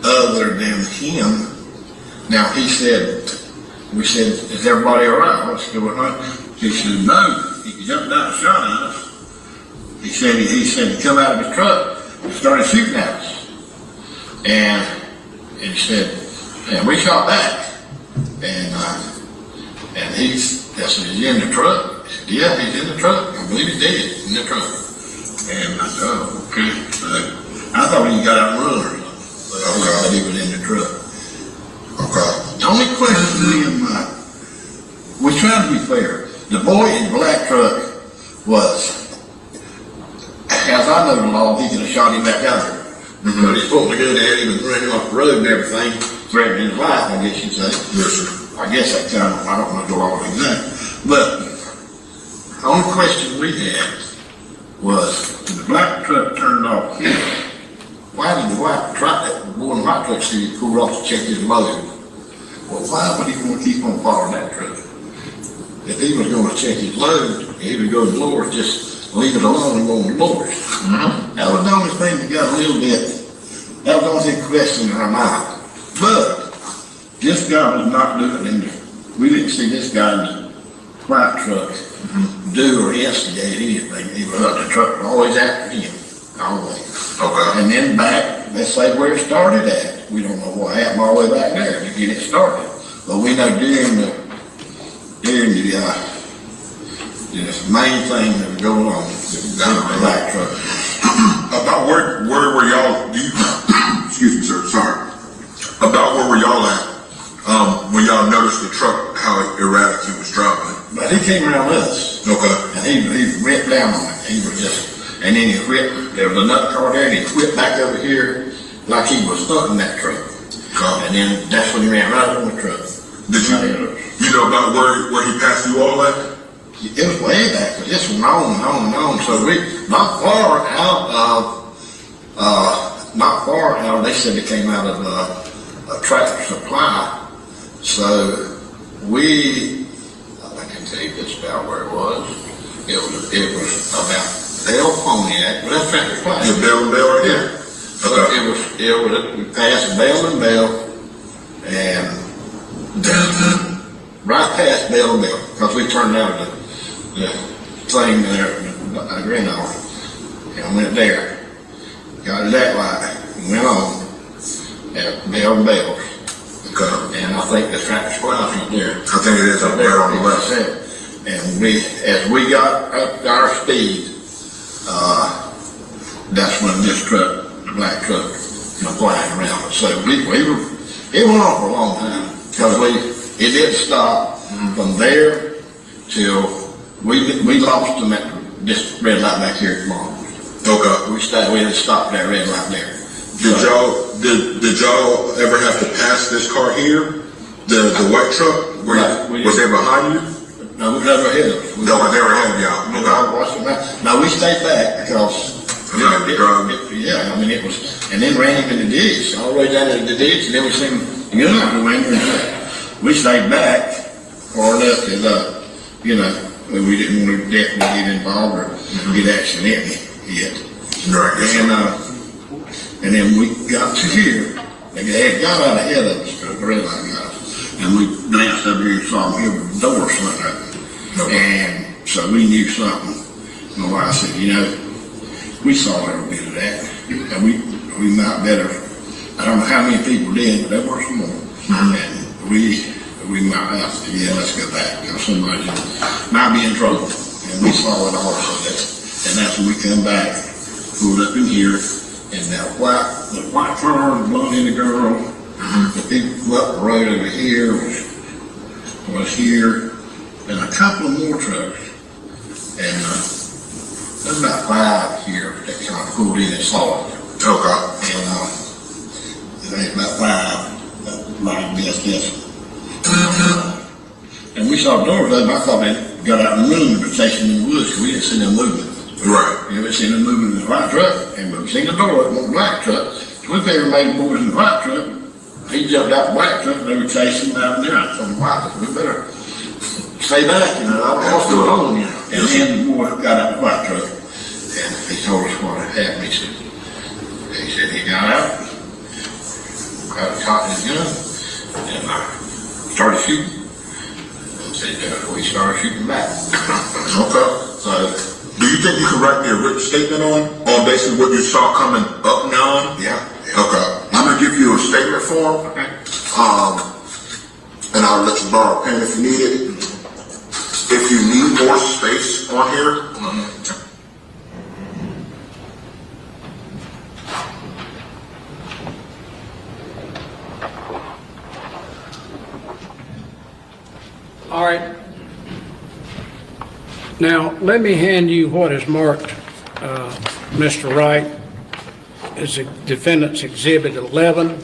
other than him. Now, we said, is everybody all right? What's going on? He said, no. He jumped down and shot at us. He said he come out of his truck and started shooting at us. And he said, and we shot back. And I said, is he in the truck? He said, yeah, he's in the truck. I believe he's dead in the truck. And I said, oh, okay. I thought he got out and run or something. But he was in the truck. Okay. The only question we tried to be fair. The boy in the black truck was, as I know the law, he could have shot him back out there. Mm-hmm. But he's pulling the gun at him and running off the road and everything, threatening his life, I guess you'd say. Yes, sir. I guess that kind of, I don't know the law exactly. But the only question we had was, when the black truck turned off here, why did the white truck, the boy in the white truck see he pulled off to check his load? Well, why would he want to keep on following that truck? If he was going to check his load, he would go to the Lord, just leave it alone and go on the Lord. Mm-hmm. That was the only thing that got a little bit, that was the only thing question in our mind. But this guy was not doing anything. We didn't see this guy in the white truck do or instigate anything. He was up the truck, always after him, always. Okay. And then back, let's say where it started at. We don't know what happened all the way back there to get it started. But we know during the main thing that was going on, the black truck. About where were y'all, excuse me, sir, sorry. About where were y'all at when y'all noticed the truck, how erratic it was driving? But he came around us. Okay. And he went down on it. He was just, and then he whipped, there was another car there, and he whipped back over here like he was stuck in that truck. Okay. And then that's when he ran right on the truck. Did you know about where he passed you all at? It was way back, but this went on and on and on. So we, not far out, they said it came out of a Tractor Supply. So I can tell you just about where it was. It was about Bell Pontiac, but that's Tractor Supply. The Bell and Bell right here? We passed Bell and Bell, and right past Bell and Bell, because we turned out the thing there, the green office, and went there, got to that light, and went on at Bell and Bell. Okay. And I think the Tractor Supply right there. I think it is up there on the left. And as we got up to our speed, that's when this truck, the black truck, went flying around. So it went on for a long time, because it didn't stop from there till we lost them at this red light back here at Mark's. Okay. We had to stop that red light there. Did y'all ever have to pass this car here? The white truck? Was they behind you? No, we never hit them. No, I never had y'all. No, we stayed back because I mean it was, and then ran him in the ditch, all the way down to the ditch, and then we seen you know we stayed back far enough that we didn't want to get involved or get action in yet. Right. And then we got to here. They had got out ahead of us, the red light got us, and we glanced up here and saw them here with the door slit open. And so we knew something. My wife said, we saw every bit of that, and we might better. I don't know how many people did, but there were some more. And we might have to, let's go back, because somebody might be in trouble. And we saw it also, and that's when we come back, pulled up in here, and the white car, the blonde-headed girl, the people up the road over here was here, and a couple of more trucks, and there's about 5 here that kind of pulled in and saw it. Okay. And there's about 5 like this. And we saw doors open. I thought they got out and moved, but chasing in the woods, because we didn't see them moving. Right. We seen them moving in the white truck, and we seen the door open on the black truck. So we figured maybe the boys in the white truck. He jumped out the black truck, and they were chasing him out there. I told him, "Wow, we better stay back, I don't know what's going on, And then the boy got out the white truck, and he told us what had happened. He said he got out, got a caught his gun, and started shooting. And said, we started shooting back. Okay. So, do you think you can write me a written statement on basically what you saw coming up and down? Yeah. Okay. I'm gonna give you a statement form. Okay. And I'll let you borrow a pen if you need it. If you need more space on here. All right. Now, let me hand you what is marked, Mr. Wright, as a Defendant's Exhibit 11,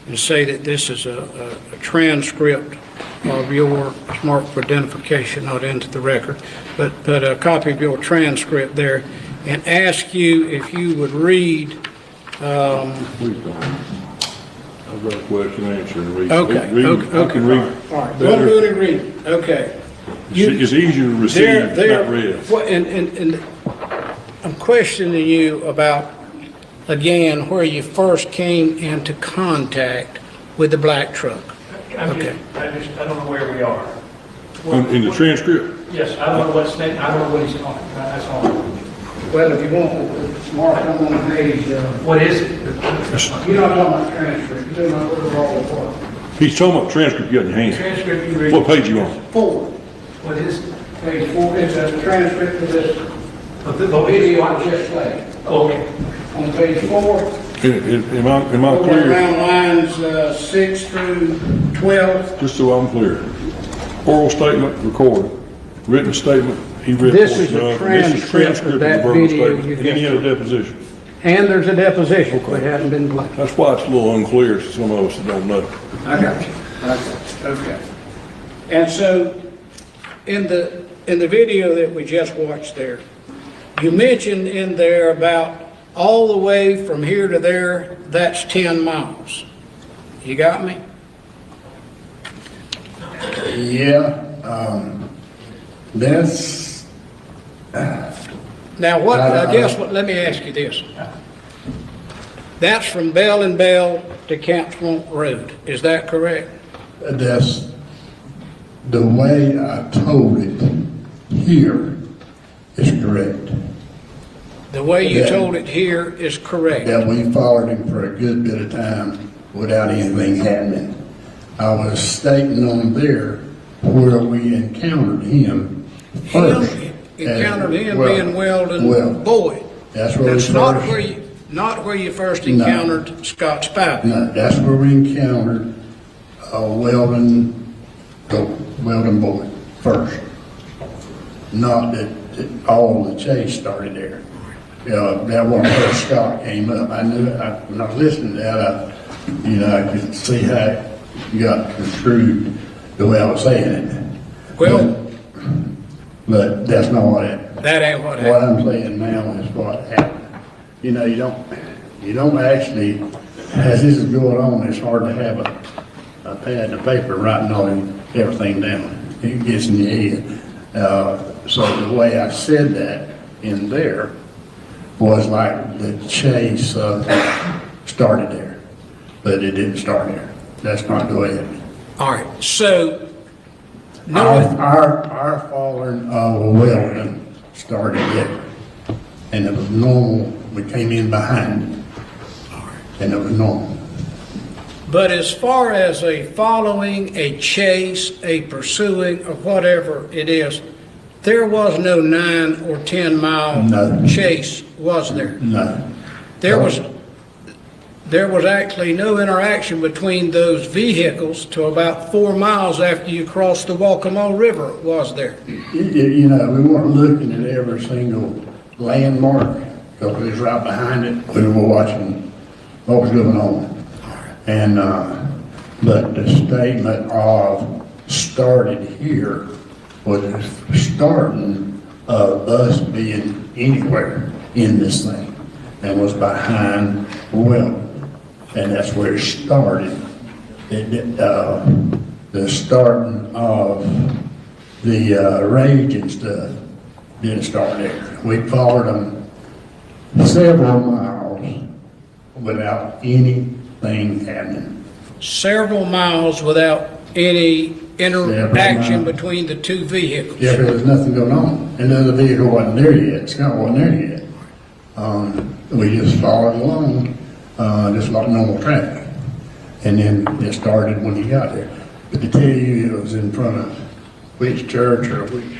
and say that this is a transcript of your, it's marked for identification, not into the record, but a copy of your transcript there, and ask you if you would read. Please don't. I've got a question and answer and read. Okay. I can read. All right. Don't do any reading. Okay. It's easier to receive, not read. And I'm questioning you about, again, where you first came into contact with the black truck. I don't know where we are. In the transcript? Yes, I don't know what statement, I don't know what he's talking about, that's all. Well, if you want, Mark, I'm on the page. What is it? You're not talking about transcript, you're talking about overall report. He's talking about transcript you got in your hand. Transcript you read. What page you on? 4. What is it? Page 4 is a transcript of this video I just played. Okay. On page 4. Am I clear? Around lines 6 through 12. Just so I'm clear. Oral statement recorded. Written statement he read. This is a transcript of that video you just. And he had a deposition. And there's a deposition. Okay. It hadn't been played. That's why it's a little unclear to some of us that don't know. I got you. Okay. And so, in the video that we just watched there, you mentioned in there about all the way from here to there, that's 10 miles. You got me? Yeah, that's Now, let me ask you this. That's from Bell and Bell to Camp Swamp Road, is that correct? That's the way I told it here is correct. The way you told it here is correct. That we followed him for a good bit of time without anything happening. I was stating on there where we encountered him first. Encountered him being Weldon Boyd. That's where That's not where you first encountered Scott Spivey. No, that's where we encountered Weldon Boyd first. Not that all the chase started there. That was where Scott came up. I knew when I was listening to that, I could see how it got construed the way I was saying it. Well, but that's not what happened. That ain't what happened. What I'm saying now is what happened. You don't actually, as this is going on, it's hard to have a pad and a paper writing all everything down. It gets in your head. So the way I said that in there was like the chase started there, but it didn't start there. That's not the way it is. All right, so our following of Weldon started there, and it was normal. We came in behind it, and it was normal. But as far as a following, a chase, a pursuing, or whatever it is, there was no 9 or 10 mile chase, was there? No. There was actually no interaction between those vehicles till about 4 miles after you crossed the Waccamaw River, was there? We weren't looking at every single landmark, because it was right behind it. We were watching what was going on. And, but the statement of started here was the starting of us being anywhere in this thing, and was behind Weldon. And that's where it started. The starting of the rage and stuff didn't start there. We followed them several miles without anything happening. Several miles without any interaction between the two vehicles. Yeah, there was nothing going on. And the other vehicle wasn't there yet. Scott wasn't there yet. We just followed along, just like normal traffic. And then it started when he got there. But to tell you it was in front of which church or which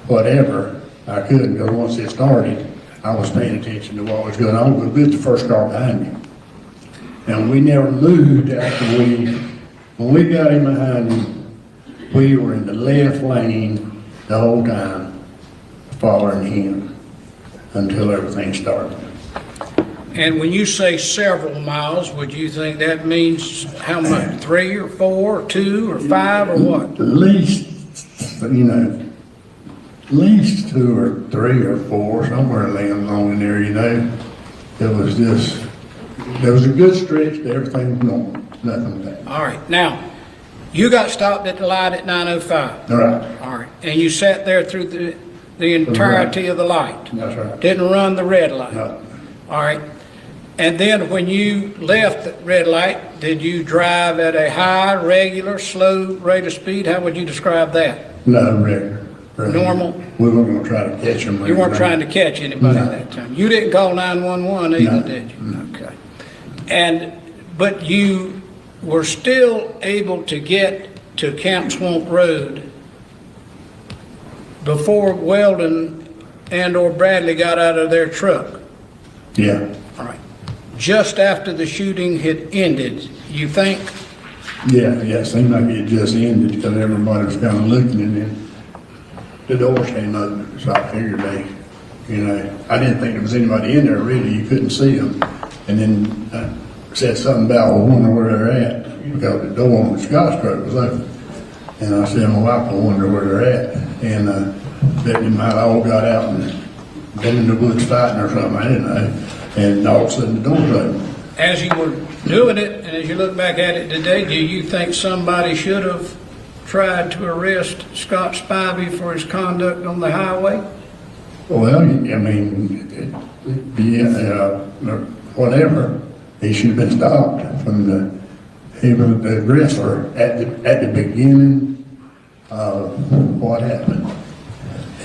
whatever, I couldn't, because once it started, I was paying attention to what was going on. We was the first car behind me. And we never moved after when we got him behind him, we were in the left lane the whole time, following him until everything started. And when you say several miles, would you think that means how much? 3 or 4 or 2 or 5 or what? At least 2 or 3 or 4, somewhere along in there, It was just, there was a good stretch to everything was normal, nothing bad. All right, now, you got stopped at the light at 9:05. All right. All right, and you sat there through the entirety of the light. That's right. Didn't run the red light. No. All right, and then when you left the red light, did you drive at a high, regular, slow rate of speed? How would you describe that? No, regular. Normal? We weren't going to try to catch them. You weren't trying to catch anybody at that time. You didn't call 911 either, did you? No. Okay. But you were still able to get to Camp Swamp Road before Weldon and or Bradley got out of their truck. Yeah. All right. Just after the shooting had ended, you think? Yeah, it seemed like it just ended because everybody was kind of looking, and then the doors came open, so I figured I didn't think there was anybody in there really. You couldn't see them. And then I said something about, I wonder where they're at, because the door on the Scott's truck was open. And I said, my wife, I wonder where they're at. And they might all got out and been in the woods fighting or something, I didn't know. And all of a sudden the door's open. As you were doing it, and as you look back at it today, do you think somebody should have tried to arrest Scott Spivey for his conduct on the highway? Well, I mean, whatever, he should have been stopped he was the aggressor at the beginning of what happened.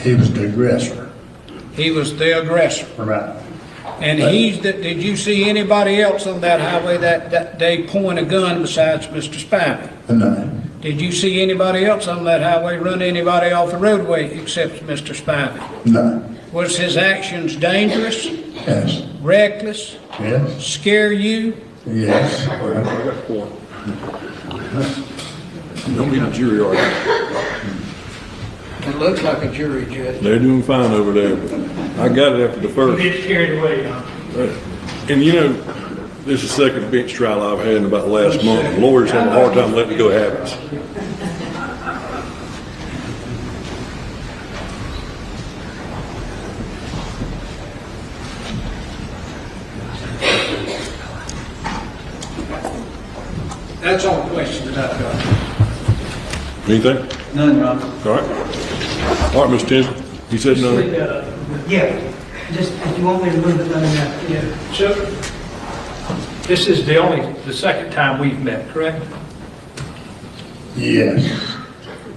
He was the aggressor. He was the aggressor. Right. And did you see anybody else on that highway that day point a gun besides Mr. Spivey? No. Did you see anybody else on that highway run anybody off the roadway except Mr. Spivey? No. Was his actions dangerous? Yes. Reckless? Yes. Scare you? Yes. I got a point. Don't need a jury argument. It looks like a jury, Judge. They're doing fine over there, but I got it after the first. You get carried away, huh? And you know, this is the second bench trial I've had in about the last month. Lawyers have a hard time letting go of habits. That's all the questions that I've got. Anything? None, Your Honor. All right. All right, Mr. Tinsley. He said no. Yeah, just if you want me to move it, let me know. Yeah, so this is the second time we've met, correct? Yes.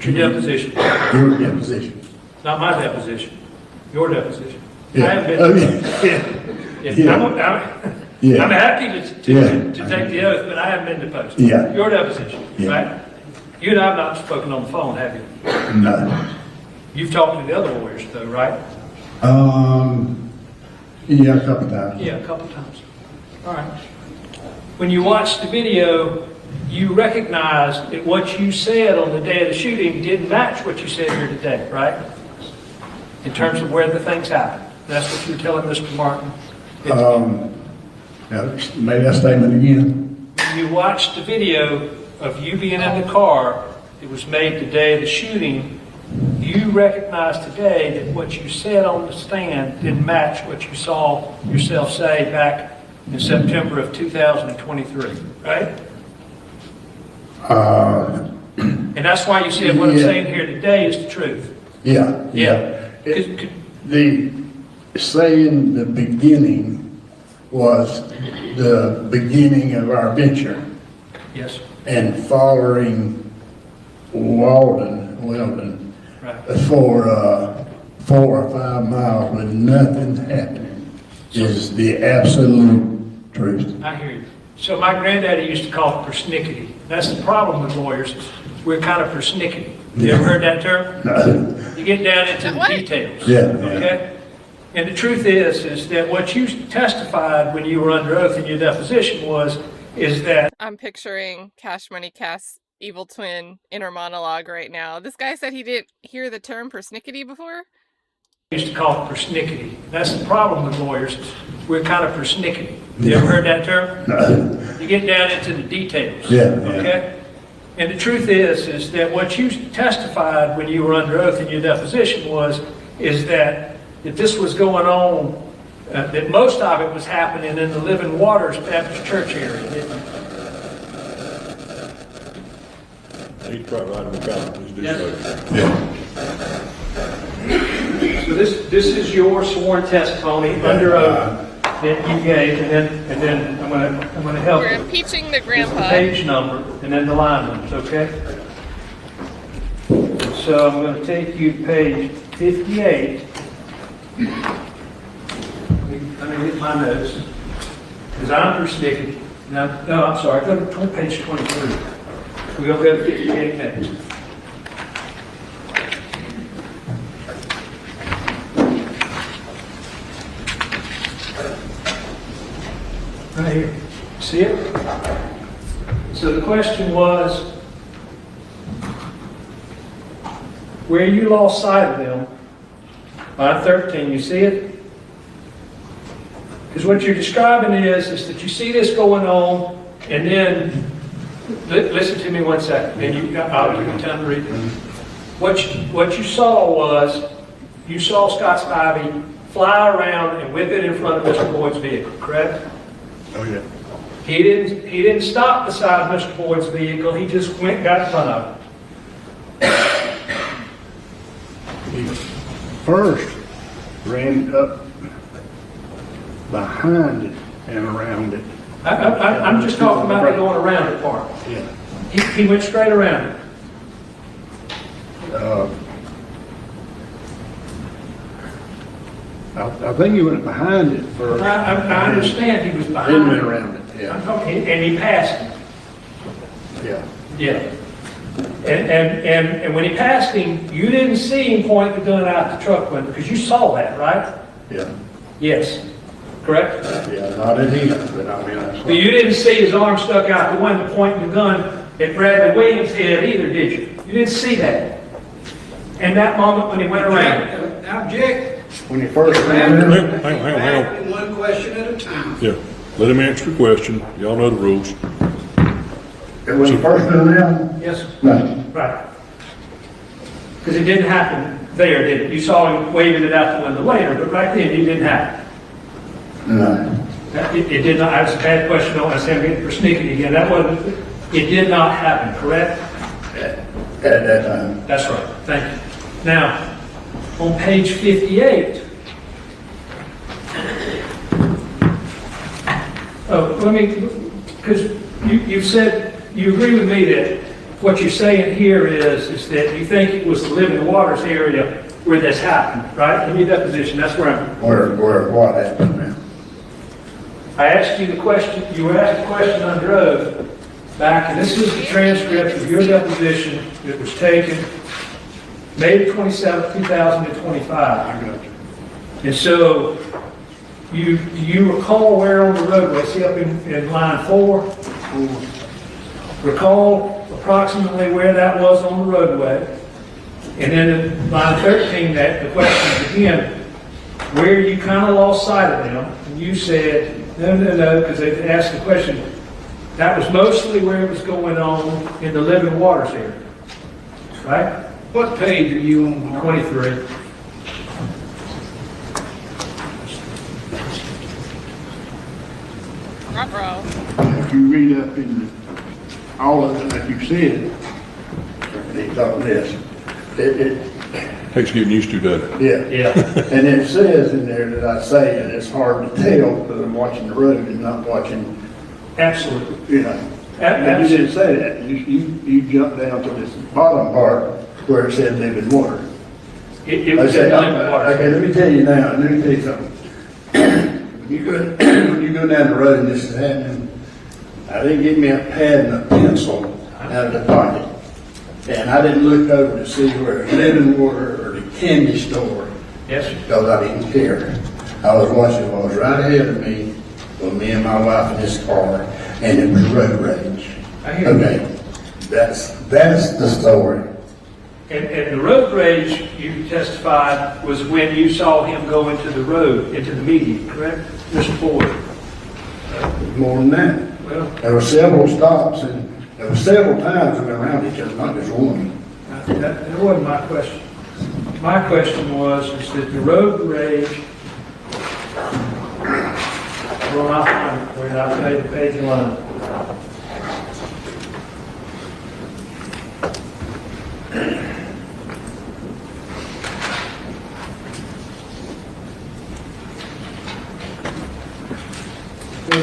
Your deposition. Your deposition. Not my deposition, your deposition. Yeah. I haven't been. Oh, yeah. I'm happy to take the oath, but I haven't been deposed. Yeah. Your deposition, Yeah. right? You and I have not spoken on the phone, have you? No. You've talked to the other lawyers though, right? Yeah, a couple times. Yeah, a couple times. All right. When you watched the video, you recognized that what you said on the day of the shooting didn't match what you said here today, right? In terms of where the things happened. That's what you're telling Mr. Martin. Maybe that statement again. You watched the video of you being in the car. It was made the day of the shooting. You recognize today that what you said on the stand didn't match what you saw yourself say back in September of 2023, right? And that's why you said what I'm saying here today is the truth. Yeah. The saying the beginning was the beginning of our venture. Yes. And following Weldon, for 4 or 5 miles with nothing happening is the absolute truth. I hear you. So my granddaddy used to call it persnickety. That's the problem with lawyers. We're kind of persnickety. You ever heard that term? No. You get down into the details. Yeah. Okay? And the truth is that what you testified when you were under oath in your deposition is that I'm picturing Cash Money Cass' evil twin inner monologue right now. This guy said he didn't hear the term persnickety before. Used to call it persnickety. That's the problem with lawyers. We're kind of persnickety. You ever heard that term? No. You get down into the details. Yeah. Okay? And the truth is that what you testified when you were under oath in your deposition is that this was going on, that most of it was happening in the Living Waters Baptist Church area, didn't it? He's probably right in the comments. Yes. Yeah. So this is your sworn testimony under oath that you gave, and then I'm gonna help We're you. impeaching the It's grandpa. the page number and then the line numbers, okay? So I'm going to take you to page 58. Let me get my notes, because I'm persnickety. No, I'm sorry, go to page 23. We're going to go to 58 next. Right here. See it? So the question was, where you lost sight of them, line 13, you see it? Because what you're describing is that you see this going on, and then, listen to me one second, and I'll give you time to read it. What you saw was, you saw Scott Spivey fly around and whip it in front of Mr. Boyd's vehicle, correct? Oh, yeah. He didn't stop beside Mr. Boyd's vehicle. He just went and got in front of it. First ran up behind it and around it. I'm just talking about the going around it part. Yeah. He went straight around it. I think he went behind it first. I understand he was behind Then went it. around it, yeah. And he passed him. Yeah. Yeah. And when he passed him, you didn't see him point the gun out the truck window, because you saw that, right? Yeah. Yes. Correct? Yeah, not in here, but I mean, I saw. But you didn't see his arm stuck out the window pointing the gun at Bradley Williams' head either, did you? You didn't see that. And that moment when he went around. Object. When he first ran in. Hang on. One question at a time. Yeah, let him answer the question. Y'all know the rules. When he first went around? Yes. No. Right. Because it didn't happen there, did it? You saw him waving it out the window later, but right then it didn't happen. No. It did not. That's a bad question. I don't want to say I'm getting persnickety again. That wasn't. It did not happen. Correct? At that time. That's right. Thank you. Now, on page 58. Oh, let me, because you said you agree with me that what you're saying here is that you think it was the Living Waters area where this happened, right? Give me that position. That's where I'm. Where what happened, man? I asked you the question. You were asked a question under oath back, and this is the transcript of your deposition that was taken May 27, 2025. I got you. And so, you recall where on the roadway, see up in line 4? Recall approximately where that was on the roadway. And then in line 13, that the question again, where you kind of lost sight of them, and you said, no, because they asked the question, that was mostly where it was going on in the Living Waters area. Right? What page are you on? 23. If you read up in all of it, like you said, it's on this. Takes getting used to, doesn't it? Yeah. And it says in there that I say, and it's hard to tell because I'm watching the road and not watching. Absolutely. You know. And you didn't say that. You jumped down to this bottom part where it said Living Water. It was in Living Waters. Okay, let me tell you now. Let me tell you something. When you go down the road and this is happening, I didn't get me a pad and a pencil out of the pocket. And I didn't look over to see where Living Water or the candy store. Yes, sir. Because I didn't care. I was watching what was right ahead of me with me and my wife in this car, and it was road rage. I hear you. Okay, that's the story. And the road rage you testified was when you saw him go into the road, into the median, correct? Mr. Boyd. More than that. Well, There were several stops and there were several times we went around each other, not just one. that wasn't my question. My question was is that the road rage. Well, we're not paid the page line.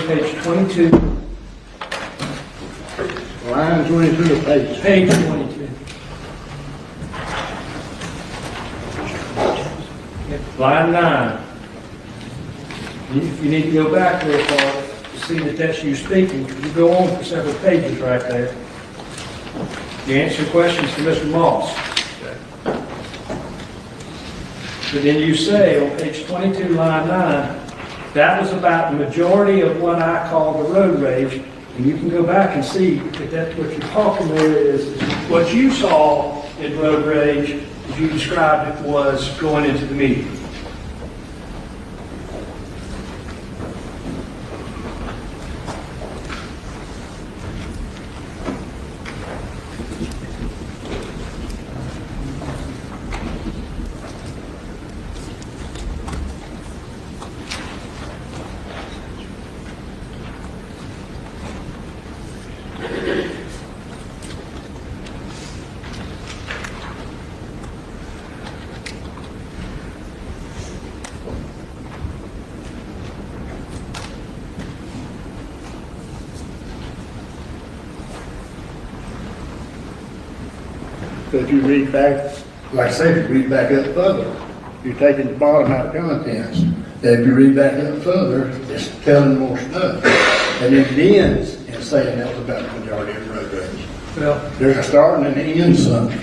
Page 22. Line 22 of page. Page 22. Line 9. If you need to go back real far to see that that's you speaking, you go on for several pages right there. You answer questions to Mr. Moss. But then you say on page 22, line 9, that was about the majority of what I call the road rage. And you can go back and see that that's what you're talking there is what you saw in road rage, as you described it, was going into the median. So if you read back, like I said, if you read back up further, you're taking the bottom out of contents. If you read back up further, it's telling more stuff. And it ends in saying that was about the majority of the road rage. Well, There's a start and an end something.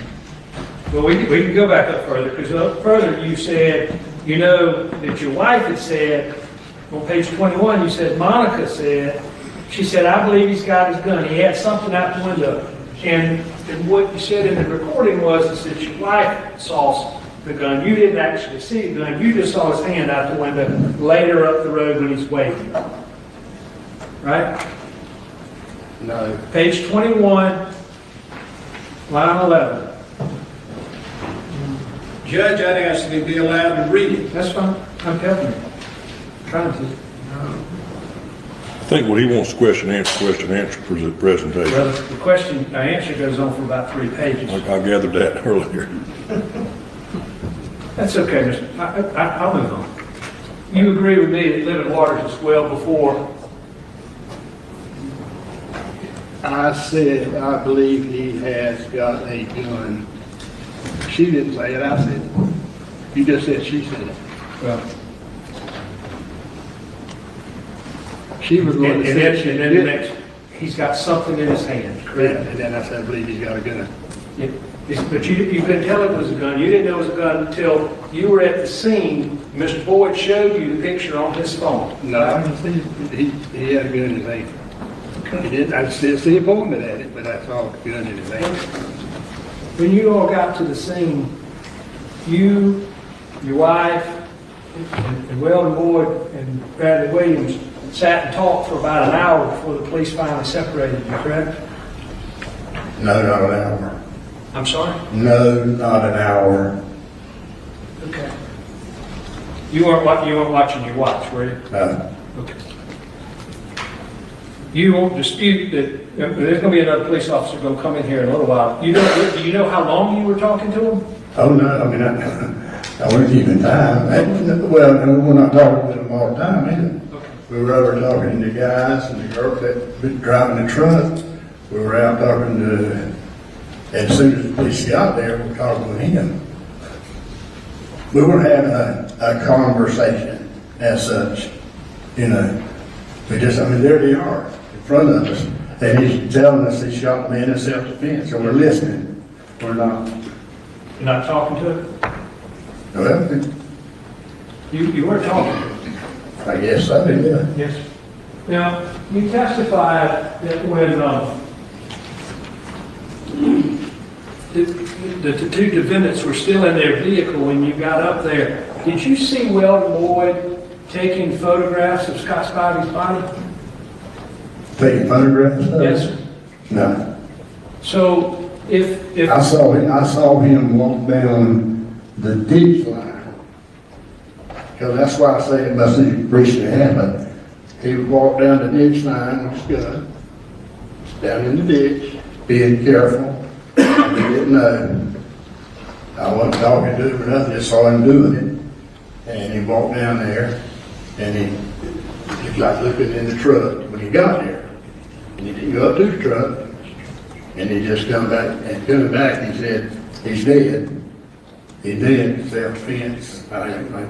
well, we can go back up further, because up further you said, you know, that your wife had said, on page 21, you said, Monica said, she said, I believe he's got his gun. He had something out the window. And what you said in the recording was that your wife saw the gun. You didn't actually see the gun. You just saw his hand out the window later up the road when he's waving. Right? No. Page 21, line 11. Judge, I'd ask that he be allowed to read it. That's fine. I'm helping you. Trying to. I think what he wants question, answer presentation. Well, the question, I answer goes on for about 3 pages. I gathered that earlier. That's okay, Mr. I'll move on. You agree with me that living waters is well before? I said, I believe he has got a gun. She didn't say it, I said it. You just said she said it. Well, She was the one that said she and then did. next, he's got something in his hand, Yeah, correct? and then I said, I believe he's got a gun. But you couldn't tell it was a gun. You didn't know it was a gun until you were at the scene. Mr. Boyd showed you the picture on his phone. No, I didn't see, he had a gun in his hand. He didn't, I still see him pointing at it, but I saw a gun in his hand. When you all got to the scene, you, your wife, and Weldon Boyd and Bradley Williams sat and talked for about an hour before the police finally separated you, correct? No, not an hour. I'm sorry? No, not an hour. Okay. You weren't watching your watch, were you? No. Okay. You won't dispute that there's going to be another police officer going to come in here in a little while. Do you know how long you were talking to him? Oh, no, I mean, I wasn't keeping time. Well, we're not talking with them all the time either. We were over talking to the guys and the girls that been driving the truck. We were out talking to, as soon as the police got there, we were talking with him. We were having a conversation as such, you know. We just, I mean, there they are in front of us. And he's telling us he shot the man in self-defense, and we're listening. We're not. You're not talking to him? Well, You were talking to him. I guess so, yeah. Yes. Now, you testified that when the two defendants were still in their vehicle when you got up there, did you see Weldon Boyd taking photographs of Scott Spivey's body? Taking photographs of it? Yes. No. So if I saw him walk down the ditch line. Because that's why I say it must have recently happened. He would walk down the ditch line with his gun, down in the ditch, being careful. I didn't know. I wasn't talking to him or nothing, just saw him doing it. And he walked down there, and he was like looking in the truck when he got there. And he didn't go up to the truck, and he just come back, and coming back, he said, he's dead. He did, self-defense,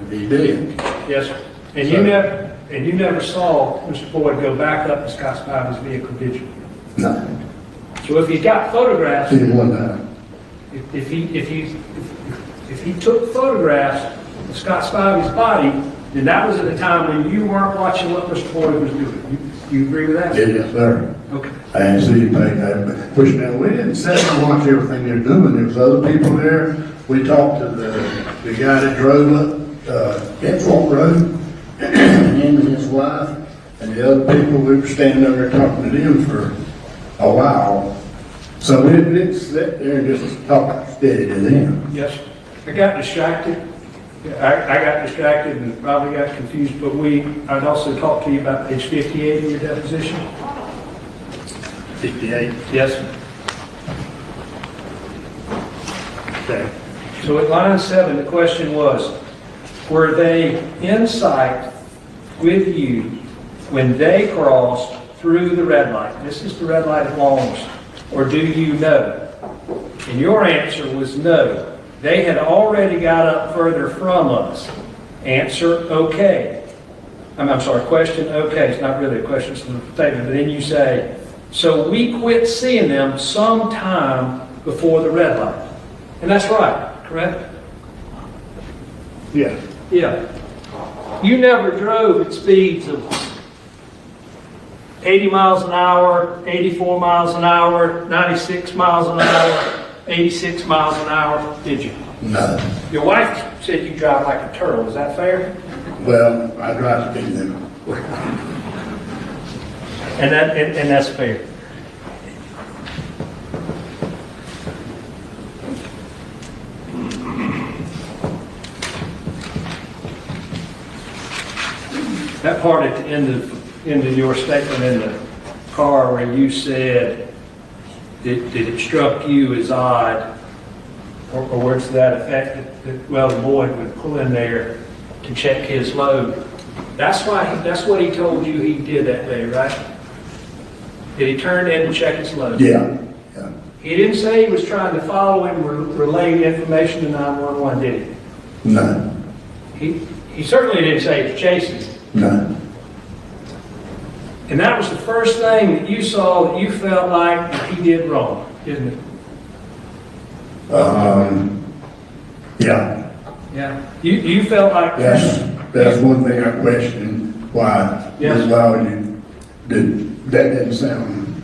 he did. yes, sir. And you never saw Mr. Boyd go back up to Scott Spivey's vehicle, did you? No. So if he got photographs, Seen one time. if he took photographs of Scott Spivey's body, then that was at a time when you weren't watching what Mr. Boyd was doing. You agree with that? Yes, sir. Okay. I didn't see anything that, which now, we didn't sit and watch everything they're doing. There was other people there. We talked to the guy that drove up, Kent Road, him and his wife, and the other people. We were standing over there talking to them for a while. So we didn't sit there and just talk steady to them. Yes, I got distracted. I got distracted and probably got confused, but I'd also talked to you about page 58 of your deposition. 58. Yes, sir. Okay. So at line 7, the question was, were they in sight with you when they crossed through the red light? This is the red light at Longs. Or do you know And your answer was no. They had already got up further from us. Answer, okay. I'm sorry, question, okay. It's not really a question, it's a statement. But then you say, so we quit seeing them sometime before the red light. And that's right, correct? Yeah. Yeah. You never drove at speeds of 80 miles an hour, 84 miles an hour, 96 miles an hour, 86 miles an hour, did you? No. Your wife said you drive like a turtle. Is that fair? Well, I drive to beat them. And that's fair. That part at the end of your statement in the car where you said that it struck you as odd, or words to that effect, that Weldon Boyd would pull in there to check his load. That's what he told you he did that day, right? Did he turn in to check his load? Yeah. He didn't say he was trying to follow him or relay information to 911, did he? No. He certainly didn't say he was chasing him. No. And that was the first thing that you saw that you felt like he did wrong, isn't it? Yeah. Yeah. You felt like That's one thing I questioned. Why? Yes. Why would you? That didn't sound.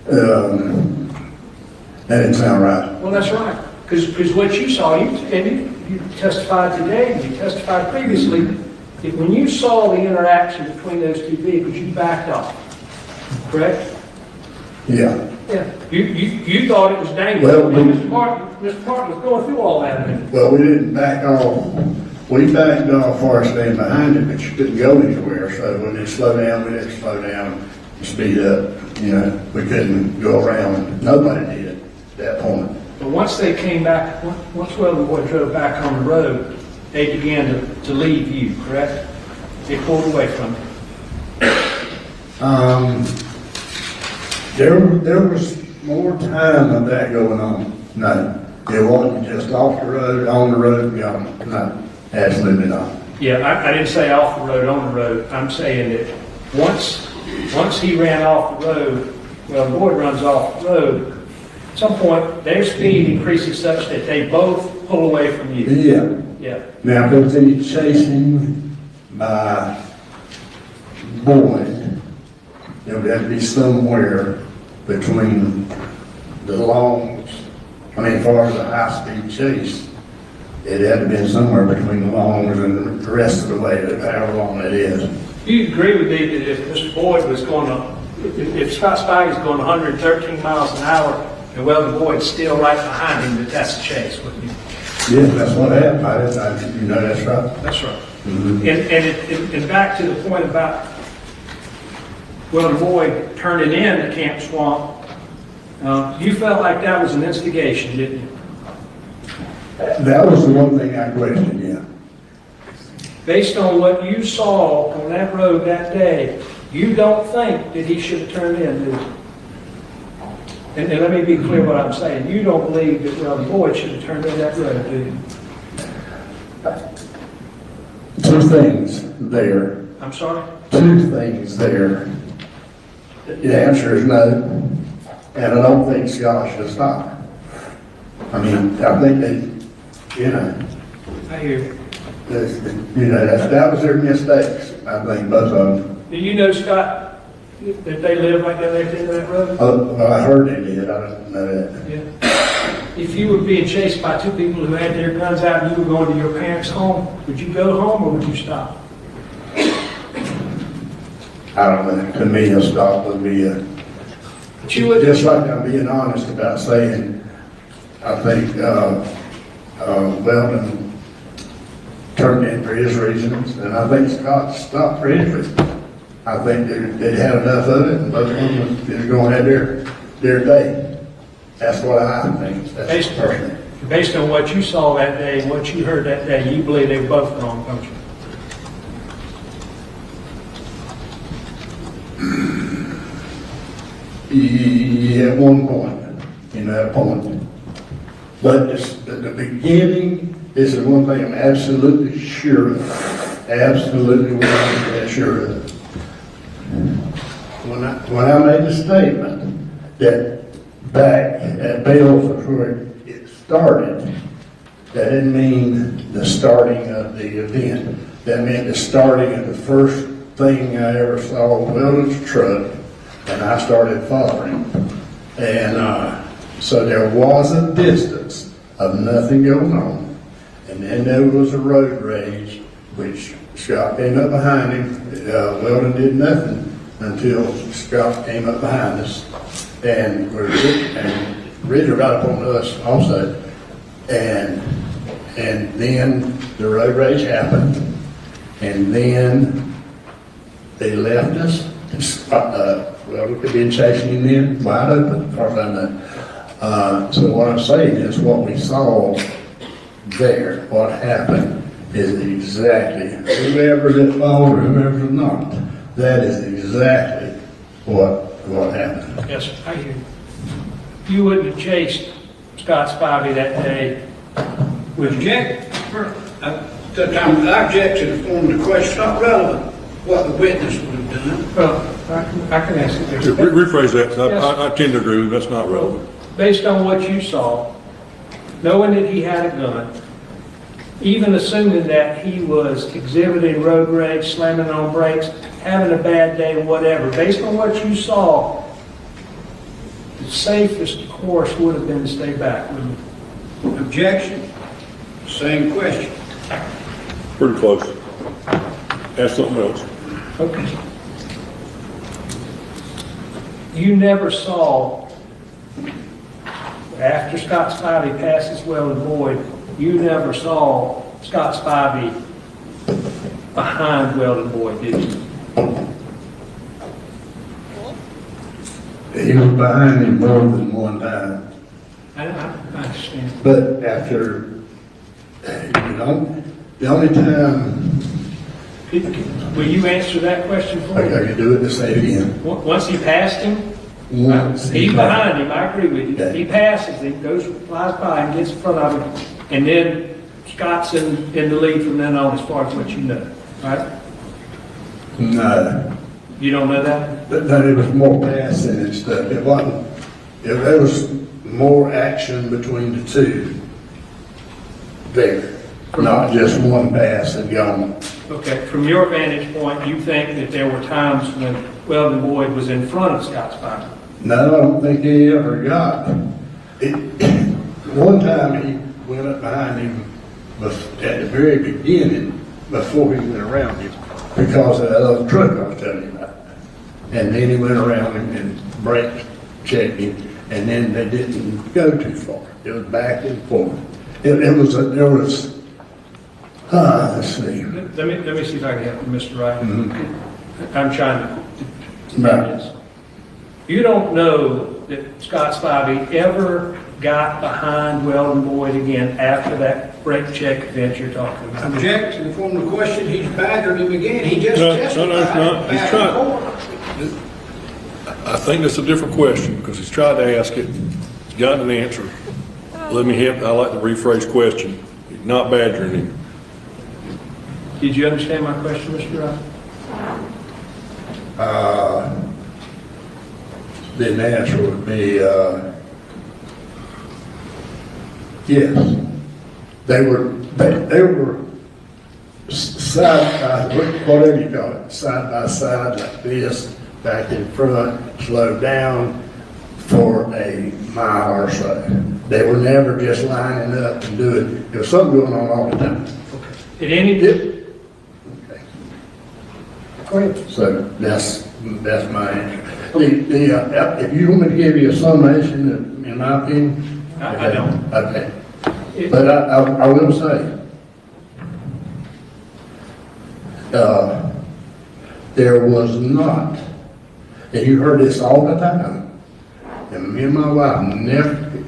That didn't sound right. Well, that's right. Because what you saw, you testified today, and you testified previously, that when you saw the interaction between those two vehicles, you backed off. Correct? Yeah. Yeah. You thought it was dangerous. Well, Mr. Martin was going through all that. Well, we didn't back off. We backed off far staying behind it, but you couldn't go anywhere. So when it slowed down, we didn't slow down and speed up. You know, we couldn't go around. Nobody did at that point. But once they came back, once Weldon Boyd drove back on the road, they began to leave you, correct? They pulled away from you. There was more time of that going on. No. It wasn't just off the road, on the road, gone. No. Absolutely not. Yeah, I didn't say off the road, on the road. I'm saying that once he ran off the road, Weldon Boyd runs off the road, at some point their speed increases such that they both pull away from you. Yeah. Yeah. Now, if there's any chasing by Boyd, there would have to be somewhere between the longs, as far as a high-speed chase, it had to have been somewhere between the longs and the rest of the way, however long it is. Do you agree with me that if Mr. Boyd was going to, if Scott Spivey is going 113 miles an hour and Weldon Boyd's still right behind him, that's a chase, wouldn't you? Yeah, that's what happened. That's right. That's right. Mm-hmm. And back to the point about Weldon Boyd turning in to Camp Swamp, you felt like that was an instigation, didn't you? That was the one thing I questioned, yeah. Based on what you saw on that road that day, you don't think that he should have turned in, do you? And let me be clear what I'm saying. You don't believe that Weldon Boyd should have turned in that road, do you? Two things there. I'm sorry? Two things there. The answer is no, and I don't think Scott should have stopped. I think they, I hear you. That was their mistakes, I think, both of them. Do you know, Scott, that they live right down there at the end of that road? Well, I heard they did, I don't know that. Yeah. If you were being chased by two people who had their guns out and you were going to your parents' home, would you go home or would you stop? I don't know. To me, a stop would be just like I'm being honest about saying, I think Weldon turned in for his reasons, and I think Scott stopped for his reasons. I think they had enough of it, and both of them was going to have their day. That's what I think. That's personally. Based on what you saw that day, what you heard that day, you believe they were both wrong, don't you? Yeah, at one point, that point. But at the beginning, this is one thing I'm absolutely sure of. Absolutely 100% sure of. When I made the statement that back at Bell's was where it started, that didn't mean the starting of the event. That meant the starting of the first thing I ever saw Weldon's truck, and I started following. And so there was a distance of nothing going on. And then there was a road rage, which Scott came up behind him. Weldon did nothing until Scott came up behind us. And Ridge right up on us also. And then the road rage happened. And then they left us. Weldon could be chasing him in wide open, as far as I know. So what I'm saying is what we saw there, what happened, is exactly, whoever's at fault or whoever's not, that is exactly what happened. Yes, I hear you. You wouldn't have chased Scott Spivey that day, would you? The time I object to the form of the question, it's not relevant what the witness would have done. Well, I can ask you. Rephrase that, 'cause Yes. I tend to agree with you. That's not relevant. Based on what you saw, knowing that he had a gun, even assuming that he was exhibiting road rage, slamming on brakes, having a bad day, whatever, based on what you saw, the safest course would have been to stay back, wouldn't it? Objection, same question. Pretty close. Ask something else. Okay. You never saw, after Scott Spivey passes Weldon Boyd, you never saw Scott Spivey behind Weldon Boyd, did you? He was behind him more than one time. I understand. But after, the only time Will you answer that question for I me? can do it to say it again. Once he passed him, Once he's behind him, I agree with you. He passes him, flies by him, gets in front of him, and then Scott's in the lead from then on as far as what you know, right? No. You don't know that? But it was more passing and stuff. It wasn't, there was more action between the two there. Not just one pass and gone. Okay, from your vantage point, you think that there were times when Weldon Boyd was in front of Scott Spivey? No, I don't think he ever got it. One time he went up behind him at the very beginning, before he went around him, because of that other truck I was telling you about. And then he went around him and brake checked him, and then they didn't go too far. It was back and forth. Let's see. Let me see if I can help you, Mr. Wright. Mm-hmm. I'm trying to Right. this. You don't know that Scott Spivey ever got behind Weldon Boyd again after that brake check event you're talking about? Object to the form of the question, he's badgered him again. He just No, testified. it's not. He's back trying. and forth. I think that's a different question, because he's tried to ask it, he's gotten an answer. Let me help, I like to rephrase question. He's not badgering him. Did you understand my question, Mr. Wright? The answer would be, yes. They were side by, whatever you call it, side by side like this, back in front, slowed down for a mile or so. They were never just lining up and doing, there was something going on all the time. Did any? Go ahead. So that's my answer. If you want me to give you a summation, in my opinion. I don't. Okay. But I will say, there was not, and you heard this all the time, and me and my wife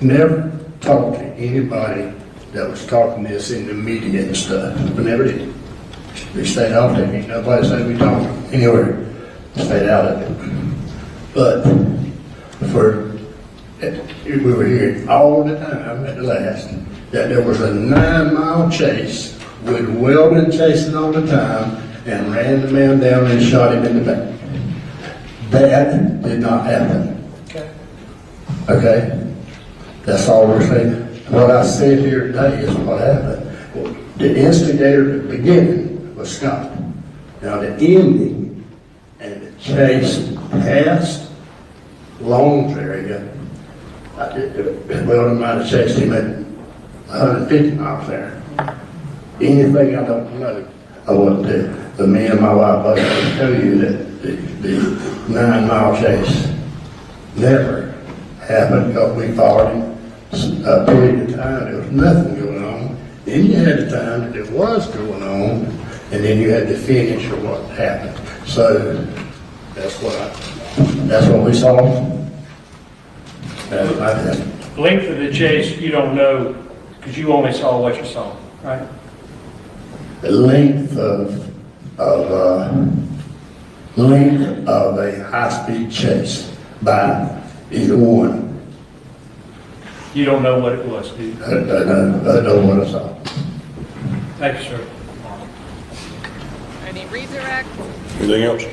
never talked to anybody that was talking this in the media and stuff. We never did. We stayed off of it. Nobody said we talked anywhere. Stayed out of it. But for we were hearing all the time at the last, that there was a 9-mile chase with Weldon chasing all the time and ran the man down and shot him in the back. That did not happen. Okay? That's all we're saying. What I said here today is what happened. Well, the instigator at the beginning was Scott. Now the ending and the chase past Long's area, Weldon might have chased him at 150 miles there. Anything I don't know, I wouldn't do. But me and my wife both can tell you that the 9-mile chase never happened because we followed him a period of time. There was nothing going on. Then you had the time that there was going on, and then you had to finish or what happened. So that's what we saw. Length of the chase, you don't know, because you only saw what you saw, right? The length of a high-speed chase by either one. You don't know what it was, do you? I know what I saw. Thank you, sir. Any redirect? Anything else?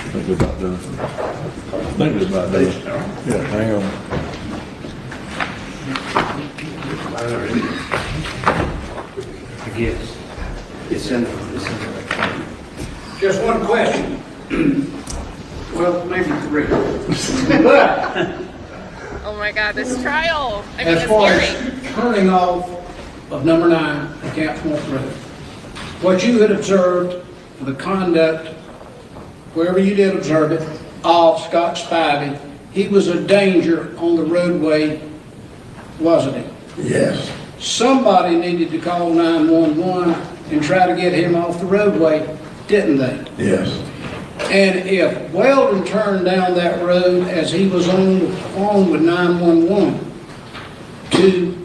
I think we're about done. I think we're about done. Yeah, hang on. I guess. It's in Just one question. Well, maybe 3. Oh my God, this trial. I mean, As this far hearing. as turning off of number 9, Camp North Road, what you had observed for the conduct, wherever you did observe it, of Scott Spivey, he was a danger on the roadway, wasn't he? Yes. Somebody needed to call 911 and try to get him off the roadway, didn't they? Yes. And if Weldon turned down that road as he was on the phone with 911 to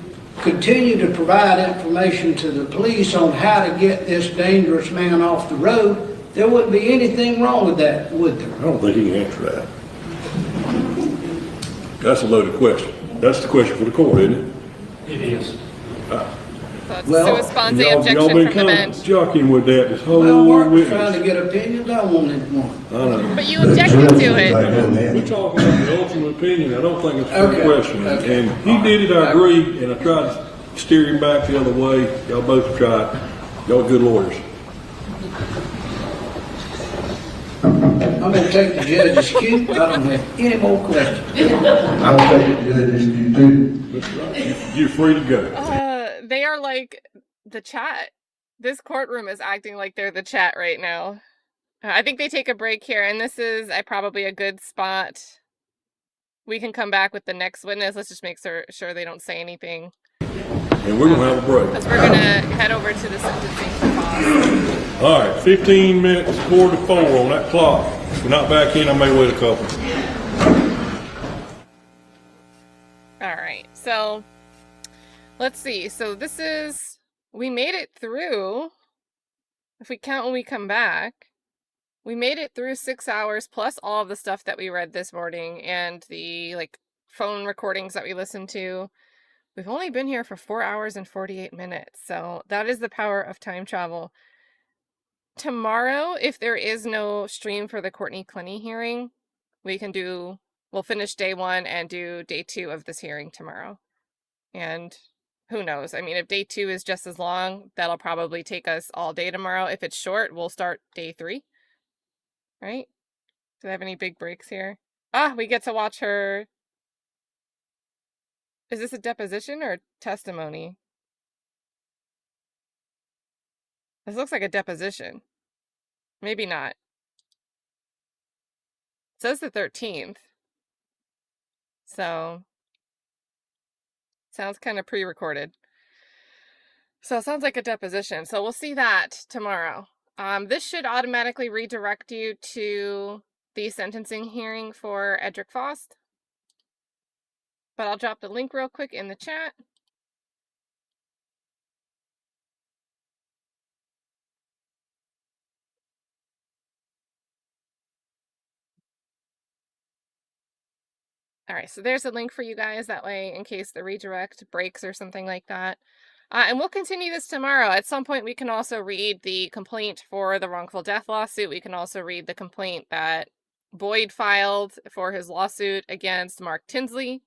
continue to provide information to the police on how to get this dangerous man off the road, there wouldn't be anything wrong with that, would there? I don't think he can answer that. That's a loaded question. That's the question for the court, isn't it? It is. That's Well, sua sponte Y'all objection been from the kind bench. of jockeying with that this whole Well, Mark was trying witness. to get opinions, I wanted one. I know. But you objected to it. We're talking about the ultimate opinion. I don't think it's a fair Okay. question. Okay. And he did it, I agree, and I tried to steer him back the other way. Y'all both tried. Y'all good lawyers. I'm gonna take the judge's cue, I don't have any more questions. I'll take it to the too. You're free to go. They are like the chat. This courtroom is acting like they're the chat right now. I think they take a break here, and this is probably a good spot. We can come back with the next witness. Let's just make sure they don't say anything. And we're going to have a break. Because we're going to head over to the sentencing for Boss. All right, 15 minutes, 4:45 on that clock. If we're not back in, I may wait a couple. All right, so let's see. So this is, we made it through, if we count when we come back, we made it through 6 hours plus all of the stuff that we read this morning and the phone recordings that we listened to. We've only been here for 4 hours and 48 minutes. So that is the power of time travel. Tomorrow, if there is no stream for the Courtney Clenny hearing, we'll finish day 1 and do day 2 of this hearing tomorrow. And who knows? I mean, if day 2 is just as long, that'll probably take us all day tomorrow. If it's short, we'll start day 3. Right? Do they have any big breaks here? We get to watch her. Is this a deposition or testimony? This looks like a deposition. Maybe not. It says the 13th. So, sounds kind of pre-recorded. So it sounds like a deposition. So we'll see that tomorrow. This should automatically redirect you to the sentencing hearing for Edric Faust. But I'll drop the link real quick in the chat. All right, so there's a link for you guys that way in case the redirect breaks or something like that. And we'll continue this tomorrow. At some point, we can also read the complaint for the wrongful death lawsuit. We can also read the complaint that Boyd filed for his lawsuit against Mark Tinsley.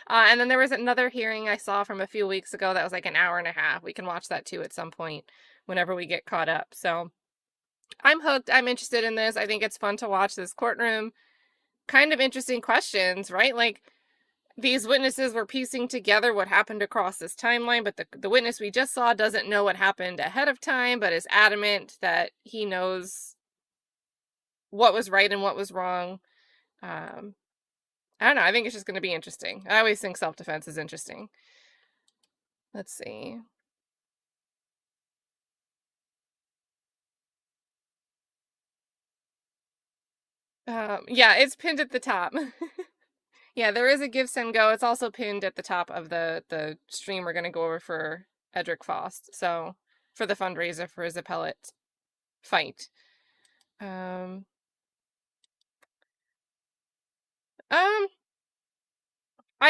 And then there was another hearing I saw from a few weeks ago that was like an hour and a half. We can watch that too at some point whenever we get caught up. So I'm hooked. I'm interested in this. I think it's fun to watch this courtroom. Kind of interesting questions, right? Like, these witnesses were piecing together what happened across this timeline, but the witness we just saw doesn't know what happened ahead of time, but is adamant that he knows what was right and what was wrong. I don't know. I think it's just going to be interesting. I always think self-defense is interesting. Let's see. Yeah, it's pinned at the top. Yeah, there is a Give, Send, Go. It's also pinned at the top of the stream we're going to go over for Edric Faust. So, for the fundraiser for his appellate fight. I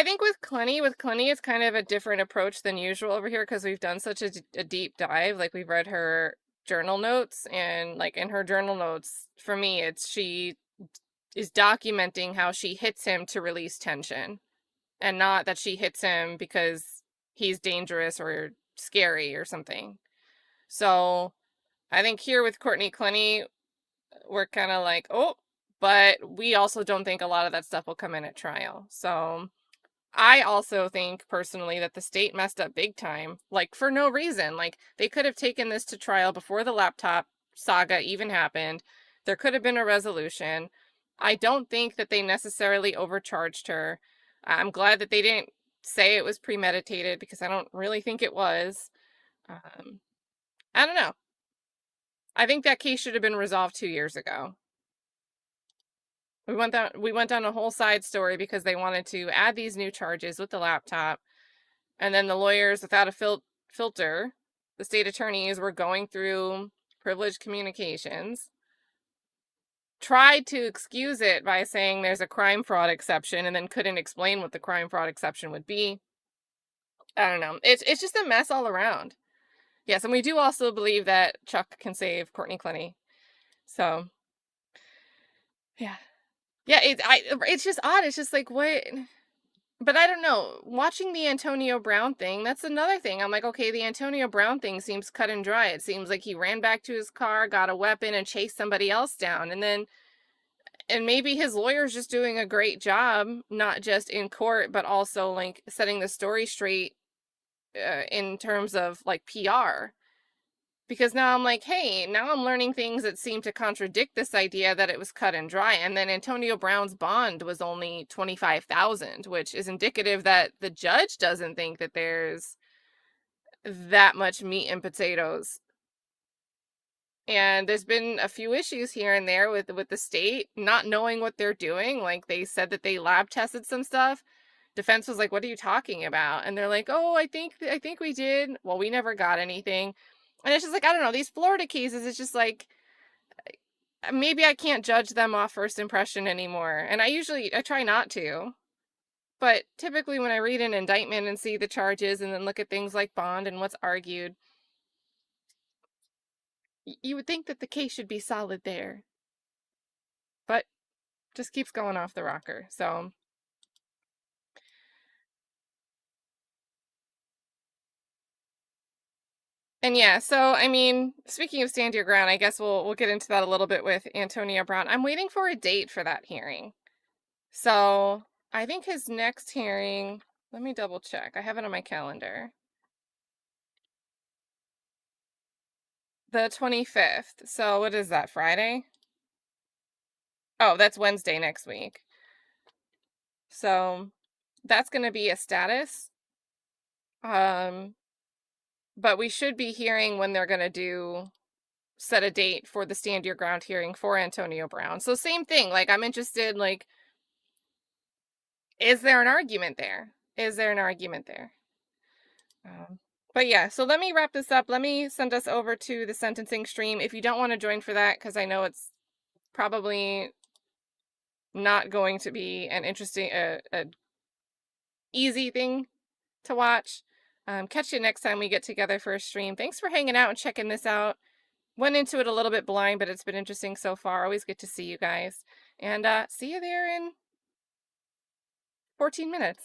think with Clenny, it's kind of a different approach than usual over here because we've done such a deep dive. Like, we've read her journal notes, and like in her journal notes, for me, it's she is documenting how she hits him to release tension, and not that she hits him because he's dangerous or scary or something. So I think here with Courtney Clenny, we're kind of like, oh, but we also don't think a lot of that stuff will come in at trial. So I also think personally that the state messed up big time, like for no reason. Like, they could have taken this to trial before the laptop saga even happened. There could have been a resolution. I don't think that they necessarily overcharged her. I'm glad that they didn't say it was premeditated because I don't really think it was. I don't know. I think that case should have been resolved 2 years ago. We went down a whole side story because they wanted to add these new charges with the laptop. And then the lawyers, without a filter, the state attorneys were going through privileged communications, tried to excuse it by saying there's a crime fraud exception, and then couldn't explain what the crime fraud exception would be. I don't know. It's just a mess all around. Yes, and we do also believe that Chuck can save Courtney Clenny. So, yeah. Yeah, it's just odd. It's just like, what? But I don't know. Watching the Antonio Brown thing, that's another thing. I'm like, okay, the Antonio Brown thing seems cut and dry. It seems like he ran back to his car, got a weapon, and chased somebody else down. And maybe his lawyer's just doing a great job, not just in court, but also like setting the story straight in terms of like PR. Because now I'm like, hey, now I'm learning things that seem to contradict this idea that it was cut and dry. And then Antonio Brown's bond was only $25,000, which is indicative that the judge doesn't think that there's that much meat and potatoes. And there's been a few issues here and there with the state not knowing what they're doing. Like, they said that they lab tested some stuff. Defense was like, what are you talking about? And they're like, oh, I think we did. Well, we never got anything. And it's just like, I don't know, these Florida cases, it's just like, maybe I can't judge them off first impression anymore. And I try not to. But typically when I read an indictment and see the charges and then look at things like bond and what's argued, you would think that the case should be solid there. But just keeps going off the rocker. So and yeah, so I mean, speaking of stand your ground, I guess we'll get into that a little bit with Antonio Brown. I'm waiting for a date for that hearing. So I think his next hearing, let me double check. I have it on my calendar. The 25th. So what is that, Friday? Oh, that's Wednesday next week. So that's going to be a status. But we should be hearing when they're going to set a date for the stand your ground hearing for Antonio Brown. So same thing, like I'm interested, like, is there an argument there? But yeah, so let me wrap this up. Let me send us over to the sentencing stream. If you don't want to join for that, because I know it's probably not going to be an interesting, easy thing to watch. Catch you next time we get together for a stream. Thanks for hanging out and checking this out. Went into it a little bit blind, but it's been interesting so far. Always good to see you guys. And see you there in 14 minutes.